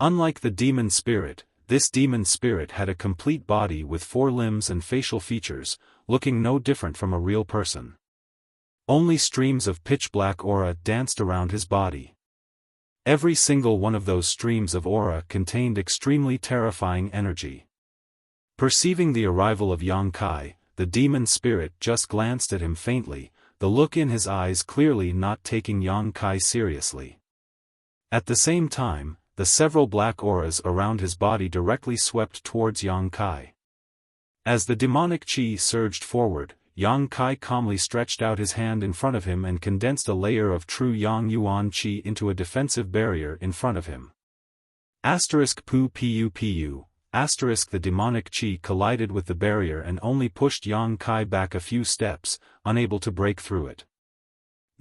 Unlike the demon spirit, this demon spirit had a complete body with 4 limbs and facial features, looking no different from a real person. Only streams of pitch-black aura danced around his body. Every single one of those streams of aura contained extremely terrifying energy. Perceiving the arrival of Yang Kai, the demon spirit just glanced at him faintly, the look in his eyes clearly not taking Yang Kai seriously. At the same time, the several black auras around his body directly swept towards Yang Kai. As the demonic chi surged forward, Yang Kai calmly stretched out his hand in front of him and condensed a layer of true Yang Yuan chi into a defensive barrier in front of him. *pu. The demonic chi collided with the barrier and only pushed Yang Kai back a few steps, unable to break through it.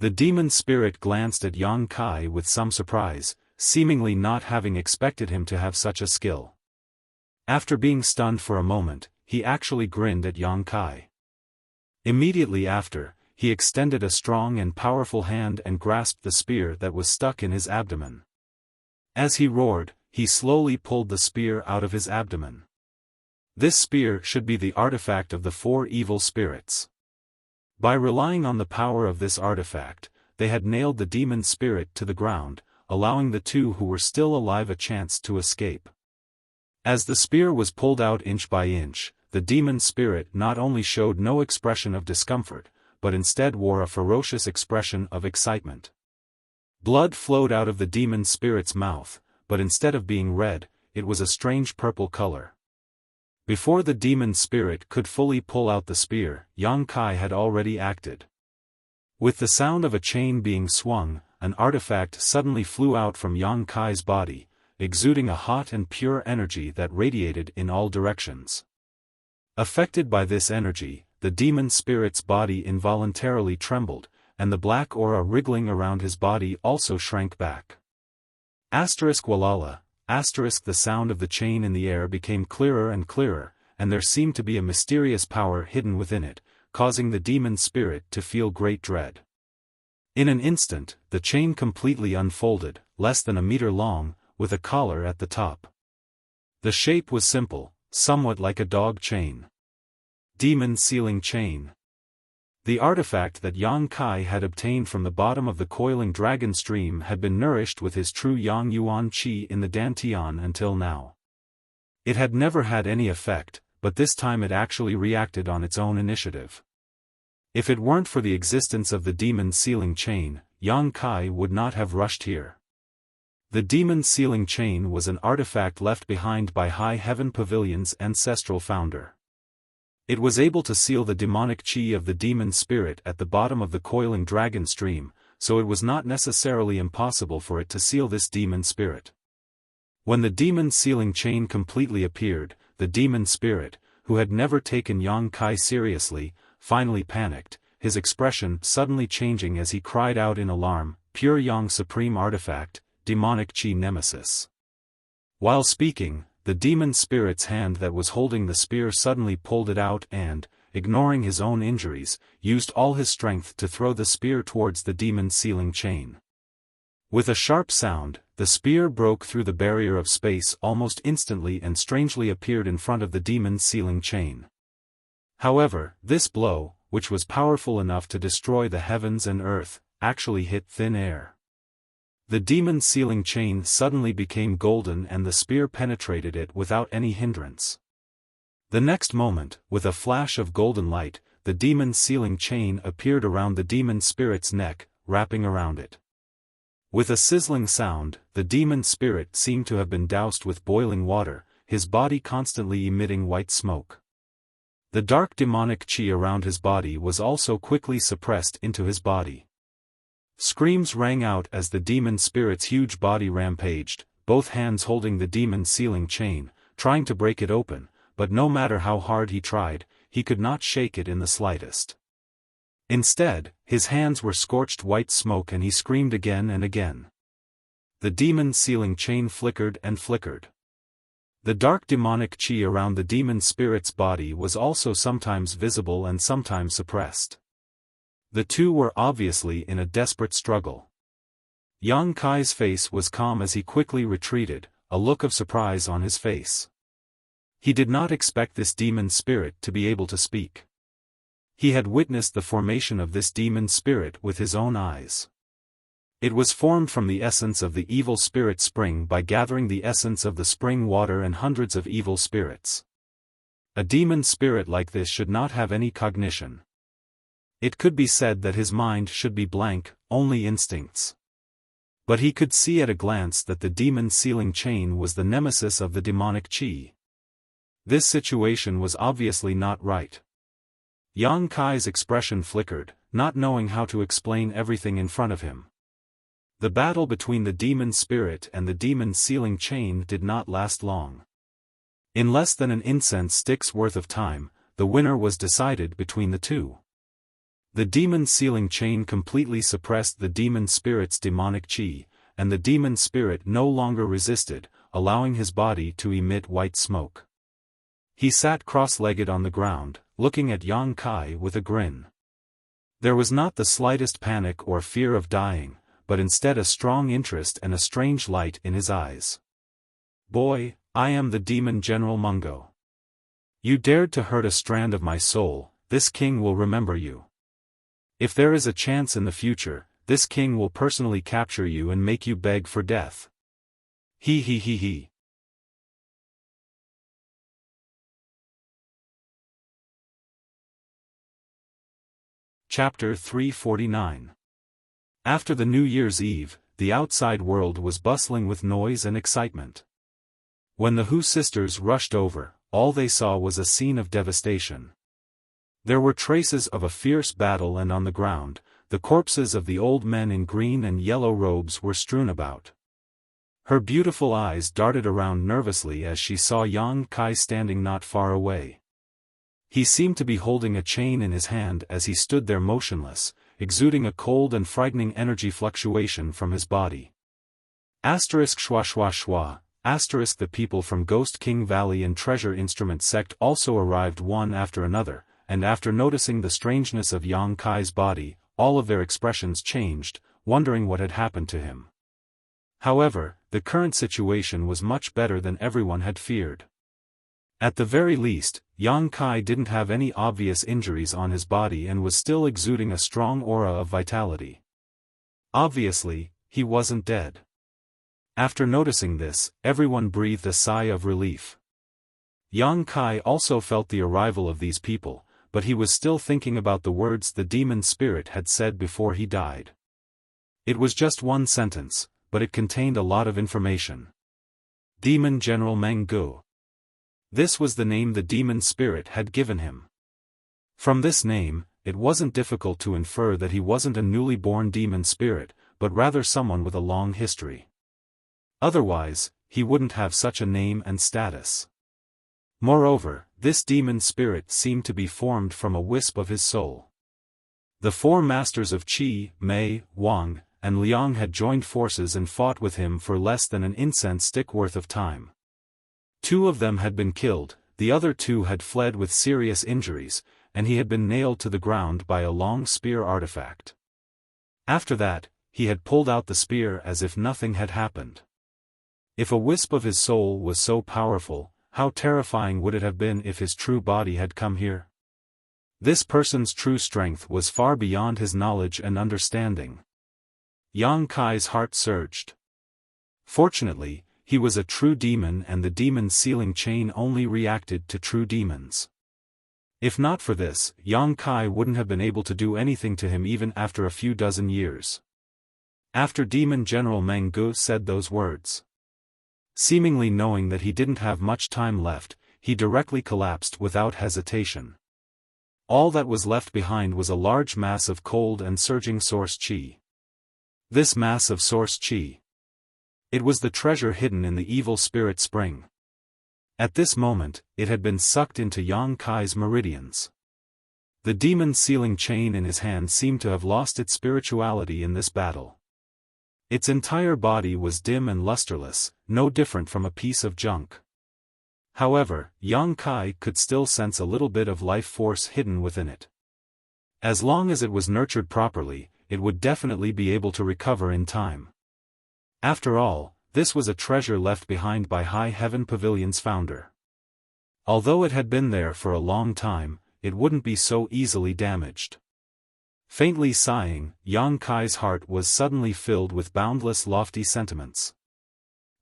The demon spirit glanced at Yang Kai with some surprise, seemingly not having expected him to have such a skill. After being stunned for a moment, he actually grinned at Yang Kai. Immediately after, he extended a strong and powerful hand and grasped the spear that was stuck in his abdomen. As he roared, he slowly pulled the spear out of his abdomen. This spear should be the artifact of the 4 evil spirits. By relying on the power of this artifact, they had nailed the demon spirit to the ground, allowing the 2 who were still alive a chance to escape. As the spear was pulled out inch by inch, the demon spirit not only showed no expression of discomfort, but instead wore a ferocious expression of excitement. Blood flowed out of the demon spirit's mouth, but instead of being red, it was a strange purple color. Before the demon spirit could fully pull out the spear, Yang Kai had already acted. With the sound of a chain being swung, an artifact suddenly flew out from Yang Kai's body, exuding a hot and pure energy that radiated in all directions. Affected by this energy, the demon spirit's body involuntarily trembled, and the black aura wriggling around his body also shrank back. *Walala, the sound of the chain in the air became clearer and clearer, and there seemed to be a mysterious power hidden within it, causing the demon spirit to feel great dread. In an instant, the chain completely unfolded, less than a meter long, with a collar at the top. The shape was simple, somewhat like a dog chain. Demon sealing chain. The artifact that Yang Kai had obtained from the bottom of the coiling dragon stream had been nourished with his true Yang Yuan Qi in the Dantian until now. It had never had any effect, but this time it actually reacted on its own initiative. If it weren't for the existence of the demon sealing chain, Yang Kai would not have rushed here. The demon sealing chain was an artifact left behind by High Heaven Pavilion's ancestral founder. It was able to seal the demonic chi of the demon spirit at the bottom of the coiling dragon stream, so it was not necessarily impossible for it to seal this demon spirit. When the demon sealing chain completely appeared, the demon spirit, who had never taken Yang Kai seriously, finally panicked, his expression suddenly changing as he cried out in alarm, "Pure Yang Supreme Artifact, Demonic Chi Nemesis." While speaking, the demon spirit's hand that was holding the spear suddenly pulled it out and, ignoring his own injuries, used all his strength to throw the spear towards the demon sealing chain. With a sharp sound, the spear broke through the barrier of space almost instantly and strangely appeared in front of the demon sealing chain. However, this blow, which was powerful enough to destroy the heavens and earth, actually hit thin air. The demon sealing chain suddenly became golden and the spear penetrated it without any hindrance. The next moment, with a flash of golden light, the demon sealing chain appeared around the demon spirit's neck, wrapping around it. With a sizzling sound, the demon spirit seemed to have been doused with boiling water, his body constantly emitting white smoke. The dark demonic chi around his body was also quickly suppressed into his body. Screams rang out as the demon spirit's huge body rampaged, both hands holding the demon sealing chain, trying to break it open, but no matter how hard he tried, he could not shake it in the slightest. Instead, his hands were scorched white smoke and he screamed again and again. The demon sealing chain flickered and flickered. The dark demonic chi around the demon spirit's body was also sometimes visible and sometimes suppressed. The two were obviously in a desperate struggle. Yang Kai's face was calm as he quickly retreated, a look of surprise on his face. He did not expect this demon spirit to be able to speak. He had witnessed the formation of this demon spirit with his own eyes. It was formed from the essence of the evil spirit spring by gathering the essence of the spring water and hundreds of evil spirits. A demon spirit like this should not have any cognition. It could be said that his mind should be blank, only instincts. But he could see at a glance that the demon sealing chain was the nemesis of the demonic chi. This situation was obviously not right. Yang Kai's expression flickered, not knowing how to explain everything in front of him. The battle between the demon spirit and the demon sealing chain did not last long. In less than an incense stick's worth of time, the winner was decided between the two. The demon sealing chain completely suppressed the demon spirit's demonic chi, and the demon spirit no longer resisted, allowing his body to emit white smoke. He sat cross-legged on the ground, looking at Yang Kai with a grin. There was not the slightest panic or fear of dying, but instead a strong interest and a strange light in his eyes. "Boy, I am the demon General Mungo. You dared to hurt a strand of my soul, this king will remember you. If there is a chance in the future, this king will personally capture you and make you beg for death. He he he he." Chapter 349. After the New Year's Eve, the outside world was bustling with noise and excitement. When the Hu sisters rushed over, all they saw was a scene of devastation. There were traces of a fierce battle, and on the ground, the corpses of the old men in green and yellow robes were strewn about. Her beautiful eyes darted around nervously as she saw Yang Kai standing not far away. He seemed to be holding a chain in his hand as he stood there motionless, exuding a cold and frightening energy fluctuation from his body. Asterisk schwa schwa schwa, asterisk. The people from Ghost King Valley and Treasure Instrument Sect also arrived one after another, and after noticing the strangeness of Yang Kai's body, all of their expressions changed, wondering what had happened to him. However, the current situation was much better than everyone had feared. At the very least, Yang Kai didn't have any obvious injuries on his body and was still exuding a strong aura of vitality. Obviously, he wasn't dead. After noticing this, everyone breathed a sigh of relief. Yang Kai also felt the arrival of these people, but he was still thinking about the words the demon spirit had said before he died. It was just one sentence, but it contained a lot of information. Demon General Meng Gu. This was the name the demon spirit had given him. From this name, it wasn't difficult to infer that he wasn't a newly born demon spirit, but rather someone with a long history. Otherwise, he wouldn't have such a name and status. Moreover, this demon spirit seemed to be formed from a wisp of his soul. The four masters of Qi, Mei, Wang, and Liang had joined forces and fought with him for less than an incense stick worth of time. 2 of them had been killed, the other 2 had fled with serious injuries, and he had been nailed to the ground by a long spear artifact. After that, he had pulled out the spear as if nothing had happened. If a wisp of his soul was so powerful, how terrifying would it have been if his true body had come here? This person's true strength was far beyond his knowledge and understanding. Yang Kai's heart surged. Fortunately, he was a true demon, and the demon sealing chain only reacted to true demons. If not for this, Yang Kai wouldn't have been able to do anything to him even after a few dozen years. After Demon General Meng Gu said those words, seemingly knowing that he didn't have much time left, he directly collapsed without hesitation. All that was left behind was a large mass of cold and surging source qi. This mass of source qi. It was the treasure hidden in the evil spirit spring. At this moment, it had been sucked into Yang Kai's meridians. The demon sealing chain in his hand seemed to have lost its spirituality in this battle. Its entire body was dim and lusterless, no different from a piece of junk. However, Yang Kai could still sense a little bit of life force hidden within it. As long as it was nurtured properly, it would definitely be able to recover in time. After all, this was a treasure left behind by High Heaven Pavilion's founder. Although it had been there for a long time, it wouldn't be so easily damaged. Faintly sighing, Yang Kai's heart was suddenly filled with boundless lofty sentiments.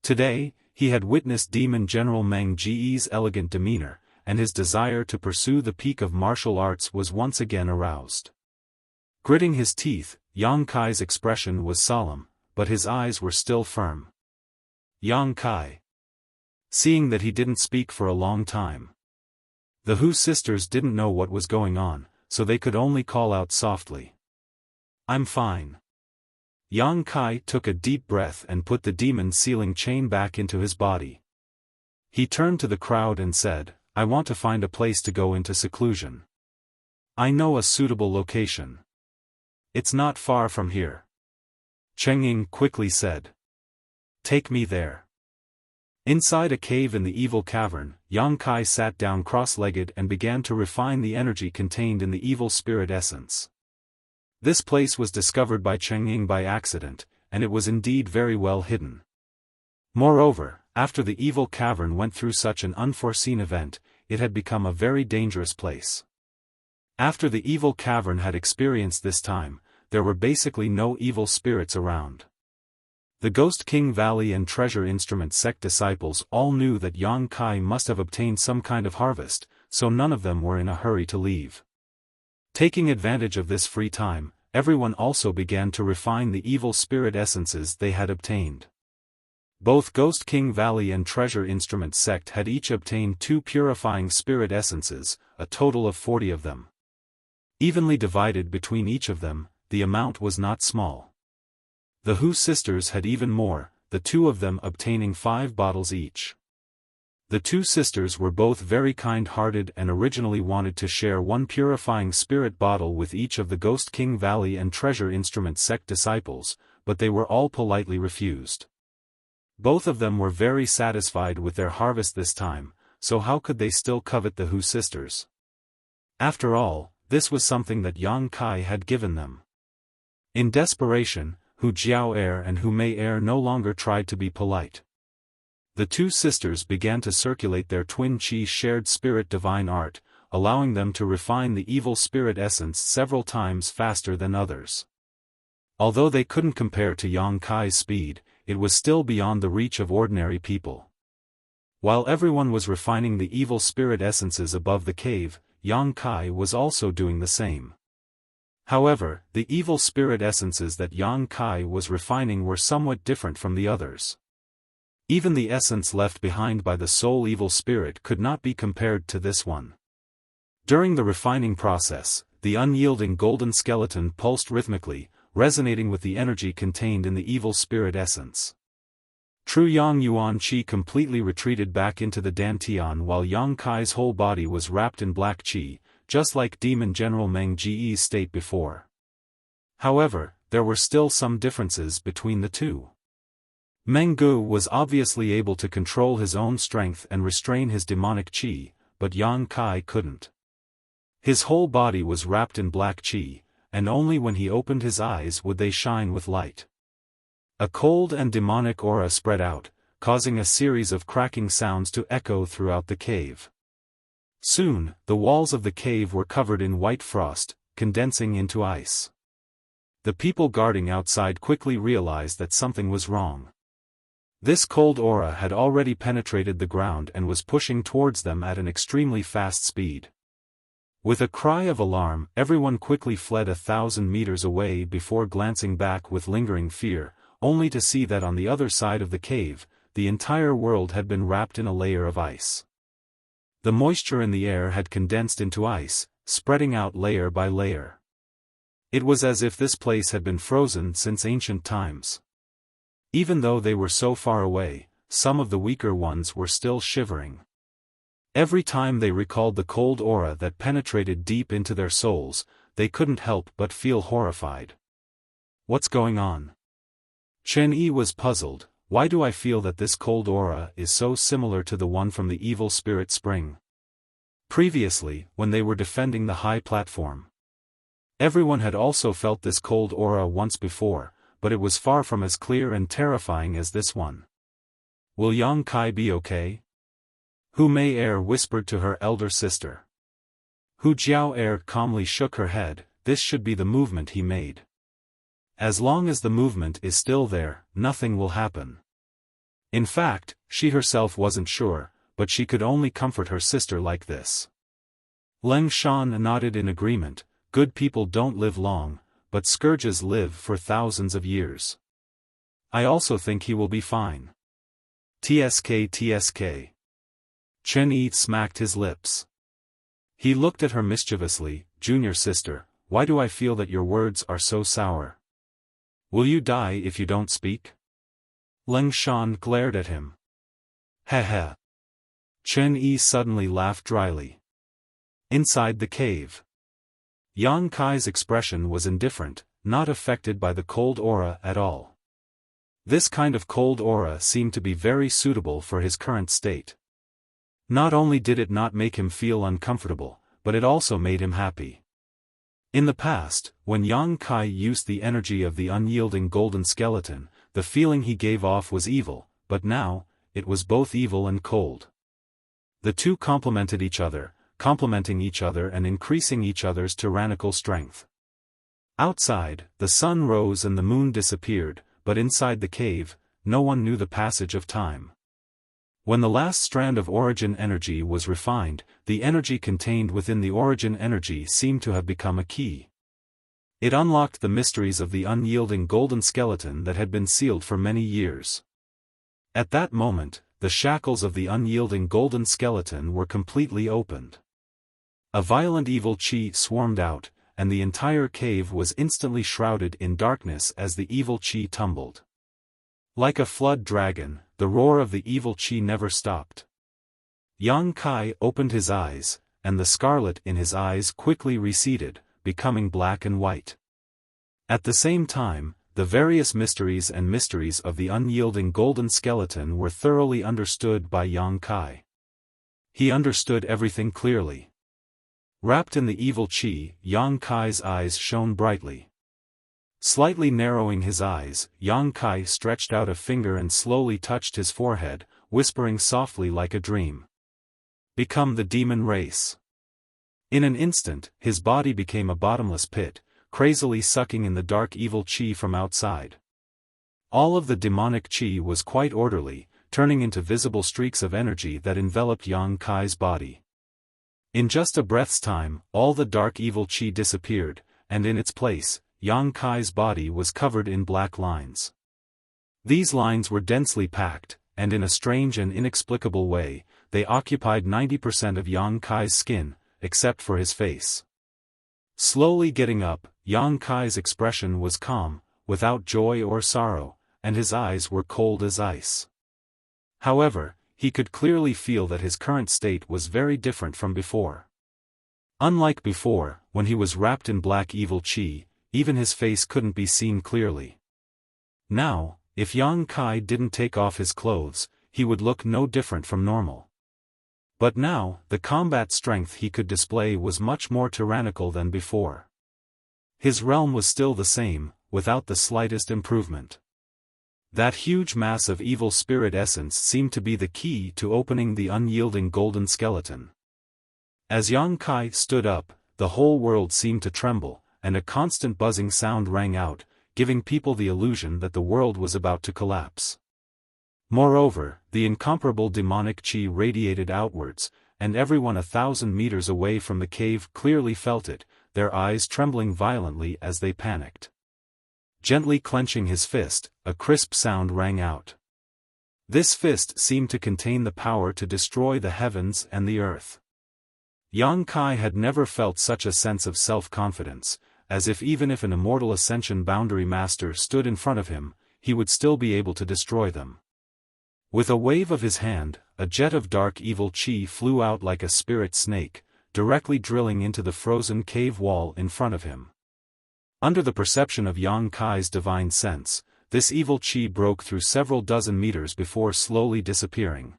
Today, he had witnessed Demon General Meng Ji's elegant demeanor, and his desire to pursue the peak of martial arts was once again aroused. Gritting his teeth, Yang Kai's expression was solemn, but his eyes were still firm. Yang Kai. Seeing that he didn't speak for a long time. The Hu sisters didn't know what was going on, so they could only call out softly. "I'm fine." Yang Kai took a deep breath and put the demon sealing chain back into his body. He turned to the crowd and said, "I want to find a place to go into seclusion. I know a suitable location. It's not far from here." Cheng Ying quickly said. "Take me there." Inside a cave in the evil cavern, Yang Kai sat down cross-legged and began to refine the energy contained in the evil spirit essence. This place was discovered by Cheng Ying by accident, and it was indeed very well hidden. Moreover, after the evil cavern went through such an unforeseen event, it had become a very dangerous place. After the evil cavern had experienced this time, there were basically no evil spirits around. The Ghost King Valley and Treasure Instrument sect disciples all knew that Yang Kai must have obtained some kind of harvest, so none of them were in a hurry to leave. Taking advantage of this free time, everyone also began to refine the evil spirit essences they had obtained. Both Ghost King Valley and Treasure Instrument sect had each obtained 2 purifying spirit essences, a total of 40 of them. Evenly divided between each of them, the amount was not small. The Hu sisters had even more, the 2 of them obtaining 5 bottles each. The 2 sisters were both very kind-hearted and originally wanted to share 1 purifying spirit bottle with each of the Ghost King Valley and Treasure Instrument sect disciples, but they were all politely refused. Both of them were very satisfied with their harvest this time, so how could they still covet the Hu sisters? After all, this was something that Yang Kai had given them. In desperation, Hu Jiao and Hu Mei no longer tried to be polite. The 2 sisters began to circulate their twin chi shared spirit divine art, allowing them to refine the evil spirit essence several times faster than others. Although they couldn't compare to Yang Kai's speed, it was still beyond the reach of ordinary people. While everyone was refining the evil spirit essences above the cave, Yang Kai was also doing the same. However, the evil spirit essences that Yang Kai was refining were somewhat different from the others. Even the essence left behind by the soul evil spirit could not be compared to this one. During the refining process, the unyielding golden skeleton pulsed rhythmically, resonating with the energy contained in the evil spirit essence. True Yang Yuan Qi completely retreated back into the Dantian while Yang Kai's whole body was wrapped in black Qi, just like Demon General Meng Ji's state before. However, there were still some differences between the 2. Meng Gu was obviously able to control his own strength and restrain his demonic qi, but Yang Kai couldn't. His whole body was wrapped in black qi, and only when he opened his eyes would they shine with light. A cold and demonic aura spread out, causing a series of cracking sounds to echo throughout the cave. Soon, the walls of the cave were covered in white frost, condensing into ice. The people guarding outside quickly realized that something was wrong. This cold aura had already penetrated the ground and was pushing towards them at an extremely fast speed. With a cry of alarm, everyone quickly fled 1,000 meters away before glancing back with lingering fear, only to see that on the other side of the cave, the entire world had been wrapped in a layer of ice. The moisture in the air had condensed into ice, spreading out layer by layer. It was as if this place had been frozen since ancient times. Even though they were so far away, some of the weaker ones were still shivering. Every time they recalled the cold aura that penetrated deep into their souls, they couldn't help but feel horrified. What's going on? Chen Yi was puzzled. Why do I feel that this cold aura is so similar to the one from the evil spirit spring? Previously, when they were defending the high platform, everyone had also felt this cold aura once before, but it was far from as clear and terrifying as this one. Will Yang Kai be okay? Hu Mei Er whispered to her elder sister. Hu Jiao Er calmly shook her head. This should be the movement he made. As long as the movement is still there, nothing will happen. In fact, she herself wasn't sure, but she could only comfort her sister like this. Leng Shan nodded in agreement. Good people don't live long, but scourges live for thousands of years. I also think he will be fine. TSK. Chen Yi smacked his lips. He looked at her mischievously. Junior sister, why do I feel that your words are so sour? Will you die if you don't speak? Leng Shan glared at him. Heh. Chen Yi suddenly laughed dryly. Inside the cave, Yang Kai's expression was indifferent, not affected by the cold aura at all. This kind of cold aura seemed to be very suitable for his current state. Not only did it not make him feel uncomfortable, but it also made him happy. In the past, when Yang Kai used the energy of the unyielding golden skeleton, the feeling he gave off was evil, but now, it was both evil and cold. The two complemented each other, complementing each other and increasing each other's tyrannical strength. Outside, the sun rose and the moon disappeared, but inside the cave, no one knew the passage of time. When the last strand of origin energy was refined, the energy contained within the origin energy seemed to have become a key. It unlocked the mysteries of the unyielding golden skeleton that had been sealed for many years. At that moment, the shackles of the unyielding golden skeleton were completely opened. A violent evil chi swarmed out, and the entire cave was instantly shrouded in darkness as the evil chi tumbled. Like a flood dragon, the roar of the evil chi never stopped. Yang Kai opened his eyes, and the scarlet in his eyes quickly receded, becoming black and white. At the same time, the various mysteries of the unyielding golden skeleton were thoroughly understood by Yang Kai. He understood everything clearly. Wrapped in the evil chi, Yang Kai's eyes shone brightly. Slightly narrowing his eyes, Yang Kai stretched out a finger and slowly touched his forehead, whispering softly like a dream. Become the demon race. In an instant, his body became a bottomless pit, crazily sucking in the dark evil chi from outside. All of the demonic chi was quite orderly, turning into visible streaks of energy that enveloped Yang Kai's body. In just a breath's time, all the dark evil chi disappeared, and in its place, Yang Kai's body was covered in black lines. These lines were densely packed, and in a strange and inexplicable way, they occupied 90% of Yang Kai's skin, except for his face. Slowly getting up, Yang Kai's expression was calm, without joy or sorrow, and his eyes were cold as ice. However, he could clearly feel that his current state was very different from before. Unlike before, when he was wrapped in black evil chi, even his face couldn't be seen clearly. Now, if Yang Kai didn't take off his clothes, he would look no different from normal. But now, the combat strength he could display was much more tyrannical than before. His realm was still the same, without the slightest improvement. That huge mass of evil spirit essence seemed to be the key to opening the unyielding golden skeleton. As Yang Kai stood up, the whole world seemed to tremble, and a constant buzzing sound rang out, giving people the illusion that the world was about to collapse. Moreover, the incomparable demonic chi radiated outwards, and everyone 1,000 meters away from the cave clearly felt it, their eyes trembling violently as they panicked. Gently clenching his fist, a crisp sound rang out. This fist seemed to contain the power to destroy the heavens and the earth. Yang Kai had never felt such a sense of self-confidence, as if even if an immortal ascension boundary master stood in front of him, he would still be able to destroy them. With a wave of his hand, a jet of dark evil chi flew out like a spirit snake, directly drilling into the frozen cave wall in front of him. Under the perception of Yang Kai's divine sense, this evil chi broke through several dozen meters before slowly disappearing.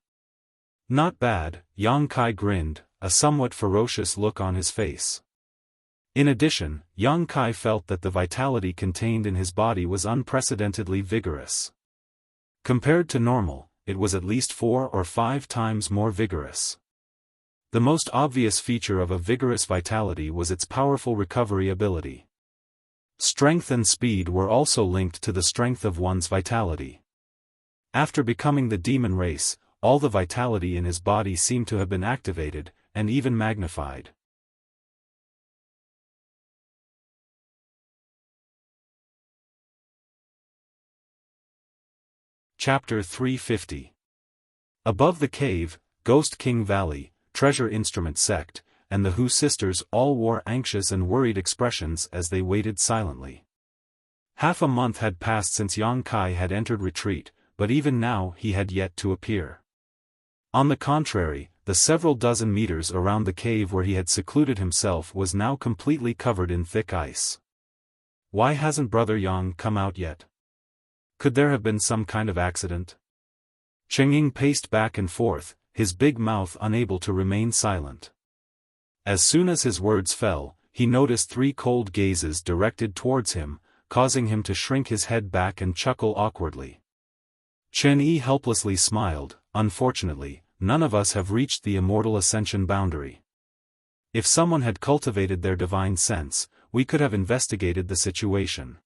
Not bad, Yang Kai grinned, a somewhat ferocious look on his face. In addition, Yang Kai felt that the vitality contained in his body was unprecedentedly vigorous. Compared to normal, it was at least 4 or 5 times more vigorous. The most obvious feature of a vigorous vitality was its powerful recovery ability. Strength and speed were also linked to the strength of one's vitality. After becoming the demon race, all the vitality in his body seemed to have been activated, and even magnified. Chapter 350. Above the cave, Ghost King Valley, Treasure Instrument Sect, and the Hu sisters all wore anxious and worried expressions as they waited silently. Half a month had passed since Yang Kai had entered retreat, but even now he had yet to appear. On the contrary, the several dozen meters around the cave where he had secluded himself was now completely covered in thick ice. Why hasn't Brother Yang come out yet? Could there have been some kind of accident? Chengying paced back and forth, his big mouth unable to remain silent. As soon as his words fell, he noticed 3 cold gazes directed towards him, causing him to shrink his head back and chuckle awkwardly. Chen Yi helplessly smiled. Unfortunately, none of us have reached the immortal ascension boundary. If someone had cultivated their divine sense, we could have investigated the situation.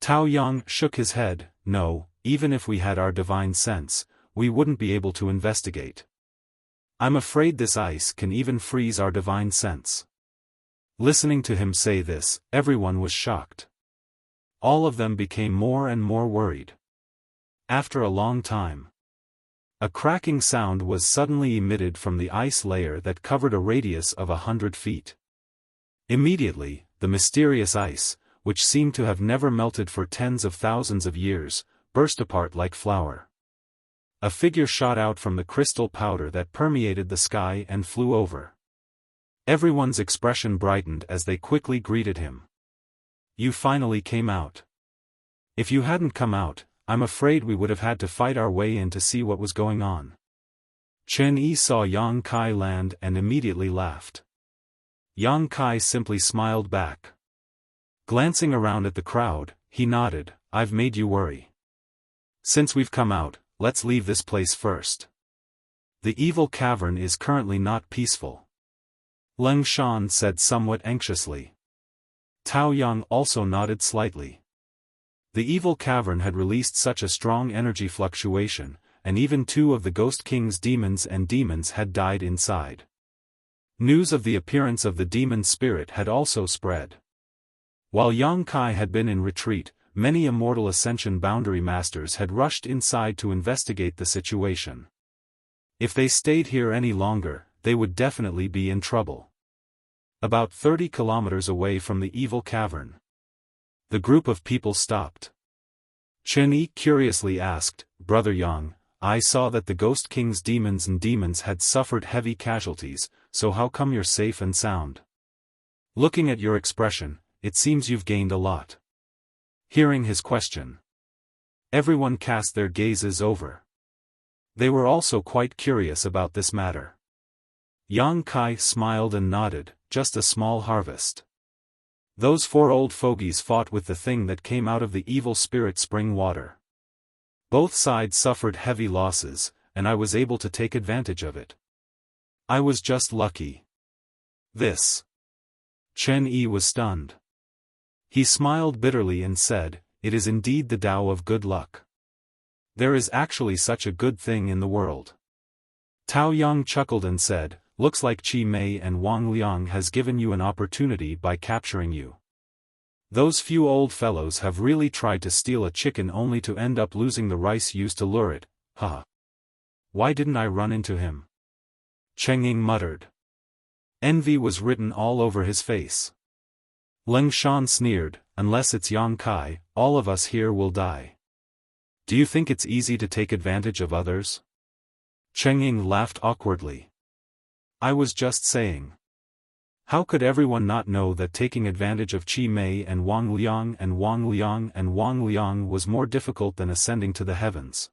Tao Yang shook his head. No, even if we had our divine sense, we wouldn't be able to investigate. I'm afraid this ice can even freeze our divine sense. Listening to him say this, everyone was shocked. All of them became more and more worried. After a long time, a cracking sound was suddenly emitted from the ice layer that covered a radius of 100 feet. Immediately, the mysterious ice, which seemed to have never melted for tens of thousands of years, burst apart like flour. A figure shot out from the crystal powder that permeated the sky and flew over. Everyone's expression brightened as they quickly greeted him. You finally came out. If you hadn't come out, I'm afraid we would have had to fight our way in to see what was going on. Chen Yi saw Yang Kai land and immediately laughed. Yang Kai simply smiled back. Glancing around at the crowd, he nodded, I've made you worry. Since we've come out, let's leave this place first. The evil cavern is currently not peaceful. Leng Shan said somewhat anxiously. Tao Yang also nodded slightly. The evil cavern had released such a strong energy fluctuation, and even 2 of the Ghost King's demons had died inside. News of the appearance of the demon spirit had also spread. While Yang Kai had been in retreat, many immortal ascension boundary masters had rushed inside to investigate the situation. If they stayed here any longer, they would definitely be in trouble. About 30 kilometers away from the evil cavern, the group of people stopped. Chen Yi curiously asked, Brother Yang, I saw that the Ghost King's demons had suffered heavy casualties, so how come you're safe and sound? Looking at your expression, it seems you've gained a lot. Hearing his question, everyone cast their gazes over. They were also quite curious about this matter. Yang Kai smiled and nodded, just a small harvest. Those 4 old fogies fought with the thing that came out of the evil spirit spring water. Both sides suffered heavy losses, and I was able to take advantage of it. I was just lucky. This. Chen Yi was stunned. He smiled bitterly and said, It is indeed the Tao of good luck. There is actually such a good thing in the world. Tao Yang chuckled and said, Looks like Qi Mei and Wang Liang has given you an opportunity by capturing you. Those few old fellows have really tried to steal a chicken only to end up losing the rice used to lure it, haha. Why didn't I run into him? Cheng Ying muttered. Envy was written all over his face. Ling Shan sneered, unless it's Yang Kai, all of us here will die. Do you think it's easy to take advantage of others? Cheng Ying laughed awkwardly. I was just saying. How could everyone not know that taking advantage of Qi Mei and Wang Liang was more difficult than ascending to the heavens?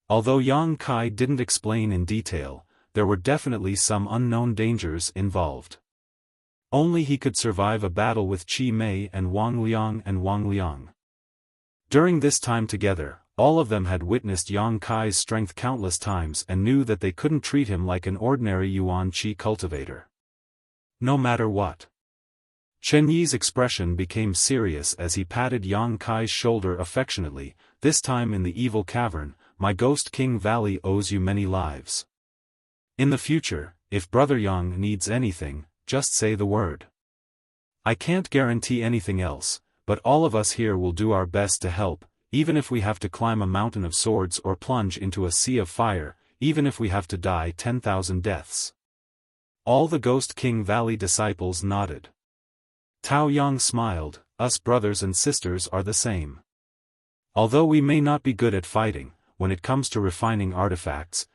Although Yang Kai didn't explain in detail, there were definitely some unknown dangers involved. Only he could survive a battle with Qi Mei and Wang Liang. During this time together, all of them had witnessed Yang Kai's strength countless times and knew that they couldn't treat him like an ordinary Yuan Qi cultivator. No matter what. Chen Yi's expression became serious as he patted Yang Kai's shoulder affectionately, this time in the evil cavern. My Ghost King Valley owes you many lives. In the future, if Brother Yang needs anything, just say the word. I can't guarantee anything else, but all of us here will do our best to help, even if we have to climb a mountain of swords or plunge into a sea of fire, even if we have to die 10,000 deaths. All the Ghost King Valley disciples nodded. Tao Yang smiled, us brothers and sisters are the same. Although we may not be good at fighting, when it comes to refining artifacts,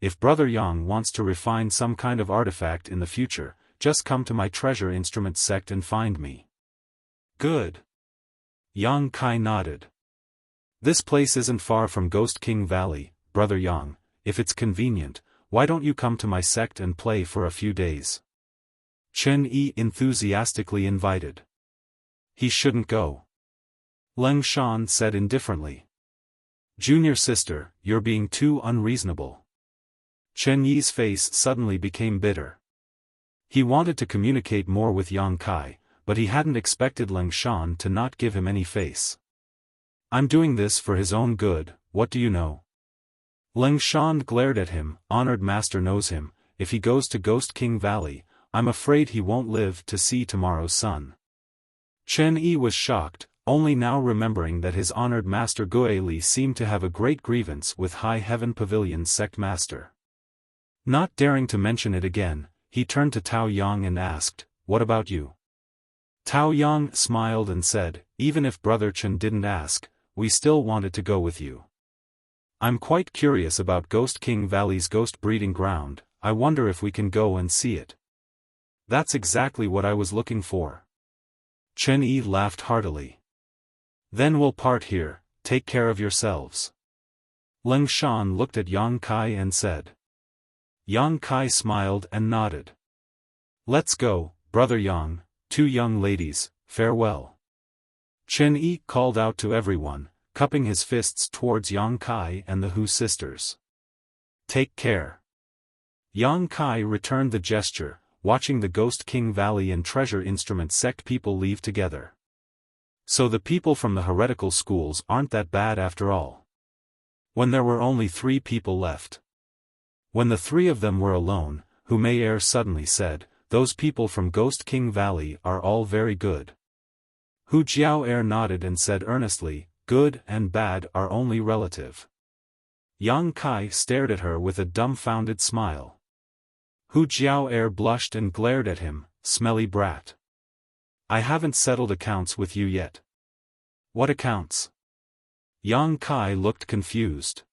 if Brother Yang wants to refine some kind of artifact in the future, just come to my treasure instrument sect and find me. Good. Yang Kai nodded. This place isn't far from Ghost King Valley, Brother Yang, if it's convenient. Why don't you come to my sect and play for a few days? Chen Yi enthusiastically invited. He shouldn't go. Ling Shan said indifferently. Junior sister, you're being too unreasonable. Chen Yi's face suddenly became bitter. He wanted to communicate more with Yang Kai, but he hadn't expected Ling Shan to not give him any face. I'm doing this for his own good, what do you know? Ling Shan glared at him, honored master knows him, if he goes to Ghost King Valley, I'm afraid he won't live to see tomorrow's sun. Chen Yi was shocked, only now remembering that his honored master Gue Li seemed to have a great grievance with High Heaven Pavilion's sect master. Not daring to mention it again, he turned to Tao Yang and asked, what about you? Tao Yang smiled and said, even if Brother Chen didn't ask, we still wanted to go with you. I'm quite curious about Ghost King Valley's ghost breeding ground, I wonder if we can go and see it. That's exactly what I was looking for. Chen Yi laughed heartily. Then we'll part here, take care of yourselves. Ling Shan looked at Yang Kai and said. Yang Kai smiled and nodded. Let's go, Brother Yang, two young ladies, farewell. Chen Yi called out to everyone, cupping his fists towards Yang Kai and the Hu sisters. Take care. Yang Kai returned the gesture, watching the Ghost King Valley and Treasure Instrument sect people leave together. So the people from the heretical schools aren't that bad after all. When there were only 3 people left. When the 3 of them were alone, Hu Mei'er suddenly said, those people from Ghost King Valley are all very good. Hu Jiao nodded and said earnestly, good and bad are only relative. Yang Kai stared at her with a dumbfounded smile. Hu Jiao blushed and glared at him, smelly brat. I haven't settled accounts with you yet. What accounts? Yang Kai looked confused.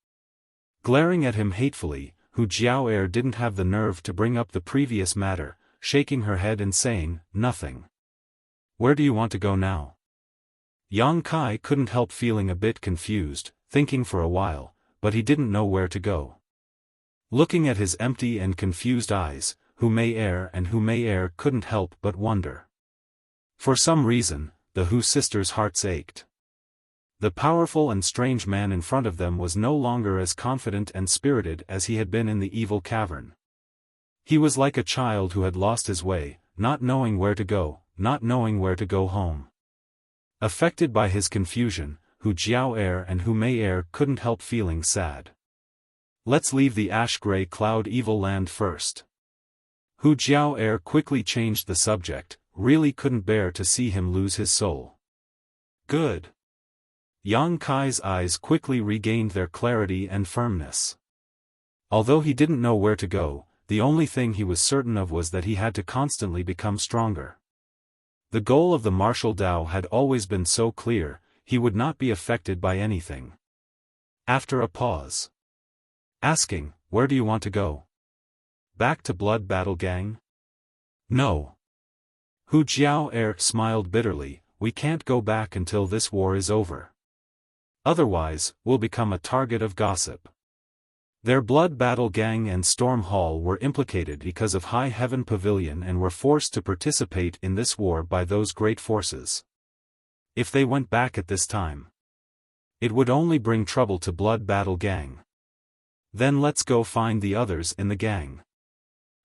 Glaring at him hatefully, Hu Jiao didn't have the nerve to bring up the previous matter, shaking her head and saying, nothing. Where do you want to go now? Yang Kai couldn't help feeling a bit confused, thinking for a while, but he didn't know where to go. Looking at his empty and confused eyes, Hu Mei'er couldn't help but wonder. For some reason, the Hu sisters' hearts ached. The powerful and strange man in front of them was no longer as confident and spirited as he had been in the evil cavern. He was like a child who had lost his way, not knowing where to go, not knowing where to go home. Affected by his confusion, Hu Jiao and Hu Mei'er couldn't help feeling sad. Let's leave the ash-gray cloud evil land first. Hu Jiao quickly changed the subject, really couldn't bear to see him lose his soul. Good. Yang Kai's eyes quickly regained their clarity and firmness. Although he didn't know where to go, the only thing he was certain of was that he had to constantly become stronger. The goal of the martial Tao had always been so clear, he would not be affected by anything. After a pause. Asking, "Where do you want to go? Back to Blood Battle Gang?" "No." Hu Jiao smiled bitterly, "We can't go back until this war is over. Otherwise, we'll become a target of gossip." Their Blood Battle Gang and Storm Hall were implicated because of High Heaven Pavilion and were forced to participate in this war by those great forces. If they went back at this time, it would only bring trouble to Blood Battle Gang. "Then let's go find the others in the gang."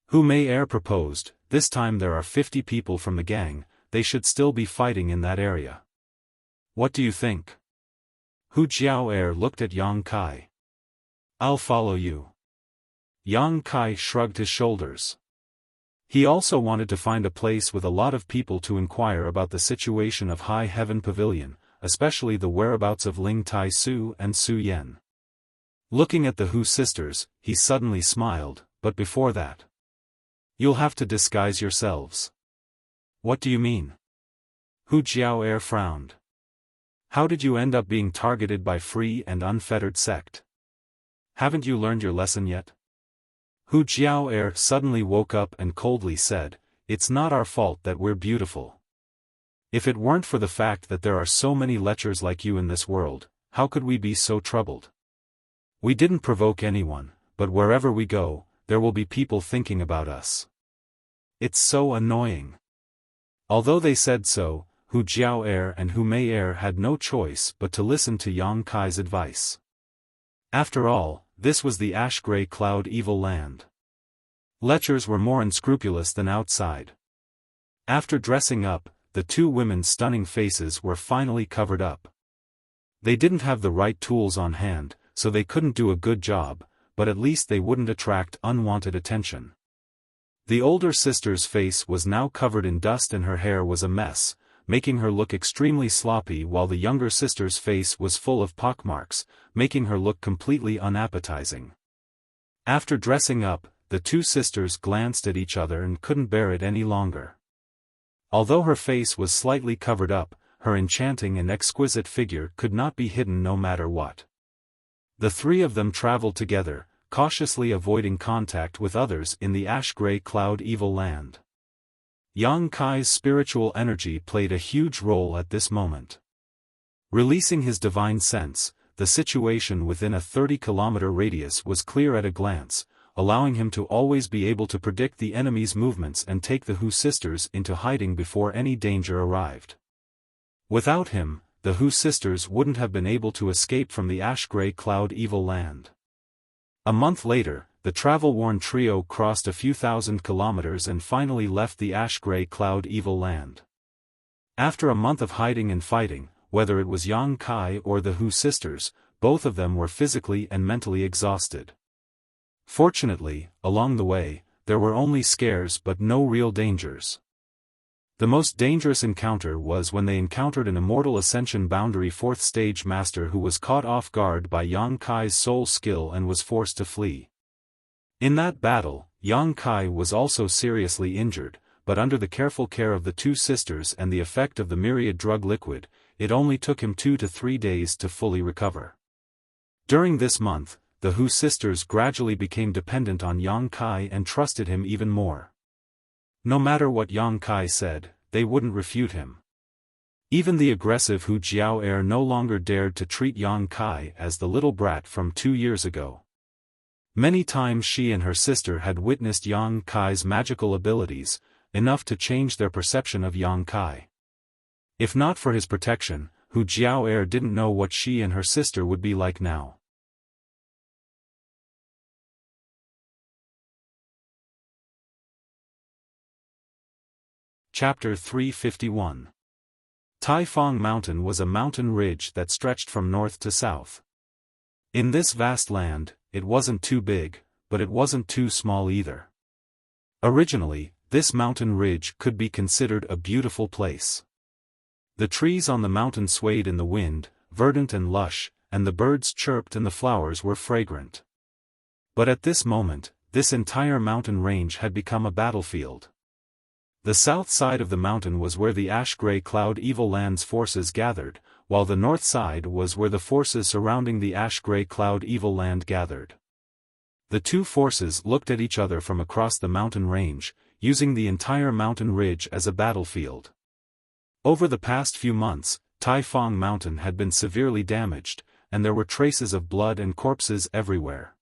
Hu Mei proposed, "This time there are 50 people from the gang, they should still be fighting in that area. What do you think?" Hu Jiao looked at Yang Kai. "I'll follow you." Yang Kai shrugged his shoulders. He also wanted to find a place with a lot of people to inquire about the situation of High Heaven Pavilion, especially the whereabouts of Ling Tai Su and Su Yen. Looking at the Hu sisters, he suddenly smiled, "But before that, you'll have to disguise yourselves." "What do you mean?" Hu Jiao frowned. "How did you end up being targeted by Free and Unfettered Sect? Haven't you learned your lesson yet?" Hu Jiao suddenly woke up and coldly said, "It's not our fault that we're beautiful. If it weren't for the fact that there are so many lechers like you in this world, how could we be so troubled? We didn't provoke anyone, but wherever we go, there will be people thinking about us. It's so annoying." Although they said so, Hu Jiao and Hu Mei had no choice but to listen to Yang Kai's advice. After all, this was the ash-gray cloud evil land. Lechers were more unscrupulous than outside. After dressing up, the two women's stunning faces were finally covered up. They didn't have the right tools on hand, so they couldn't do a good job, but at least they wouldn't attract unwanted attention. The older sister's face was now covered in dust and her hair was a mess, making her look extremely sloppy, while the younger sister's face was full of pockmarks, making her look completely unappetizing. After dressing up, the two sisters glanced at each other and couldn't bear it any longer. Although her face was slightly covered up, her enchanting and exquisite figure could not be hidden no matter what. The three of them traveled together, cautiously avoiding contact with others in the ash-gray cloud evil land. Yang Kai's spiritual energy played a huge role at this moment. Releasing his divine sense, the situation within a 30-kilometer radius was clear at a glance, allowing him to always be able to predict the enemy's movements and take the Hu sisters into hiding before any danger arrived. Without him, the Hu sisters wouldn't have been able to escape from the ash-gray cloud evil land. A month later, the travel-worn trio crossed a few thousand kilometers and finally left the ash-gray cloud evil land. After a month of hiding and fighting, whether it was Yang Kai or the Hu sisters, both of them were physically and mentally exhausted. Fortunately, along the way, there were only scares but no real dangers. The most dangerous encounter was when they encountered an Immortal Ascension Boundary 4th Stage Master who was caught off guard by Yang Kai's soul skill and was forced to flee. In that battle, Yang Kai was also seriously injured, but under the careful care of the two sisters and the effect of the myriad drug liquid, it only took him 2 to 3 days to fully recover. During this month, the Hu sisters gradually became dependent on Yang Kai and trusted him even more. No matter what Yang Kai said, they wouldn't refute him. Even the aggressive Hu Jiao no longer dared to treat Yang Kai as the little brat from 2 years ago. Many times she and her sister had witnessed Yang Kai's magical abilities, enough to change their perception of Yang Kai. If not for his protection, Hu Jiao didn't know what she and her sister would be like now. Chapter 351. Taifang Mountain was a mountain ridge that stretched from north to south. In this vast land, it wasn't too big, but it wasn't too small either. Originally, this mountain ridge could be considered a beautiful place. The trees on the mountain swayed in the wind, verdant and lush, and the birds chirped and the flowers were fragrant. But at this moment, this entire mountain range had become a battlefield. The south side of the mountain was where the ash-gray cloud evil land's forces gathered, while the north side was where the forces surrounding the ash-gray cloud evil land gathered. The two forces looked at each other from across the mountain range, using the entire mountain ridge as a battlefield. Over the past few months, Taifang Mountain had been severely damaged, and there were traces of blood and corpses everywhere.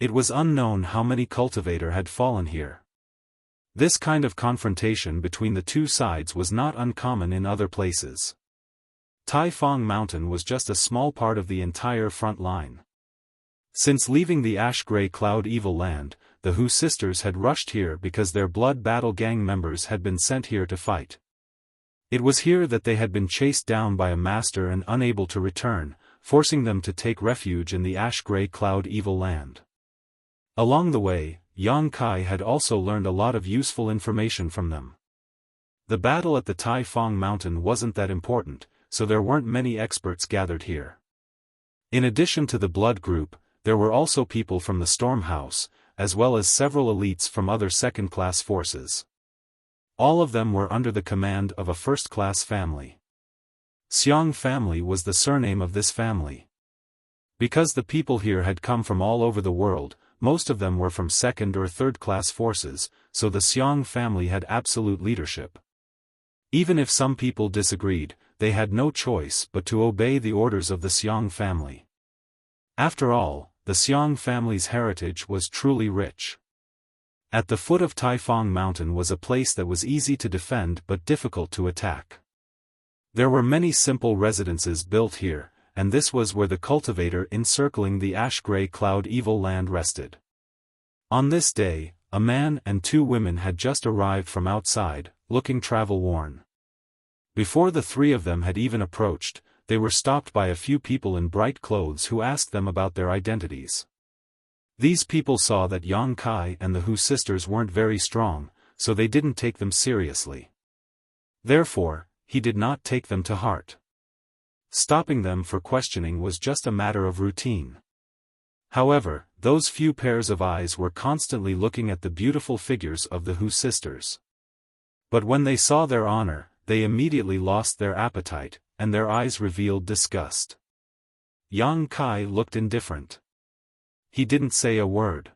It was unknown how many cultivators had fallen here. This kind of confrontation between the two sides was not uncommon in other places. Taifang Mountain was just a small part of the entire front line. Since leaving the ash-gray cloud evil land, the Hu sisters had rushed here because their blood battle gang members had been sent here to fight. It was here that they had been chased down by a master and unable to return, forcing them to take refuge in the ash-gray cloud evil land. Along the way, Yang Kai had also learned a lot of useful information from them. The battle at the Taifang Mountain wasn't that important, so there weren't many experts gathered here. In addition to the blood group, there were also people from the Storm House, as well as several elites from other second-class forces. All of them were under the command of a first-class family. Xiong family was the surname of this family. Because the people here had come from all over the world, most of them were from second or third-class forces, so the Xiong family had absolute leadership. Even if some people disagreed, they had no choice but to obey the orders of the Xiong family. After all, the Xiong family's heritage was truly rich. At the foot of Taifang Mountain was a place that was easy to defend but difficult to attack. There were many simple residences built here, and this was where the cultivator encircling the ash-gray cloud evil land rested. On this day, a man and two women had just arrived from outside, looking travel-worn. Before the three of them had even approached, they were stopped by a few people in bright clothes who asked them about their identities. These people saw that Yang Kai and the Hu sisters weren't very strong, so they didn't take them seriously. Therefore, he did not take them to heart. Stopping them for questioning was just a matter of routine. However, those few pairs of eyes were constantly looking at the beautiful figures of the Hu sisters. But when they saw their honor, they immediately lost their appetite, and their eyes revealed disgust. Yang Kai looked indifferent. He didn't say a word.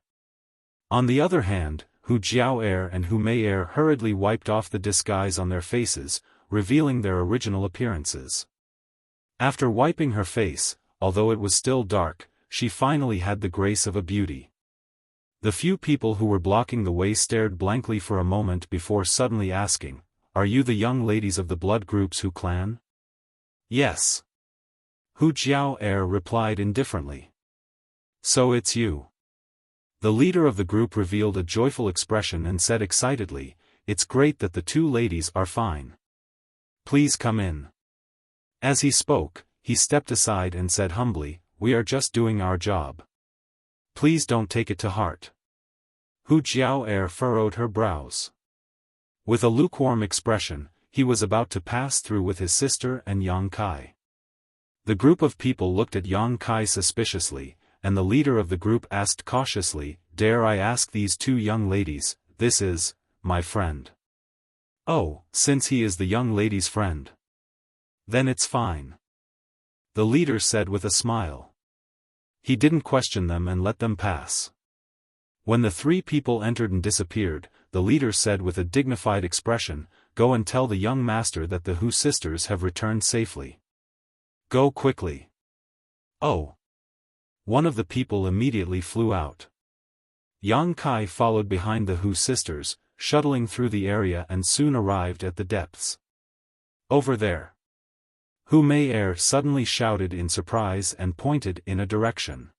On the other hand, Hu Jiao and Hu Mei hurriedly wiped off the disguise on their faces, revealing their original appearances. After wiping her face, although it was still dark, she finally had the grace of a beauty. The few people who were blocking the way stared blankly for a moment before suddenly asking, "Are you the young ladies of the blood group's Hu clan?" "Yes." Hu Jiao replied indifferently. "So it's you." The leader of the group revealed a joyful expression and said excitedly, "It's great that the two ladies are fine. Please come in." As he spoke, he stepped aside and said humbly, "We are just doing our job. Please don't take it to heart." Hu Jiao furrowed her brows. With a lukewarm expression, he was about to pass through with his sister and Yang Kai. The group of people looked at Yang Kai suspiciously, and the leader of the group asked cautiously, "Dare I ask these two young ladies, this is, my friend?" "Oh, since he is the young lady's friend. Then it's fine," the leader said with a smile. He didn't question them and let them pass. When the three people entered and disappeared, the leader said with a dignified expression, "Go and tell the young master that the Hu sisters have returned safely. Go quickly." "Oh." One of the people immediately flew out. Yang Kai followed behind the Hu sisters, shuttling through the area and soon arrived at the depths. "Over there." Hu Mei suddenly shouted in surprise and pointed in a direction.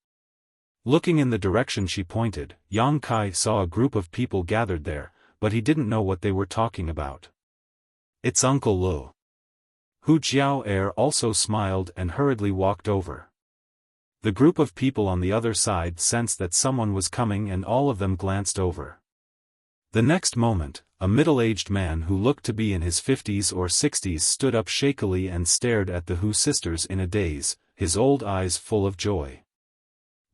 Looking in the direction she pointed, Yang Kai saw a group of people gathered there, but he didn't know what they were talking about. "It's Uncle Lu." Hu Jiao also smiled and hurriedly walked over. The group of people on the other side sensed that someone was coming and all of them glanced over. The next moment, a middle-aged man who looked to be in his 50s or 60s stood up shakily and stared at the Hu sisters in a daze, his old eyes full of joy.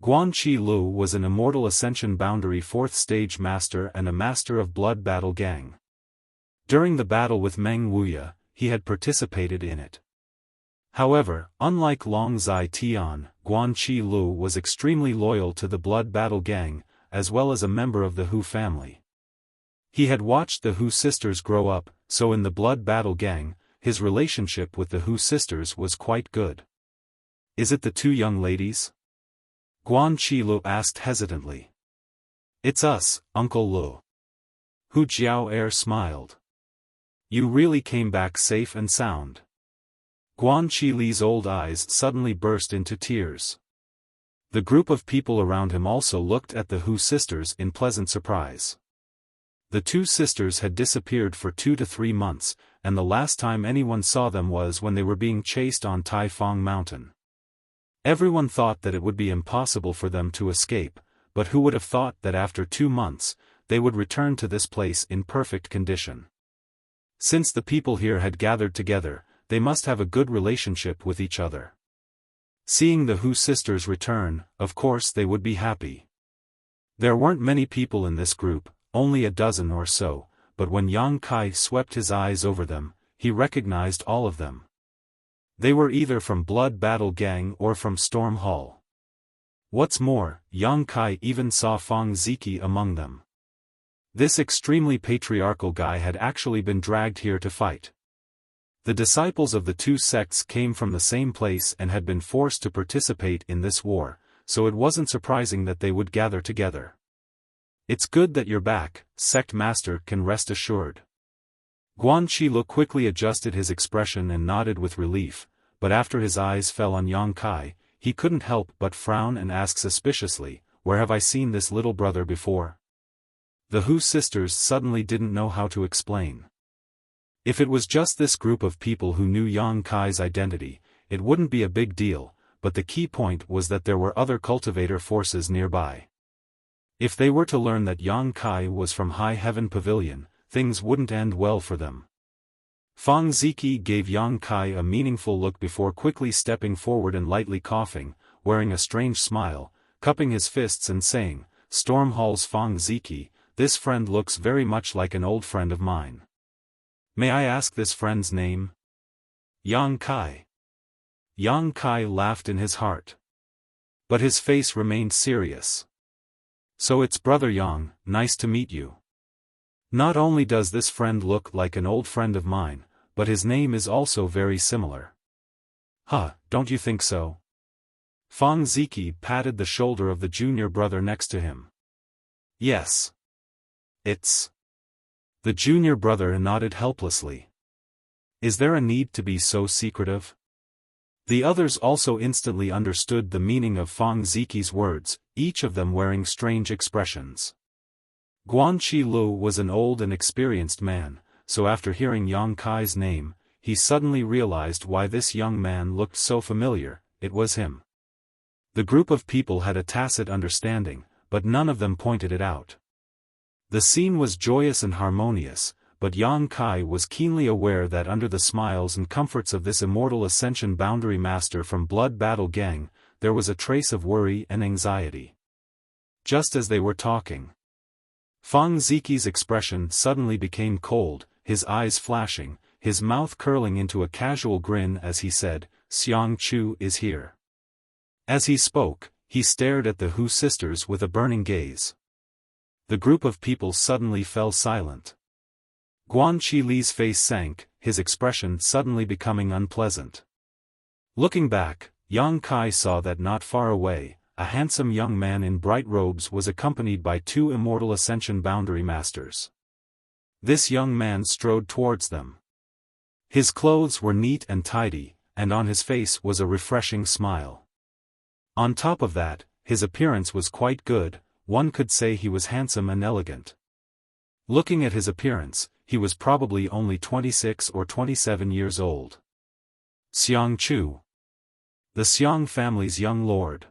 Guanqi Lu was an immortal Ascension Boundary 4th Stage Master and a Master of Blood Battle Gang. During the battle with Meng Wuya, he had participated in it. However, unlike Long Zai Tian, Guan Qi Lu was extremely loyal to the Blood Battle Gang, as well as a member of the Hu family. He had watched the Hu sisters grow up, so in the Blood Battle Gang, his relationship with the Hu sisters was quite good. "Is it the two young ladies?" Guan Qi Lu asked hesitantly. "It's us, Uncle Lu." Hu Jiao smiled. "You really came back safe and sound." Guan Qi Li's old eyes suddenly burst into tears. The group of people around him also looked at the Hu sisters in pleasant surprise. The two sisters had disappeared for 2 to 3 months, and the last time anyone saw them was when they were being chased on Taifang Mountain. Everyone thought that it would be impossible for them to escape, but who would have thought that after 2 months, they would return to this place in perfect condition. Since the people here had gathered together, they must have a good relationship with each other. Seeing the Hu sisters return, of course they would be happy. There weren't many people in this group, only a dozen or so, but when Yang Kai swept his eyes over them, he recognized all of them. They were either from Blood Battle Gang or from Storm Hall. What's more, Yang Kai even saw Fang Ziki among them. This extremely patriarchal guy had actually been dragged here to fight. The disciples of the two sects came from the same place and had been forced to participate in this war, so it wasn't surprising that they would gather together. "It's good that you're back, Sect Master can rest assured." Guan Shilu quickly adjusted his expression and nodded with relief, but after his eyes fell on Yang Kai, he couldn't help but frown and ask suspiciously, "Where have I seen this little brother before?" The Hu sisters suddenly didn't know how to explain. If it was just this group of people who knew Yang Kai's identity, it wouldn't be a big deal, but the key point was that there were other cultivator forces nearby. If they were to learn that Yang Kai was from High Heaven Pavilion, things wouldn't end well for them. Fang Ziki gave Yang Kai a meaningful look before quickly stepping forward and lightly coughing, wearing a strange smile, cupping his fists and saying, "Storm Hall's Fang Ziki, this friend looks very much like an old friend of mine. May I ask this friend's name?" "Yang Kai." Yang Kai laughed in his heart. But his face remained serious. "So it's Brother Yang, nice to meet you. Not only does this friend look like an old friend of mine, but his name is also very similar." "Huh, don't you think so?" Fang Ziki patted the shoulder of the junior brother next to him. "Yes. It's..." The junior brother nodded helplessly. "Is there a need to be so secretive?" The others also instantly understood the meaning of Fang Ziki's words, each of them wearing strange expressions. Guan Qi Lu was an old and experienced man, so after hearing Yang Kai's name, he suddenly realized why this young man looked so familiar. It was him. The group of people had a tacit understanding, but none of them pointed it out. The scene was joyous and harmonious, but Yang Kai was keenly aware that under the smiles and comforts of this immortal Ascension Boundary Master from Blood Battle Gang, there was a trace of worry and anxiety. Just as they were talking, Fang Ziki's expression suddenly became cold, his eyes flashing, his mouth curling into a casual grin as he said, "Xiang Chu is here." As he spoke, he stared at the Hu sisters with a burning gaze. The group of people suddenly fell silent. Guan Qi Li's face sank, his expression suddenly becoming unpleasant. Looking back, Yang Kai saw that not far away, a handsome young man in bright robes was accompanied by 2 immortal Ascension Boundary Masters. This young man strode towards them. His clothes were neat and tidy, and on his face was a refreshing smile. On top of that, his appearance was quite good, one could say he was handsome and elegant. Looking at his appearance, he was probably only 26 or 27 years old. Xiang Chu. The Xiang family's young lord.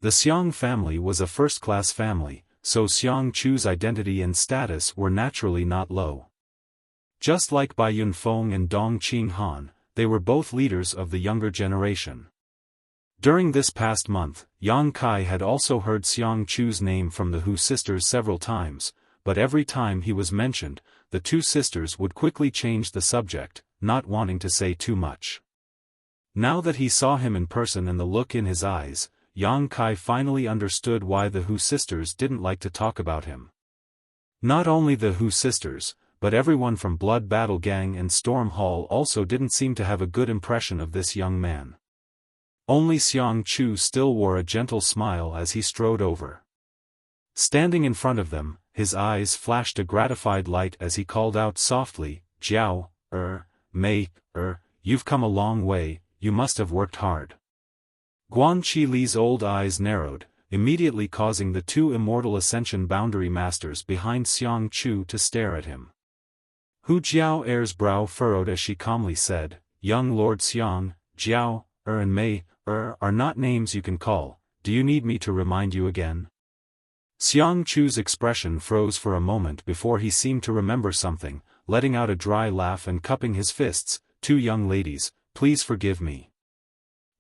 The Xiang family was a first-class family, so Xiang Chu's identity and status were naturally not low. Just like Bai Yunfeng and Dong Qinghan, they were both leaders of the younger generation. During this past month, Yang Kai had also heard Xiang Chu's name from the Hu sisters several times, but every time he was mentioned, the two sisters would quickly change the subject, not wanting to say too much. Now that he saw him in person and the look in his eyes, Yang Kai finally understood why the Hu sisters didn't like to talk about him. Not only the Hu sisters, but everyone from Blood Battle Gang and Storm Hall also didn't seem to have a good impression of this young man. Only Xiang Chu still wore a gentle smile as he strode over. Standing in front of them, his eyes flashed a gratified light as he called out softly, "Jiao, Mei, you've come a long way, you must have worked hard." Guan Qi Li's old eyes narrowed, immediately causing the two immortal Ascension Boundary Masters behind Xiang Chu to stare at him. Hu Jiao Er's brow furrowed as she calmly said, "Young Lord Xiang, Jiao, and Mei, are not names you can call, do you need me to remind you again?" Xiang Chu's expression froze for a moment before he seemed to remember something, letting out a dry laugh and cupping his fists. "Two young ladies, please forgive me."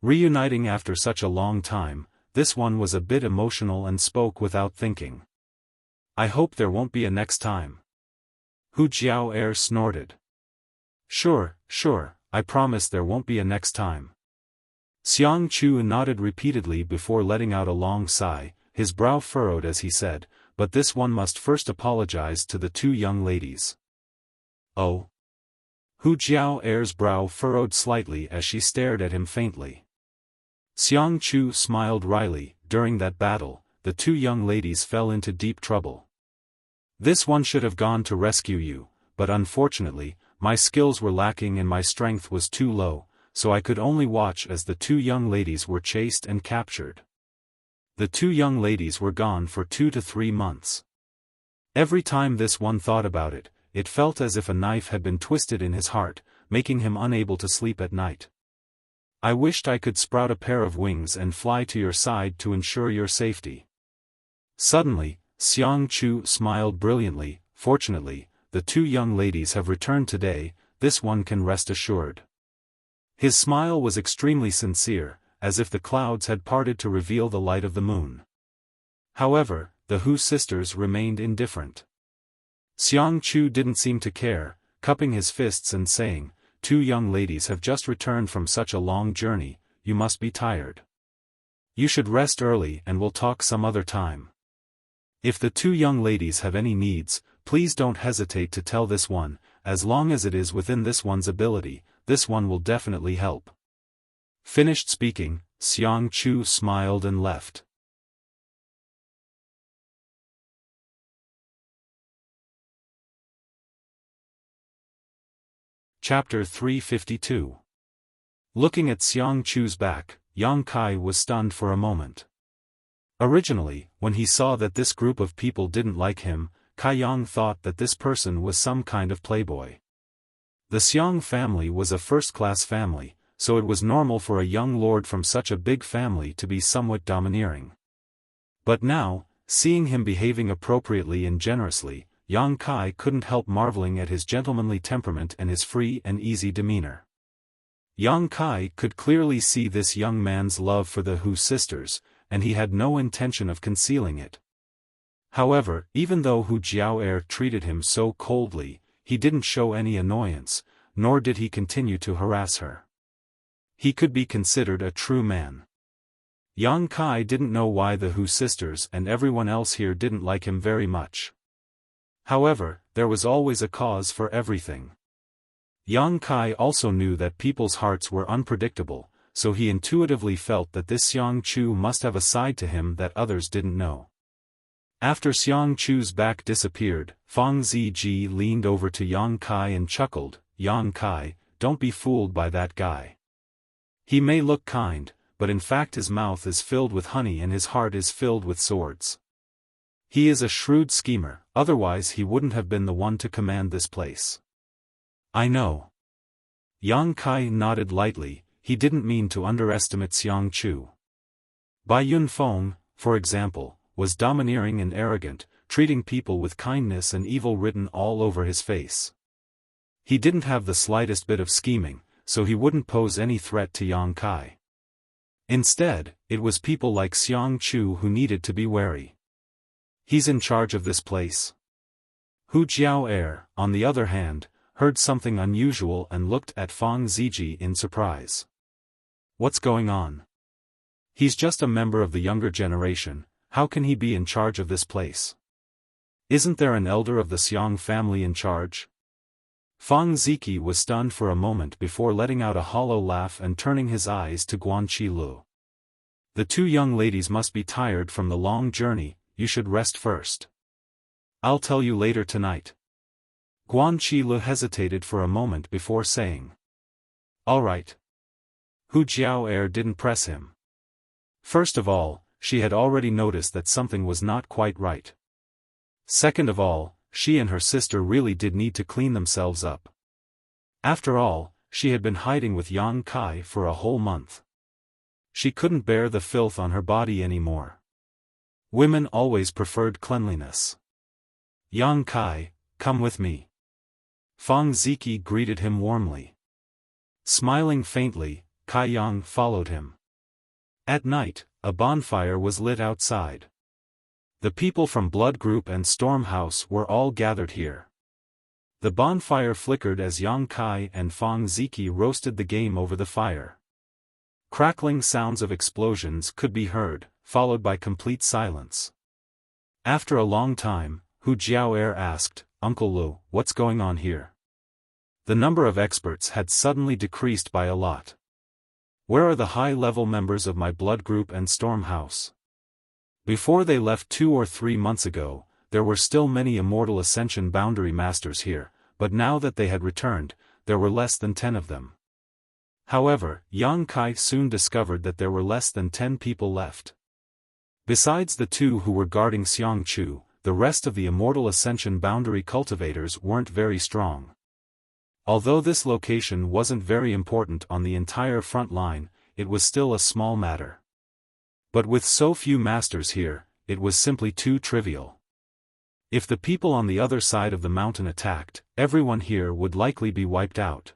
Reuniting after such a long time, this one was a bit emotional and spoke without thinking. "I hope there won't be a next time." Hu Jiao snorted. Sure, I promise there won't be a next time." Xiang Chu nodded repeatedly before letting out a long sigh, his brow furrowed as he said, "But this one must first apologize to the two young ladies." "Oh?" Hu Jiao brow furrowed slightly as she stared at him faintly. Xiang Chu smiled wryly. "During that battle, the two young ladies fell into deep trouble. This one should have gone to rescue you, but unfortunately, my skills were lacking and my strength was too low, so I could only watch as the two young ladies were chased and captured. The two young ladies were gone for 2 to 3 months. Every time this one thought about it, it felt as if a knife had been twisted in his heart, making him unable to sleep at night. I wished I could sprout a pair of wings and fly to your side to ensure your safety." Suddenly, Xiang Chu smiled brilliantly. "Fortunately, the two young ladies have returned today, this one can rest assured." His smile was extremely sincere, as if the clouds had parted to reveal the light of the moon. However, the Hu sisters remained indifferent. Xiang Chu didn't seem to care, cupping his fists and saying, "Two young ladies have just returned from such a long journey, you must be tired. You should rest early and we'll talk some other time. If the two young ladies have any needs, please don't hesitate to tell this one, as long as it is within this one's ability, this one will definitely help." Finished speaking, Xiang Chu smiled and left. Chapter 352. Looking at Xiang Chu's back, Yang Kai was stunned for a moment. Originally, when he saw that this group of people didn't like him, Kai Yang thought that this person was some kind of playboy. The Xiang family was a first-class family, so it was normal for a young lord from such a big family to be somewhat domineering. But now, seeing him behaving appropriately and generously, Yang Kai couldn't help marveling at his gentlemanly temperament and his free and easy demeanor. Yang Kai could clearly see this young man's love for the Hu sisters, and he had no intention of concealing it. However, even though Hu Jiao treated him so coldly, he didn't show any annoyance, nor did he continue to harass her. He could be considered a true man. Yang Kai didn't know why the Hu sisters and everyone else here didn't like him very much. However, there was always a cause for everything. Yang Kai also knew that people's hearts were unpredictable, so he intuitively felt that this Xiang Chu must have a side to him that others didn't know. After Xiang Chu's back disappeared, Fang Ziji leaned over to Yang Kai and chuckled, "Yang Kai, don't be fooled by that guy. He may look kind, but in fact his mouth is filled with honey and his heart is filled with swords. He is a shrewd schemer, otherwise he wouldn't have been the one to command this place." "I know." Yang Kai nodded lightly. He didn't mean to underestimate Xiang Chu. Bai Yunfeng, for example, was domineering and arrogant, treating people with kindness and evil written all over his face. He didn't have the slightest bit of scheming, so he wouldn't pose any threat to Yang Kai. Instead, it was people like Xiang Chu who needed to be wary. "He's in charge of this place?" Hu Jiao, on the other hand, heard something unusual and looked at Fang Ziji in surprise. What's going on? He's just a member of the younger generation, how can he be in charge of this place? Isn't there an elder of the Xiang family in charge? Fang Ziki was stunned for a moment before letting out a hollow laugh and turning his eyes to Guan Qilu. The two young ladies must be tired from the long journey, you should rest first. I'll tell you later tonight. Guan Qilu hesitated for a moment before saying. All right. Hu Jiao didn't press him. First of all, she had already noticed that something was not quite right. Second of all, she and her sister really did need to clean themselves up. After all, she had been hiding with Yang Kai for a whole month. She couldn't bear the filth on her body anymore. Women always preferred cleanliness. Yang Kai, come with me. Fang Ziki greeted him warmly. Smiling faintly, Kai Yang followed him. At night, a bonfire was lit outside. The people from Blood Group and Storm House were all gathered here. The bonfire flickered as Yang Kai and Fang Ziki roasted the game over the fire. Crackling sounds of explosions could be heard, followed by complete silence. After a long time, Hu Jiao asked, Uncle Lu, what's going on here? The number of experts had suddenly decreased by a lot. Where are the high-level members of my Blood Group and Storm House? Before they left 2 or 3 months ago, there were still many Immortal Ascension Boundary Masters here, but now that they had returned, there were less than 10 of them. However, Yang Kai soon discovered that there were less than 10 people left. Besides the 2 who were guarding Xiangchu, the rest of the Immortal Ascension Boundary cultivators weren't very strong. Although this location wasn't very important on the entire front line, it was still a small matter. But with so few masters here, it was simply too trivial. If the people on the other side of the mountain attacked, everyone here would likely be wiped out.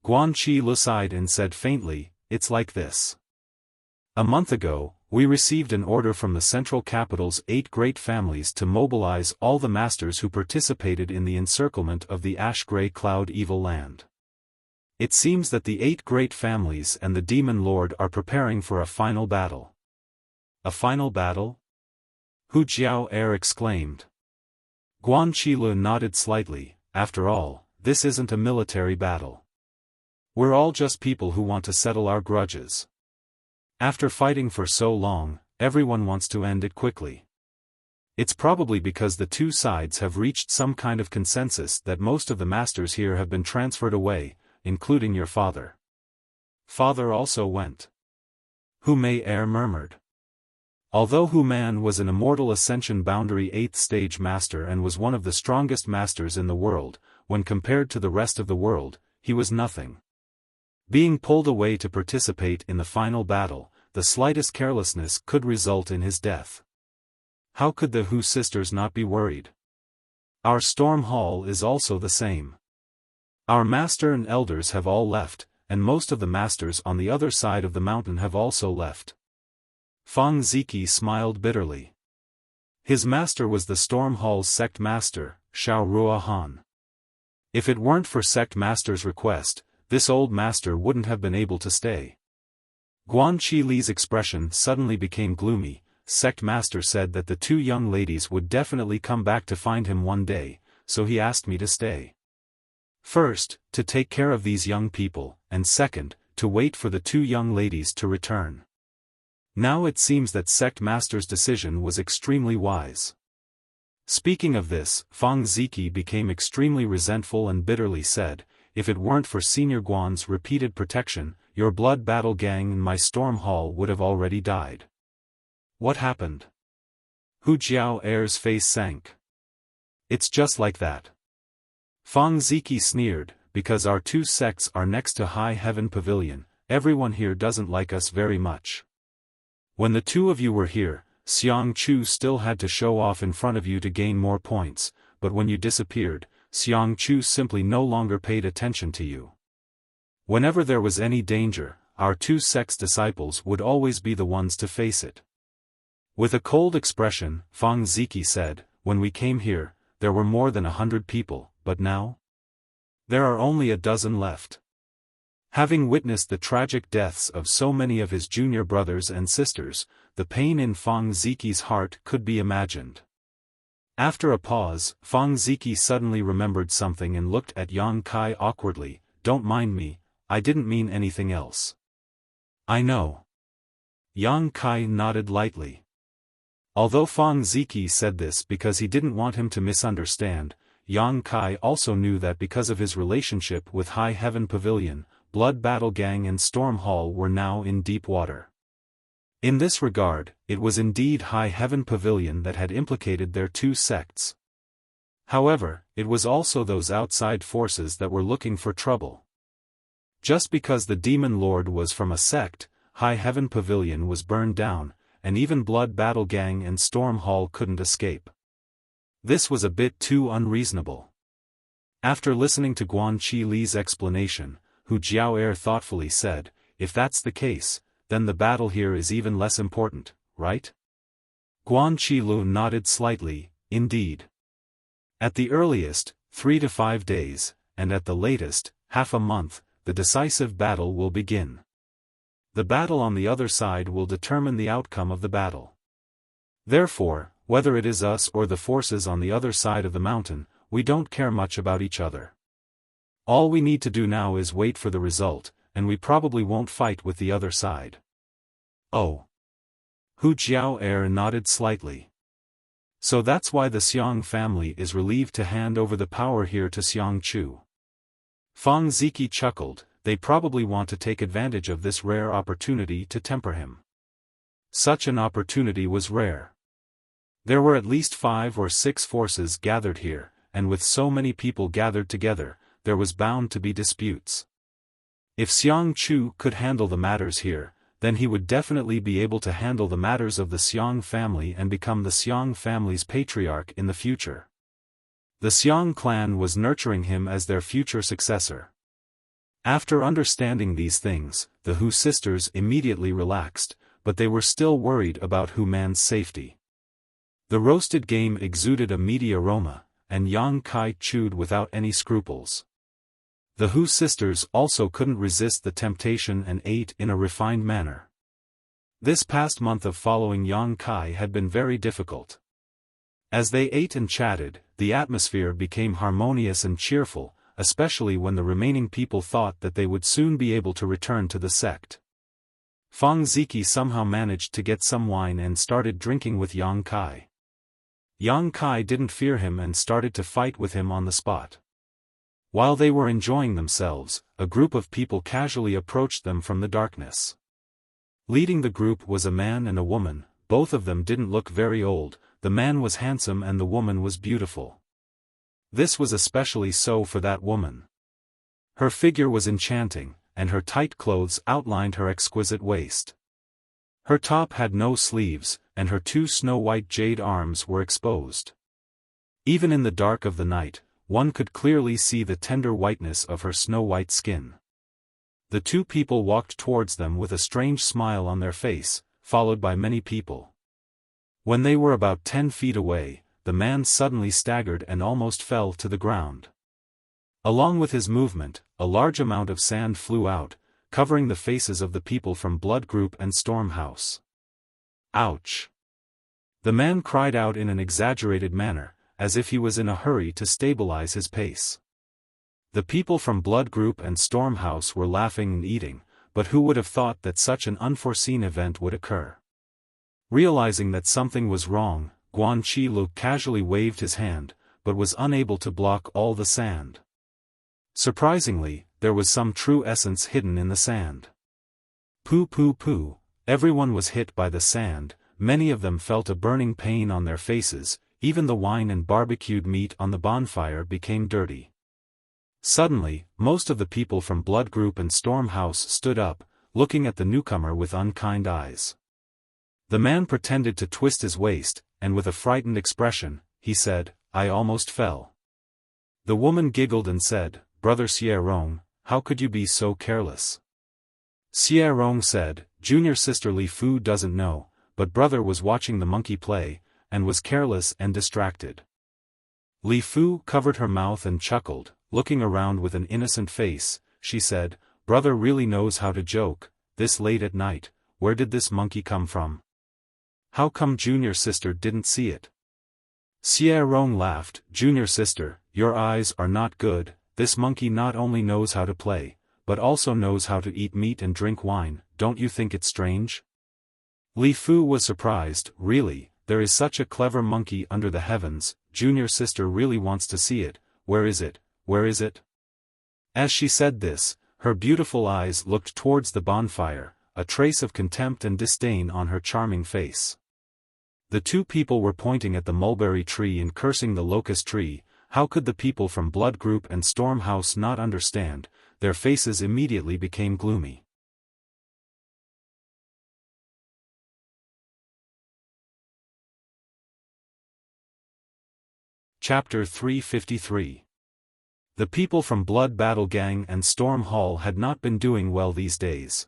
Guan Qilu sighed and said faintly, it's like this. A month ago, we received an order from the central capital's 8 great families to mobilize all the masters who participated in the encirclement of the ash-gray cloud evil land. It seems that the 8 great families and the demon lord are preparing for a final battle. A final battle? Hu Jiao exclaimed. Guan Qilu nodded slightly, after all, this isn't a military battle. We're all just people who want to settle our grudges. After fighting for so long, everyone wants to end it quickly. It's probably because the two sides have reached some kind of consensus that most of the masters here have been transferred away, including your father. Father also went. Hu Mei murmured. Although Hu Man was an Immortal Ascension Boundary 8th stage master and was one of the strongest masters in the world, when compared to the rest of the world, he was nothing. Being pulled away to participate in the final battle, the slightest carelessness could result in his death. How could the Hu sisters not be worried? Our Storm Hall is also the same. Our master and elders have all left, and most of the masters on the other side of the mountain have also left. Fang Ziki smiled bitterly. His master was the Storm Hall's sect master, Xiao Han. If it weren't for sect master's request, this old master wouldn't have been able to stay. Guan Qili's expression suddenly became gloomy. Sect master said that the 2 young ladies would definitely come back to find him one day, so he asked me to stay. First, to take care of these young people, and second, to wait for the 2 young ladies to return. Now it seems that sect master's decision was extremely wise. Speaking of this, Fang Ziki became extremely resentful and bitterly said, if it weren't for Senior Guan's repeated protection, your blood battle gang in my Storm Hall would have already died. What happened? Hu Jiao's face sank. It's just like that. Fang Ziki sneered, because our 2 sects are next to High Heaven Pavilion, everyone here doesn't like us very much. When the 2 of you were here, Xiangchu still had to show off in front of you to gain more points, but when you disappeared, Xiangchu simply no longer paid attention to you. Whenever there was any danger, our 2 sects' disciples would always be the ones to face it. With a cold expression, Fang Ziki said, when we came here, there were more than 100 people, but now? There are only a dozen left. Having witnessed the tragic deaths of so many of his junior brothers and sisters, the pain in Fang Ziqi's heart could be imagined. After a pause, Fang Ziqi suddenly remembered something and looked at Yang Kai awkwardly. "Don't mind me, I didn't mean anything else." "I know." Yang Kai nodded lightly. Although Fang Ziqi said this because he didn't want him to misunderstand, Yang Kai also knew that because of his relationship with High Heaven Pavilion, Blood Battle Gang and Storm Hall were now in deep water. In this regard, it was indeed High Heaven Pavilion that had implicated their two sects. However, it was also those outside forces that were looking for trouble. Just because the Demon Lord was from a sect, High Heaven Pavilion was burned down, and even Blood Battle Gang and Storm Hall couldn't escape. This was a bit too unreasonable. After listening to Guan Qi Li's explanation, Hu Jiao'er thoughtfully said, "If that's the case, then the battle here is even less important, right?" Guan Qi Lu nodded slightly. "Indeed. At the earliest, 3 to 5 days, and at the latest, half a month, the decisive battle will begin. The battle on the other side will determine the outcome of the battle. Therefore, whether it is us or the forces on the other side of the mountain, we don't care much about each other. All we need to do now is wait for the result, and we probably won't fight with the other side." "Oh." Hu Jiao'er nodded slightly. "So that's why the Xiang family is relieved to hand over the power here to Xiang Chu." Fang Ziqi chuckled. "They probably want to take advantage of this rare opportunity to temper him." Such an opportunity was rare. There were at least 5 or 6 forces gathered here, and with so many people gathered together, there was bound to be disputes. If Xiang Chu could handle the matters here, then he would definitely be able to handle the matters of the Xiang family and become the Xiang family's patriarch in the future. The Xiang clan was nurturing him as their future successor. After understanding these things, the Hu sisters immediately relaxed, but they were still worried about Hu Man's safety. The roasted game exuded a meaty aroma, and Yang Kai chewed without any scruples. The Hu sisters also couldn't resist the temptation and ate in a refined manner. This past month of following Yang Kai had been very difficult. As they ate and chatted, the atmosphere became harmonious and cheerful, especially when the remaining people thought that they would soon be able to return to the sect. Fang Ziqi somehow managed to get some wine and started drinking with Yang Kai. Yang Kai didn't fear him and started to fight with him on the spot. While they were enjoying themselves, a group of people casually approached them from the darkness. Leading the group was a man and a woman. Both of them didn't look very old. The man was handsome and the woman was beautiful. This was especially so for that woman. Her figure was enchanting, and her tight clothes outlined her exquisite waist. Her top had no sleeves, and her 2 snow-white jade arms were exposed. Even in the dark of the night, one could clearly see the tender whiteness of her snow-white skin. The 2 people walked towards them with a strange smile on their face, followed by many people. When they were about 10 feet away, the man suddenly staggered and almost fell to the ground. Along with his movement, a large amount of sand flew out, covering the faces of the people from Blood Group and Storm House. "Ouch!" The man cried out in an exaggerated manner, as if he was in a hurry to stabilize his pace. The people from Blood Group and Storm House were laughing and eating, but who would have thought that such an unforeseen event would occur? Realizing that something was wrong, Guan Qi Lu casually waved his hand, but was unable to block all the sand. Surprisingly, there was some true essence hidden in the sand. Pooh pooh pooh, everyone was hit by the sand, many of them felt a burning pain on their faces, even the wine and barbecued meat on the bonfire became dirty. Suddenly, most of the people from Blood Group and Storm House stood up, looking at the newcomer with unkind eyes. The man pretended to twist his waist, and with a frightened expression, he said, "I almost fell." The woman giggled and said, "Brother Xierong, how could you be so careless?" Xierong said, "Junior sister Li Fu doesn't know, but brother was watching the monkey play, and was careless and distracted." Li Fu covered her mouth and chuckled, looking around with an innocent face. She said, "Brother really knows how to joke, this late at night. Where did this monkey come from? How come junior sister didn't see it?" Xie Rong laughed. "Junior sister, your eyes are not good. This monkey not only knows how to play, but also knows how to eat meat and drink wine. Don't you think it's strange?" Li Fu was surprised. "Really, there is such a clever monkey under the heavens. Junior sister really wants to see it. Where is it? Where is it?" As she said this, her beautiful eyes looked towards the bonfire, a trace of contempt and disdain on her charming face. The two people were pointing at the mulberry tree and cursing the locust tree. How could the people from Blood Group and Storm House not understand? Their faces immediately became gloomy. Chapter 353. The people from Blood Battle Gang and Storm Hall had not been doing well these days.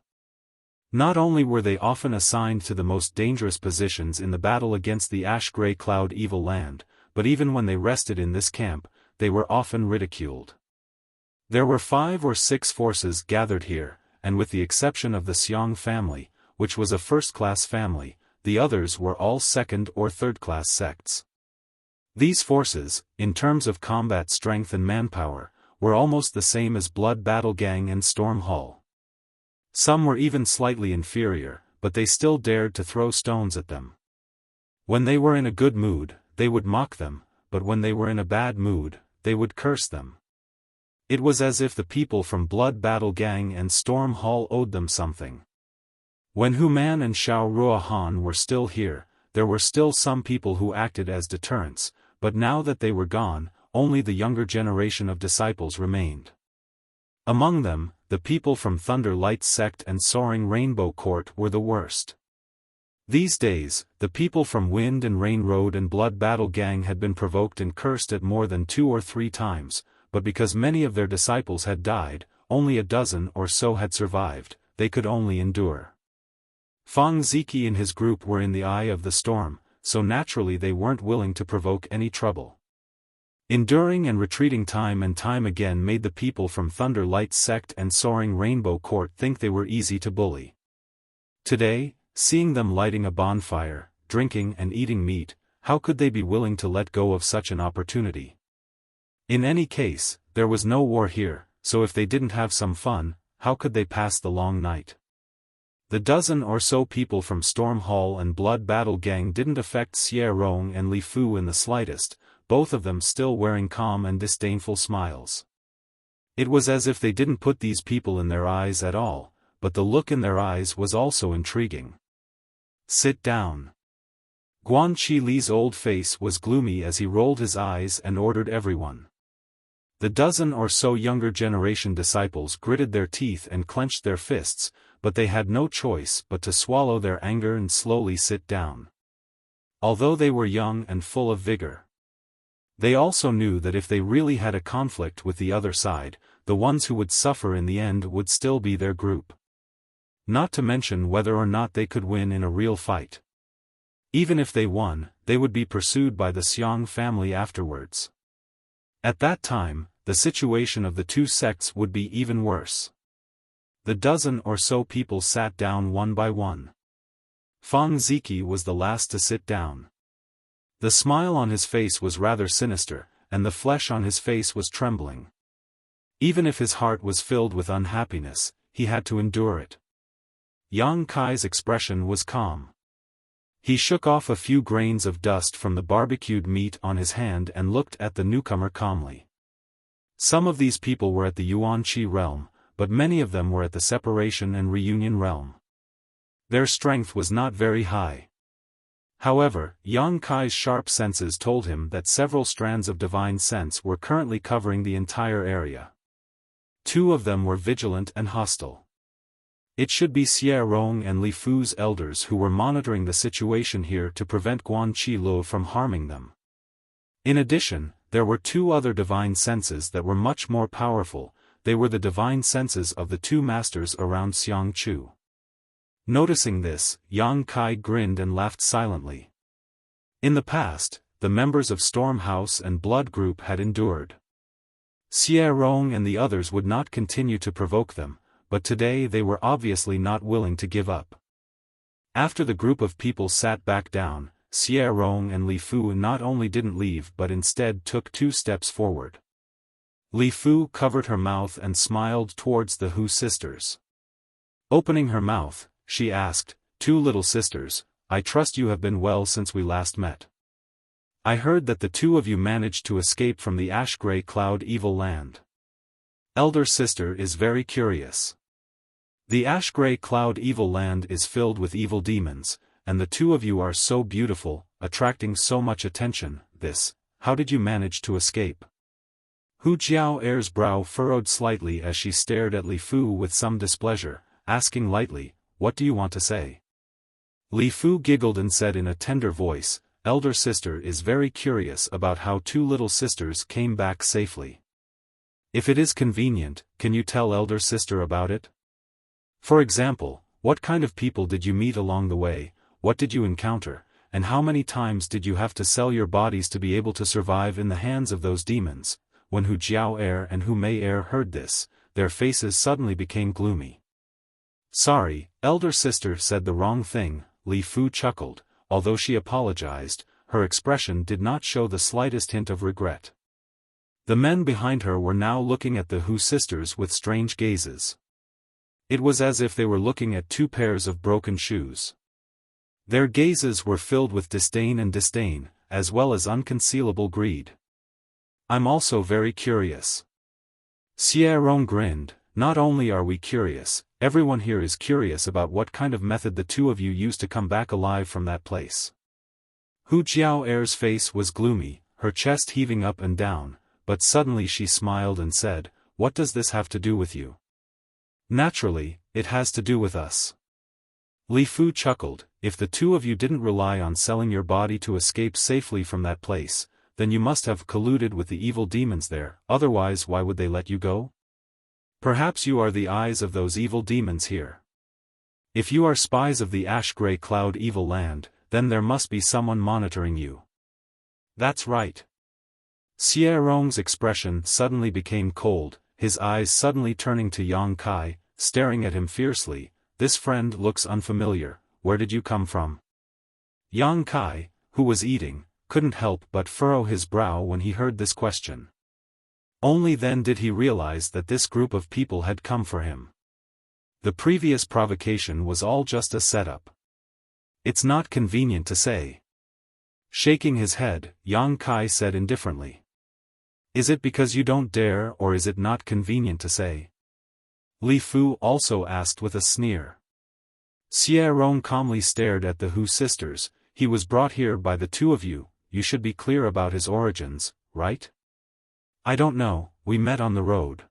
Not only were they often assigned to the most dangerous positions in the battle against the Ash-Grey Cloud Evil Land, but even when they rested in this camp, they were often ridiculed. There were 5 or 6 forces gathered here, and with the exception of the Xiong family, which was a first-class family, the others were all second- or third-class sects. These forces, in terms of combat strength and manpower, were almost the same as Blood Battle Gang and Storm Hall. Some were even slightly inferior, but they still dared to throw stones at them. When they were in a good mood, they would mock them, but when they were in a bad mood, they would curse them. It was as if the people from Blood Battle Gang and Storm Hall owed them something. When Hu Man and Xiao Ruohan were still here, there were still some people who acted as deterrents, but now that they were gone, only the younger generation of disciples remained. Among them, the people from Thunder Light Sect and Soaring Rainbow Court were the worst. These days, the people from Wind and Rain Road and Blood Battle Gang had been provoked and cursed at more than 2 or 3 times, but because many of their disciples had died, only a dozen or so had survived, they could only endure. Fang Ziki and his group were in the eye of the storm, so naturally they weren't willing to provoke any trouble. Enduring and retreating time and time again made the people from Thunder Light Sect and Soaring Rainbow Court think they were easy to bully. Today, seeing them lighting a bonfire, drinking and eating meat, how could they be willing to let go of such an opportunity? In any case, there was no war here, so if they didn't have some fun, how could they pass the long night? The dozen or so people from Storm Hall and Blood Battle Gang didn't affect Xie Rong and Li Fu in the slightest, both of them still wearing calm and disdainful smiles. It was as if they didn't put these people in their eyes at all, but the look in their eyes was also intriguing. "Sit down." Guan Qi Li's old face was gloomy as he rolled his eyes and ordered everyone. The dozen or so younger generation disciples gritted their teeth and clenched their fists, but they had no choice but to swallow their anger and slowly sit down. Although they were young and full of vigor, they also knew that if they really had a conflict with the other side, the ones who would suffer in the end would still be their group. Not to mention whether or not they could win in a real fight. Even if they won, they would be pursued by the Xiong family afterwards. At that time, the situation of the two sects would be even worse. The dozen or so people sat down one by one. Fang Ziki was the last to sit down. The smile on his face was rather sinister, and the flesh on his face was trembling. Even if his heart was filled with unhappiness, he had to endure it. Yang Kai's expression was calm. He shook off a few grains of dust from the barbecued meat on his hand and looked at the newcomer calmly. Some of these people were at the Yuanqi realm, but many of them were at the Separation and Reunion realm. Their strength was not very high. However, Yang Kai's sharp senses told him that several strands of divine sense were currently covering the entire area. 2 of them were vigilant and hostile. It should be Xie Rong and Li Fu's elders who were monitoring the situation here to prevent Guan Qi Lo from harming them. In addition, there were 2 other divine senses that were much more powerful. They were the divine senses of the 2 masters around Xiang Chu. Noticing this, Yang Kai grinned and laughed silently. In the past, the members of Storm House and Blood Group had endured. Xie Rong and the others would not continue to provoke them, but today they were obviously not willing to give up. After the group of people sat back down, Xie Rong and Li Fu not only didn't leave but instead took 2 steps forward. Li Fu covered her mouth and smiled towards the Hu sisters. Opening her mouth, she asked, "Two little sisters, I trust you have been well since we last met. I heard that the 2 of you managed to escape from the ash-gray cloud evil land. Elder sister is very curious. The ash-gray cloud evil land is filled with evil demons, and the 2 of you are so beautiful, attracting so much attention. How did you manage to escape?" Hu Jiao'er's brow furrowed slightly as she stared at Li Fu with some displeasure, asking lightly, "What do you want to say?" Li Fu giggled and said in a tender voice, "Elder sister is very curious about how 2 little sisters came back safely. If it is convenient, can you tell elder sister about it? For example, what kind of people did you meet along the way, what did you encounter, and how many times did you have to sell your bodies to be able to survive in the hands of those demons?" When Hu Jiao'er and Hu Mei-er heard this, their faces suddenly became gloomy. "Sorry, elder sister said the wrong thing," Li Fu chuckled. Although she apologized, her expression did not show the slightest hint of regret. The men behind her were now looking at the Hu sisters with strange gazes. It was as if they were looking at 2 pairs of broken shoes. Their gazes were filled with disdain, as well as unconcealable greed. "I'm also very curious." Xie Rong grinned, "Not only are we curious, everyone here is curious about what kind of method the 2 of you used to come back alive from that place." Hu Jiao'er's face was gloomy, her chest heaving up and down, but suddenly she smiled and said, "What does this have to do with you?" "Naturally, it has to do with us." Li Fu chuckled, "If the 2 of you didn't rely on selling your body to escape safely from that place, then you must have colluded with the evil demons there, otherwise why would they let you go? Perhaps you are the eyes of those evil demons here. If you are spies of the ash-gray cloud evil land, then there must be someone monitoring you." "That's right." Xie Rong's expression suddenly became cold, his eyes suddenly turning to Yang Kai, staring at him fiercely. "This friend looks unfamiliar, where did you come from?" Yang Kai, who was eating, couldn't help but furrow his brow when he heard this question. Only then did he realize that this group of people had come for him. The previous provocation was all just a setup. "It's not convenient to say." Shaking his head, Yang Kai said indifferently. "Is it because you don't dare or is it not convenient to say?" Li Fu also asked with a sneer. Xie Rong calmly stared at the Hu sisters. "He was brought here by the 2 of you, you should be clear about his origins, right?" "I don't know, we met on the road."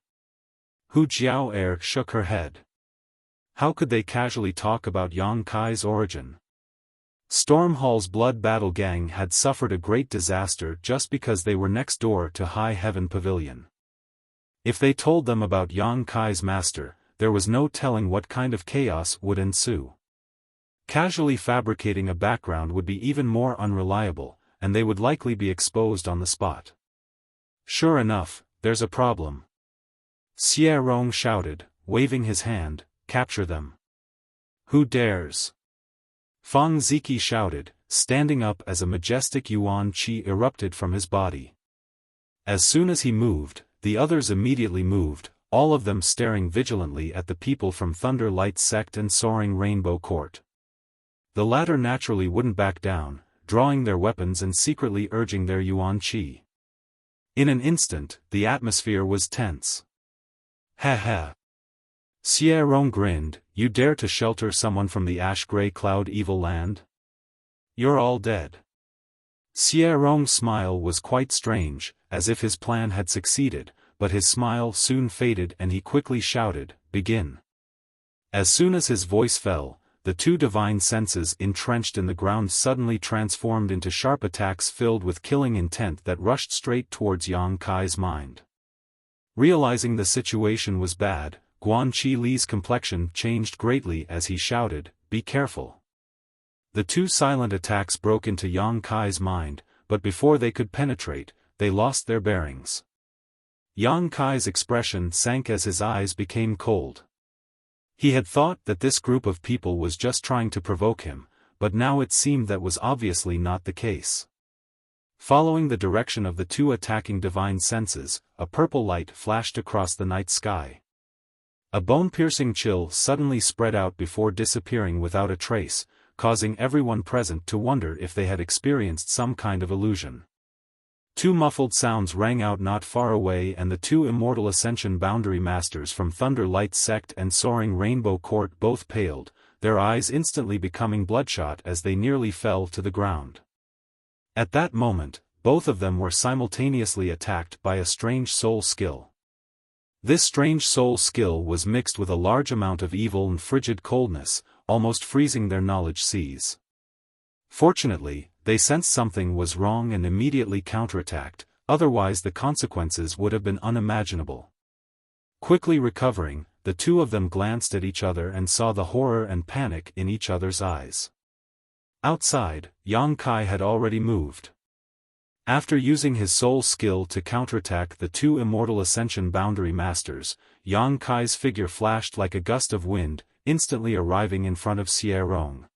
Hu Jiao'er shook her head. How could they casually talk about Yang Kai's origin? Storm Hall's Blood Battle Gang had suffered a great disaster just because they were next door to High Heaven Pavilion. If they told them about Yang Kai's master, there was no telling what kind of chaos would ensue. Casually fabricating a background would be even more unreliable, and they would likely be exposed on the spot. "Sure enough, there's a problem." Xie Rong shouted, waving his hand, "Capture them." "Who dares?" Fang Ziki shouted, standing up as a majestic yuan qi erupted from his body. As soon as he moved, the others immediately moved, all of them staring vigilantly at the people from Thunder Light Sect and Soaring Rainbow Court. The latter naturally wouldn't back down, drawing their weapons and secretly urging their yuan qi. In an instant, the atmosphere was tense. "Ha ha!" Xie Rong grinned, "You dare to shelter someone from the ash-gray cloud evil land? You're all dead." Xie Rong's smile was quite strange, as if his plan had succeeded, but his smile soon faded and he quickly shouted, "Begin." As soon as his voice fell, the 2 divine senses entrenched in the ground suddenly transformed into sharp attacks filled with killing intent that rushed straight towards Yang Kai's mind. Realizing the situation was bad, Guan Qi Li's complexion changed greatly as he shouted, "Be careful." The 2 silent attacks broke into Yang Kai's mind, but before they could penetrate, they lost their bearings. Yang Kai's expression sank as his eyes became cold. He had thought that this group of people was just trying to provoke him, but now it seemed that was obviously not the case. Following the direction of the two attacking divine senses, a purple light flashed across the night sky. A bone-piercing chill suddenly spread out before disappearing without a trace, causing everyone present to wonder if they had experienced some kind of illusion. Two muffled sounds rang out not far away, and the two immortal Ascension Boundary Masters from Thunder Light Sect and Soaring Rainbow Court both paled, their eyes instantly becoming bloodshot as they nearly fell to the ground. At that moment, both of them were simultaneously attacked by a strange soul skill. This strange soul skill was mixed with a large amount of evil and frigid coldness, almost freezing their knowledge seas. Fortunately, they sensed something was wrong and immediately counterattacked, otherwise the consequences would have been unimaginable. Quickly recovering, the two of them glanced at each other and saw the horror and panic in each other's eyes. Outside, Yang Kai had already moved. After using his soul skill to counterattack the two immortal Ascension Boundary Masters, Yang Kai's figure flashed like a gust of wind, instantly arriving in front of Xie Rong.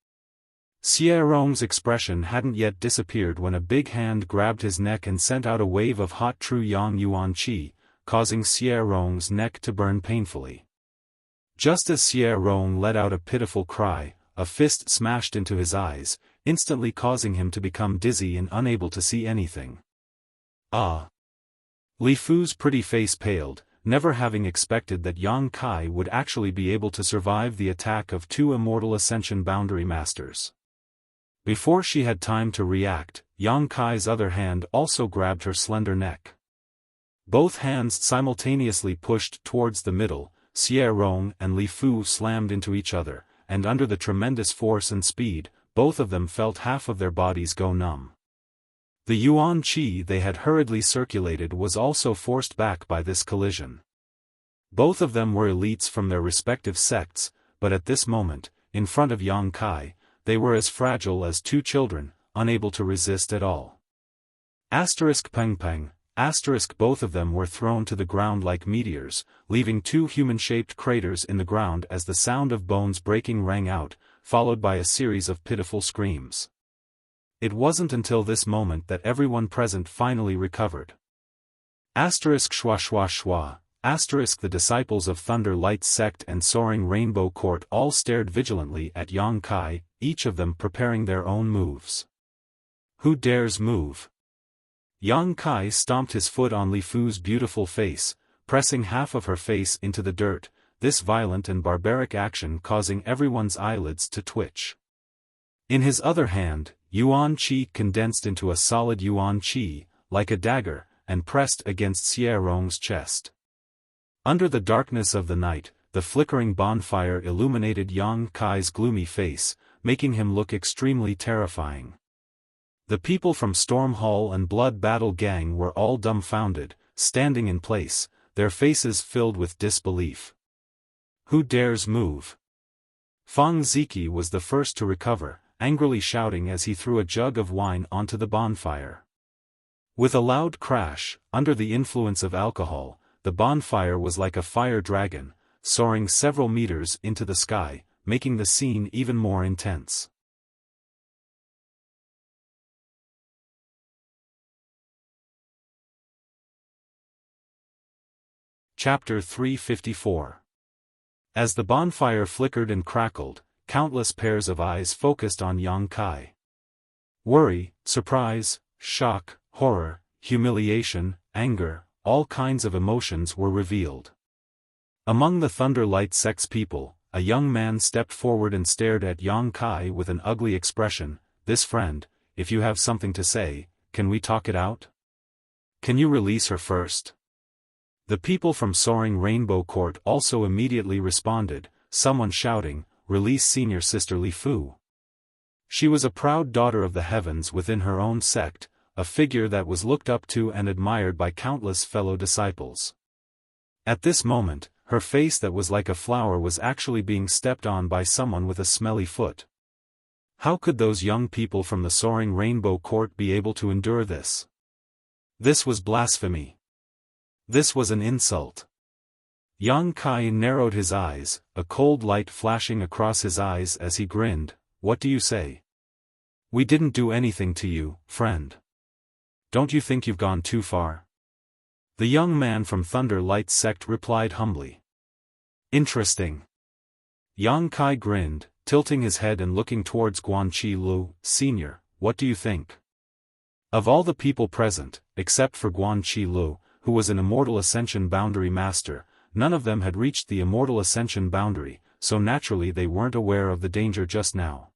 Xie Rong's expression hadn't yet disappeared when a big hand grabbed his neck and sent out a wave of hot true Yang Yuan Qi, causing Xie Rong's neck to burn painfully. Just as Xie Rong let out a pitiful cry, a fist smashed into his eyes, instantly causing him to become dizzy and unable to see anything. Ah! Li Fu's pretty face paled, never having expected that Yang Kai would actually be able to survive the attack of two immortal Ascension Boundary Masters. Before she had time to react, Yang Kai's other hand also grabbed her slender neck. Both hands simultaneously pushed towards the middle, Xie Rong and Li Fu slammed into each other, and under the tremendous force and speed, both of them felt half of their bodies go numb. The Yuan Qi they had hurriedly circulated was also forced back by this collision. Both of them were elites from their respective sects, but at this moment, in front of Yang Kai, they were as fragile as two children, unable to resist at all. Peng peng, both of them were thrown to the ground like meteors, leaving two human-shaped craters in the ground as the sound of bones breaking rang out, followed by a series of pitiful screams. It wasn't until this moment that everyone present finally recovered. Schwa schwa schwa, the disciples of Thunder Light Sect and Soaring Rainbow Court all stared vigilantly at Yang Kai, each of them preparing their own moves. Who dares move? Yang Kai stomped his foot on Li Fu's beautiful face, pressing half of her face into the dirt, this violent and barbaric action causing everyone's eyelids to twitch. In his other hand, Yuan Qi condensed into a solid Yuan Qi, like a dagger, and pressed against Xie Rong's chest. Under the darkness of the night, the flickering bonfire illuminated Yang Kai's gloomy face, making him look extremely terrifying. The people from Storm Hall and Blood Battle Gang were all dumbfounded, standing in place, their faces filled with disbelief. Who dares move? Fang Ziki was the first to recover, angrily shouting as he threw a jug of wine onto the bonfire. With a loud crash, under the influence of alcohol, the bonfire was like a fire dragon, soaring several meters into the sky, making the scene even more intense. Chapter 354. As the bonfire flickered and crackled, countless pairs of eyes focused on Yang Kai. Worry, surprise, shock, horror, humiliation, anger, all kinds of emotions were revealed. Among the Thunder Light Sect's people, a young man stepped forward and stared at Yang Kai with an ugly expression. "This friend, if you have something to say, can we talk it out? Can you release her first?" The people from Soaring Rainbow Court also immediately responded, someone shouting, "Release Senior Sister Li Fu." She was a proud daughter of the heavens within her own sect, a figure that was looked up to and admired by countless fellow disciples. At this moment, her face that was like a flower was actually being stepped on by someone with a smelly foot. How could those young people from the soaring rainbow court be able to endure this? This was blasphemy. This was an insult. Yang Kai narrowed his eyes, a cold light flashing across his eyes as he grinned. What do you say? We didn't do anything to you, friend. Don't you think you've gone too far? The young man from Thunder Light sect replied humbly. Interesting. Yang Kai grinned, tilting his head and looking towards Guanqi Lu. Senior, what do you think? Of all the people present, except for Guanqi Lu, who was an Immortal Ascension Boundary Master, none of them had reached the Immortal Ascension Boundary, so naturally they weren't aware of the danger just now.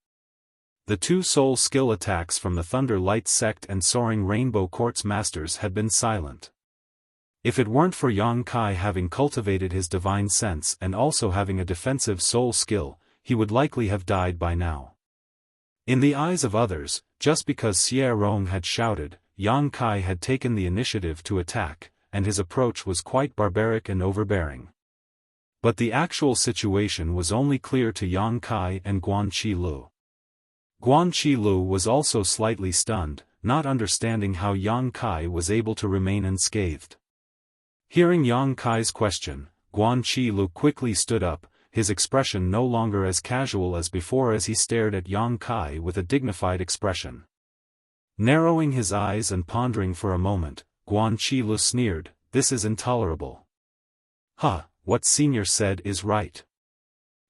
The two soul skill attacks from the Thunder Light sect and Soaring Rainbow Court's masters had been silent. If it weren't for Yang Kai having cultivated his divine sense and also having a defensive soul skill, he would likely have died by now. In the eyes of others, just because Xie Rong had shouted, Yang Kai had taken the initiative to attack, and his approach was quite barbaric and overbearing. But the actual situation was only clear to Yang Kai and Guanqi Lu. Guanqi Lu was also slightly stunned, not understanding how Yang Kai was able to remain unscathed. Hearing Yang Kai's question, Guanqi Lu quickly stood up, his expression no longer as casual as before as he stared at Yang Kai with a dignified expression. Narrowing his eyes and pondering for a moment, Guanqi Lu sneered, "This is intolerable." What Senior said is right.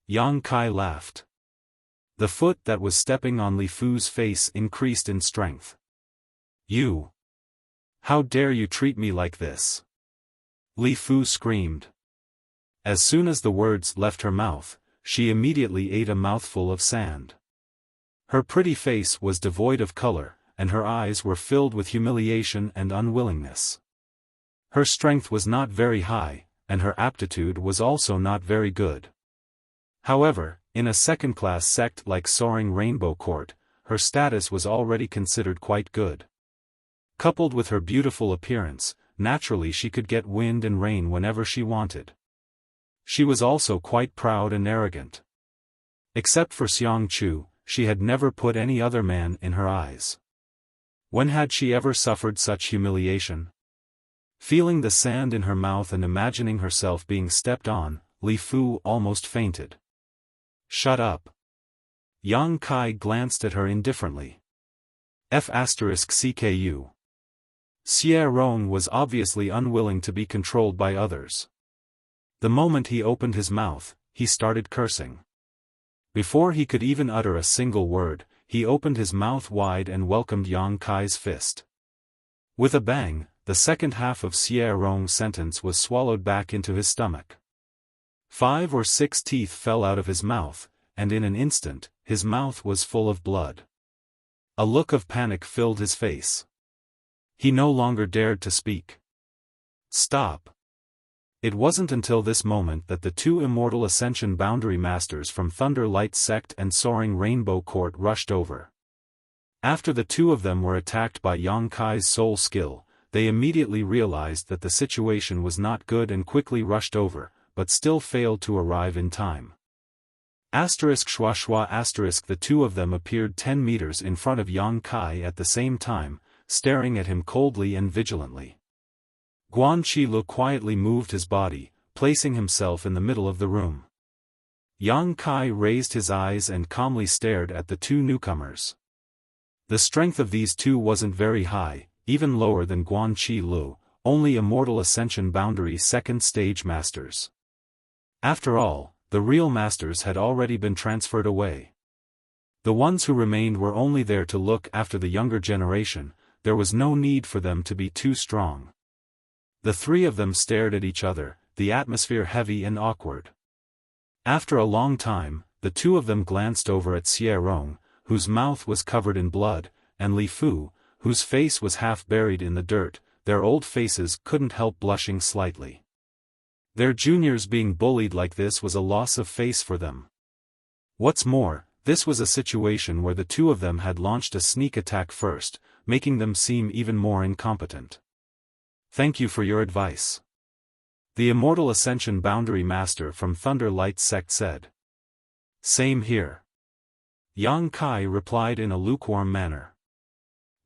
Yang Kai laughed. The foot that was stepping on Li Fu's face increased in strength. "You! How dare you treat me like this?" Li Fu screamed. As soon as the words left her mouth, she immediately ate a mouthful of sand. Her pretty face was devoid of color, and her eyes were filled with humiliation and unwillingness. Her strength was not very high, and her aptitude was also not very good. However, in a second-class sect like Soaring Rainbow Court, her status was already considered quite good. Coupled with her beautiful appearance, naturally she could get wind and rain whenever she wanted. She was also quite proud and arrogant. Except for Xiang Chu, she had never put any other man in her eyes. When had she ever suffered such humiliation? Feeling the sand in her mouth and imagining herself being stepped on, Li Fu almost fainted. "Shut up." Yang Kai glanced at her indifferently. F***CKU. Xie Rong was obviously unwilling to be controlled by others. The moment he opened his mouth, he started cursing. Before he could even utter a single word, he opened his mouth wide and welcomed Yang Kai's fist. With a bang, the second half of Xie Rong's sentence was swallowed back into his stomach. 5 or 6 teeth fell out of his mouth, and in an instant, his mouth was full of blood. A look of panic filled his face. He no longer dared to speak. "Stop." It wasn't until this moment that the two Immortal Ascension Boundary Masters from Thunder Light Sect and Soaring Rainbow Court rushed over. After the two of them were attacked by Yang Kai's soul skill, they immediately realized that the situation was not good and quickly rushed over, but still failed to arrive in time. ****** The two of them appeared 10 meters in front of Yang Kai at the same time, staring at him coldly and vigilantly. Guanqi Lu quietly moved his body, placing himself in the middle of the room. Yang Kai raised his eyes and calmly stared at the two newcomers. The strength of these two wasn't very high, even lower than Guanqi Lu, only Immortal Ascension Boundary second stage masters. After all, the real masters had already been transferred away. The ones who remained were only there to look after the younger generation. There was no need for them to be too strong. The three of them stared at each other, the atmosphere heavy and awkward. After a long time, the two of them glanced over at Xie Rong, whose mouth was covered in blood, and Li Fu, whose face was half buried in the dirt. Their old faces couldn't help blushing slightly. Their juniors being bullied like this was a loss of face for them. What's more, this was a situation where the two of them had launched a sneak attack first, making them seem even more incompetent. "Thank you for your advice," the Immortal Ascension Boundary Master from Thunder Light Sect said. "Same here." Yang Kai replied in a lukewarm manner.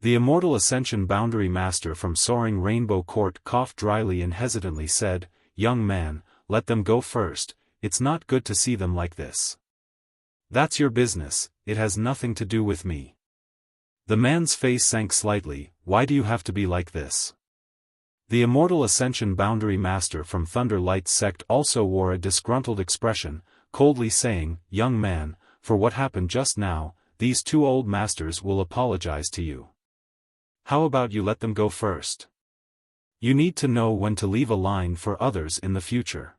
The Immortal Ascension Boundary Master from Soaring Rainbow Court coughed dryly and hesitantly said, "Young man, let them go first, it's not good to see them like this." "That's your business, it has nothing to do with me." The man's face sank slightly. "Why do you have to be like this?" The Immortal Ascension Boundary Master from Thunder Light Sect also wore a disgruntled expression, coldly saying, "Young man, for what happened just now, these two old masters will apologize to you. How about you let them go first? You need to know when to leave a line for others in the future."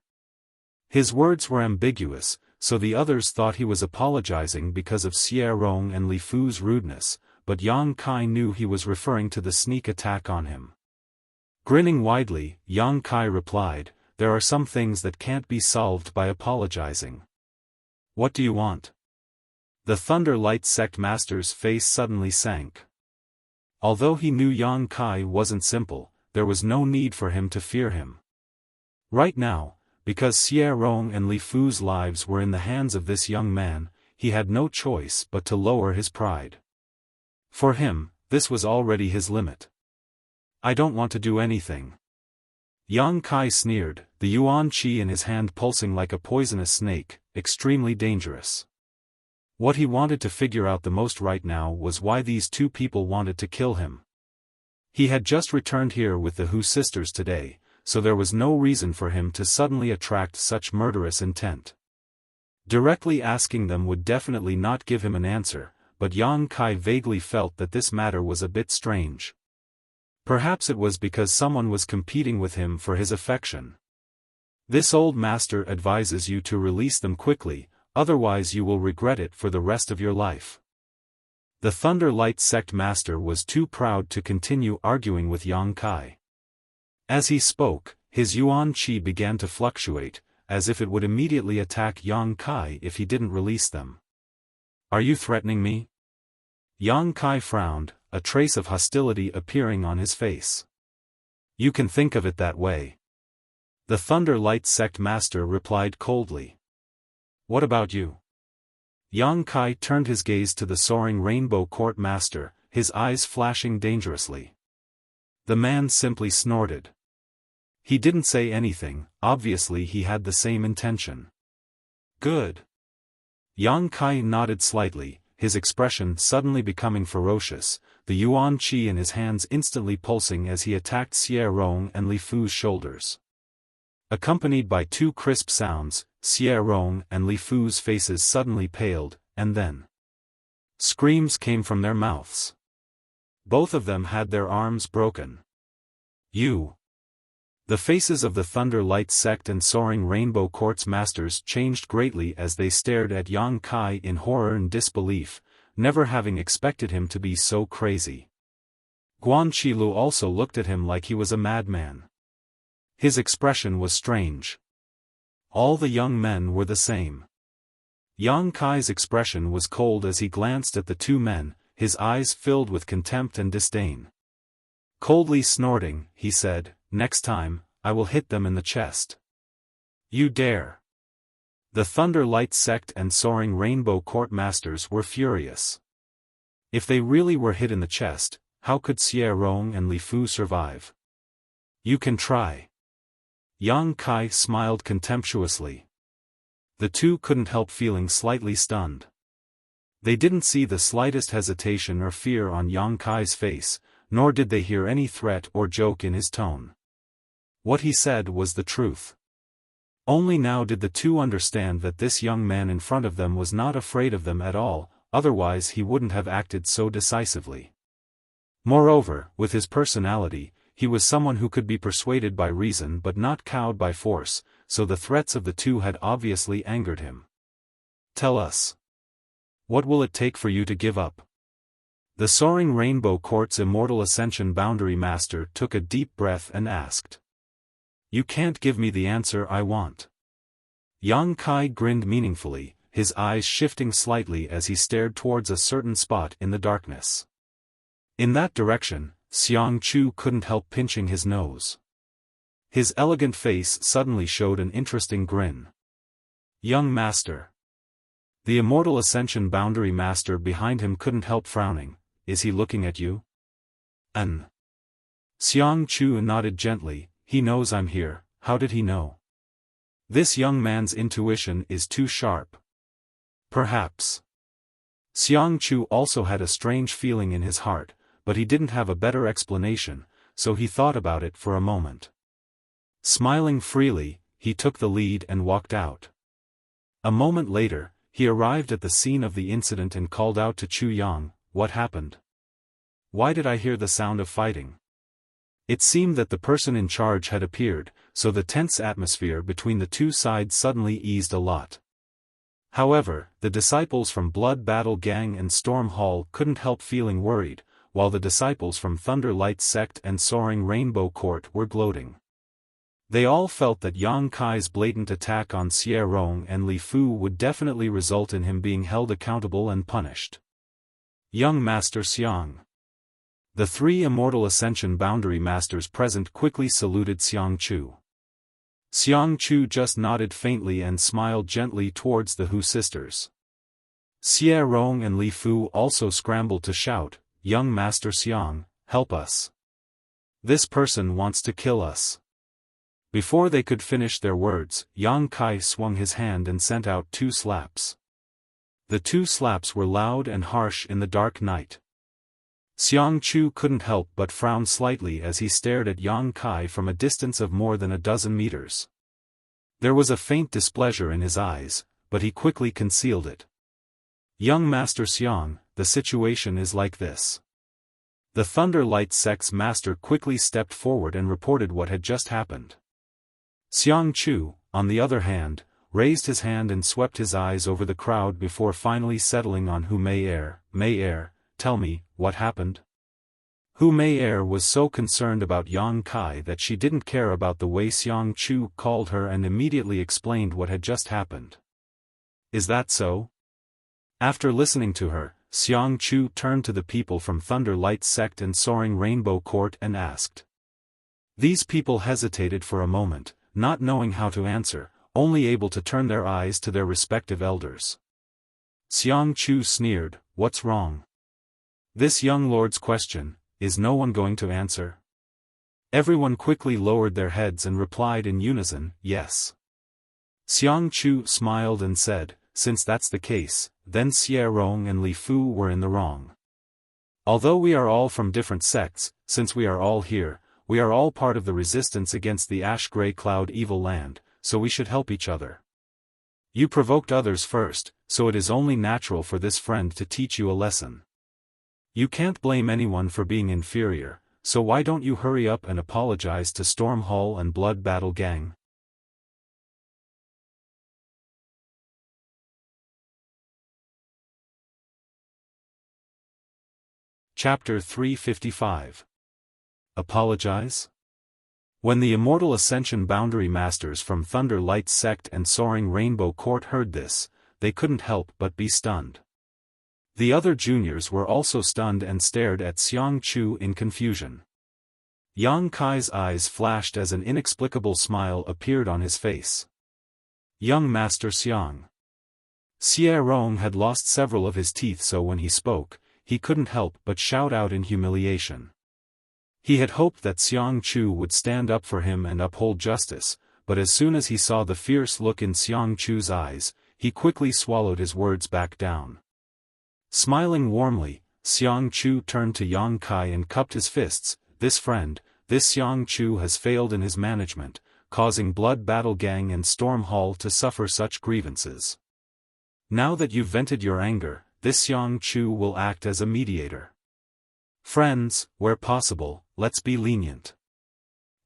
His words were ambiguous, so the others thought he was apologizing because of Xie Rong and Li Fu's rudeness, but Yang Kai knew he was referring to the sneak attack on him. Grinning widely, Yang Kai replied, "There are some things that can't be solved by apologizing." "What do you want?" The Thunder Light Sect Master's face suddenly sank. Although he knew Yang Kai wasn't simple, there was no need for him to fear him. Right now, because Xie Rong and Li Fu's lives were in the hands of this young man, he had no choice but to lower his pride. For him, this was already his limit. "I don't want to do anything." Yang Kai sneered, the yuan qi in his hand pulsing like a poisonous snake, extremely dangerous. What he wanted to figure out the most right now was why these two people wanted to kill him. He had just returned here with the Hu sisters today, so there was no reason for him to suddenly attract such murderous intent. Directly asking them would definitely not give him an answer, but Yang Kai vaguely felt that this matter was a bit strange. Perhaps it was because someone was competing with him for his affection. "This old master advises you to release them quickly, otherwise you will regret it for the rest of your life." The Thunder Light Sect Master was too proud to continue arguing with Yang Kai. As he spoke, his yuan qi began to fluctuate, as if it would immediately attack Yang Kai if he didn't release them. "Are you threatening me?" Yang Kai frowned, a trace of hostility appearing on his face. "You can think of it that way." The Thunder Light Sect Master replied coldly. "What about you?" Yang Kai turned his gaze to the Soaring Rainbow Court Master, his eyes flashing dangerously. The man simply snorted. He didn't say anything, obviously he had the same intention. "Good." Yang Kai nodded slightly, his expression suddenly becoming ferocious, the yuan qi in his hands instantly pulsing as he attacked Xie Rong and Li Fu's shoulders. Accompanied by two crisp sounds, Xie Rong and Li Fu's faces suddenly paled, and then screams came from their mouths. Both of them had their arms broken. "You!" The faces of the Thunder Light Sect and Soaring Rainbow Court's masters changed greatly as they stared at Yang Kai in horror and disbelief, never having expected him to be so crazy. Guan Qilu also looked at him like he was a madman. His expression was strange. All the young men were the same. Yang Kai's expression was cold as he glanced at the two men, his eyes filled with contempt and disdain. Coldly snorting, he said, "Next time, I will hit them in the chest." "You dare!" The Thunder Light Sect and Soaring Rainbow Court Masters were furious. If they really were hit in the chest, how could Xie Rong and Li Fu survive? "You can try." Yang Kai smiled contemptuously. The two couldn't help feeling slightly stunned. They didn't see the slightest hesitation or fear on Yang Kai's face, nor did they hear any threat or joke in his tone. What he said was the truth. Only now did the two understand that this young man in front of them was not afraid of them at all, otherwise he wouldn't have acted so decisively. Moreover, with his personality, he was someone who could be persuaded by reason but not cowed by force, so the threats of the two had obviously angered him. "Tell us. What will it take for you to give up?" The Soaring Rainbow Court's Immortal Ascension Boundary Master took a deep breath and asked. "You can't give me the answer I want." Yang Kai grinned meaningfully, his eyes shifting slightly as he stared towards a certain spot in the darkness. In that direction, Xiang Chu couldn't help pinching his nose. His elegant face suddenly showed an interesting grin. "Young master." The immortal Ascension Boundary Master behind him couldn't help frowning. Is he looking at you? Xiang Chu nodded gently. He knows I'm here. How did he know? This young man's intuition is too sharp. Perhaps. Xiang Chu also had a strange feeling in his heart, but he didn't have a better explanation, so he thought about it for a moment. Smiling freely, he took the lead and walked out. A moment later, he arrived at the scene of the incident and called out to Chu Yang, "What happened? Why did I hear the sound of fighting?" It seemed that the person in charge had appeared, so the tense atmosphere between the two sides suddenly eased a lot. However, the disciples from Blood Battle Gang and Storm Hall couldn't help feeling worried, while the disciples from Thunder Light Sect and Soaring Rainbow Court were gloating. They all felt that Yang Kai's blatant attack on Xie Rong and Li Fu would definitely result in him being held accountable and punished. Young Master Xiang. The three Immortal Ascension Boundary Masters present quickly saluted Xiang Chu. Xiang Chu just nodded faintly and smiled gently towards the Hu sisters. Xie Rong and Li Fu also scrambled to shout, "Young Master Xiang, help us. This person wants to kill us." Before they could finish their words, Yang Kai swung his hand and sent out 2 slaps. The 2 slaps were loud and harsh in the dark night. Xiang Chu couldn't help but frown slightly as he stared at Yang Kai from a distance of more than a dozen meters. There was a faint displeasure in his eyes, but he quickly concealed it. "Young Master Xiang, the situation is like this." The Thunder Light Sect's master quickly stepped forward and reported what had just happened. Xiang Chu, on the other hand, raised his hand and swept his eyes over the crowd before finally settling on Hu Mei. "Mei, tell me, what happened?" Hu Mei was so concerned about Yang Kai that she didn't care about the way Xiang Chu called her and immediately explained what had just happened. "Is that so?" After listening to her, Xiang Chu turned to the people from Thunder Light Sect and Soaring Rainbow Court and asked. These people hesitated for a moment, not knowing how to answer, only able to turn their eyes to their respective elders. Xiang Chu sneered, "What's wrong? This young lord's question, is no one going to answer?" Everyone quickly lowered their heads and replied in unison, "Yes." Xiang Chu smiled and said, "Since that's the case, then Xie Rong and Li Fu were in the wrong. Although we are all from different sects, since we are all here, we are all part of the resistance against the Ash-Gray Cloud Evil Land, so we should help each other. You provoked others first, so it is only natural for this friend to teach you a lesson. You can't blame anyone for being inferior, so why don't you hurry up and apologize to Storm Hall and Blood Battle Gang?" Chapter 355. Apologize? When the Immortal Ascension Boundary Masters from Thunder Light Sect and Soaring Rainbow Court heard this, they couldn't help but be stunned. The other juniors were also stunned and stared at Xiang Chu in confusion. Yang Kai's eyes flashed as an inexplicable smile appeared on his face. "Young Master Xiang." Xie Rong had lost several of his teeth, so when he spoke, he couldn't help but shout out in humiliation. He had hoped that Xiang Chu would stand up for him and uphold justice, but as soon as he saw the fierce look in Xiang Chu's eyes, he quickly swallowed his words back down. Smiling warmly, Xiang Chu turned to Yang Kai and cupped his fists. "This friend, this Xiang Chu has failed in his management, causing Blood Battle Gang and Storm Hall to suffer such grievances. Now that you've vented your anger, this Xiang Chu will act as a mediator. Friends, where possible, let's be lenient.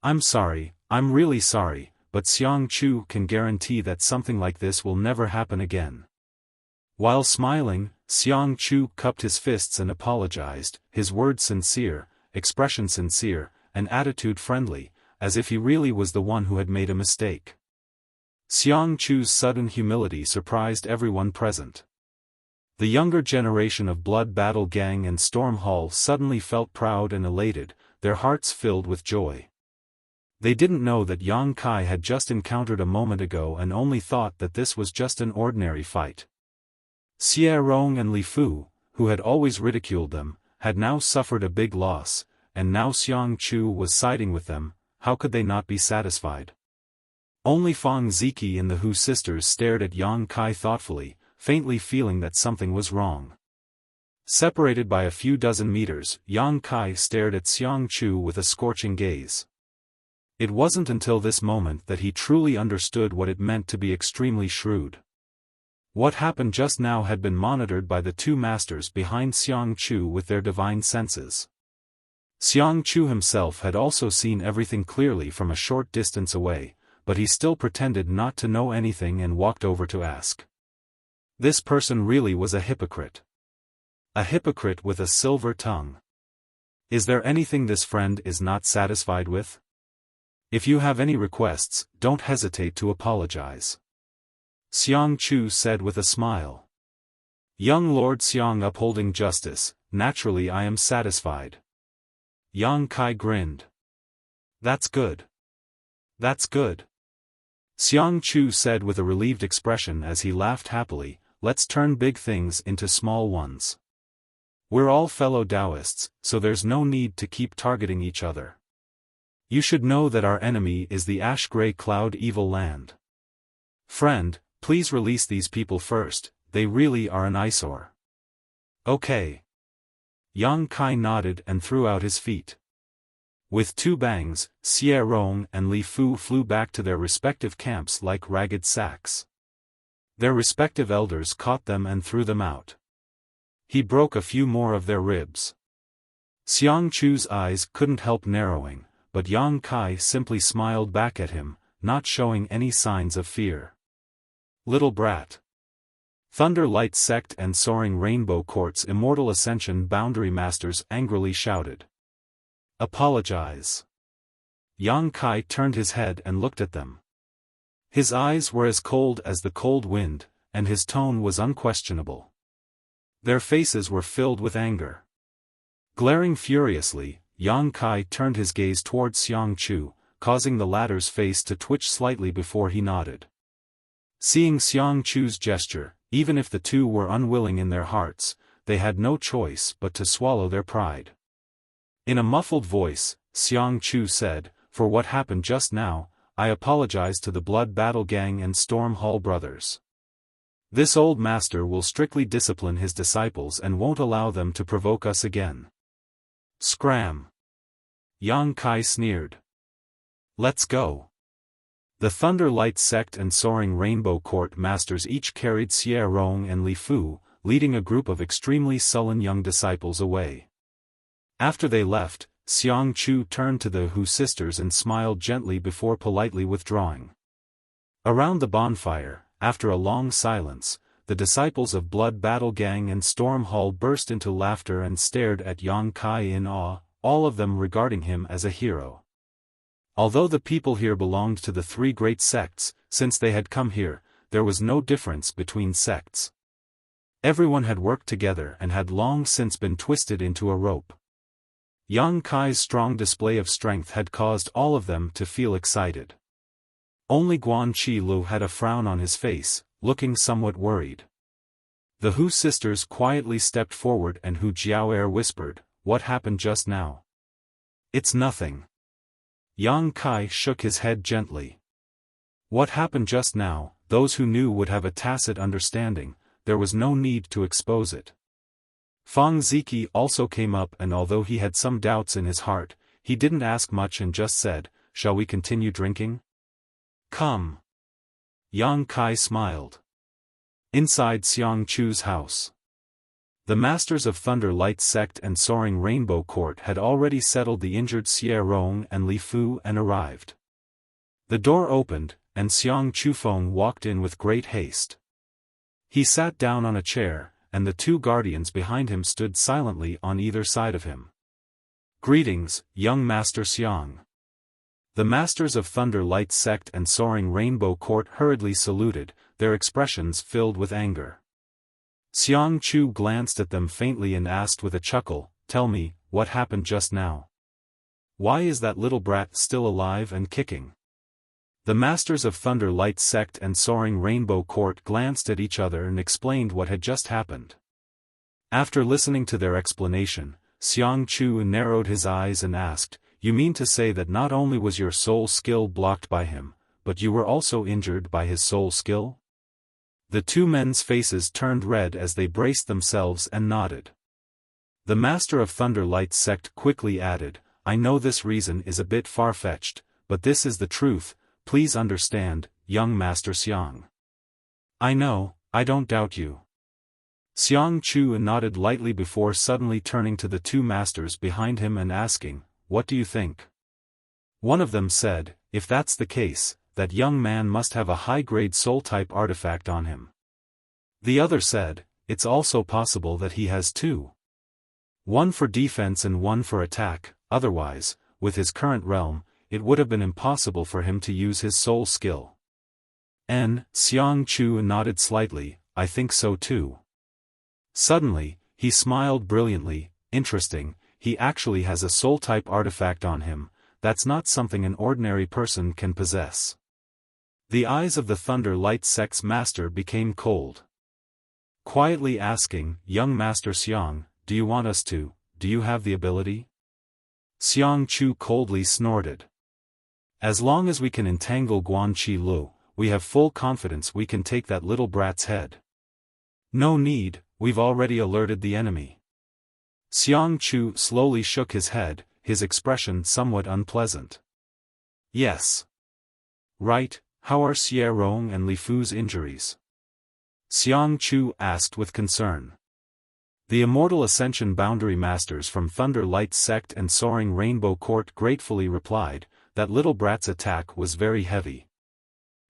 I'm sorry, I'm really sorry, but Xiang Chu can guarantee that something like this will never happen again." While smiling, Xiang Chu cupped his fists and apologized, his words sincere, expression sincere, and attitude friendly, as if he really was the one who had made a mistake. Xiang Chu's sudden humility surprised everyone present. The younger generation of Blood Battle Gang and Storm Hall suddenly felt proud and elated, their hearts filled with joy. They didn't know that Yang Kai had just encountered a moment ago and only thought that this was just an ordinary fight. Xie Rong and Li Fu, who had always ridiculed them, had now suffered a big loss, and now Xiang Chu was siding with them. How could they not be satisfied? Only Fang Ziki and the Hu sisters stared at Yang Kai thoughtfully, faintly feeling that something was wrong. Separated by a few dozen meters, Yang Kai stared at Xiang Chu with a scorching gaze. It wasn't until this moment that he truly understood what it meant to be extremely shrewd. What happened just now had been monitored by the two masters behind Xiang Chu with their divine senses. Xiang Chu himself had also seen everything clearly from a short distance away, but he still pretended not to know anything and walked over to ask. This person really was a hypocrite. A hypocrite with a silver tongue. Is there anything this friend is not satisfied with? If you have any requests, don't hesitate to apologize. Xiang Chu said with a smile. Young Lord Xiang upholding justice, naturally I am satisfied. Yang Kai grinned. That's good. That's good. Xiang Chu said with a relieved expression as he laughed happily, let's turn big things into small ones. We're all fellow Taoists, so there's no need to keep targeting each other. You should know that our enemy is the ash-gray cloud evil land. Friend, please release these people first, they really are an eyesore. Okay. Yang Kai nodded and threw out his feet. With two bangs, Xie Rong and Li Fu flew back to their respective camps like ragged sacks. Their respective elders caught them and threw them out. He broke a few more of their ribs. Xiang Chu's eyes couldn't help narrowing, but Yang Kai simply smiled back at him, not showing any signs of fear. Little brat. Thunder Light Sect and Soaring Rainbow Court's Immortal Ascension Boundary Masters angrily shouted. Apologize. Yang Kai turned his head and looked at them. His eyes were as cold as the cold wind, and his tone was unquestionable. Their faces were filled with anger. Glaring furiously, Yang Kai turned his gaze towards Xiang Chu, causing the latter's face to twitch slightly before he nodded. Seeing Xiang Chu's gesture, even if the two were unwilling in their hearts, they had no choice but to swallow their pride. In a muffled voice, Xiang Chu said, for what happened just now, I apologize to the Blood Battle Gang and Storm Hall brothers. This old master will strictly discipline his disciples and won't allow them to provoke us again. Scram! Yang Kai sneered. Let's go. The Thunder Light Sect and Soaring Rainbow Court masters each carried Xie Rong and Li Fu, leading a group of extremely sullen young disciples away. After they left, Xiang Chu turned to the Hu sisters and smiled gently before politely withdrawing. Around the bonfire, after a long silence, the disciples of Blood Battle Gang and Storm Hall burst into laughter and stared at Yang Kai in awe, all of them regarding him as a hero. Although the people here belonged to the three great sects, since they had come here, there was no difference between sects. Everyone had worked together and had long since been twisted into a rope. Yang Kai's strong display of strength had caused all of them to feel excited. Only Guan Chi Lu had a frown on his face, looking somewhat worried. The Hu sisters quietly stepped forward and Hu Jiaoer whispered, what happened just now? It's nothing. Yang Kai shook his head gently. What happened just now, those who knew would have a tacit understanding, there was no need to expose it. Fang Ziki also came up and although he had some doubts in his heart, he didn't ask much and just said, shall we continue drinking? Come. Yang Kai smiled. Inside Xiang Chu's house. The masters of Thunder Light Sect and Soaring Rainbow Court had already settled the injured Xie Rong and Li Fu and arrived. The door opened, and Xiang Chufeng walked in with great haste. He sat down on a chair, and the two guardians behind him stood silently on either side of him. Greetings, young Master Xiang. The masters of Thunder Light Sect and Soaring Rainbow Court hurriedly saluted, their expressions filled with anger. Xiang Chu glanced at them faintly and asked with a chuckle, tell me, what happened just now? Why is that little brat still alive and kicking? The masters of Thunder Light Sect and Soaring Rainbow Court glanced at each other and explained what had just happened. After listening to their explanation, Xiang Chu narrowed his eyes and asked, "You mean to say that not only was your soul skill blocked by him, but you were also injured by his soul skill?" The two men's faces turned red as they braced themselves and nodded. The master of Thunder Light Sect quickly added, "I know this reason is a bit far-fetched, but this is the truth, please understand, young Master Xiang." "I know, I don't doubt you." Xiang Chu nodded lightly before suddenly turning to the two masters behind him and asking, "What do you think?" One of them said, "If that's the case, that young man must have a high-grade soul-type artifact on him." The other said, "It's also possible that he has two. One for defense and one for attack, otherwise, with his current realm, it would have been impossible for him to use his soul skill." Xiang Chu nodded slightly, "I think so too." Suddenly, he smiled brilliantly, "Interesting, he actually has a soul-type artifact on him, that's not something an ordinary person can possess." The eyes of the Thunder Light Sect's master became cold. Quietly asking, "Young Master Xiang, do you want us to, do you have the ability?" Xiang Chu coldly snorted. "As long as we can entangle Guan Qi Lu, we have full confidence we can take that little brat's head." "No need, we've already alerted the enemy." Xiang Chu slowly shook his head, his expression somewhat unpleasant. "Yes. Right, how are Xie Rong and Li Fu's injuries?" Xiang Chu asked with concern. The Immortal Ascension Boundary Masters from Thunder Light Sect and Soaring Rainbow Court gratefully replied, "That little brat's attack was very heavy.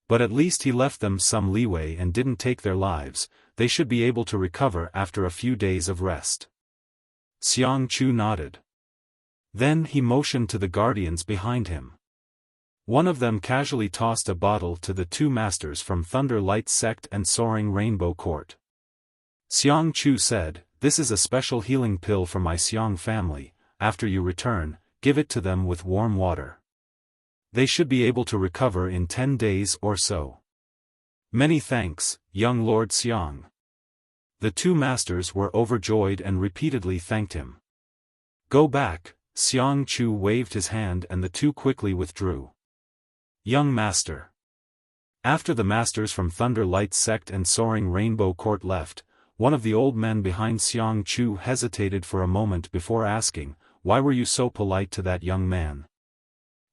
But at least he left them some leeway and didn't take their lives, they should be able to recover after a few days of rest." Xiang Chu nodded. Then he motioned to the guardians behind him. One of them casually tossed a bottle to the two masters from Thunder Light Sect and Soaring Rainbow Court. Xiang Chu said, "This is a special healing pill for my Xiang family, after you return, give it to them with warm water. They should be able to recover in 10 days or so." "Many thanks, young Lord Xiang." The two masters were overjoyed and repeatedly thanked him. "Go back," Xiang Chu waved his hand and the two quickly withdrew. "Young Master." After the masters from Thunder Light Sect and Soaring Rainbow Court left, one of the old men behind Xiang Chu hesitated for a moment before asking, "Why were you so polite to that young man?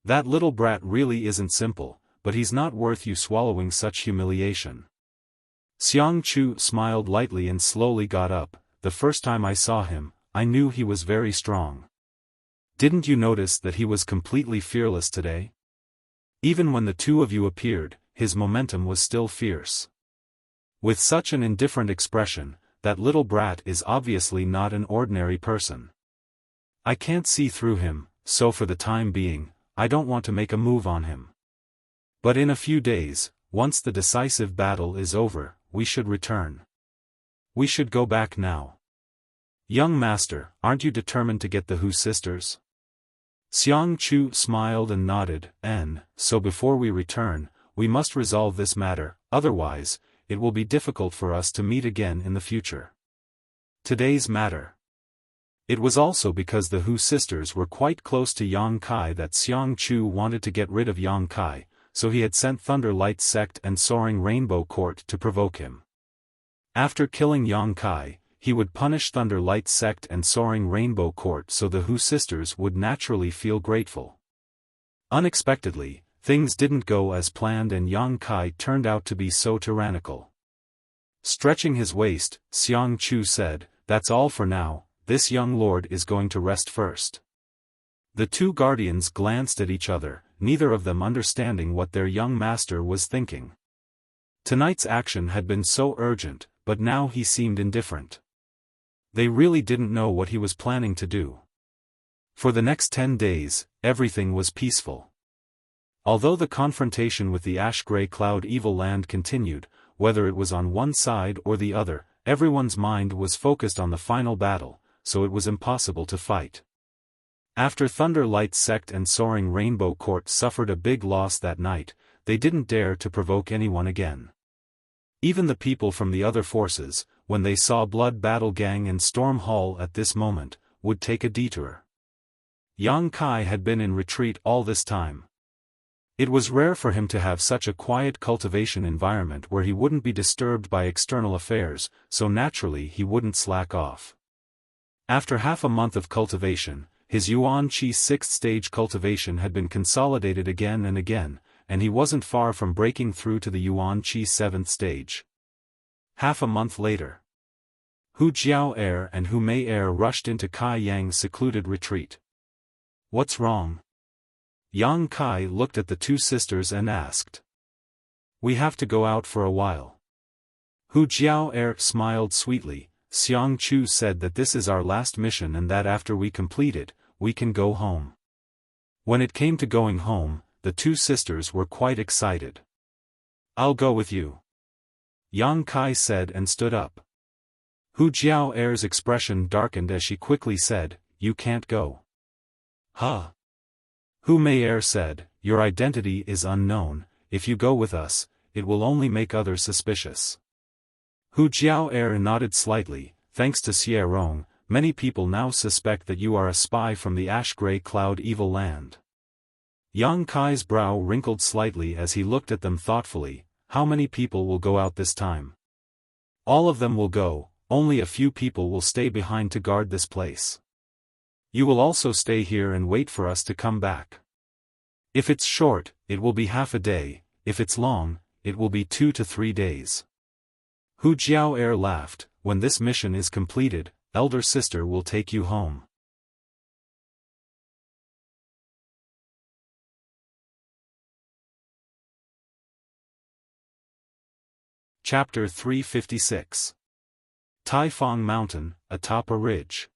That little brat really isn't simple, but he's not worth you swallowing such humiliation." Xiang Chu smiled lightly and slowly got up. "The first time I saw him, I knew he was very strong. Didn't you notice that he was completely fearless today? Even when the two of you appeared, his momentum was still fierce. With such an indifferent expression, that little brat is obviously not an ordinary person. I can't see through him, so for the time being, I don't want to make a move on him. But in a few days, once the decisive battle is over, we should return. We should go back now. Young Master, aren't you determined to get the Hu sisters?" Xiang Chu smiled and nodded, "So before we return, we must resolve this matter, otherwise, it will be difficult for us to meet again in the future." Today's matter. It was also because the Hu sisters were quite close to Yang Kai that Xiang Chu wanted to get rid of Yang Kai, so he had sent Thunder Light Sect and Soaring Rainbow Court to provoke him. After killing Yang Kai, he would punish Thunder Light Sect and Soaring Rainbow Court so the Hu sisters would naturally feel grateful. Unexpectedly, things didn't go as planned and Yang Kai turned out to be so tyrannical. Stretching his waist, Xiang Chu said, "That's all for now, this young lord is going to rest first." The two guardians glanced at each other, neither of them understanding what their young master was thinking. Tonight's action had been so urgent, but now he seemed indifferent. They really didn't know what he was planning to do. For the next 10 days, everything was peaceful. Although the confrontation with the ash-gray cloud evil land continued, whether it was on one side or the other, everyone's mind was focused on the final battle, so it was impossible to fight. After Thunder Light Sect and Soaring Rainbow Court suffered a big loss that night, they didn't dare to provoke anyone again. Even the people from the other forces, when they saw Blood Battle Gang in Storm Hall at this moment, would take a detour. Yang Kai had been in retreat all this time. It was rare for him to have such a quiet cultivation environment where he wouldn't be disturbed by external affairs, so naturally he wouldn't slack off. After half a month of cultivation, his Yuan Qi 6th stage cultivation had been consolidated again and again, and he wasn't far from breaking through to the Yuan Qi 7th stage. Half a month later, Hu Jiao and Hu Mei rushed into Kai Yang's secluded retreat. "What's wrong?" Yang Kai looked at the two sisters and asked. "We have to go out for a while." Hu Jiao smiled sweetly. "Xiang Chu said that this is our last mission and that after we complete it, we can go home." When it came to going home, the two sisters were quite excited. "I'll go with you," Yang Kai said and stood up. Hu Jiao's expression darkened as she quickly said, "You can't go." "Huh?" Hu Mei said, "Your identity is unknown. If you go with us, it will only make others suspicious." Hu Jiao nodded slightly. "Thanks to Xie Rong, many people now suspect that you are a spy from the ash-gray cloud evil land." Yang Kai's brow wrinkled slightly as he looked at them thoughtfully. "How many people will go out this time?" "All of them will go, only a few people will stay behind to guard this place. You will also stay here and wait for us to come back. If it's short, it will be half a day, if it's long, it will be 2 to 3 days." Hu Jiao laughed. "When this mission is completed, elder sister will take you home." Chapter 356. Taifang Mountain, atop a ridge.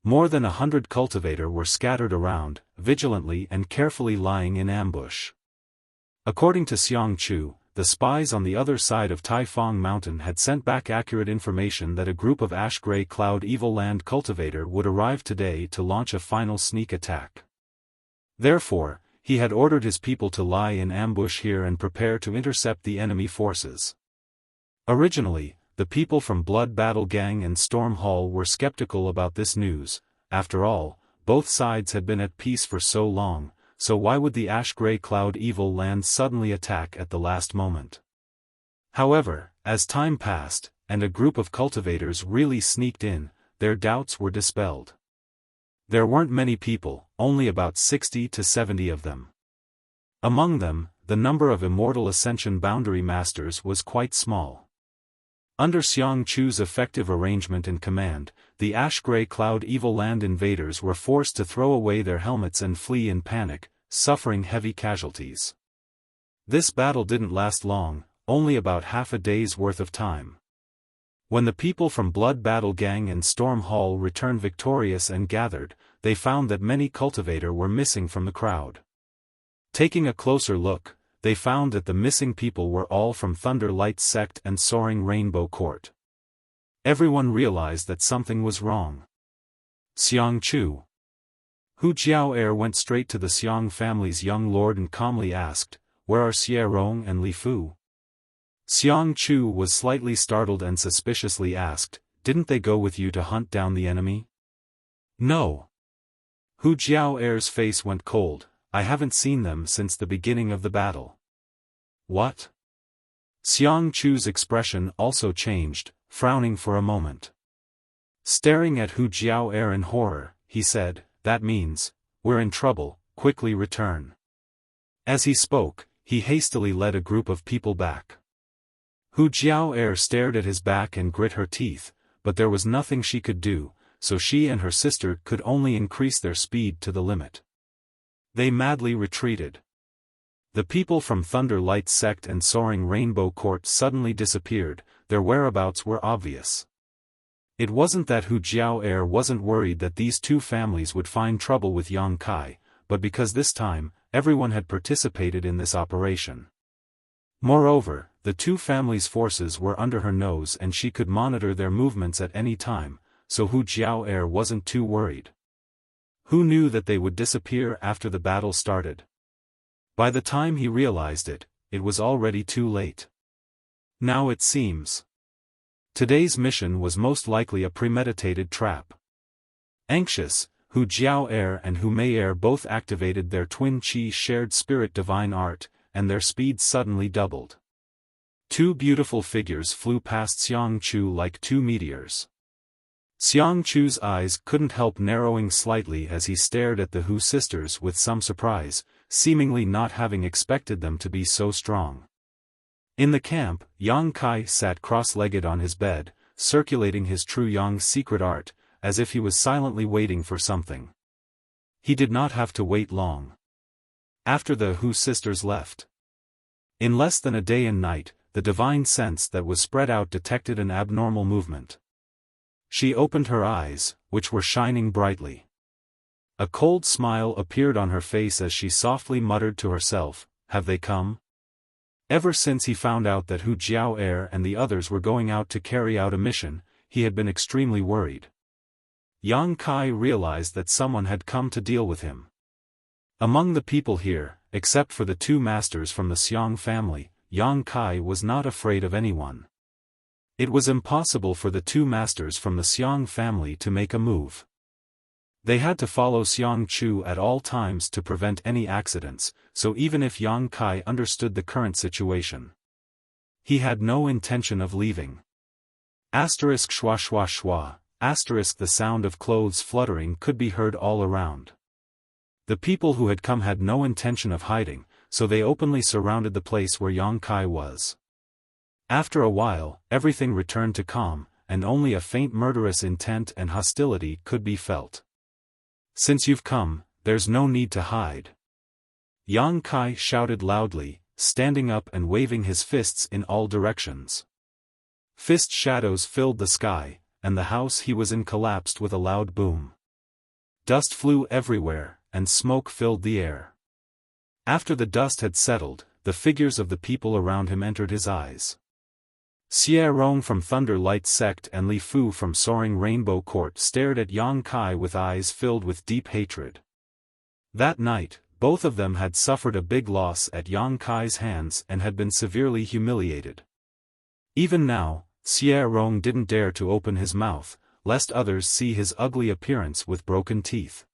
More than 100 cultivators were scattered around, vigilantly and carefully lying in ambush. According to Xiang Chu, the spies on the other side of Taifang Mountain had sent back accurate information that a group of ash-gray cloud evil land cultivator would arrive today to launch a final sneak attack. Therefore, he had ordered his people to lie in ambush here and prepare to intercept the enemy forces. Originally, the people from Blood Battle Gang and Storm Hall were skeptical about this news. After all, both sides had been at peace for so long, so why would the ash-gray cloud evil land suddenly attack at the last moment? However, as time passed, and a group of cultivators really sneaked in, their doubts were dispelled. There weren't many people, only about 60 to 70 of them. Among them, the number of Immortal Ascension Boundary Masters was quite small. Under Xiang Chu's effective arrangement and command, the ash-gray cloud evil land invaders were forced to throw away their helmets and flee in panic, suffering heavy casualties. This battle didn't last long, only about half a day's worth of time. When the people from Blood Battle Gang and Storm Hall returned victorious and gathered, they found that many cultivators were missing from the crowd. Taking a closer look, they found that the missing people were all from Thunder Light Sect and Soaring Rainbow Court. Everyone realized that something was wrong. Xiang Chu. Hu Jiao went straight to the Xiang family's young lord and calmly asked, "Where are Xie Rong and Li Fu?" Xiang Chu was slightly startled and suspiciously asked, "Didn't they go with you to hunt down the enemy?" "No." Hu Jiao's face went cold. "I haven't seen them since the beginning of the battle." "What?" Xiang Chu's expression also changed, frowning for a moment. Staring at Hu Jiao in horror, he said, "That means, we're in trouble, quickly return." As he spoke, he hastily led a group of people back. Hu Jiao stared at his back and grit her teeth, but there was nothing she could do, so she and her sister could only increase their speed to the limit. They madly retreated. The people from Thunder Light Sect and Soaring Rainbow Court suddenly disappeared, their whereabouts were obvious. It wasn't that Hu Jiao wasn't worried that these two families would find trouble with Yang Kai, but because this time, everyone had participated in this operation. Moreover, the two families' forces were under her nose and she could monitor their movements at any time, so Hu Jiao wasn't too worried. Who knew that they would disappear after the battle started? By the time he realized it, it was already too late. Now it seems. Today's mission was most likely a premeditated trap. Anxious, Hu Jiao and Hu Mei both activated their twin chi shared spirit divine art, and their speed suddenly doubled. Two beautiful figures flew past Xiang Chu like two meteors. Xiang Chu's eyes couldn't help narrowing slightly as he stared at the Hu sisters with some surprise, seemingly not having expected them to be so strong. In the camp, Yang Kai sat cross-legged on his bed, circulating his true Yang secret art, as if he was silently waiting for something. He did not have to wait long. After the Hu sisters left. In less than a day and night, the divine sense that was spread out detected an abnormal movement. She opened her eyes, which were shining brightly. A cold smile appeared on her face as she softly muttered to herself, "Have they come?" Ever since he found out that Hu Jiao and the others were going out to carry out a mission, he had been extremely worried. Yang Kai realized that someone had come to deal with him. Among the people here, except for the two masters from the Xiang family, Yang Kai was not afraid of anyone. It was impossible for the two masters from the Xiang family to make a move. They had to follow Xiang Chu at all times to prevent any accidents, so even if Yang Kai understood the current situation, he had no intention of leaving. Asterisk schwa schwa schwa, asterisk the sound of clothes fluttering could be heard all around. The people who had come had no intention of hiding, so they openly surrounded the place where Yang Kai was. After a while, everything returned to calm, and only a faint murderous intent and hostility could be felt. "Since you've come, there's no need to hide." Yang Kai shouted loudly, standing up and waving his fists in all directions. Fist shadows filled the sky, and the house he was in collapsed with a loud boom. Dust flew everywhere, and smoke filled the air. After the dust had settled, the figures of the people around him entered his eyes. Xie Rong from Thunder Light Sect and Li Fu from Soaring Rainbow Court stared at Yang Kai with eyes filled with deep hatred. That night, both of them had suffered a big loss at Yang Kai's hands and had been severely humiliated. Even now, Xie Rong didn't dare to open his mouth, lest others see his ugly appearance with broken teeth.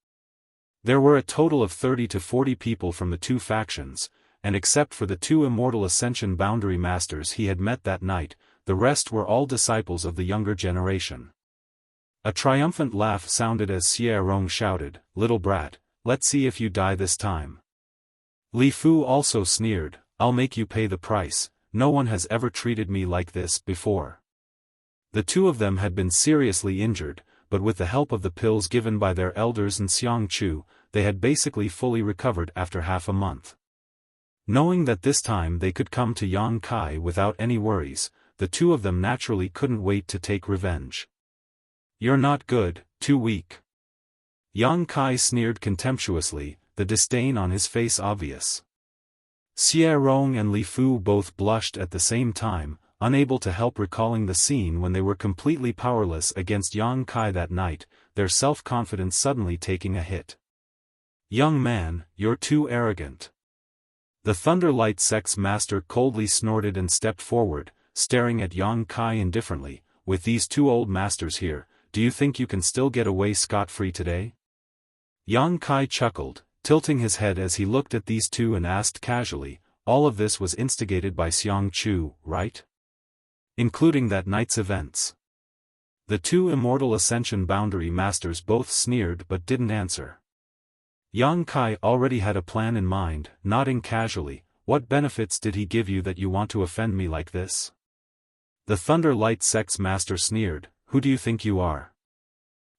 There were a total of 30 to 40 people from the two factions, and except for the two Immortal Ascension Boundary Masters he had met that night, the rest were all disciples of the younger generation. A triumphant laugh sounded as Xie Rong shouted, "Little brat, let's see if you die this time." Li Fu also sneered, "I'll make you pay the price, no one has ever treated me like this before." The two of them had been seriously injured, but with the help of the pills given by their elders and Xiang Chu, they had basically fully recovered after half a month. Knowing that this time they could come to Yang Kai without any worries, the two of them naturally couldn't wait to take revenge. "You're not good, too weak." Yang Kai sneered contemptuously, the disdain on his face obvious. Xie Rong and Li Fu both blushed at the same time, unable to help recalling the scene when they were completely powerless against Yang Kai that night, their self-confidence suddenly taking a hit. "Young man, you're too arrogant." The Thunderlight Sect's master coldly snorted and stepped forward, staring at Yang Kai indifferently. "With these two old masters here, do you think you can still get away scot-free today?" Yang Kai chuckled, tilting his head as he looked at these two and asked casually, "All of this was instigated by Xiang Chu, right? Including that night's events?" The two Immortal Ascension Boundary Masters both sneered but didn't answer. Yang Kai already had a plan in mind, nodding casually. "What benefits did he give you that you want to offend me like this?" The Thunder Light Sect's master sneered, "Who do you think you are?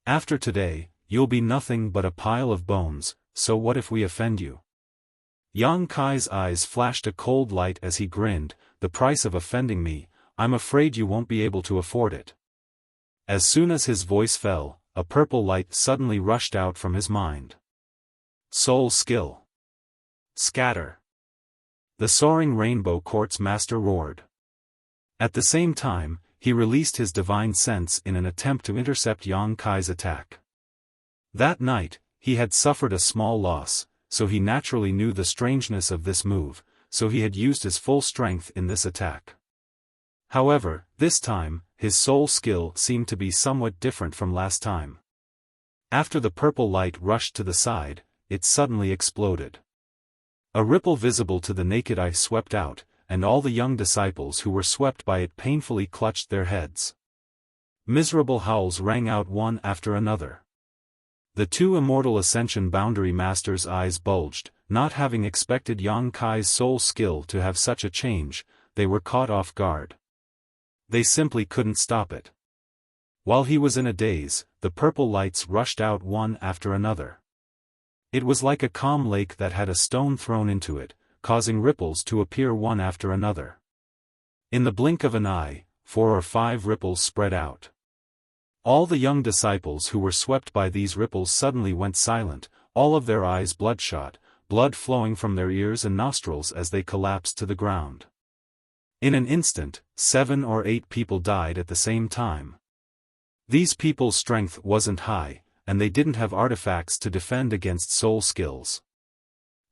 After today, you'll be nothing but a pile of bones, so what if we offend you?" Yang Kai's eyes flashed a cold light as he grinned, "The price of offending me, I'm afraid you won't be able to afford it." As soon as his voice fell, a purple light suddenly rushed out from his mind. Soul skill. Scatter. The Soaring Rainbow Court's master roared. At the same time, he released his divine sense in an attempt to intercept Yang Kai's attack. That night, he had suffered a small loss, so he naturally knew the strangeness of this move, so he had used his full strength in this attack. However, this time, his soul skill seemed to be somewhat different from last time. After the purple light rushed to the side, it suddenly exploded. A ripple visible to the naked eye swept out, and all the young disciples who were swept by it painfully clutched their heads. Miserable howls rang out one after another. The two immortal Ascension Boundary Masters' eyes bulged, not having expected Yang Kai's soul skill to have such a change. They were caught off guard. They simply couldn't stop it. While he was in a daze, the purple lights rushed out one after another. It was like a calm lake that had a stone thrown into it, causing ripples to appear one after another. In the blink of an eye, 4 or 5 ripples spread out. All the young disciples who were swept by these ripples suddenly went silent, all of their eyes bloodshot, blood flowing from their ears and nostrils as they collapsed to the ground. In an instant, 7 or 8 people died at the same time. These people's strength wasn't high, and they didn't have artifacts to defend against soul skills.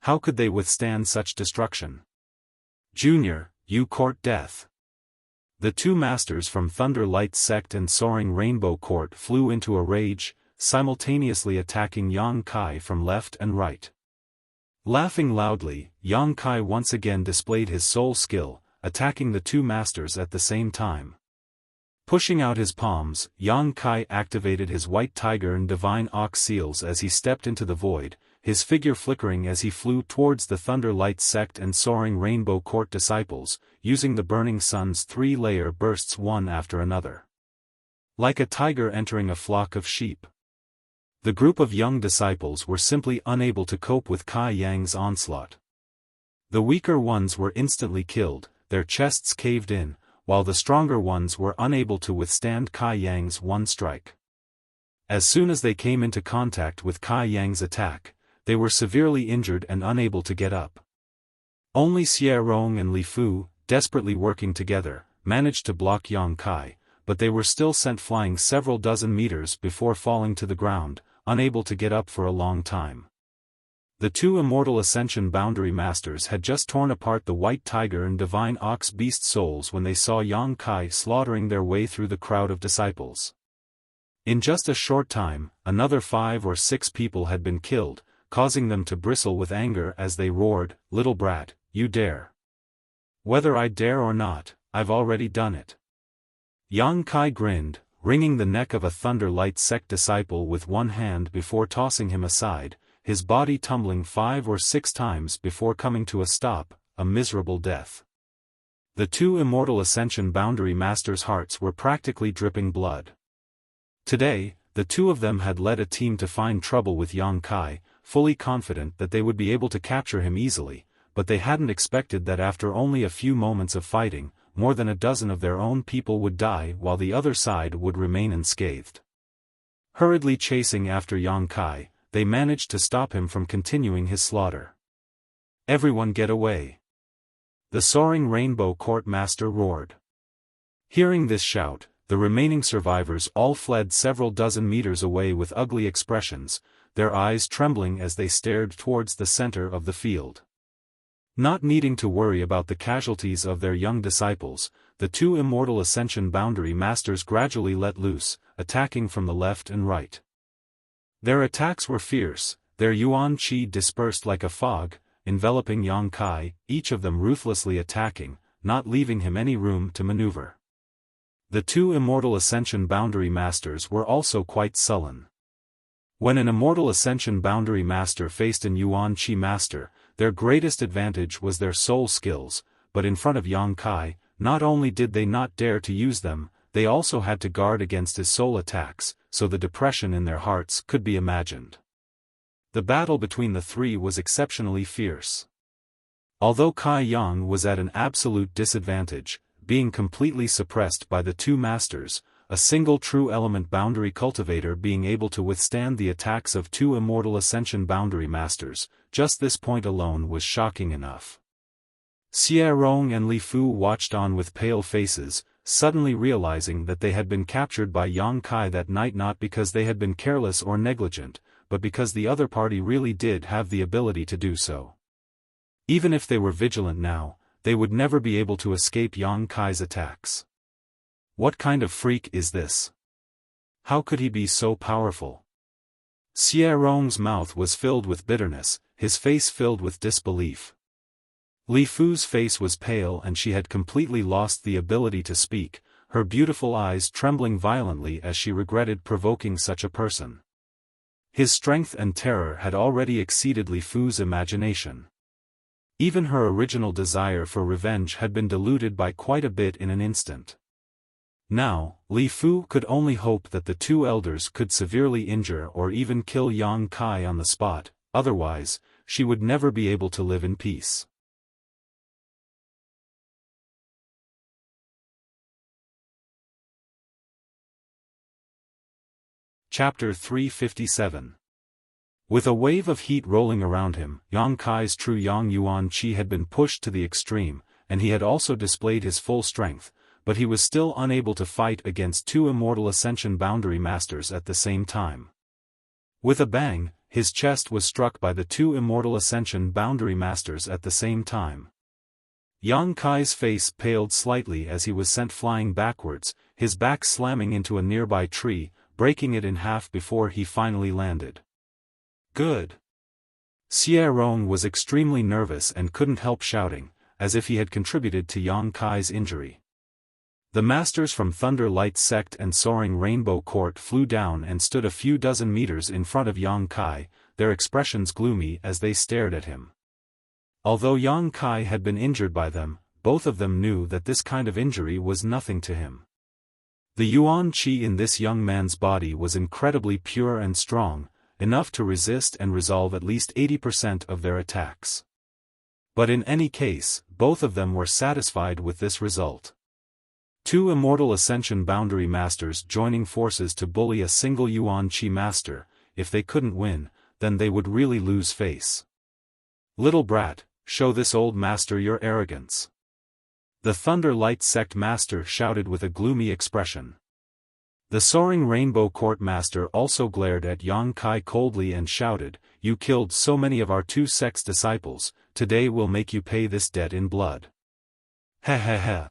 How could they withstand such destruction? Junior, you court death. The two masters from Thunder Light Sect and Soaring Rainbow Court flew into a rage, simultaneously attacking Yang Kai from left and right. Laughing loudly, Yang Kai once again displayed his soul skill, attacking the two masters at the same time. Pushing out his palms, Yang Kai activated his White Tiger and Divine Ox Seals as he stepped into the void, his figure flickering as he flew towards the Thunder Light Sect and Soaring Rainbow Court disciples, using the Burning Sun's 3-layer bursts one after another. Like a tiger entering a flock of sheep. The group of young disciples were simply unable to cope with Kai Yang's onslaught. The weaker ones were instantly killed, their chests caved in, while the stronger ones were unable to withstand Kai Yang's one strike. As soon as they came into contact with Kai Yang's attack, they were severely injured and unable to get up. Only Xie Rong and Li Fu, desperately working together, managed to block Yang Kai, but they were still sent flying several dozen meters before falling to the ground, unable to get up for a long time. The two immortal Ascension Boundary Masters had just torn apart the White Tiger and Divine Ox Beast souls when they saw Yang Kai slaughtering their way through the crowd of disciples. In just a short time, another 5 or 6 people had been killed, causing them to bristle with anger as they roared, "Little brat, you dare. Whether I dare or not, I've already done it." Yang Kai grinned, wringing the neck of a Thunder Light Sect disciple with one hand before tossing him aside, his body tumbling 5 or 6 times before coming to a stop, a miserable death. The two immortal Ascension Boundary Masters' hearts were practically dripping blood. Today, the two of them had led a team to find trouble with Yang Kai, fully confident that they would be able to capture him easily, but they hadn't expected that after only a few moments of fighting, more than a dozen of their own people would die while the other side would remain unscathed. Hurriedly chasing after Yang Kai, they managed to stop him from continuing his slaughter. "Everyone get away!" The Soaring Rainbow Court Master roared. Hearing this shout, the remaining survivors all fled several dozen meters away with ugly expressions, their eyes trembling as they stared towards the center of the field. Not needing to worry about the casualties of their young disciples, the two immortal Ascension Boundary Masters gradually let loose, attacking from the left and right. Their attacks were fierce, their Yuan Qi dispersed like a fog, enveloping Yang Kai, each of them ruthlessly attacking, not leaving him any room to maneuver. The two immortal Ascension Boundary Masters were also quite sullen. When an immortal Ascension Boundary Master faced an Yuan Qi Master, their greatest advantage was their soul skills, but in front of Yang Kai, not only did they not dare to use them, they also had to guard against his soul attacks, so the depression in their hearts could be imagined. The battle between the three was exceptionally fierce. Although Kai Yang was at an absolute disadvantage, being completely suppressed by the two masters, a single true element boundary cultivator being able to withstand the attacks of two immortal Ascension Boundary Masters, just this point alone was shocking enough. Xie Rong and Li Fu watched on with pale faces, suddenly realizing that they had been captured by Yang Kai that night not because they had been careless or negligent, but because the other party really did have the ability to do so. Even if they were vigilant now, they would never be able to escape Yang Kai's attacks. What kind of freak is this? How could he be so powerful? Xie Rong's mouth was filled with bitterness, his face filled with disbelief. Li Fu's face was pale and she had completely lost the ability to speak, her beautiful eyes trembling violently as she regretted provoking such a person. His strength and terror had already exceeded Li Fu's imagination. Even her original desire for revenge had been diluted by quite a bit in an instant. Now, Li Fu could only hope that the two elders could severely injure or even kill Yang Kai on the spot, otherwise, she would never be able to live in peace. Chapter 357. With a wave of heat rolling around him, Yang Kai's true Yang Yuan Qi had been pushed to the extreme, and he had also displayed his full strength, but he was still unable to fight against two immortal Ascension Boundary Masters at the same time. With a bang, his chest was struck by the two immortal Ascension Boundary Masters at the same time. Yang Kai's face paled slightly as he was sent flying backwards, his back slamming into a nearby tree, breaking it in half before he finally landed. Good. Xie Rong was extremely nervous and couldn't help shouting, as if he had contributed to Yang Kai's injury. The masters from Thunder Light Sect and Soaring Rainbow Court flew down and stood a few dozen meters in front of Yang Kai, their expressions gloomy as they stared at him. Although Yang Kai had been injured by them, both of them knew that this kind of injury was nothing to him. The Yuan Qi in this young man's body was incredibly pure and strong, enough to resist and resolve at least 80% of their attacks. But in any case, both of them were satisfied with this result. Two immortal Ascension Boundary Masters joining forces to bully a single Yuan Qi master, if they couldn't win, then they would really lose face. Little brat, show this old master your arrogance. The Thunder Light Sect master shouted with a gloomy expression. The Soaring Rainbow Court master also glared at Yang Kai coldly and shouted, "You killed so many of our two sect's disciples, today we'll make you pay this debt in blood." Heh heh heh.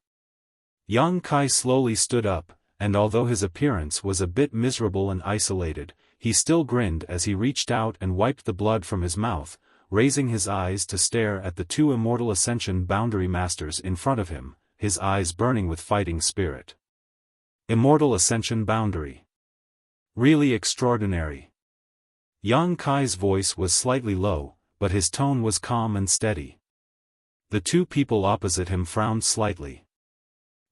Yang Kai slowly stood up, and although his appearance was a bit miserable and isolated, he still grinned as he reached out and wiped the blood from his mouth, raising his eyes to stare at the two immortal Ascension Boundary Masters in front of him, his eyes burning with fighting spirit. Immortal Ascension Boundary. Really extraordinary. Yang Kai's voice was slightly low, but his tone was calm and steady. The two people opposite him frowned slightly.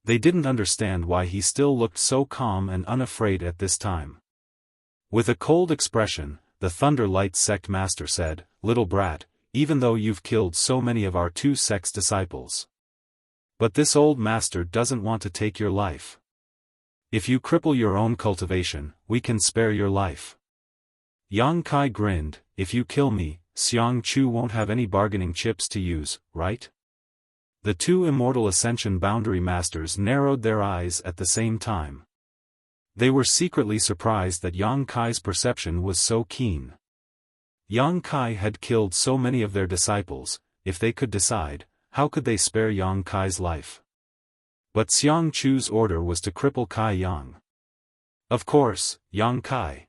They didn't understand why he still looked so calm and unafraid at this time. With a cold expression, the Thunder Light Sect master said, "Little brat, even though you've killed so many of our two sect's disciples. But this old master doesn't want to take your life. If you cripple your own cultivation, we can spare your life." Yang Kai grinned, "If you kill me, Xiang Chu won't have any bargaining chips to use, right?" The two immortal Ascension Boundary Masters narrowed their eyes at the same time. They were secretly surprised that Yang Kai's perception was so keen. Yang Kai had killed so many of their disciples, if they could decide, how could they spare Yang Kai's life? But Xiang Chu's order was to cripple Kai Yang. Of course, Yang Kai.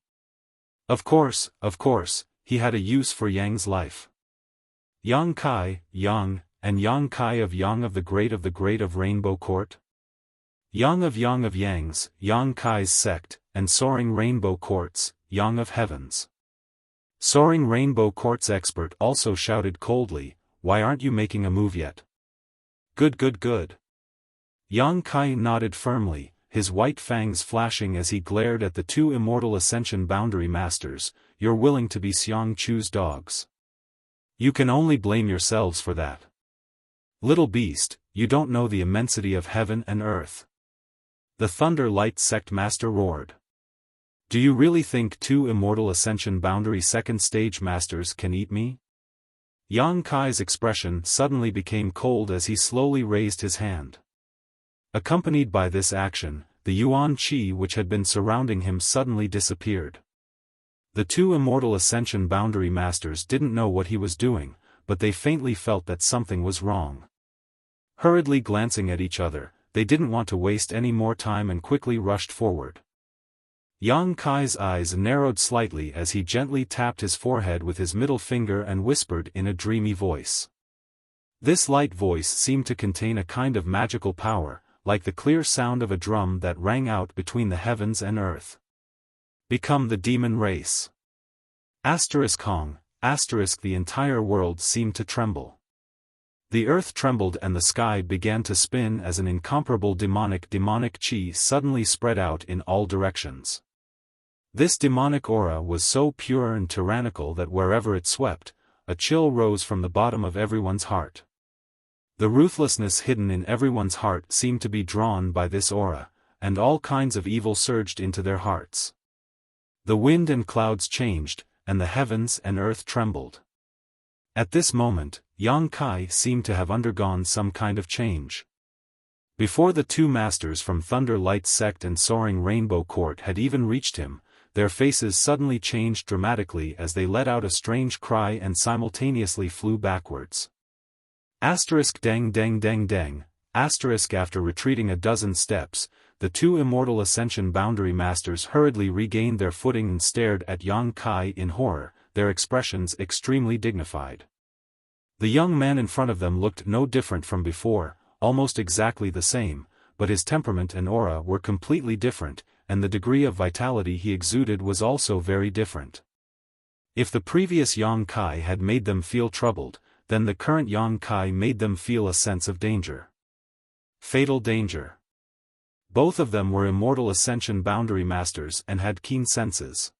Of course, he had a use for Yang's life. Yang Kai, Yang, and Yang Kai of Yang of the Great of Rainbow Court? Yang of Yang's, Yang Kai's sect, and Soaring Rainbow Court's, Yang of Heaven's. Soaring Rainbow Court's expert also shouted coldly, "Why aren't you making a move yet?" Good. Yang Kai nodded firmly, his white fangs flashing as he glared at the two immortal Ascension Boundary Masters. "You're willing to be Xiang Chu's dogs. You can only blame yourselves for that. Little beast, you don't know the immensity of heaven and earth." The Thunder Light Sect master roared. "Do you really think two immortal Ascension Boundary Second Stage Masters can eat me?" Yang Kai's expression suddenly became cold as he slowly raised his hand. Accompanied by this action, the Yuan Qi which had been surrounding him suddenly disappeared. The two immortal Ascension Boundary Masters didn't know what he was doing, but they faintly felt that something was wrong. Hurriedly glancing at each other, they didn't want to waste any more time and quickly rushed forward. Yang Kai's eyes narrowed slightly as he gently tapped his forehead with his middle finger and whispered in a dreamy voice. This light voice seemed to contain a kind of magical power, like the clear sound of a drum that rang out between the heavens and earth. Become the demon race. Hong, the entire world seemed to tremble. The earth trembled and the sky began to spin as an incomparable demonic chi suddenly spread out in all directions. This demonic aura was so pure and tyrannical that wherever it swept, a chill rose from the bottom of everyone's heart. The ruthlessness hidden in everyone's heart seemed to be drawn by this aura, and all kinds of evil surged into their hearts. The wind and clouds changed, and the heavens and earth trembled. At this moment, Yang Kai seemed to have undergone some kind of change. Before the two masters from Thunder Light Sect and Soaring Rainbow Court had even reached him, their faces suddenly changed dramatically as they let out a strange cry and simultaneously flew backwards. Dang dang dang dang. After retreating a dozen steps, the two immortal Ascension Boundary Masters hurriedly regained their footing and stared at Yang Kai in horror, their expressions extremely dignified. The young man in front of them looked no different from before, almost exactly the same, but his temperament and aura were completely different, and the degree of vitality he exuded was also very different. If the previous Yang Kai had made them feel troubled, then the current Yang Kai made them feel a sense of danger. Fatal danger. Both of them were immortal Ascension Boundary Masters and had keen senses.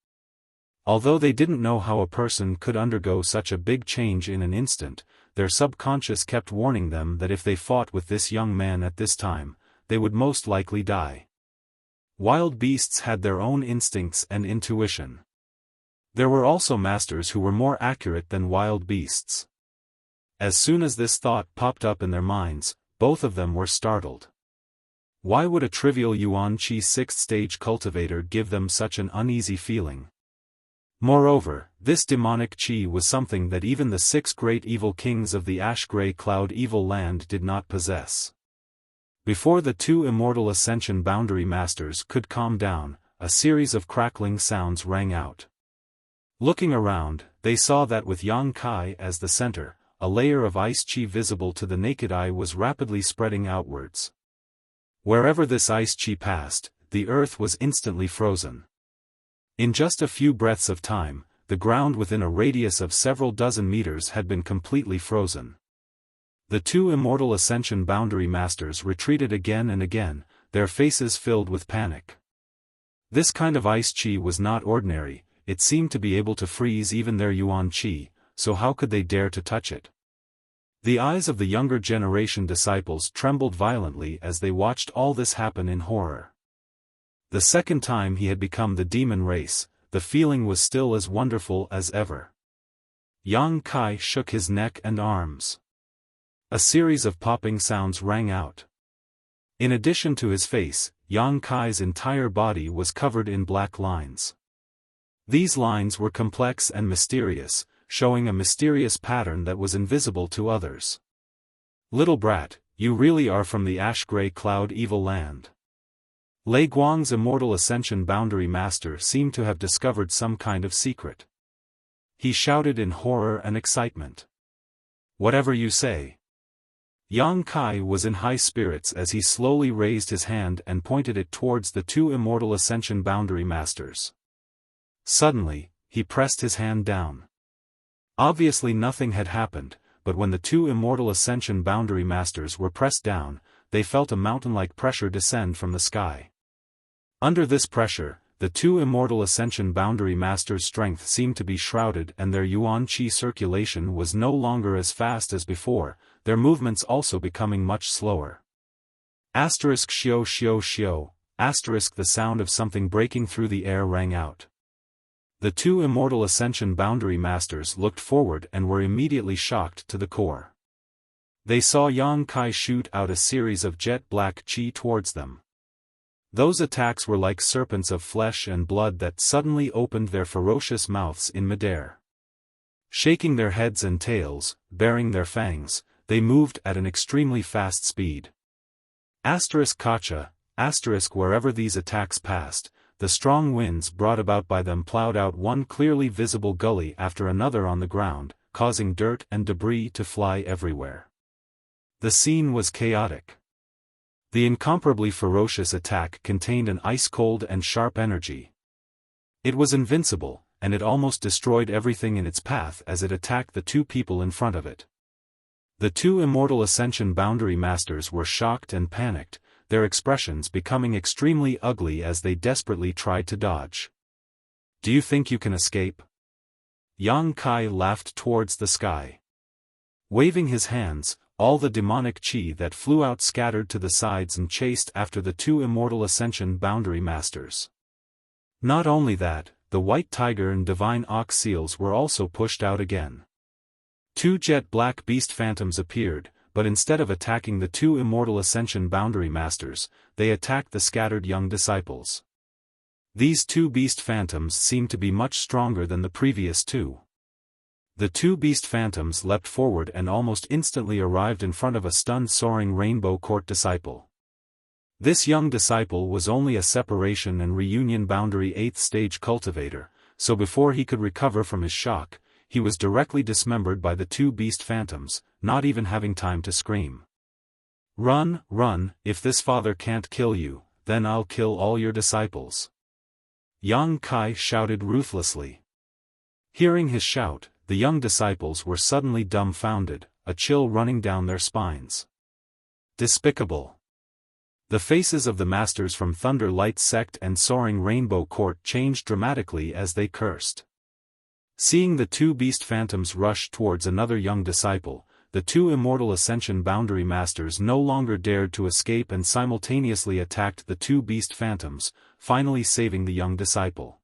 Although they didn't know how a person could undergo such a big change in an instant, their subconscious kept warning them that if they fought with this young man at this time, they would most likely die. Wild beasts had their own instincts and intuition. There were also masters who were more accurate than wild beasts. As soon as this thought popped up in their minds, both of them were startled. Why would a trivial Yuan Qi 6th stage cultivator give them such an uneasy feeling? Moreover, this demonic chi was something that even the 6 great evil kings of the Ash-Gray Cloud Evil Land did not possess. Before the two immortal Ascension Boundary Masters could calm down, a series of crackling sounds rang out. Looking around, they saw that with Yang Kai as the center, a layer of ice chi visible to the naked eye was rapidly spreading outwards. Wherever this ice chi passed, the earth was instantly frozen. In just a few breaths of time, the ground within a radius of several dozen meters had been completely frozen. The two immortal Ascension Boundary Masters retreated again and again, their faces filled with panic. This kind of ice chi was not ordinary, it seemed to be able to freeze even their Yuan Qi, so how could they dare to touch it? The eyes of the younger generation disciples trembled violently as they watched all this happen in horror. The second time he had become the demon race, the feeling was still as wonderful as ever. Yang Kai shook his neck and arms. A series of popping sounds rang out. In addition to his face, Yang Kai's entire body was covered in black lines. These lines were complex and mysterious, showing a mysterious pattern that was invisible to others. Little brat, you really are from the Ash-Gray Cloud Evil Land. Lei Guang's immortal Ascension Boundary Master seemed to have discovered some kind of secret. He shouted in horror and excitement. Whatever you say. Yang Kai was in high spirits as he slowly raised his hand and pointed it towards the two immortal Ascension Boundary Masters. Suddenly, he pressed his hand down. Obviously nothing had happened, but when the two immortal Ascension Boundary Masters were pressed down, they felt a mountain-like pressure descend from the sky. Under this pressure, the two immortal Ascension Boundary Masters' strength seemed to be shrouded and their Yuan Qi circulation was no longer as fast as before, their movements also becoming much slower. Xio xio xio, the sound of something breaking through the air rang out. The two immortal Ascension Boundary Masters looked forward and were immediately shocked to the core. They saw Yang Kai shoot out a series of jet black chi towards them. Those attacks were like serpents of flesh and blood that suddenly opened their ferocious mouths in midair. Shaking their heads and tails, baring their fangs, they moved at an extremely fast speed. Kacha, wherever these attacks passed, the strong winds brought about by them plowed out one clearly visible gully after another on the ground, causing dirt and debris to fly everywhere. The scene was chaotic. The incomparably ferocious attack contained an ice-cold and sharp energy. It was invincible, and it almost destroyed everything in its path as it attacked the two people in front of it. The two Immortal Ascension Boundary Masters were shocked and panicked, their expressions becoming extremely ugly as they desperately tried to dodge. "Do you think you can escape?" Yang Kai laughed towards the sky. Waving his hands, all the demonic chi that flew out scattered to the sides and chased after the two Immortal Ascension Boundary Masters. Not only that, the White Tiger and Divine Ox Seals were also pushed out again. Two jet-black beast phantoms appeared, but instead of attacking the two Immortal Ascension Boundary Masters, they attacked the scattered young disciples. These two beast phantoms seemed to be much stronger than the previous two. The two beast phantoms leapt forward and almost instantly arrived in front of a stunned soaring Rainbow Court disciple. This young disciple was only a separation and reunion boundary 8th stage cultivator, so before he could recover from his shock, he was directly dismembered by the two beast phantoms, not even having time to scream. "Run, run, if this father can't kill you, then I'll kill all your disciples." Yang Kai shouted ruthlessly. Hearing his shout, the young disciples were suddenly dumbfounded, a chill running down their spines. Despicable. The faces of the masters from Thunder Light Sect and Soaring Rainbow Court changed dramatically as they cursed. Seeing the two beast phantoms rush towards another young disciple, the two Immortal Ascension Boundary Masters no longer dared to escape and simultaneously attacked the two beast phantoms, finally saving the young disciple.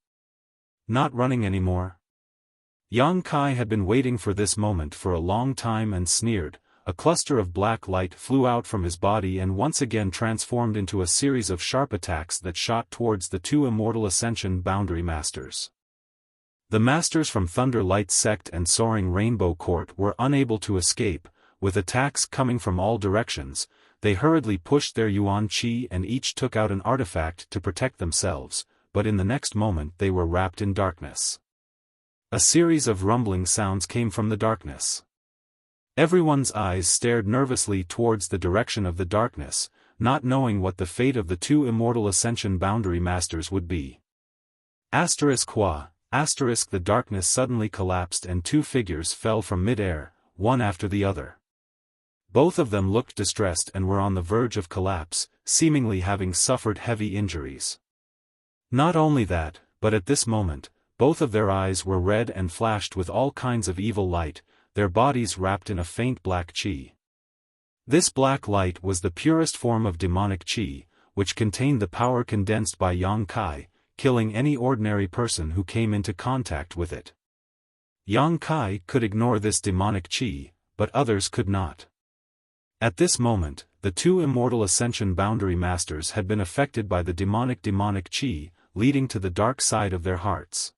Not running anymore? Yang Kai had been waiting for this moment for a long time and sneered. A cluster of black light flew out from his body and once again transformed into a series of sharp attacks that shot towards the two Immortal Ascension Boundary Masters. The masters from Thunder Light Sect and Soaring Rainbow Court were unable to escape, with attacks coming from all directions. They hurriedly pushed their Yuan Qi and each took out an artifact to protect themselves, but in the next moment they were wrapped in darkness. A series of rumbling sounds came from the darkness. Everyone's eyes stared nervously towards the direction of the darkness, not knowing what the fate of the two Immortal Ascension Boundary Masters would be. The darkness suddenly collapsed and two figures fell from mid-air, one after the other. Both of them looked distressed and were on the verge of collapse, seemingly having suffered heavy injuries. Not only that, but at this moment, both of their eyes were red and flashed with all kinds of evil light, their bodies wrapped in a faint black chi. This black light was the purest form of demonic chi, which contained the power condensed by Yang Kai, killing any ordinary person who came into contact with it. Yang Kai could ignore this demonic chi, but others could not. At this moment, the two Immortal Ascension Boundary Masters had been affected by the demonic chi, leading to the dark side of their hearts.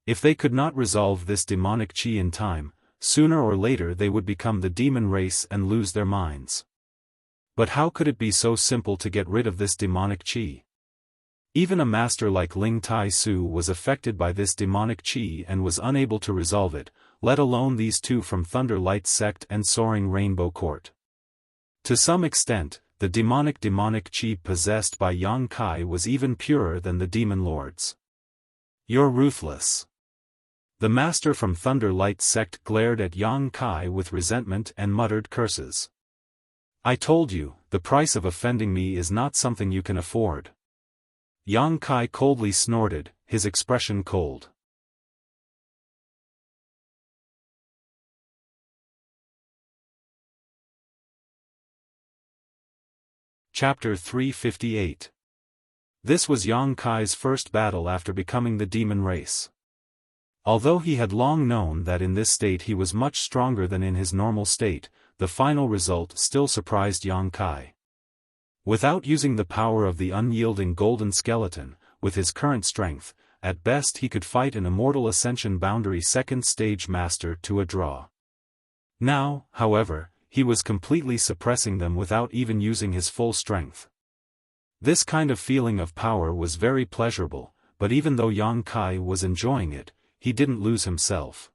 If they could not resolve this demonic chi in time, sooner or later they would become the demon race and lose their minds. But how could it be so simple to get rid of this demonic chi? Even a master like Ling Tai Su was affected by this demonic chi and was unable to resolve it, let alone these two from Thunder Light Sect and Soaring Rainbow Court. To some extent, the demonic chi possessed by Yang Kai was even purer than the demon lords. "You're ruthless." The master from Thunder Light Sect glared at Yang Kai with resentment and muttered curses. "I told you, the price of offending me is not something you can afford." Yang Kai coldly snorted, his expression cold. Chapter 358. This was Yang Kai's first battle after becoming the demon race. Although he had long known that in this state he was much stronger than in his normal state, the final result still surprised Yang Kai. Without using the power of the unyielding golden skeleton, with his current strength, at best he could fight an immortal ascension boundary second stage master to a draw. Now, however, he was completely suppressing them without even using his full strength. This kind of feeling of power was very pleasurable, but even though Yang Kai was enjoying it, he didn't lose himself.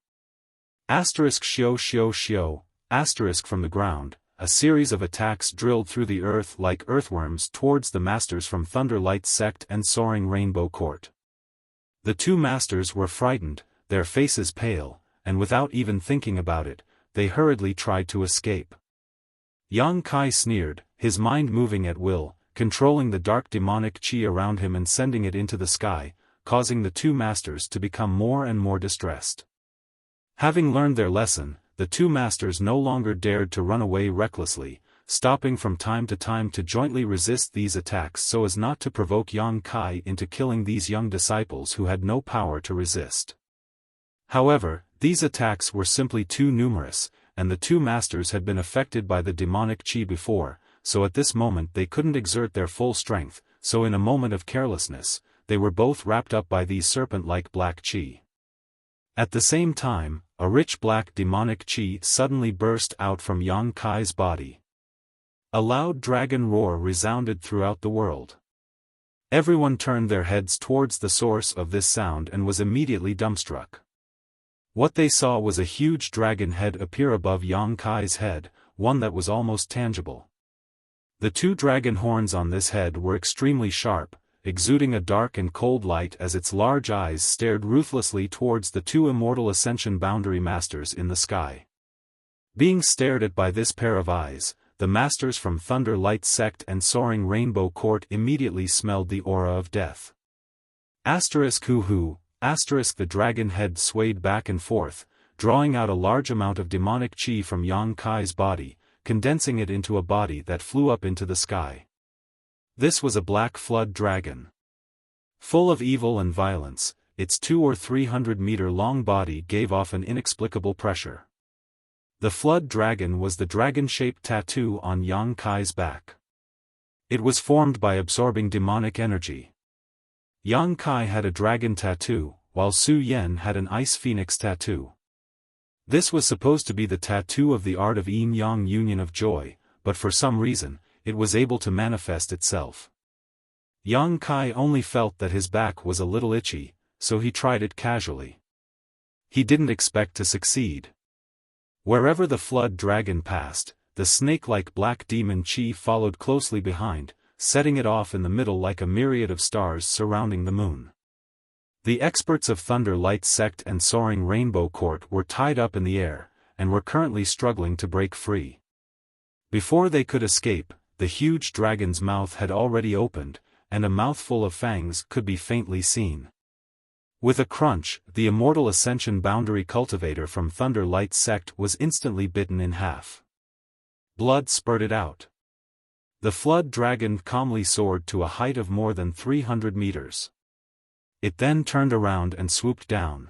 Xiao xiao xiao, from the ground, a series of attacks drilled through the earth like earthworms towards the masters from Thunder Light Sect and Soaring Rainbow Court. The two masters were frightened, their faces pale, and without even thinking about it, they hurriedly tried to escape. Yang Kai sneered, his mind moving at will, controlling the dark demonic chi around him and sending it into the sky, causing the two masters to become more and more distressed. Having learned their lesson, the two masters no longer dared to run away recklessly, stopping from time to time to jointly resist these attacks so as not to provoke Yang Kai into killing these young disciples who had no power to resist. However, these attacks were simply too numerous, and the two masters had been affected by the demonic chi before, so at this moment they couldn't exert their full strength, so in a moment of carelessness, they were both wrapped up by these serpent-like black chi. At the same time, a rich black demonic chi suddenly burst out from Yang Kai's body. A loud dragon roar resounded throughout the world. Everyone turned their heads towards the source of this sound and was immediately dumbstruck. What they saw was a huge dragon head appear above Yang Kai's head, one that was almost tangible. The two dragon horns on this head were extremely sharp, exuding a dark and cold light as its large eyes stared ruthlessly towards the two immortal ascension boundary masters in the sky. Being stared at by this pair of eyes, the masters from Thunder Light Sect and Soaring Rainbow Court immediately smelled the aura of death. The dragon head swayed back and forth, drawing out a large amount of demonic chi from Yang Kai's body, condensing it into a body that flew up into the sky. This was a black flood dragon. Full of evil and violence, its 200 or 300 meter long body gave off an inexplicable pressure. The flood dragon was the dragon-shaped tattoo on Yang Kai's back. It was formed by absorbing demonic energy. Yang Kai had a dragon tattoo, while Su Yen had an ice phoenix tattoo. This was supposed to be the tattoo of the art of yin-yang union of joy, but for some reason, it was able to manifest itself. Yang Kai only felt that his back was a little itchy, so he tried it casually. He didn't expect to succeed. Wherever the flood dragon passed, the snake-like black demon chi followed closely behind, setting it off in the middle like a myriad of stars surrounding the moon. The experts of Thunder Light Sect and Soaring Rainbow Court were tied up in the air, and were currently struggling to break free. Before they could escape, the huge dragon's mouth had already opened, and a mouthful of fangs could be faintly seen. With a crunch, the immortal ascension boundary cultivator from Thunder Light Sect was instantly bitten in half. Blood spurted out. The flood dragon calmly soared to a height of more than 300 meters. It then turned around and swooped down.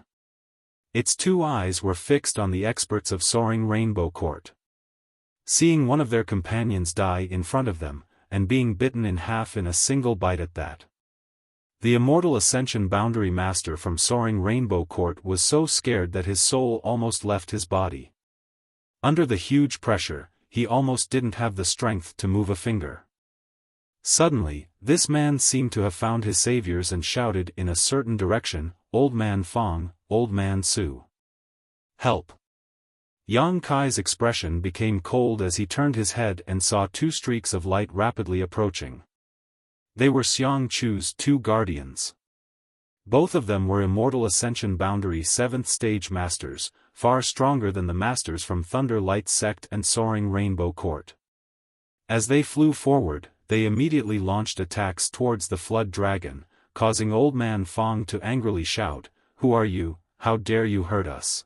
Its two eyes were fixed on the experts of Soaring Rainbow Court. Seeing one of their companions die in front of them, and being bitten in half in a single bite at that. The immortal ascension boundary master from Soaring Rainbow Court was so scared that his soul almost left his body. Under the huge pressure, he almost didn't have the strength to move a finger. Suddenly, this man seemed to have found his saviors and shouted in a certain direction, "Old Man Fong, Old Man Su. Help!" Yang Kai's expression became cold as he turned his head and saw two streaks of light rapidly approaching. They were Xiang Chu's two guardians. Both of them were immortal ascension boundary 7th stage masters, far stronger than the masters from Thunder Light Sect and Soaring Rainbow Court. As they flew forward, they immediately launched attacks towards the flood dragon, causing Old Man Fong to angrily shout, "Who are you? How dare you hurt us?"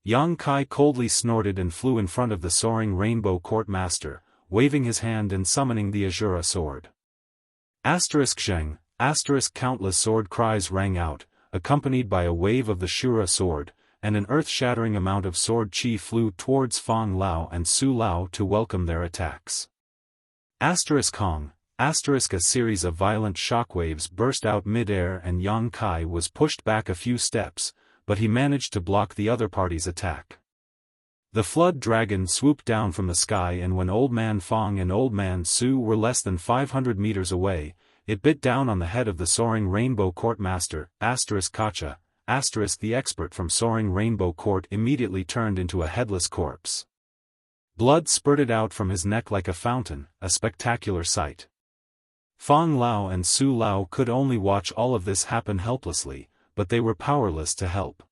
Yang Kai coldly snorted and flew in front of the Soaring Rainbow Court master, waving his hand and summoning the Azura sword. Zheng, countless sword cries rang out, accompanied by a wave of the Shura sword, and an earth-shattering amount of sword chi flew towards Fong Lao and Su Lao to welcome their attacks. Asterisk Kong, asterisk a series of violent shockwaves burst out mid-air and Yang Kai was pushed back a few steps, but he managed to block the other party's attack. The flood dragon swooped down from the sky, and when Old Man Fong and Old Man Su were less than 500 meters away, it bit down on the head of the Soaring Rainbow Court Master, asterisk Kacha, asterisk the expert from Soaring Rainbow Court immediately turned into a headless corpse. Blood spurted out from his neck like a fountain, a spectacular sight. Fong Lao and Su Lao could only watch all of this happen helplessly, but they were powerless to help.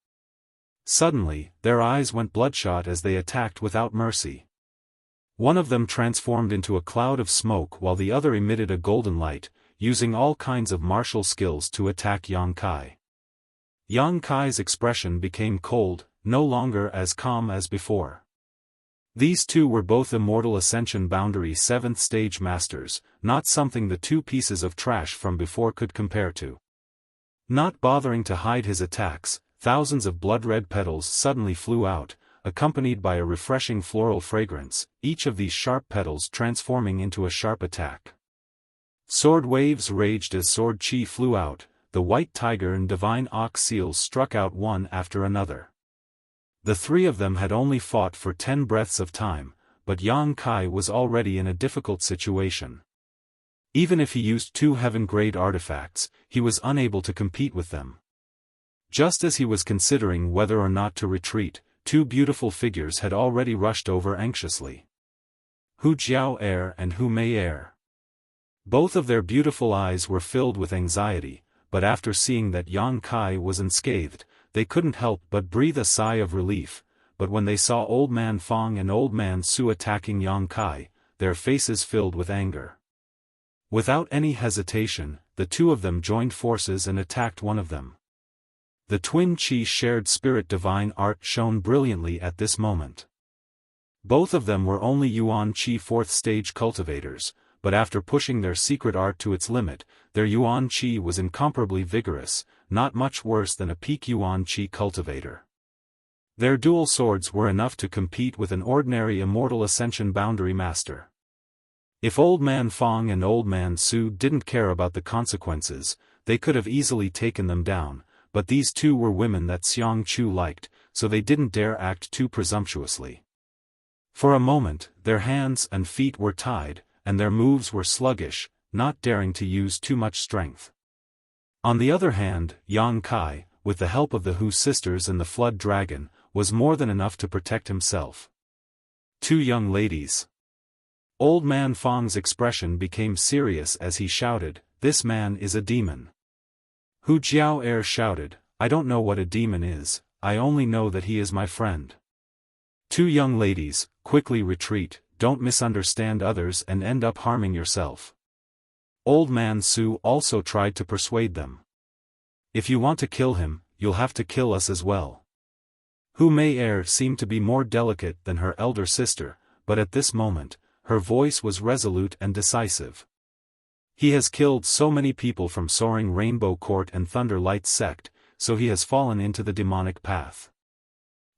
Suddenly, their eyes went bloodshot as they attacked without mercy. One of them transformed into a cloud of smoke while the other emitted a golden light, using all kinds of martial skills to attack Yang Kai. Yang Kai's expression became cold, no longer as calm as before. These two were both Immortal Ascension Boundary 7th Stage Masters, not something the two pieces of trash from before could compare to. Not bothering to hide his attacks, thousands of blood-red petals suddenly flew out, accompanied by a refreshing floral fragrance, each of these sharp petals transforming into a sharp attack. Sword waves raged as sword chi flew out, the white tiger and divine ox seals struck out one after another. The three of them had only fought for 10 breaths of time, but Yang Kai was already in a difficult situation. Even if he used 2 heaven-grade artifacts, he was unable to compete with them. Just as he was considering whether or not to retreat, 2 beautiful figures had already rushed over anxiously. Hu Jiao Er and Hu Mei Er. Both of their beautiful eyes were filled with anxiety, but after seeing that Yang Kai was unscathed, they couldn't help but breathe a sigh of relief, but when they saw Old Man Fong and Old Man Su attacking Yang Kai, their faces filled with anger. Without any hesitation, the two of them joined forces and attacked one of them. The twin chi shared spirit divine art shone brilliantly at this moment. Both of them were only Yuan Chi 4th stage cultivators, but after pushing their secret art to its limit, their Yuan Chi was incomparably vigorous, not much worse than a peak Yuan Chi cultivator. Their dual swords were enough to compete with an ordinary Immortal Ascension Boundary Master. If Old Man Fong and Old Man Su didn't care about the consequences, they could have easily taken them down, but these two were women that Xiang Chu liked, so they didn't dare act too presumptuously. For a moment, their hands and feet were tied, and their moves were sluggish, not daring to use too much strength. On the other hand, Yang Kai, with the help of the Hu sisters and the Flood Dragon, was more than enough to protect himself. 2 young ladies. Old Man Fong's expression became serious as he shouted, "This man is a demon." Hu Jiao Er shouted, "I don't know what a demon is, I only know that he is my friend." 2 young ladies, quickly retreat, don't misunderstand others and end up harming yourself. Old Man Su also tried to persuade them. If you want to kill him, you'll have to kill us as well. Hu Mei Er seemed to be more delicate than her elder sister, but at this moment, her voice was resolute and decisive. He has killed so many people from Soaring Rainbow Court and Thunder Light Sect, so he has fallen into the demonic path.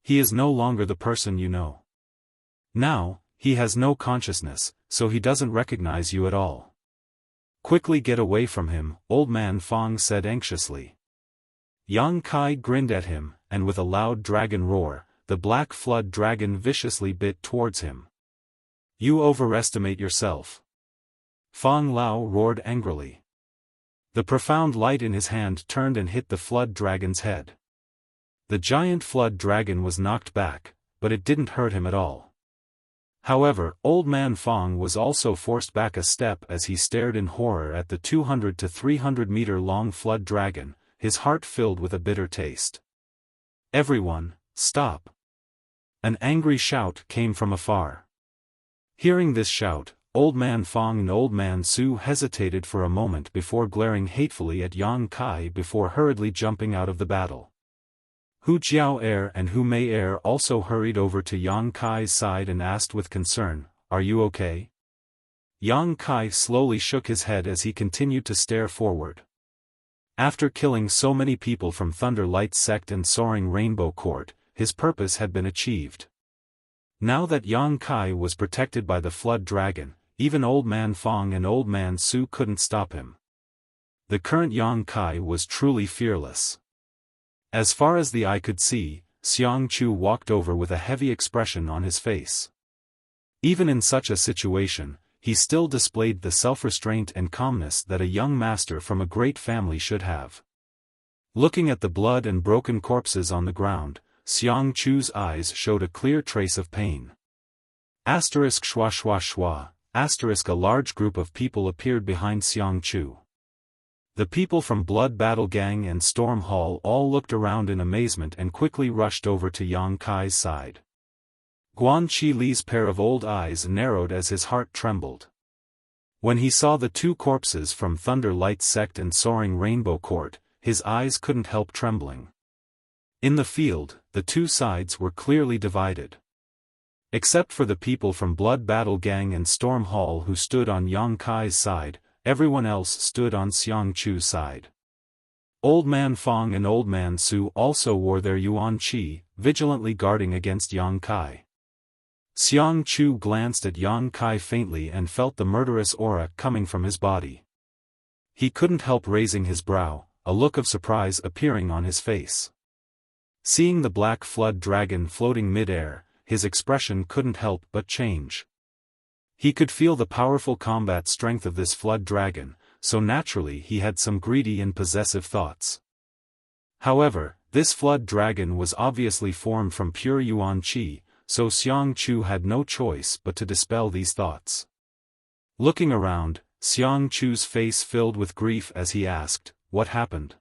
He is no longer the person you know. Now, he has no consciousness, so he doesn't recognize you at all. Quickly get away from him, Old Man Fong said anxiously. Yang Kai grinned at him, and with a loud dragon roar, the black flood dragon viciously bit towards him. You overestimate yourself. Fong Lao roared angrily. The profound light in his hand turned and hit the flood dragon's head. The giant flood dragon was knocked back, but it didn't hurt him at all. However, Old Man Fong was also forced back a step as he stared in horror at the 200 to 300 meter long flood dragon, his heart filled with a bitter taste. Everyone, stop! An angry shout came from afar. Hearing this shout, Old Man Fong and Old Man Su hesitated for a moment before glaring hatefully at Yang Kai before hurriedly jumping out of the battle. Hu Jiao Er and Hu Mei Er also hurried over to Yang Kai's side and asked with concern, "Are you okay?" Yang Kai slowly shook his head as he continued to stare forward. After killing so many people from Thunder Light Sect and Soaring Rainbow Court, his purpose had been achieved. Now that Yang Kai was protected by the Flood Dragon, even Old Man Fong and Old Man Su couldn't stop him. The current Yang Kai was truly fearless. As far as the eye could see, Xiang Chu walked over with a heavy expression on his face. Even in such a situation, he still displayed the self-restraint and calmness that a young master from a great family should have. Looking at the blood and broken corpses on the ground, Xiang Chu's eyes showed a clear trace of pain. Asterisk schwa schwa schwa, asterisk a large group of people appeared behind Xiang Chu. The people from Blood Battle Gang and Storm Hall all looked around in amazement and quickly rushed over to Yang Kai's side. Guan Qi Li's pair of old eyes narrowed as his heart trembled. When he saw the two corpses from Thunder Light Sect and Soaring Rainbow Court, his eyes couldn't help trembling. In the field, the two sides were clearly divided. Except for the people from Blood Battle Gang and Storm Hall who stood on Yang Kai's side, everyone else stood on Xiang Chu's side. Old Man Fong and Old Man Su also wore their Yuan Qi, vigilantly guarding against Yang Kai. Xiang Chu glanced at Yang Kai faintly and felt the murderous aura coming from his body. He couldn't help raising his brow, a look of surprise appearing on his face. Seeing the black flood dragon floating mid-air, his expression couldn't help but change. He could feel the powerful combat strength of this flood dragon, so naturally he had some greedy and possessive thoughts. However, this flood dragon was obviously formed from pure Yuan Qi, so Xiang Chu had no choice but to dispel these thoughts. Looking around, Xiang Chu's face filled with grief as he asked, "What happened?"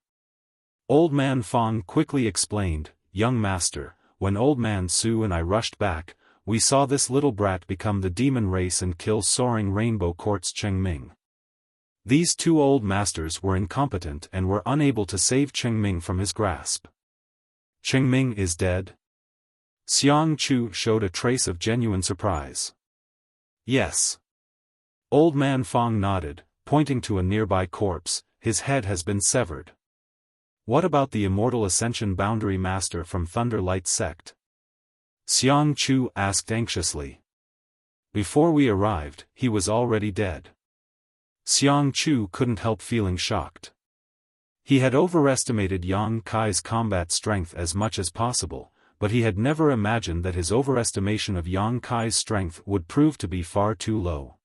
Old Man Fong quickly explained, "Young master, when Old Man Su and I rushed back, we saw this little brat become the demon race and kill Soaring Rainbow Court's Cheng Ming. These two old masters were incompetent and were unable to save Cheng Ming from his grasp." "Cheng Ming is dead?" Xiang Chu showed a trace of genuine surprise. "Yes." Old Man Fong nodded, pointing to a nearby corpse, "His head has been severed." "What about the Immortal Ascension Boundary Master from Thunder Light Sect?" Xiang Chu asked anxiously. "Before we arrived, he was already dead." Xiang Chu couldn't help feeling shocked. He had overestimated Yang Kai's combat strength as much as possible, but he had never imagined that his overestimation of Yang Kai's strength would prove to be far too low.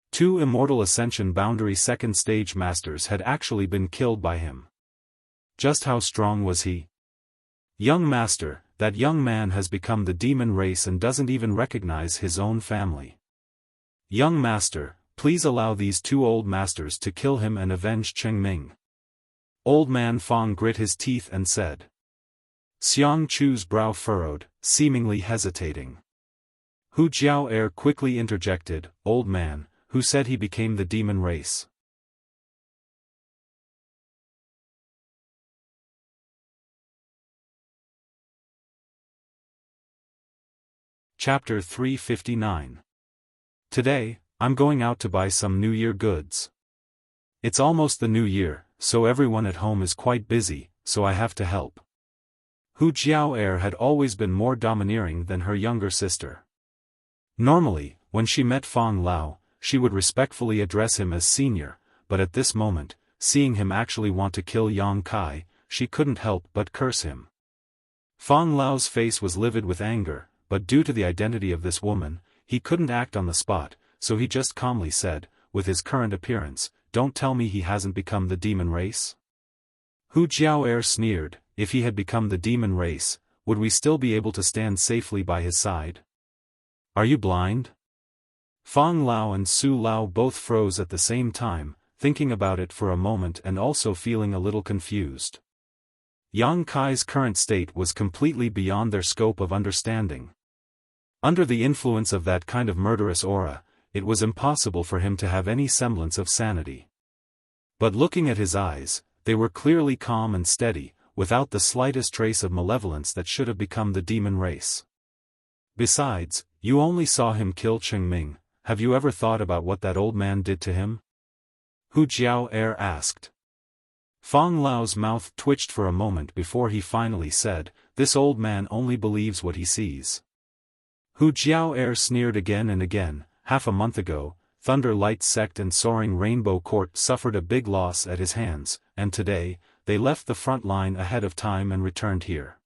Two Immortal Ascension Boundary Second Stage Masters had actually been killed by him. Just how strong was he? "Young master, that young man has become the demon race and doesn't even recognize his own family. Young master, please allow these two old masters to kill him and avenge Cheng Ming." Old Man Fong grit his teeth and said. Xiang Chu's brow furrowed, seemingly hesitating. Hu Jiao quickly interjected, "Old man, who said he became the demon race?" Chapter 359. Today, I'm going out to buy some New Year goods. It's almost the New Year, so everyone at home is quite busy, so I have to help. Hu Jiao had always been more domineering than her younger sister. Normally, when she met Fong Lao, she would respectfully address him as senior, but at this moment, seeing him actually want to kill Yang Kai, she couldn't help but curse him. Fong Lao's face was livid with anger, but due to the identity of this woman, he couldn't act on the spot, so he just calmly said, with his current appearance, "Don't tell me he hasn't become the demon race?" Hu Jiao sneered, "If he had become the demon race, would we still be able to stand safely by his side? Are you blind?" Fong Lao and Su Lao both froze at the same time, thinking about it for a moment and also feeling a little confused. Yang Kai's current state was completely beyond their scope of understanding. Under the influence of that kind of murderous aura, it was impossible for him to have any semblance of sanity. But looking at his eyes, they were clearly calm and steady, without the slightest trace of malevolence that should have become the demon race. Besides, you only saw him kill Cheng Ming. Have you ever thought about what that old man did to him? Hu Jiao asked. Fong Lao's mouth twitched for a moment before he finally said, "This old man only believes what he sees." Hu Jiao sneered again and again. "Half a month ago, Thunder Light Sect and Soaring Rainbow Court suffered a big loss at his hands, and today, they left the front line ahead of time and returned here.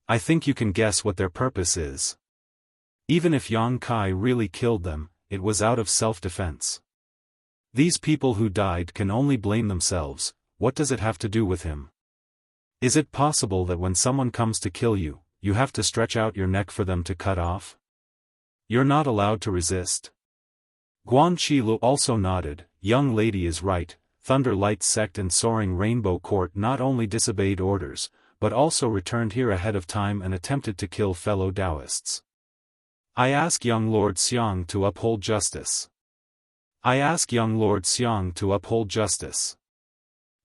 I think you can guess what their purpose is. Even if Yang Kai really killed them, it was out of self-defense. These people who died can only blame themselves. What does it have to do with him? Is it possible that when someone comes to kill you, you have to stretch out your neck for them to cut off? You're not allowed to resist. Guan Qilu also nodded. Young lady is right. Thunder Light Sect and Soaring Rainbow Court not only disobeyed orders, but also returned here ahead of time and attempted to kill fellow Taoists. I ask young Lord Xiang to uphold justice. I ask young Lord Xiang to uphold justice.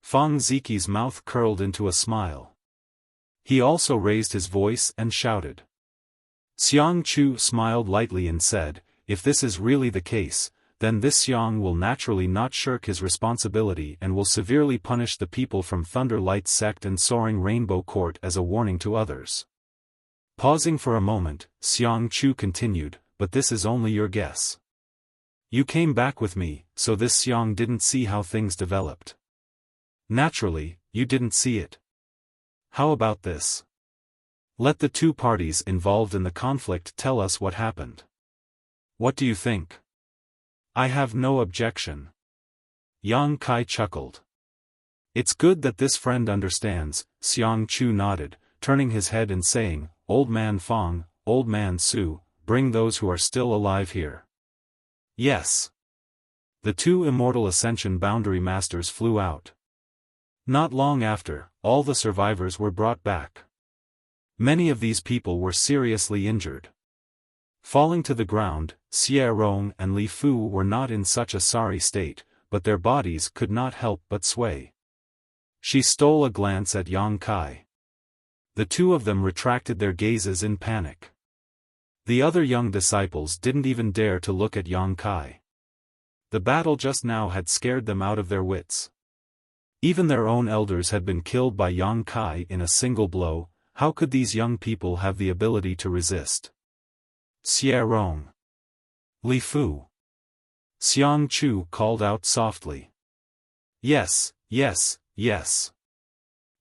Fang Ziqi's mouth curled into a smile. He also raised his voice and shouted. Xiang Chu smiled lightly and said, if this is really the case, then this Xiang will naturally not shirk his responsibility and will severely punish the people from Thunder Light Sect and Soaring Rainbow Court as a warning to others. Pausing for a moment, Xiang Chu continued, but this is only your guess. You came back with me, so this Xiang didn't see how things developed. Naturally, you didn't see it. How about this? Let the two parties involved in the conflict tell us what happened. What do you think? I have no objection. Yang Kai chuckled. It's good that this friend understands, Xiang Chu nodded, turning his head and saying, Old Man Fang, Old Man Su, bring those who are still alive here. Yes. The two immortal Ascension Boundary Masters flew out. Not long after, all the survivors were brought back. Many of these people were seriously injured. Falling to the ground, Xie Rong and Li Fu were not in such a sorry state, but their bodies could not help but sway. She stole a glance at Yang Kai. The two of them retracted their gazes in panic. The other young disciples didn't even dare to look at Yang Kai. The battle just now had scared them out of their wits. Even their own elders had been killed by Yang Kai in a single blow. How could these young people have the ability to resist? Xie Rong. Li Fu. Xiang Chu called out softly. Yes, yes, yes.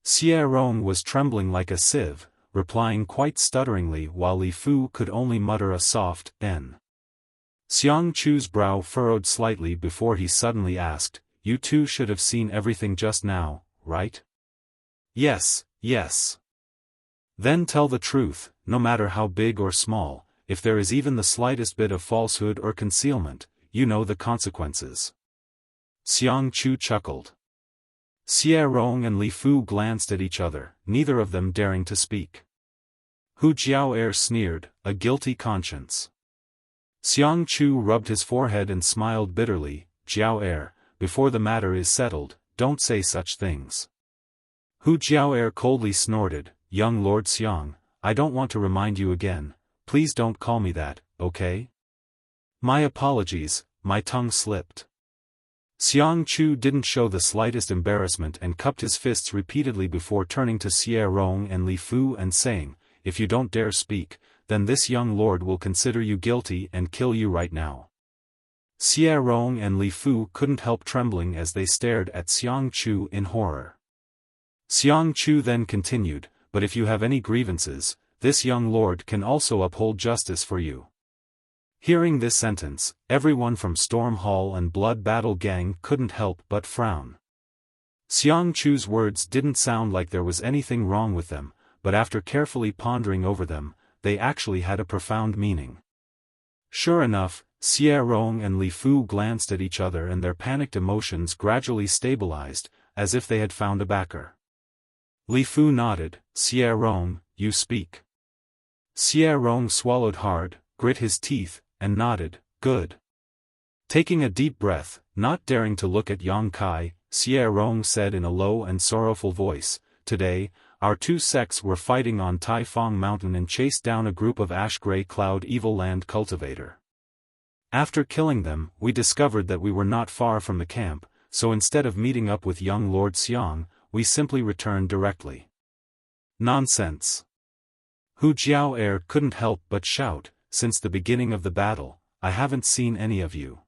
Xie Rong was trembling like a sieve, replying quite stutteringly while Li Fu could only mutter a soft "N." Xiang Chu's brow furrowed slightly before he suddenly asked, You two should have seen everything just now, right? Yes, yes. Then tell the truth, no matter how big or small, if there is even the slightest bit of falsehood or concealment, you know the consequences. Xiang Chu chuckled. Xie Rong and Li Fu glanced at each other, neither of them daring to speak. Hu Jiao'er sneered, a guilty conscience. Xiang Chu rubbed his forehead and smiled bitterly, Jiao'er, before the matter is settled, don't say such things. Hu Jiao'er coldly snorted, Young Lord Xiang, I don't want to remind you again, please don't call me that, okay? My apologies, my tongue slipped. Xiang Chu didn't show the slightest embarrassment and cupped his fists repeatedly before turning to Xie Rong and Li Fu and saying, If you don't dare speak, then this young lord will consider you guilty and kill you right now. Xie Rong and Li Fu couldn't help trembling as they stared at Xiang Chu in horror. Xiang Chu then continued, But if you have any grievances, this young lord can also uphold justice for you. Hearing this sentence, everyone from Storm Hall and Blood Battle Gang couldn't help but frown. Xiang Chu's words didn't sound like there was anything wrong with them, but after carefully pondering over them, they actually had a profound meaning. Sure enough, Xie Rong and Li Fu glanced at each other and their panicked emotions gradually stabilized, as if they had found a backer. Li Fu nodded, Xie Rong, you speak. Xie Rong swallowed hard, grit his teeth, and nodded, good. Taking a deep breath, not daring to look at Yang Kai, Xie Rong said in a low and sorrowful voice, Today, our two sects were fighting on Tai Fong Mountain and chased down a group of ash-gray cloud evil land cultivator. After killing them, we discovered that we were not far from the camp, so instead of meeting up with young Lord Xiang, we simply returned directly. Nonsense. Hu Jiao'er couldn't help but shout, Since the beginning of the battle, I haven't seen any of you.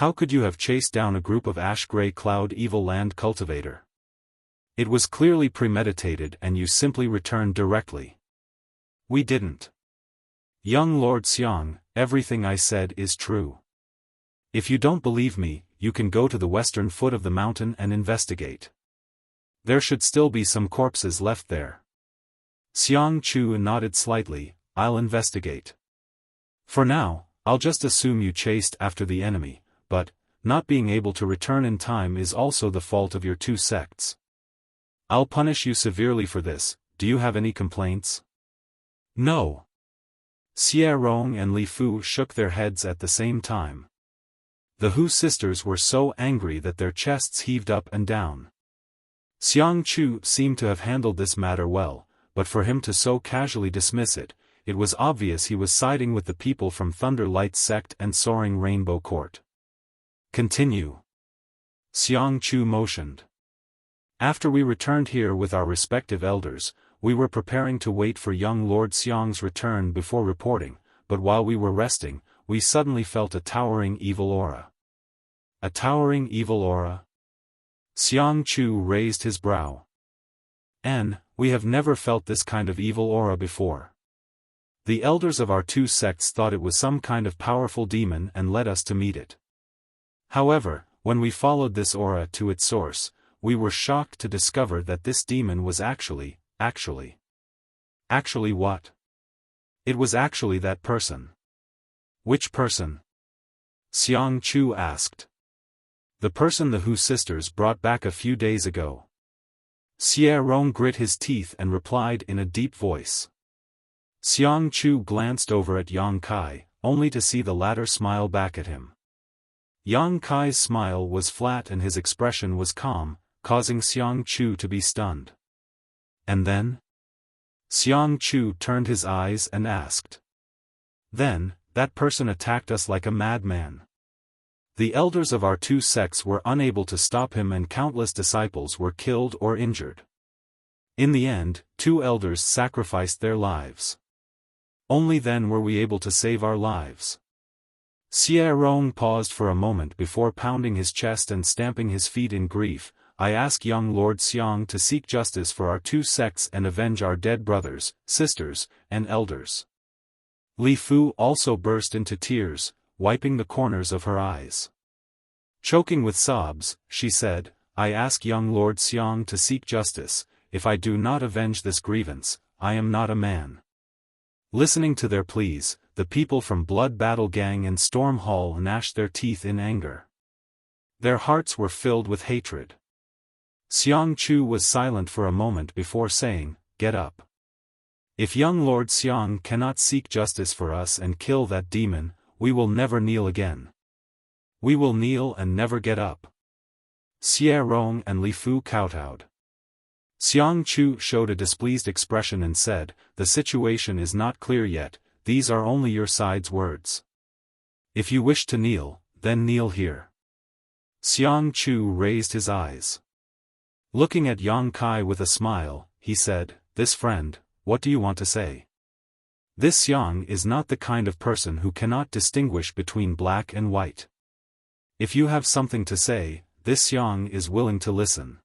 How could you have chased down a group of ash-gray cloud evil land cultivator? It was clearly premeditated and you simply returned directly. We didn't. Young Lord Xiang, everything I said is true. If you don't believe me, you can go to the western foot of the mountain and investigate. There should still be some corpses left there. Xiang Chu nodded slightly. I'll investigate. For now, I'll just assume you chased after the enemy, but, not being able to return in time is also the fault of your two sects. I'll punish you severely for this. Do you have any complaints? No. Xie Rong and Li Fu shook their heads at the same time. The Hu sisters were so angry that their chests heaved up and down. Xiang Chu seemed to have handled this matter well, but for him to so casually dismiss it, it was obvious he was siding with the people from Thunder Light Sect and Soaring Rainbow Court. Continue. Xiang Chu motioned. After we returned here with our respective elders, we were preparing to wait for young Lord Xiang's return before reporting, but while we were resting, we suddenly felt a towering evil aura. A towering evil aura? Xiang Chu raised his brow. We have never felt this kind of evil aura before. The elders of our two sects thought it was some kind of powerful demon and led us to meet it. However, when we followed this aura to its source, we were shocked to discover that this demon was actually what? It was actually that person. Which person? Xiang Chu asked. The person the Hu sisters brought back a few days ago. Xie Rong grit his teeth and replied in a deep voice. Xiang Chu glanced over at Yang Kai, only to see the latter smile back at him. Yang Kai's smile was flat and his expression was calm, causing Xiang Chu to be stunned. And then? Xiang Chu turned his eyes and asked. Then, that person attacked us like a madman. The elders of our two sects were unable to stop him and countless disciples were killed or injured. In the end, 2 elders sacrificed their lives. Only then were we able to save our lives. Xie Rong paused for a moment before pounding his chest and stamping his feet in grief. I ask young Lord Xiang to seek justice for our two sects and avenge our dead brothers, sisters, and elders. Li Fu also burst into tears, wiping the corners of her eyes. Choking with sobs, she said, I ask young Lord Xiang to seek justice. If I do not avenge this grievance, I am not a man. Listening to their pleas, the people from Blood Battle Gang and Storm Hall gnashed their teeth in anger. Their hearts were filled with hatred. Xiang Chu was silent for a moment before saying, Get up. If young Lord Xiang cannot seek justice for us and kill that demon, we will never kneel again. We will kneel and never get up. Xie Rong and Li Fu kowtowed. Xiang Chu showed a displeased expression and said, The situation is not clear yet, these are only your side's words. If you wish to kneel, then kneel here. Xiang Chu raised his eyes. Looking at Yang Kai with a smile, he said, This friend, what do you want to say? This Xiang is not the kind of person who cannot distinguish between black and white. If you have something to say, this Xiang is willing to listen.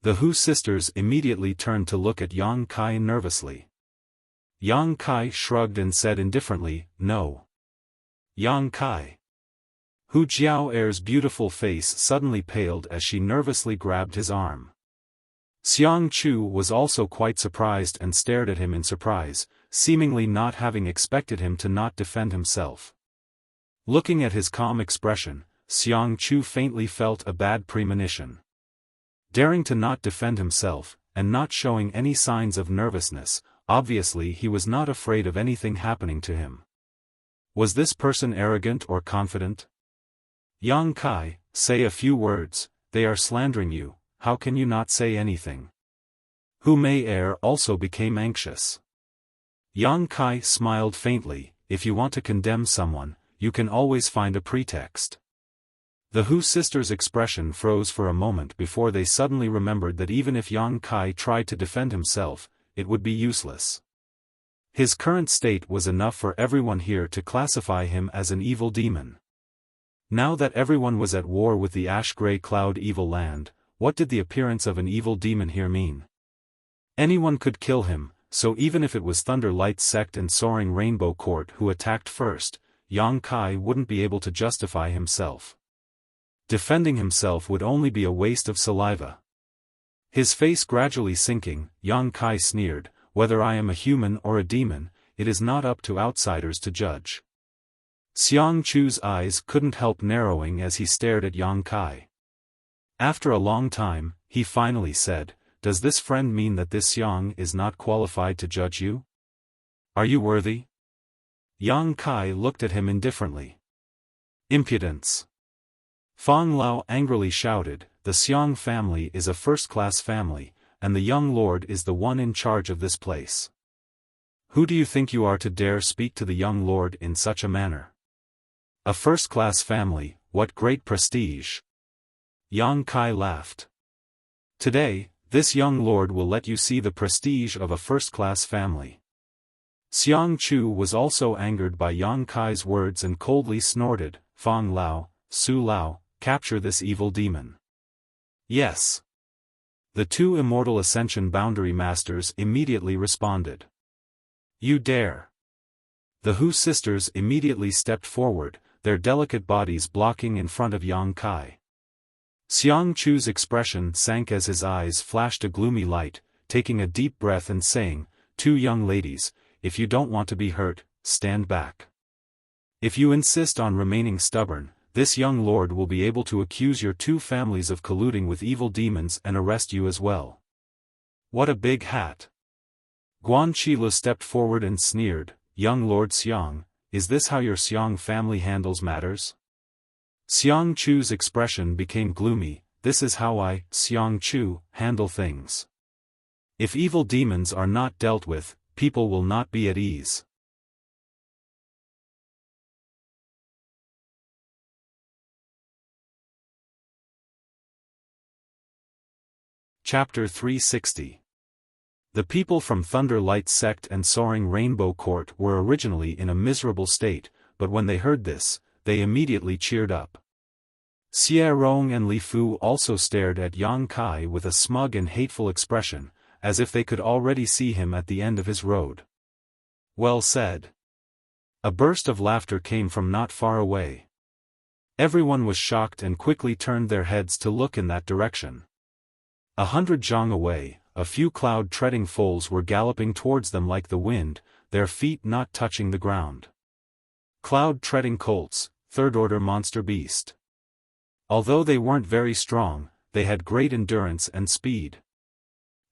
The Hu sisters immediately turned to look at Yang Kai nervously. Yang Kai shrugged and said indifferently, No. Yang Kai. Hu Jiaoer's beautiful face suddenly paled as she nervously grabbed his arm. Xiang Chu was also quite surprised and stared at him in surprise, seemingly not having expected him to not defend himself. Looking at his calm expression, Xiang Chu faintly felt a bad premonition. Daring to not defend himself, and not showing any signs of nervousness, obviously he was not afraid of anything happening to him. Was this person arrogant or confident? Yang Kai, say a few words, they are slandering you, how can you not say anything? Hu Mei also became anxious. Yang Kai smiled faintly, if you want to condemn someone, you can always find a pretext. The Hu sisters' expression froze for a moment before they suddenly remembered that even if Yang Kai tried to defend himself, it would be useless. His current state was enough for everyone here to classify him as an evil demon. Now that everyone was at war with the ash-gray cloud evil land, what did the appearance of an evil demon here mean? Anyone could kill him, so even if it was Thunder Light's sect and Soaring Rainbow Court who attacked first, Yang Kai wouldn't be able to justify himself. Defending himself would only be a waste of saliva. His face gradually sinking, Yang Kai sneered, "Whether I am a human or a demon, it is not up to outsiders to judge." Xiang Chu's eyes couldn't help narrowing as he stared at Yang Kai. After a long time, he finally said, "Does this friend mean that this Xiang is not qualified to judge you? Are you worthy?" Yang Kai looked at him indifferently. "Impudence!" Fang Lao angrily shouted, "The Xiang family is a first-class family, and the young lord is the one in charge of this place. Who do you think you are to dare speak to the young lord in such a manner? A first-class family, what great prestige!" Yang Kai laughed. "Today, this young lord will let you see the prestige of a first-class family." Xiang Chu was also angered by Yang Kai's words and coldly snorted, "Fang Lao, Su Lao, capture this evil demon." "Yes." The two Immortal Ascension Boundary Masters immediately responded. "You dare." The Hu sisters immediately stepped forward, their delicate bodies blocking in front of Yang Kai. Xiang Chu's expression sank as his eyes flashed a gloomy light, taking a deep breath and saying, "Two young ladies, if you don't want to be hurt, stand back. If you insist on remaining stubborn, this young lord will be able to accuse your two families of colluding with evil demons and arrest you as well." "What a big hat!" Guan Qile stepped forward and sneered, "Young Lord Xiang, is this how your Xiang family handles matters?" Xiang Chu's expression became gloomy, "This is how I, Xiang Chu, handle things. If evil demons are not dealt with, people will not be at ease." Chapter 360. The people from Thunder Light Sect and Soaring Rainbow Court were originally in a miserable state, but when they heard this, they immediately cheered up. Xie Rong and Li Fu also stared at Yang Kai with a smug and hateful expression, as if they could already see him at the end of his road. "Well said." A burst of laughter came from not far away. Everyone was shocked and quickly turned their heads to look in that direction. 100 zhang away, a few cloud-treading foals were galloping towards them like the wind, their feet not touching the ground. Cloud-treading colts, third-order monster beast. Although they weren't very strong, they had great endurance and speed.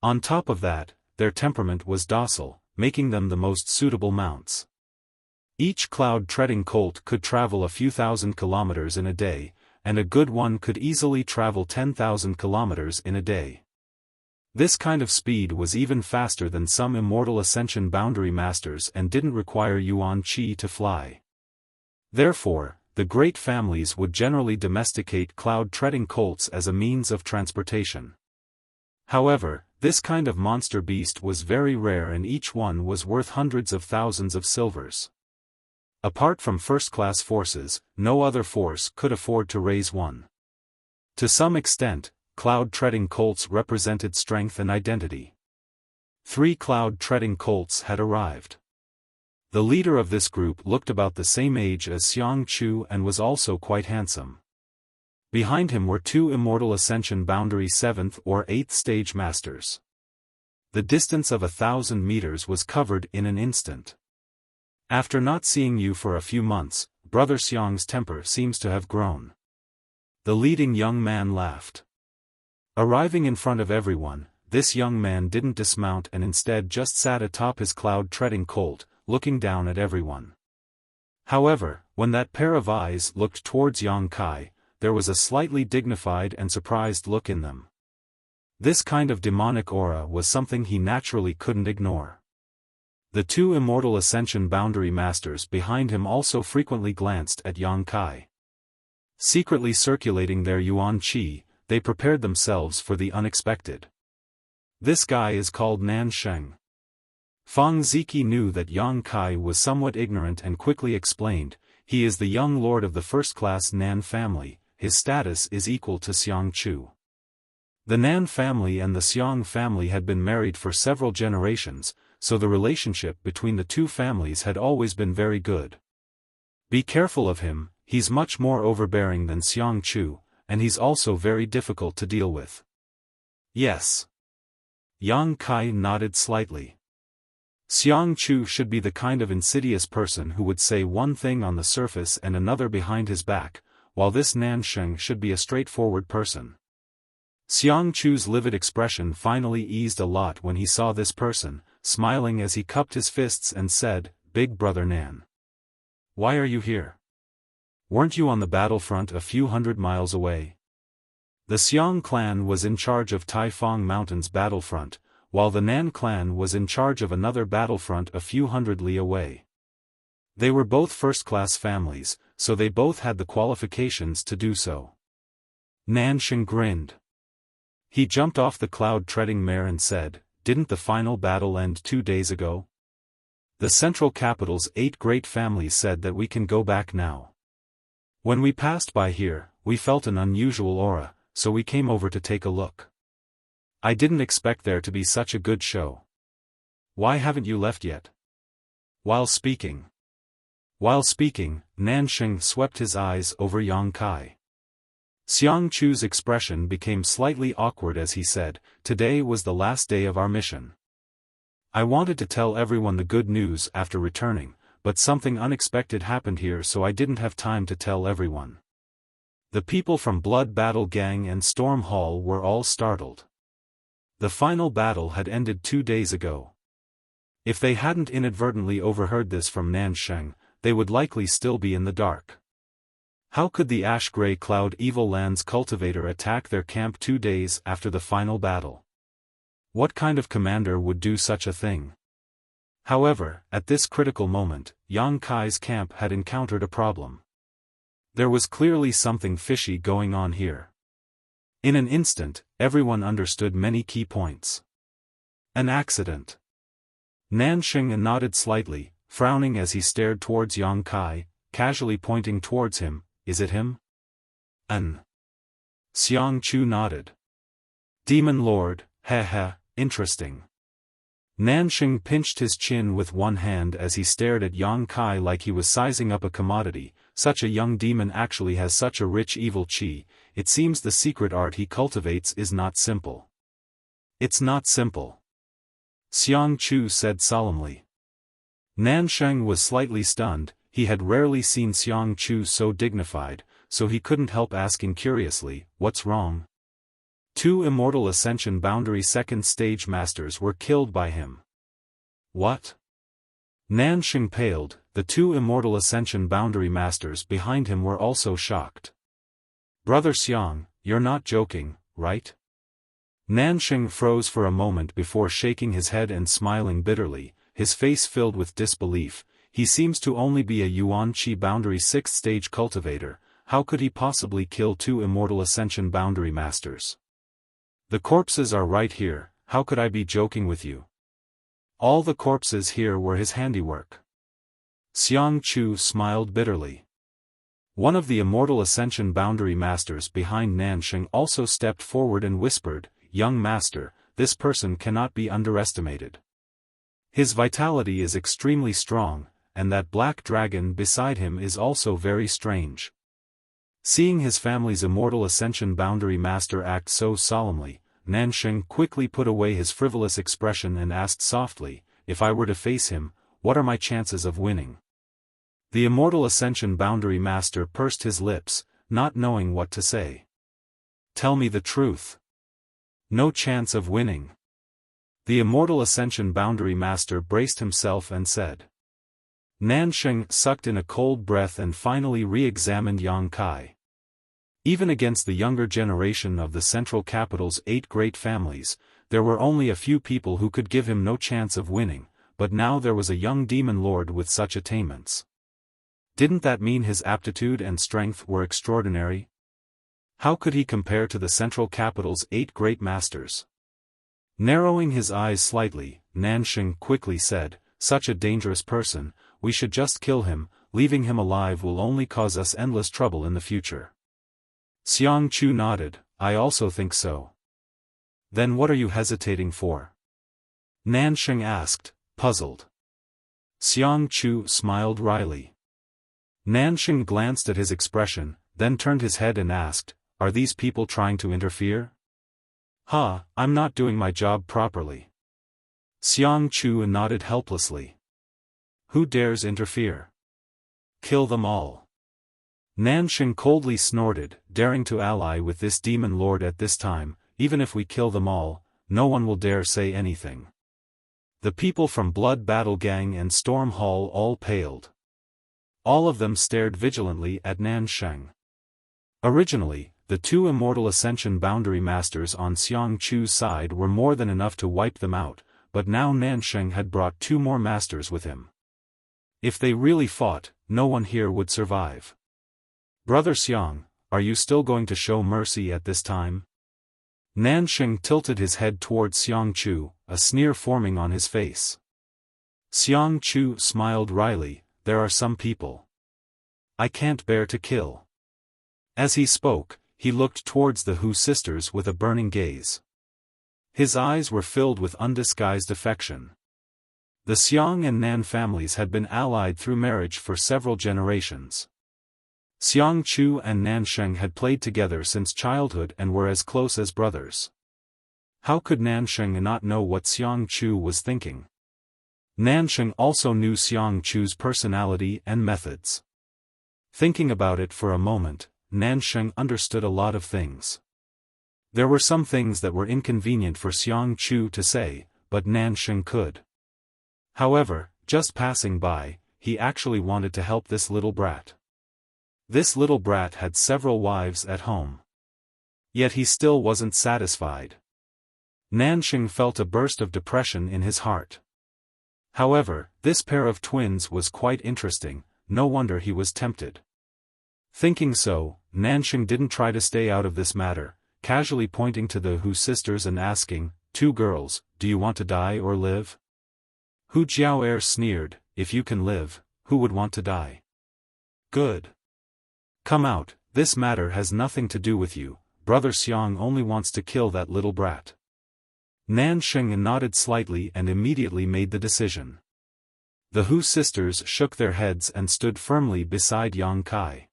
On top of that, their temperament was docile, making them the most suitable mounts. Each cloud-treading colt could travel a few thousand kilometers in a day, and a good one could easily travel 10,000 kilometers in a day. This kind of speed was even faster than some Immortal Ascension Boundary Masters and didn't require Yuan Qi to fly. Therefore, the great families would generally domesticate cloud-treading colts as a means of transportation. However, this kind of monster beast was very rare and each one was worth hundreds of thousands of silvers. Apart from first-class forces, no other force could afford to raise one. To some extent, cloud-treading colts represented strength and identity. 3 cloud-treading colts had arrived. The leader of this group looked about the same age as Xiang Chu and was also quite handsome. Behind him were 2 Immortal Ascension Boundary 7th or 8th stage masters. The distance of 1,000 meters was covered in an instant. "After not seeing you for a few months, Brother Xiang's temper seems to have grown." The leading young man laughed. Arriving in front of everyone, this young man didn't dismount and instead just sat atop his cloud-treading colt, looking down at everyone. However, when that pair of eyes looked towards Yang Kai, there was a slightly dignified and surprised look in them. This kind of demonic aura was something he naturally couldn't ignore. The 2 Immortal Ascension Boundary Masters behind him also frequently glanced at Yang Kai. Secretly circulating their Yuan Qi, they prepared themselves for the unexpected. "This guy is called Nan Sheng." Fang Ziki knew that Yang Kai was somewhat ignorant and quickly explained, he is the young lord of the first-class Nan family, his status is equal to Xiang Chu. The Nan family and the Xiang family had been married for several generations, so the relationship between the two families had always been very good. Be careful of him, he's much more overbearing than Xiang Chu, and he's also very difficult to deal with. Yes. Yang Kai nodded slightly. Xiang Chu should be the kind of insidious person who would say one thing on the surface and another behind his back, while this Nan Sheng should be a straightforward person. Xiang Chu's livid expression finally eased a lot when he saw this person, smiling as he cupped his fists and said, "Big brother Nan. Why are you here? Weren't you on the battlefront a few hundred miles away?" The Xiang clan was in charge of Taifang Mountain's battlefront, while the Nan clan was in charge of another battlefront a few hundred li away. They were both first-class families, so they both had the qualifications to do so. Nansheng grinned. He jumped off the cloud-treading mare and said, "Didn't the final battle end 2 days ago? The central capital's 8 great families said that we can go back now. When we passed by here, we felt an unusual aura, so we came over to take a look. I didn't expect there to be such a good show. Why haven't you left yet?" While speaking, Nansheng swept his eyes over Yang Kai. Xiang Chu's expression became slightly awkward as he said, "Today was the last day of our mission. I wanted to tell everyone the good news after returning, but something unexpected happened here so I didn't have time to tell everyone." The people from Blood Battle Gang and Storm Hall were all startled. The final battle had ended 2 days ago. If they hadn't inadvertently overheard this from Nansheng, they would likely still be in the dark. How could the Ash-Grey Cloud Evil Lands cultivator attack their camp 2 days after the final battle? What kind of commander would do such a thing? However, at this critical moment, Yang Kai's camp had encountered a problem. There was clearly something fishy going on here. In an instant, everyone understood many key points. An accident. Nansheng nodded slightly, frowning as he stared towards Yang Kai, casually pointing towards him. "Is it him?" Xiang Chu nodded. "Demon Lord, interesting." Nansheng pinched his chin with one hand as he stared at Yang Kai like he was sizing up a commodity. Such a young demon actually has such a rich evil chi, it seems the secret art he cultivates is not simple. "It's not simple," Xiang Chu said solemnly. Nansheng was slightly stunned. He had rarely seen Xiang Chu so dignified, so he couldn't help asking curiously, "What's wrong?" 2 Immortal Ascension Boundary Second Stage Masters were killed by him. What? Nansheng paled. The 2 Immortal Ascension Boundary Masters behind him were also shocked. "Brother Xiang, you're not joking, right?" Nansheng froze for a moment before shaking his head and smiling bitterly, his face filled with disbelief. He seems to only be a Yuan Qi Boundary 6th Stage cultivator. How could he possibly kill 2 Immortal Ascension Boundary Masters? "The corpses are right here, how could I be joking with you? All the corpses here were his handiwork." Xiang Chu smiled bitterly. One of the Immortal Ascension Boundary Masters behind Nansheng also stepped forward and whispered, "Young Master, this person cannot be underestimated. His vitality is extremely strong, and that black dragon beside him is also very strange." Seeing his family's Immortal Ascension Boundary Master act so solemnly, Nansheng quickly put away his frivolous expression and asked softly, "If I were to face him, what are my chances of winning?" The Immortal Ascension Boundary Master pursed his lips, not knowing what to say. "Tell me the truth." "No chance of winning." The Immortal Ascension Boundary Master braced himself and said. Nansheng sucked in a cold breath and finally re-examined Yang Kai. Even against the younger generation of the central capital's 8 great families, there were only a few people who could give him no chance of winning, but now there was a young demon lord with such attainments. Didn't that mean his aptitude and strength were extraordinary? How could he compare to the central capital's 8 great masters? Narrowing his eyes slightly, Nansheng quickly said, "Such a dangerous person, we should just kill him, leaving him alive will only cause us endless trouble in the future. Xiang Chu nodded, I also think so. Then what are you hesitating for? Nansheng asked, puzzled. Xiang Chu smiled wryly. Nansheng glanced at his expression, then turned his head and asked, are these people trying to interfere? I'm not doing my job properly. Xiang Chu nodded helplessly. Who dares interfere? Kill them all. Nansheng coldly snorted, daring to ally with this demon lord at this time, even if we kill them all, no one will dare say anything. The people from Blood Battle Gang and Storm Hall all paled. All of them stared vigilantly at Nansheng. Originally, the two immortal Ascension Boundary Masters on Xiang Chu's side were more than enough to wipe them out, but now Nansheng had brought two more masters with him. If they really fought, no one here would survive. Brother Xiang, are you still going to show mercy at this time? Nansheng tilted his head towards Xiang Chu, a sneer forming on his face. Xiang Chu smiled wryly, there are some people I can't bear to kill. As he spoke, he looked towards the Hu sisters with a burning gaze. His eyes were filled with undisguised affection. The Xiang and Nan families had been allied through marriage for several generations. Xiang Chu and Nansheng had played together since childhood and were as close as brothers. How could Nansheng not know what Xiang Chu was thinking? Nansheng also knew Xiang Chu's personality and methods. Thinking about it for a moment, Nansheng understood a lot of things. There were some things that were inconvenient for Xiang Chu to say, but Nansheng could. However, just passing by, he actually wanted to help this little brat. This little brat had several wives at home. Yet he still wasn't satisfied. Nansheng felt a burst of depression in his heart. However, this pair of twins was quite interesting, no wonder he was tempted. Thinking so, Nansheng didn't try to stay out of this matter, casually pointing to the Hu sisters and asking, two girls, do you want to die or live? Hu Jiao'er sneered, if you can live, who would want to die? Good. Come out, this matter has nothing to do with you, Brother Xiang only wants to kill that little brat. Nansheng nodded slightly and immediately made the decision. The Hu sisters shook their heads and stood firmly beside Yang Kai.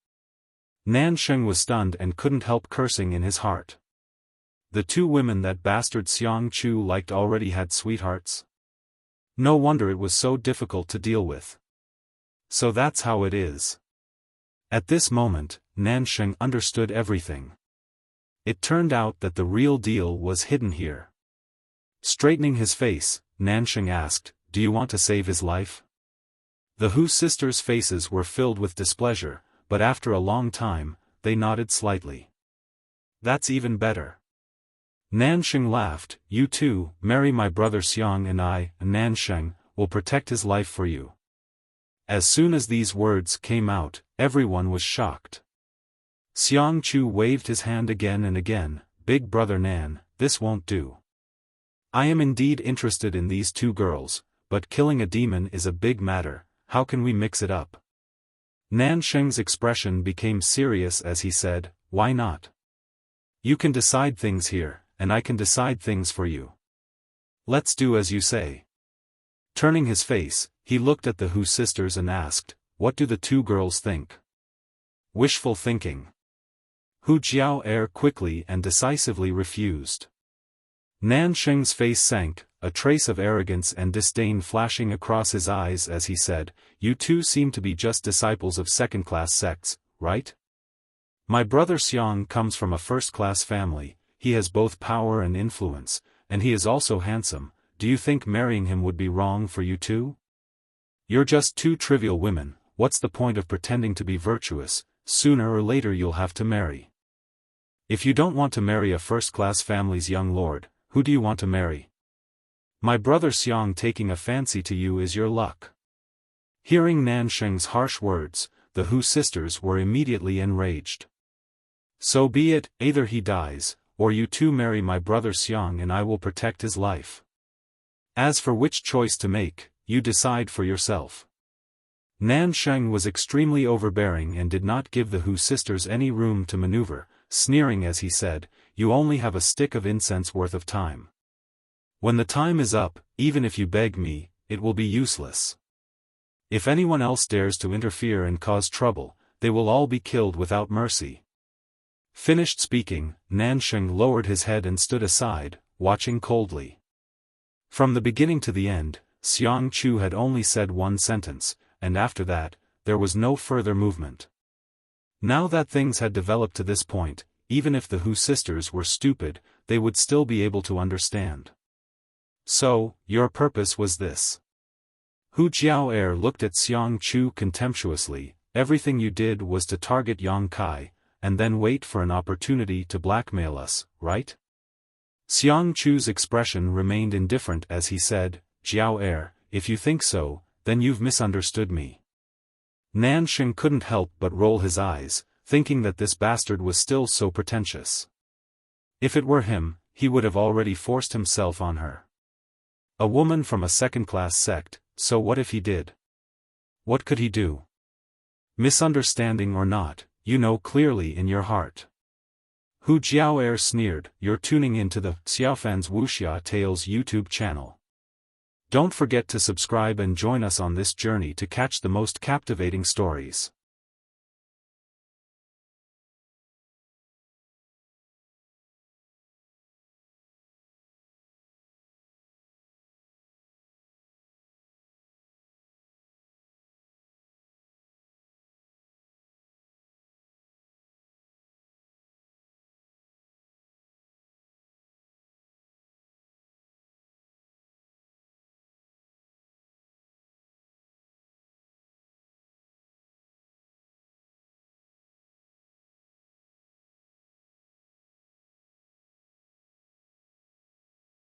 Nansheng was stunned and couldn't help cursing in his heart. The two women that bastard Xiang Chu liked already had sweethearts. No wonder it was so difficult to deal with. So that's how it is. At this moment, Nansheng understood everything. It turned out that the real deal was hidden here. Straightening his face, Nansheng asked, do you want to save his life? The Hu sisters' faces were filled with displeasure, but after a long time, they nodded slightly. That's even better. Nansheng laughed, you too, marry my brother Xiang and I, Nansheng, will protect his life for you. As soon as these words came out, everyone was shocked. Xiang Chu waved his hand again and again, big brother Nan, this won't do. I am indeed interested in these two girls, but killing a demon is a big matter, how can we mix it up? Nansheng's expression became serious as he said, why not? You can decide things here, and I can decide things for you. Let's do as you say. Turning his face, he looked at the Hu sisters and asked, what do the two girls think? Wishful thinking. Hu Jiao'er quickly and decisively refused. Nansheng's face sank, a trace of arrogance and disdain flashing across his eyes as he said, you two seem to be just disciples of second-class sects, right? My brother Xiang comes from a first-class family, he has both power and influence, and he is also handsome, do you think marrying him would be wrong for you too? You're just two trivial women, what's the point of pretending to be virtuous, sooner or later you'll have to marry. If you don't want to marry a first-class family's young lord, who do you want to marry? My brother Xiang taking a fancy to you is your luck. Hearing Nansheng's harsh words, the Hu sisters were immediately enraged. So be it, either he dies, or you two marry my brother Xiang and I will protect his life. As for which choice to make, you decide for yourself. Nan Sheng was extremely overbearing and did not give the Hu sisters any room to maneuver, sneering as he said, "You only have a stick of incense worth of time. When the time is up, even if you beg me, it will be useless. If anyone else dares to interfere and cause trouble, they will all be killed without mercy." Finished speaking, Nan Sheng lowered his head and stood aside, watching coldly. From the beginning to the end, Xiang Chu had only said one sentence, and after that, there was no further movement. Now that things had developed to this point, even if the Hu sisters were stupid, they would still be able to understand. "So, your purpose was this?" Hu Jiao looked at Xiang Chu contemptuously. "Everything you did was to target Yang Kai, and then wait for an opportunity to blackmail us, right?" Xiang Chu's expression remained indifferent as he said, "Jiao, if you think so, then you've misunderstood me." Nan Sheng couldn't help but roll his eyes, thinking that this bastard was still so pretentious. If it were him, he would have already forced himself on her. A woman from a second-class sect, so what if he did? What could he do? Misunderstanding or not, you know clearly in your heart. Hu Jiao sneered, "You're tuning into the Xiaofan's Wuxia Tales YouTube channel. Don't forget to subscribe and join us on this journey to catch the most captivating stories.